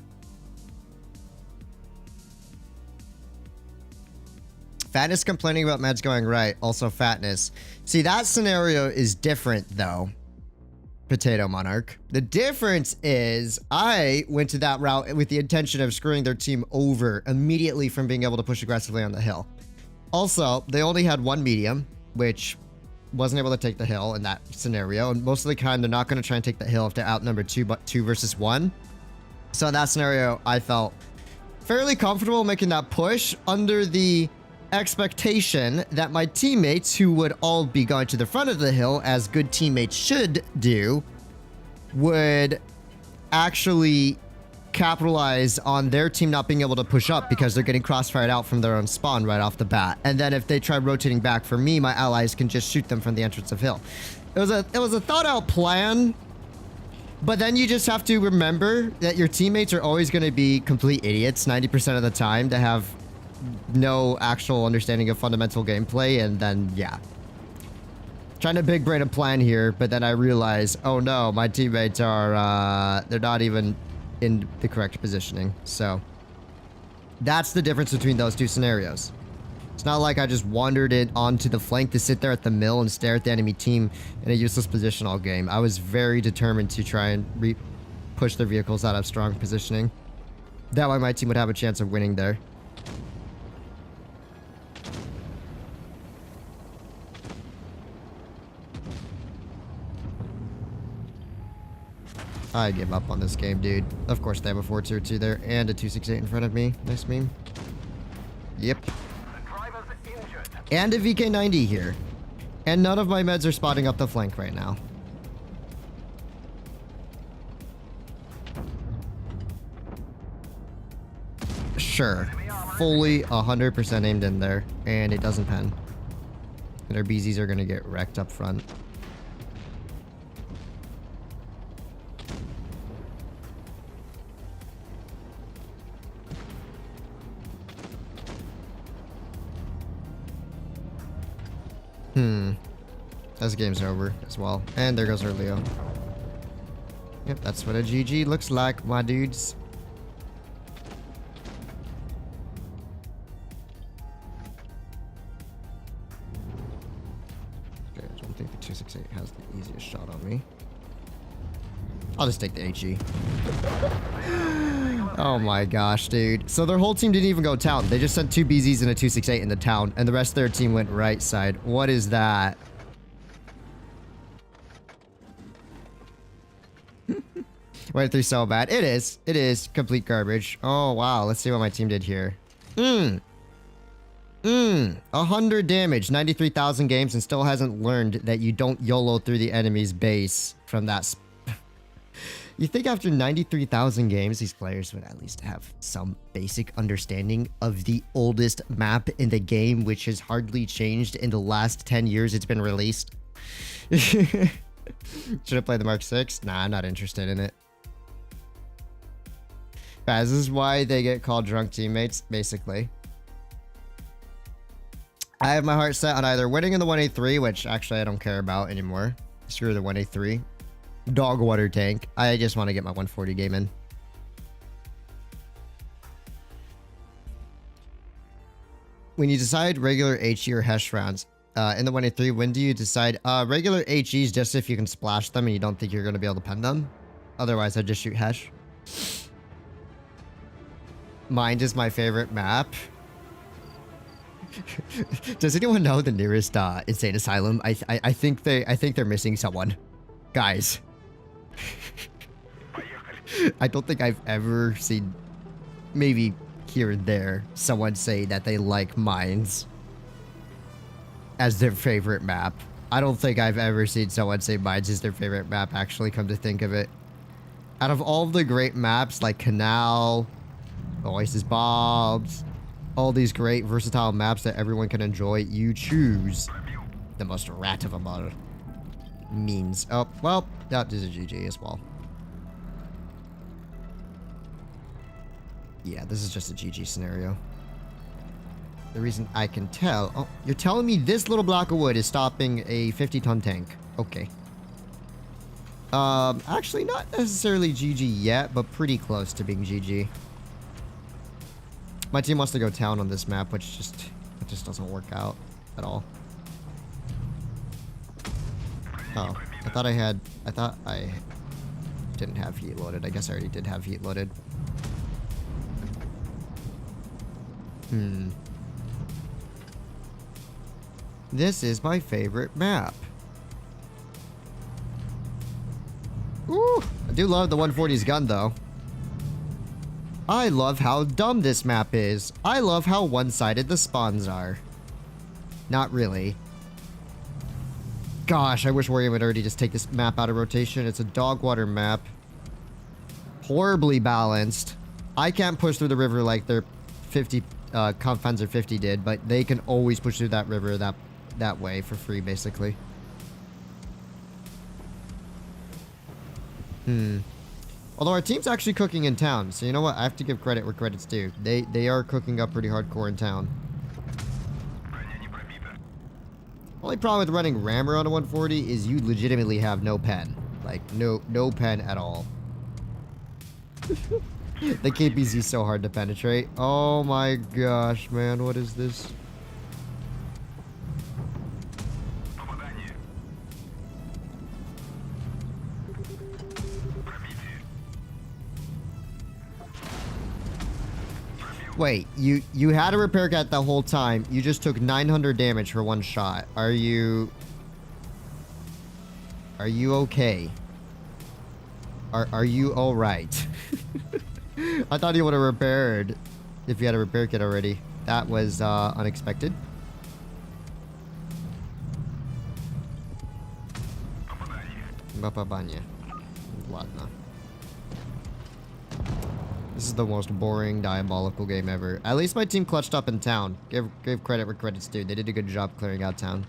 Fatness complaining about meds going right. Also Fatness. See, that scenario is different, though. Potato Monarch. The difference is I went to that route with the intention of screwing their team over immediately from being able to push aggressively on the hill. Also, they only had one medium, which wasn't able to take the hill in that scenario. And most of the time, they're not going to try and take the hill if they're outnumbered 2 versus 1. So in that scenario, I felt fairly comfortable making that push under the expectation that my teammates, who would all be going to the front of the hill, as good teammates should do, would actually capitalize on their team not being able to push up because they're getting crossfired out from their own spawn right off the bat. And then if they try rotating back for me, my allies can just shoot them from the entrance of hill. It was a thought out plan, but then you just have to remember that your teammates are always going to be complete idiots 90% of the time, to have no actual understanding of fundamental gameplay. And then, yeah, trying to big brain a plan here, but then I realize, oh no, my teammates are, they're not even in the correct positioning. So that's the difference between those two scenarios. It's not like I just wandered it onto the flank to sit there at the mill and stare at the enemy team in a useless position all game. I was very determined to try and push their vehicles out of strong positioning. That way my team would have a chance of winning there. I give up on this game, dude. Of course they have a 4 tier 2 there and a 268 in front of me. Nice meme. Yep. And a VK90 here. And none of my meds are spotting up the flank right now. Sure. Fully 100% aimed in there. And it doesn't pen. And our BZs are going to get wrecked up front. This game's over as well. And there goes our Leo. Yep, that's what a GG looks like, my dudes. Okay, I don't think the 268 has the easiest shot on me. I'll just take the HE. Oh my gosh, dude. So their whole team didn't even go town. They just sent 2 BZs and a 268 in the town, and the rest of their team went right side. What is that? Went through so bad. It is. It is complete garbage. Oh, wow. Let's see what my team did here. 100 damage, 93,000 games, and still hasn't learned that you don't YOLO through the enemy's base from that. You think after 93,000 games, these players would at least have some basic understanding of the oldest map in the game, which has hardly changed in the last 10 years it's been released. Should I play the Mark 6? Nah, I'm not interested in it. Guys, this is why they get called drunk teammates, basically. I have my heart set on either winning in the 1A3, which actually I don't care about anymore. Screw the 1A3. Dog water tank. I just want to get my 140 game in. When you decide regular HE or Hesh rounds in the 1A3, when do you decide regular HEs just if you can splash them and you don't think you're going to be able to pen them? Otherwise, I just shoot Hesh. Mind is my favorite map. Does anyone know the nearest insane asylum? I think they're missing someone. Guys. I don't think I've ever seen, maybe here and there, someone say that they like Mines as their favorite map. I don't think I've ever seen someone say Mines is their favorite map, actually, come to think of it. Out of all of the great maps like Canal, Oasis Bobs, all these great versatile maps that everyone can enjoy, you choose the most rat of them all. Means. Oh, well, that is a GG as well. Yeah, this is just a GG scenario. The reason I can tell... Oh, you're telling me this little block of wood is stopping a 50-ton tank. Okay. Actually, not necessarily GG yet, but pretty close to being GG. My team wants to go town on this map, which it just doesn't work out at all. Oh, I thought I didn't have heat loaded. I guess I already did have heat loaded. This is my favorite map. Ooh, I do love the 140's gun, though. I love how dumb this map is. I love how one-sided the spawns are. Not really. Gosh, I wish Warrior would already just take this map out of rotation. It's a dog water map. Horribly balanced. I can't push through the river like their 50 Confanzer 50 did, but they can always push through that river that way for free, basically. Although our team's actually cooking in town, so you know what? I have to give credit where credit's due. They are cooking up pretty hardcore in town. Only problem with running rammer on a 140 is you legitimately have no pen. Like, no pen at all. The KPZ is so hard to penetrate. Oh my gosh, man, what is this? Wait, you had a repair kit the whole time. You just took 900 damage for one shot. Are you okay? Are you all right? I thought you would have repaired if you had a repair kit already. That was unexpected. Bababanya. Ladna. This is the most boring, diabolical game ever. At least my team clutched up in town. Give credit where credit's due. They did a good job clearing out town.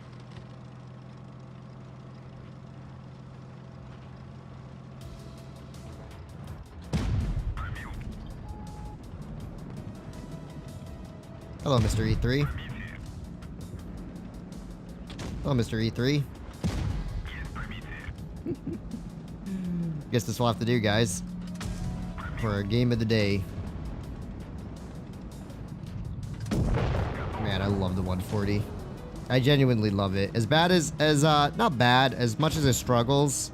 Hello, Mr. E3. Hello, Mr. E3. Guess this will have to do, guys. For our game of the day. Man, I love the 140. I genuinely love it. As bad as not bad, as much as it struggles,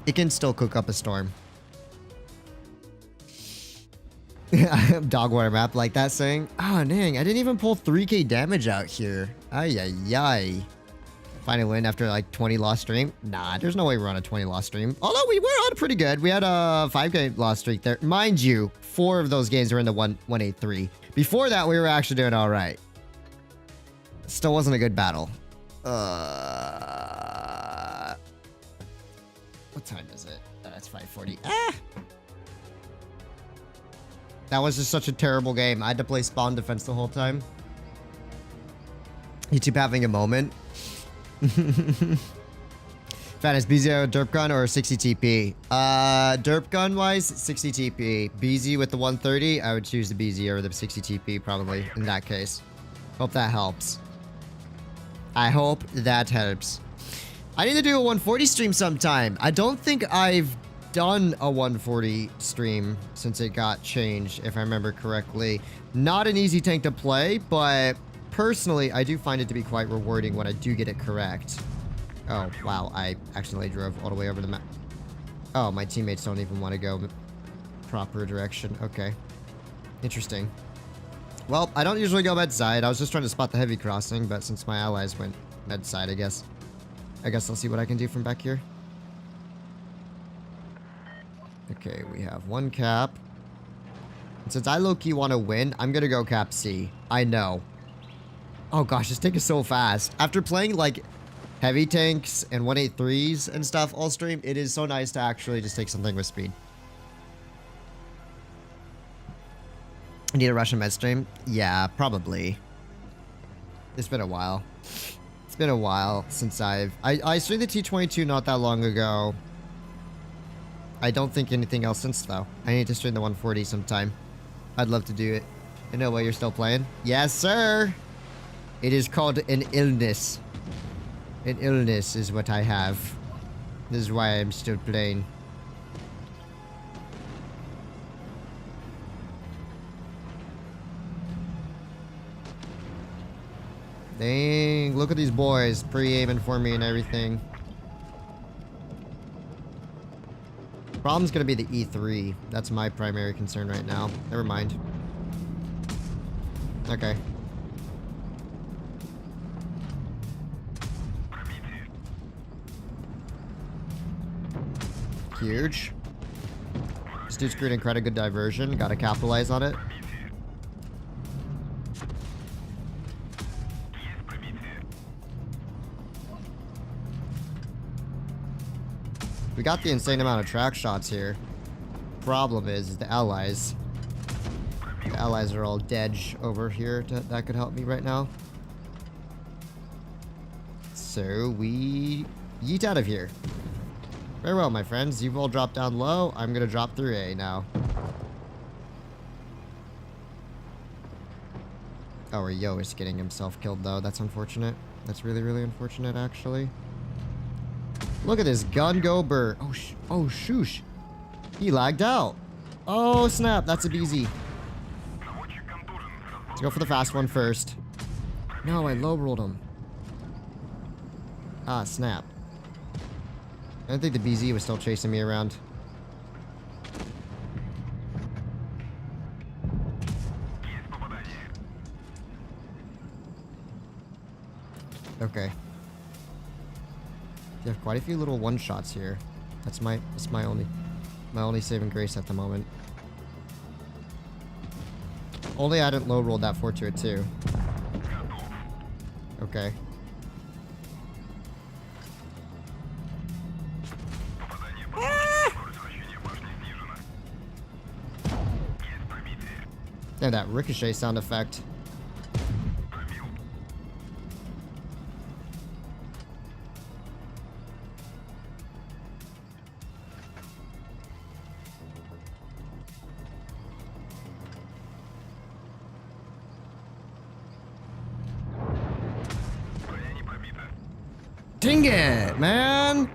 it can still cook up a storm. Dogwater map, like that saying. Oh, dang, I didn't even pull 3k damage out here. Ay, ay, ay. Finally win after like 20 loss stream. Nah, there's no way we're on a 20 loss stream. Although we were on pretty good. We had a 5k loss streak there. Mind you, 4 of those games were in the 183. Before that, we were actually doing all right. Still wasn't a good battle. What time is it? It's 5:40. That was just such a terrible game. I had to play spawn defense the whole time. YouTube having a moment. Fatness, BZ derp gun or 60 TP? Derp gun wise, 60 TP. BZ with the 130, I would choose the BZ over the 60 TP probably in that case. Hope that helps. I hope that helps. I need to do a 140 stream sometime. I don't think I've done a 140 stream since it got changed, if I remember correctly. Not an easy tank to play, but personally, I do find it to be quite rewarding when I do get it correct. Oh, wow, I accidentally drove all the way over the map. Oh, my teammates don't even want to go proper direction. Okay. Interesting. Well, I don't usually go med side. I was just trying to spot the heavy crossing, but since my allies went med side, I guess I'll see what I can do from back here. Okay, we have one cap. And since I low-key want to win, I'm gonna go cap C. I know. Oh gosh, this tank is so fast. After playing like heavy tanks and 183s and stuff all stream, it is so nice to actually just take something with speed. Need a Russian med stream? Yeah, probably. It's been a while. It's been a while since I streamed the T22 not that long ago. I don't think anything else since though. I need to stream the 140 sometime. I'd love to do it. I know why you're still playing. Yes, sir. It is called an illness. An illness is what I have. This is why I'm still playing. Dang, look at these boys pre-aiming for me and everything. Problem's gonna be the E3. That's my primary concern right now. Never mind. Okay. Huge. This dude's creating quite a good diversion. Gotta capitalize on it. We got the insane amount of track shots here. Problem is the allies. The allies are all dead over here. That could help me right now. So we yeet out of here. Very well, my friends. You've all dropped down low. I'm gonna drop through A now. Oh, Yo is getting himself killed though. That's unfortunate. That's really, really unfortunate, actually. Look at this gun go burr. Oh, shoosh. He lagged out. Oh, snap. That's a BZ. Let's go for the fast one first. No, I low-rolled him. Ah, snap. I think the BZ was still chasing me around. Okay. You have quite a few little one-shots here. That's my only saving grace at the moment. Only I didn't low-roll that 4-2-2. Okay. Damn, that ricochet sound effect. Dang it, man!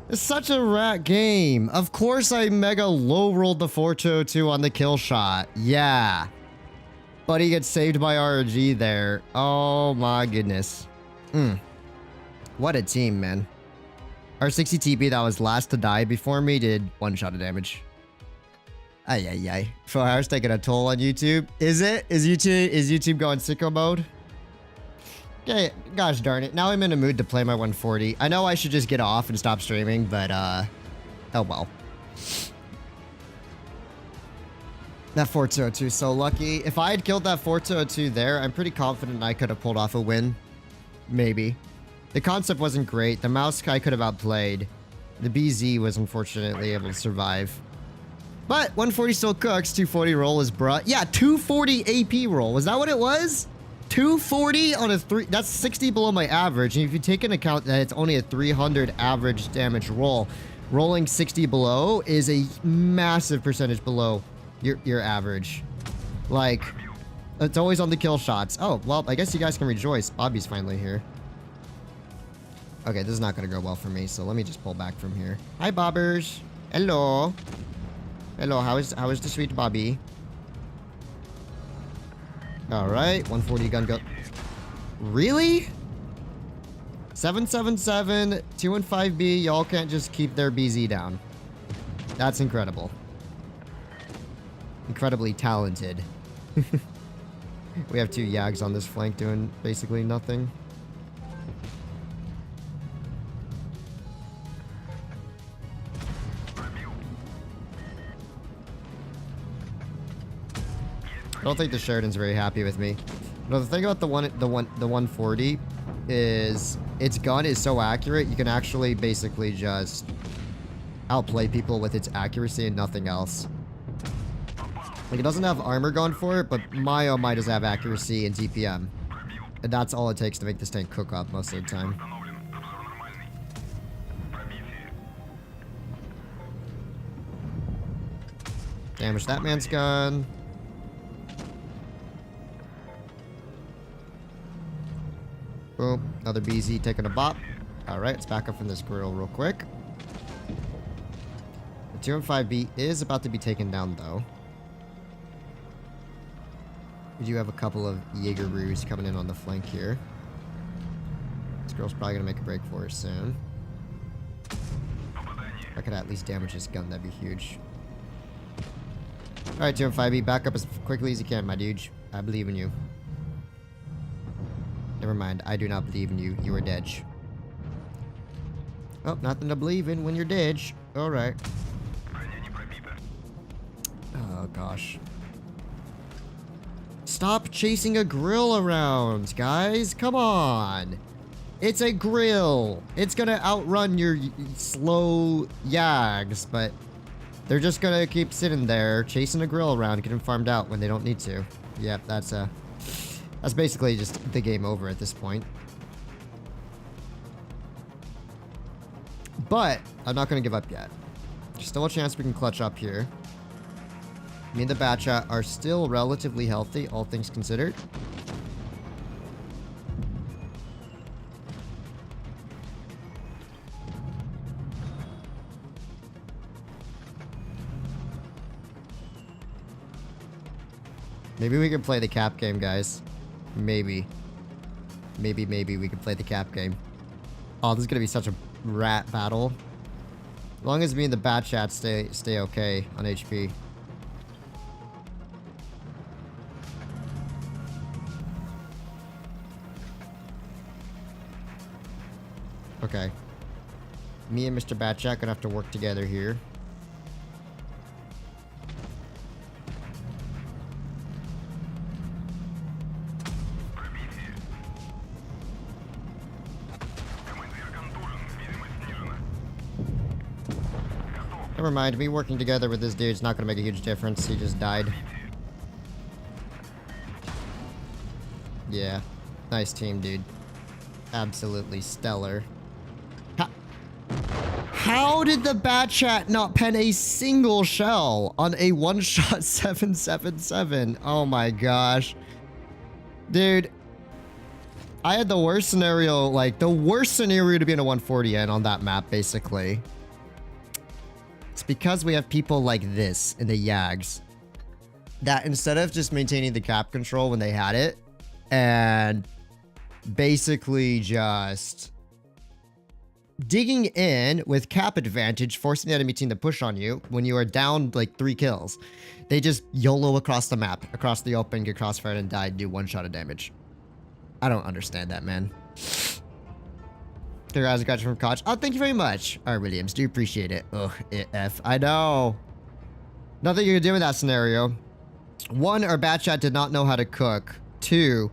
It's such a rat game. Of course I mega low rolled the 4-2-2 on the kill shot. Yeah. But he gets saved by RG there. Oh my goodness. What a team, man. Our 60 TP that was last to die before me did 1 shot of damage. Ay ay ay. 4 hours taking a toll on YouTube. Is it? Is YouTube going sicko mode? Okay, gosh darn it. Now I'm in a mood to play my 140. I know I should just get off and stop streaming, but oh well. That 4-2-2 is so lucky. If I had killed that 4-2-2 there, I'm pretty confident I could have pulled off a win. Maybe. The concept wasn't great. The mouse guy could have outplayed. The BZ was unfortunately able to survive. But 140 still cooks. 240 roll is bruh. Yeah, 240 AP roll. Was that what it was? 240 on a 3. That's 60 below my average. And if you take into account that it's only a 300 average damage roll, rolling 60 below is a massive percentage below your average. Like, it's always on the kill shots. Oh, well, I guess you guys can rejoice. Bobby's finally here. Okay, this is not going to go well for me, so let me just pull back from here. Hi, Bobbers. Hello. Hello, how is the sweet Bobby? Alright, 140 gun go. Really? 777, 2 and 5B, y'all can't just keep their BZ down. That's incredible. Incredibly talented. We have 2 Yags on this flank doing basically nothing. I don't think the Sheridan's very happy with me. No, the thing about the 140 is its gun is so accurate, you can actually basically just outplay people with its accuracy and nothing else. Like, it doesn't have armor going for it, but my oh my does have accuracy and DPM. And that's all it takes to make this tank cook up most of the time. Damage that man's gun. Boom. Another BZ taking a bop. Alright, let's back up from this grill real quick. The 2 and 5B is about to be taken down, though. We do have a couple of Jaegeroos coming in on the flank here. This girl's probably going to make a break for us soon. If I could at least damage this gun, that'd be huge. Alright, 2 and 5B, back up as quickly as you can, my dude. I believe in you. Never mind, I do not believe in you. You are dead. Oh, nothing to believe in when you're dead. Alright. Oh, gosh. Stop chasing a grill around, guys. Come on. It's a grill. It's gonna outrun your slow yags, but they're just gonna keep sitting there chasing a grill around, getting farmed out when they don't need to. Yep, that's basically just the game over at this point. But I'm not gonna give up yet. There's still a chance we can clutch up here. Me and the Batchat are still relatively healthy, all things considered. Maybe we can play the cap game, guys. Maybe. Maybe we can play the cap game. Oh, this is gonna be such a rat battle. As long as me and the Batchat stay okay on HP. Okay. Me and Mr. Batchat gonna have to work together here. Never mind, me working together with this dude's not gonna make a huge difference. He just died. Yeah. Nice team, dude. Absolutely stellar. How did the Batchat not pen a single shell on a one-shot 777? Oh my gosh. Dude. I had the worst scenario, like, the worst scenario to be in a 140N on that map, basically. It's because we have people like this in the Yags that instead of just maintaining the cap control when they had it and basically just digging in with cap advantage, forcing the enemy team to push on you when you are down like 3 kills, they just YOLO across the map, across the open, get crossfired and die, do 1 shot of damage. I don't understand that, man. Guys, got you from Koch. Oh, thank you very much. All right, Williams, do appreciate it. Ugh, F. I know. Nothing you can do in that scenario. 1, our Batchat did not know how to cook. 2,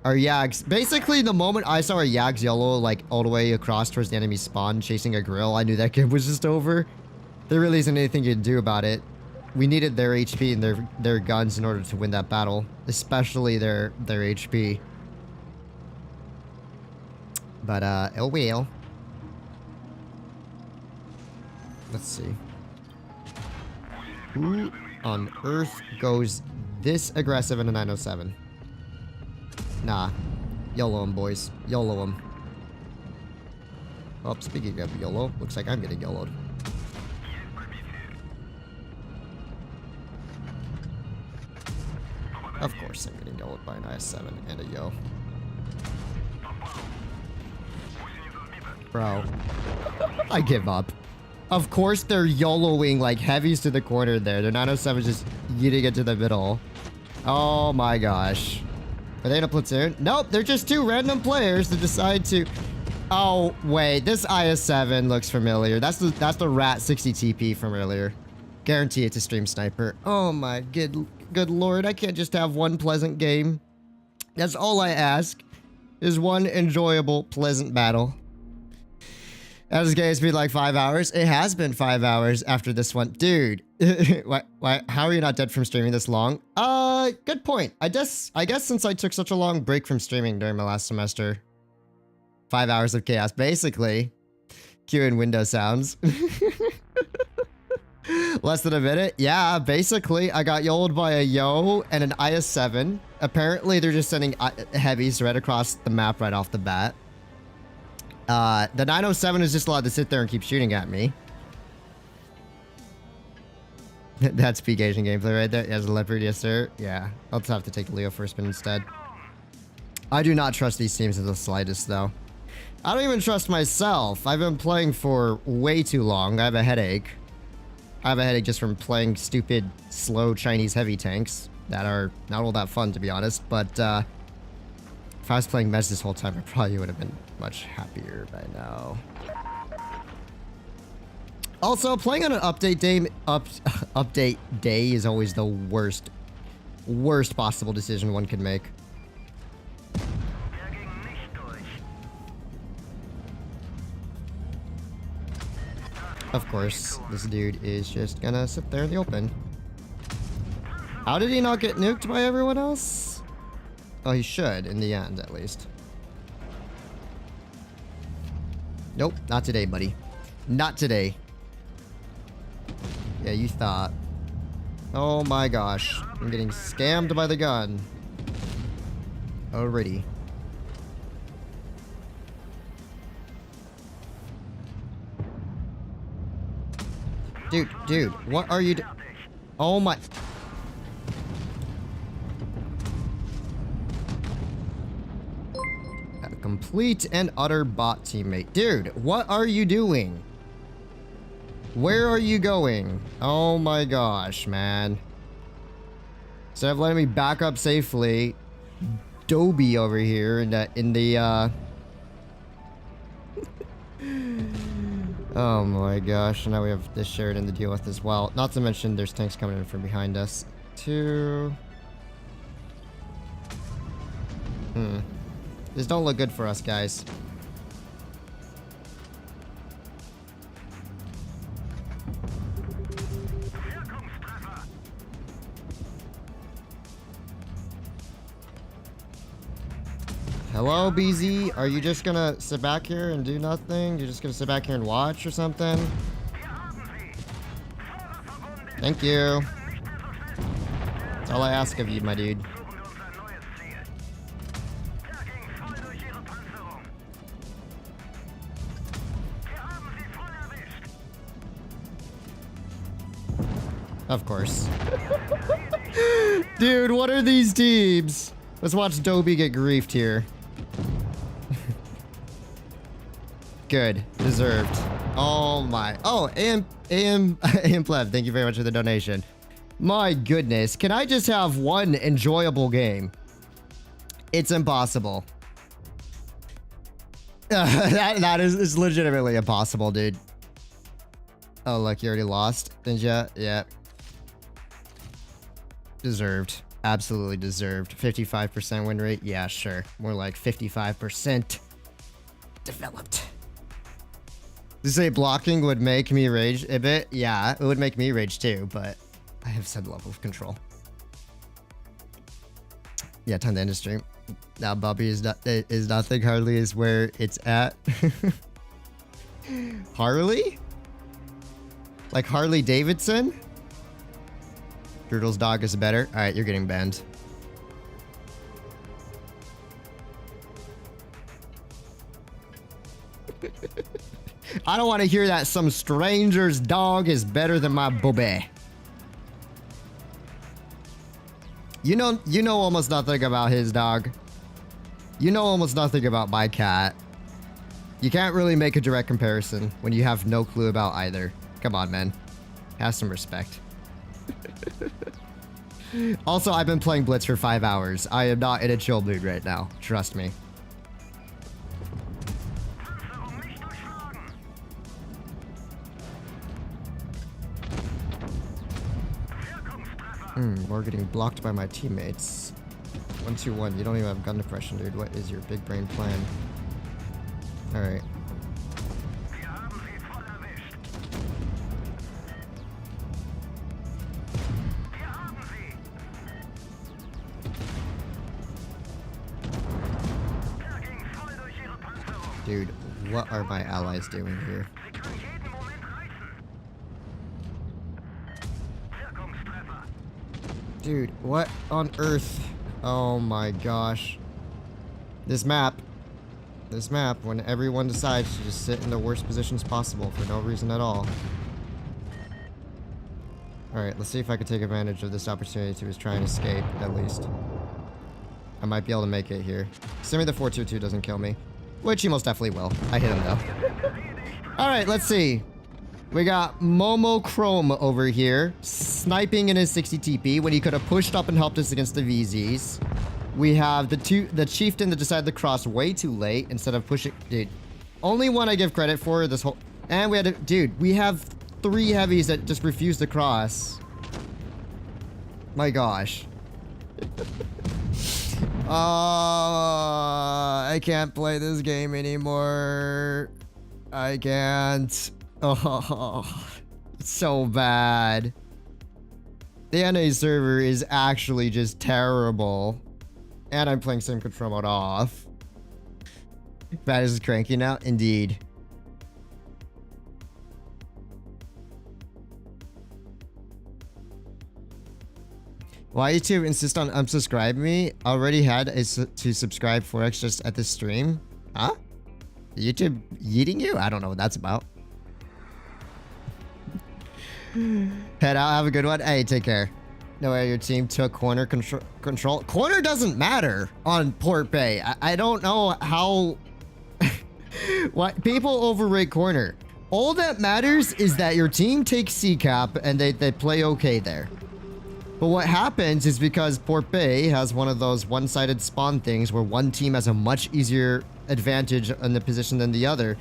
our Yags. Basically, the moment I saw our Yags YOLO, like, all the way across towards the enemy spawn, chasing a grill, I knew that game was just over. There really isn't anything you can do about it. We needed their HP and their guns in order to win that battle. Especially their HP. But, oh well. Let's see. Who on earth goes this aggressive in a 907? Nah. YOLO him, boys. YOLO him. Oh, speaking of YOLO, looks like I'm getting YOLO'd. Of course I'm getting YOLO'd by an IS-7 and a YO. Bro. I give up. Of course they're YOLOing like heavies to the corner there. Their 907 just yeeting it to the middle. Oh my gosh. Are they in a platoon? Nope, they're just 2 random players that decide to... Oh, wait. This IS-7 looks familiar. That's the Rat 60 TP from earlier. Guarantee it's a stream sniper. Oh my good lord. I can't just have one pleasant game. That's all I ask. Is one enjoyable, pleasant battle. That was gonna be like 5 hours. It has been 5 hours after this one. Dude, why, how are you not dead from streaming this long? Good point. I guess since I took such a long break from streaming during my last semester. 5 hours of chaos, basically. Q and Windows sounds. Less than a minute? Yeah, basically. I got YOLO'd by a YO and an IS-7. Apparently, they're just sending heavies right across the map right off the bat. The 907 is just allowed to sit there and keep shooting at me. That's peak Asian gameplay right there. As a leopard, yes sir. Yeah, I'll just have to take the Leo first spin instead. I do not trust these teams in the slightest, though. I don't even trust myself. I've been playing for way too long. I have a headache. I have a headache just from playing stupid, slow Chinese heavy tanks that are not all that fun, to be honest. But if I was playing Mez this whole time, I probably would have been much happier by now. Also, playing on an update day is always the worst possible decision one could make. Of course, this dude is just gonna sit there in the open. How did he not get nuked by everyone else? Oh, he should, in the end, at least. Nope, not today, buddy. Not today. Yeah, you thought. Oh my gosh. I'm getting scammed by the gun. Already. Dude, what are you Oh my... A complete and utter bot teammate. Dude, what are you doing? Where are you going? Oh my gosh, man. Instead of letting me back up safely, Dobie over here in the oh my gosh, now we have this Sheridan to deal with as well. Not to mention there's tanks coming in from behind us, too. This don't look good for us, guys. Hello, BZ? Are you just gonna sit back here and do nothing? You're just gonna sit back here and watch or something? Thank you. That's all I ask of you, my dude. Of course. Dude, what are these teams? Let's watch Dobie get griefed here. Good. Deserved. Oh my. Oh, AM Pleb, thank you very much for the donation. My goodness. Can I just have one enjoyable game? It's impossible. That is legitimately impossible, dude. Oh, look, you already lost, didn't ya? Yeah. Deserved. Absolutely deserved. 55% win rate? Yeah, sure. More like 55% developed. To say blocking would make me rage a bit? Yeah, it would make me rage too, but I have said level of control. Yeah, time to end the stream. Now Bobby is nothing. Harley is where it's at. Harley? Like Harley Davidson? Turtle's dog is better. Alright, you're getting banned. I don't want to hear that some stranger's dog is better than my booby. You know almost nothing about his dog. You know almost nothing about my cat. You can't really make a direct comparison when you have no clue about either. Come on, man. Have some respect. Also, I've been playing Blitz for 5 hours. I am not in a chill mood right now. Trust me. We're getting blocked by my teammates. 1-2-1. You don't even have gun depression, dude. What is your big brain plan? Alright. Dude, what are my allies doing here? Dude, what on earth? Oh my gosh. This map, when everyone decides to just sit in the worst positions possible for no reason at all. Alright, let's see if I can take advantage of this opportunity to try and escape, at least. I might be able to make it here. Assuming the 422 doesn't kill me. Which he most definitely will. I hit him though. Alright, let's see. We got Momo Chrome over here, sniping in his 60 TP when he could have pushed up and helped us against the VZs. We have the Chieftain that decided to cross way too late instead of pushing. Dude, only one I give credit for this whole. And we had we have 3 heavies that just refuse to cross. My gosh. I can't play this game anymore. I can't. Oh, it's so bad. The NA server is actually just terrible. And I'm playing sim control mode off. Bad is cranky now? Indeed. Why YouTube insist on unsubscribe me? Already had to subscribe 4x just at this stream? Huh? YouTube eating you? I don't know what that's about. Head out, have a good one. Hey, take care. No way your team took corner control. Corner doesn't matter on Port Bay. I don't know how... What people overrate corner. All that matters is that your team takes C cap and they play okay there. But what happens is because Port Bay has one of those one-sided spawn things where one team has a much easier advantage in the position than the other,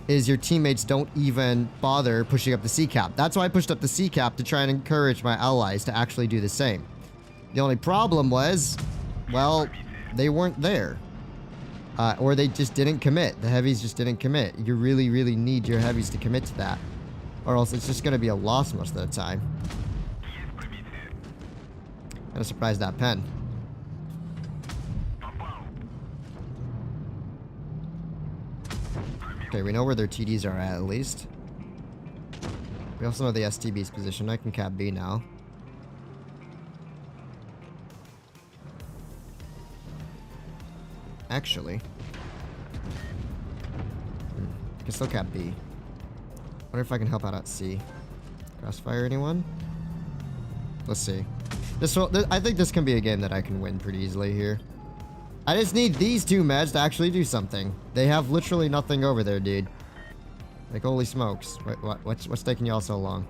is your teammates don't even bother pushing up the C cap. That's why I pushed up the C cap to try and encourage my allies to actually do the same. The only problem was, well, they weren't there. Or they just didn't commit. The heavies just didn't commit. You really, really need your heavies to commit to that. Or else it's just going to be a loss most of the time. Kinda surprised that pen. Okay, we know where their TDs are at least. We also know the STB's position. I can cap B now. Actually. I can still cap B. Wonder if I can help out at C. Crossfire anyone? Let's see. I think this can be a game that I can win pretty easily here. I just need these 2 meds to actually do something. They have literally nothing over there, dude. Like, holy smokes. What's taking y'all so long?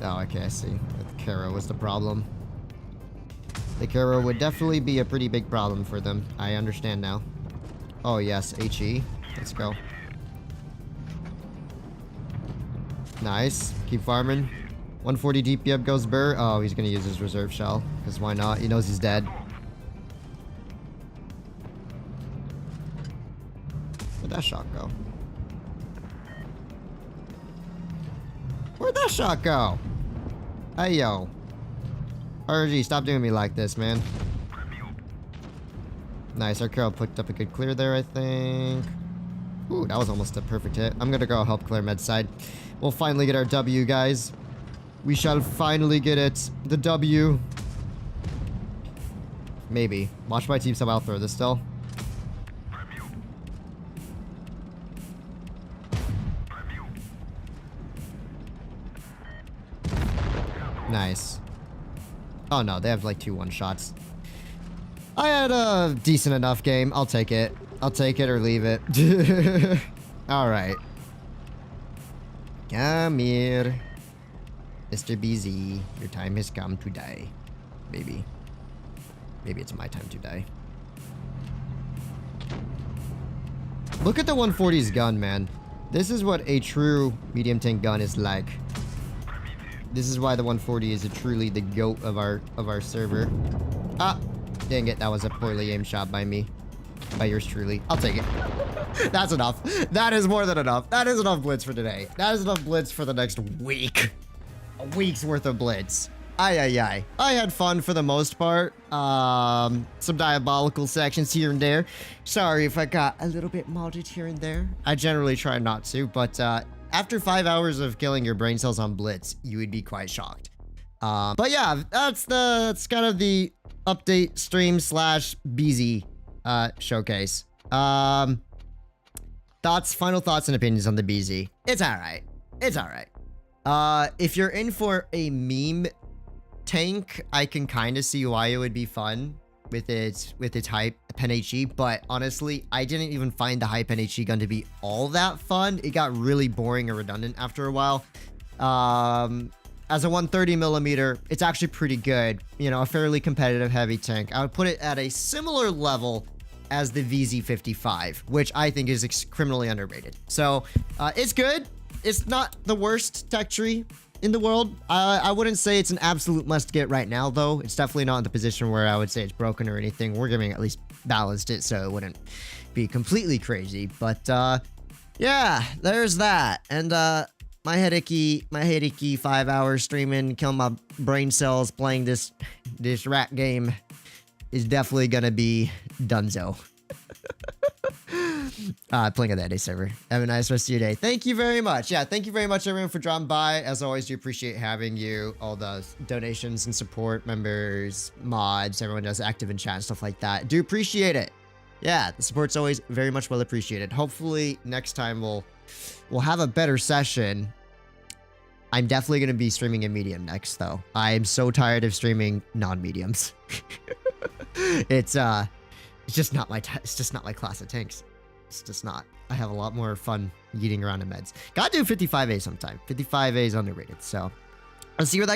Oh, okay, I see. The Conqueror was the problem. The Conqueror would definitely be a pretty big problem for them. I understand now. Oh, yes, HE. Let's go. Nice. Keep farming. 140 DP up goes Burr. Oh, he's gonna use his reserve shell. Because why not? He knows he's dead. Where'd that shot go? Where'd that shot go? Hey, yo. RG, stop doing me like this, man. Nice. Our Carol picked up a good clear there, I think. Ooh, that was almost a perfect hit. I'm gonna go help clear med side. We'll finally get our W, guys. We shall finally get it. The W. Maybe. Watch my team somehow throw this still. Nice. Oh no, they have like 2 one-shots. I had a decent enough game. I'll take it. I'll take it or leave it. Alright. Come here. Mr. BZ, your time has come to die. Maybe. Maybe it's my time to die. Look at the 140's gun, man. This is what a true medium tank gun is like. This is why the 140 is truly the GOAT of our server. Ah! Dang it, that was a poorly aimed shot by me. By yours truly. I'll take it. That's enough. That is more than enough. That is enough blitz for today. That is enough blitz for the next week. A week's worth of blitz. I had fun for the most part. Some diabolical sections here and there. Sorry if I got a little bit modded here and there. I generally try not to, but after 5 hours of killing your brain cells on blitz, you would be quite shocked. But yeah, that's kind of the update stream / BZ showcase. Final thoughts and opinions on the BZ. It's alright. It's alright. If you're in for a meme tank, I can kind of see why it would be fun with its high pen HE, but honestly, I didn't even find the high pen HE gun to be all that fun. It got really boring and redundant after a while. As a 130mm, it's actually pretty good. You know, a fairly competitive heavy tank. I would put it at a similar level as the BZ-75, which I think is criminally underrated. So it's good. It's not the worst tech tree in the world. I wouldn't say it's an absolute must get right now, though. It's definitely not in the position where I would say it's broken or anything. We're giving at least balanced it so it wouldn't be completely crazy. But yeah, there's that. And my headachy 5 hours streaming, killing my brain cells playing this rat game is definitely gonna be donezo. Playing on that day server. Have a nice rest of your day. Thank you very much. Yeah, thank you very much, everyone, for dropping by. As always, do appreciate having you. All the donations and support, members, mods, everyone does active in chat and stuff like that. Do appreciate it. Yeah, the support's always very much well appreciated. Hopefully, next time we'll have a better session. I'm definitely going to be streaming in medium next, though. I'm so tired of streaming non-mediums. It's just not my class of tanks. It's just not. I have a lot more fun yeeting around in meds. Gotta do 55A sometime. 55A is underrated, so let's see where that goes.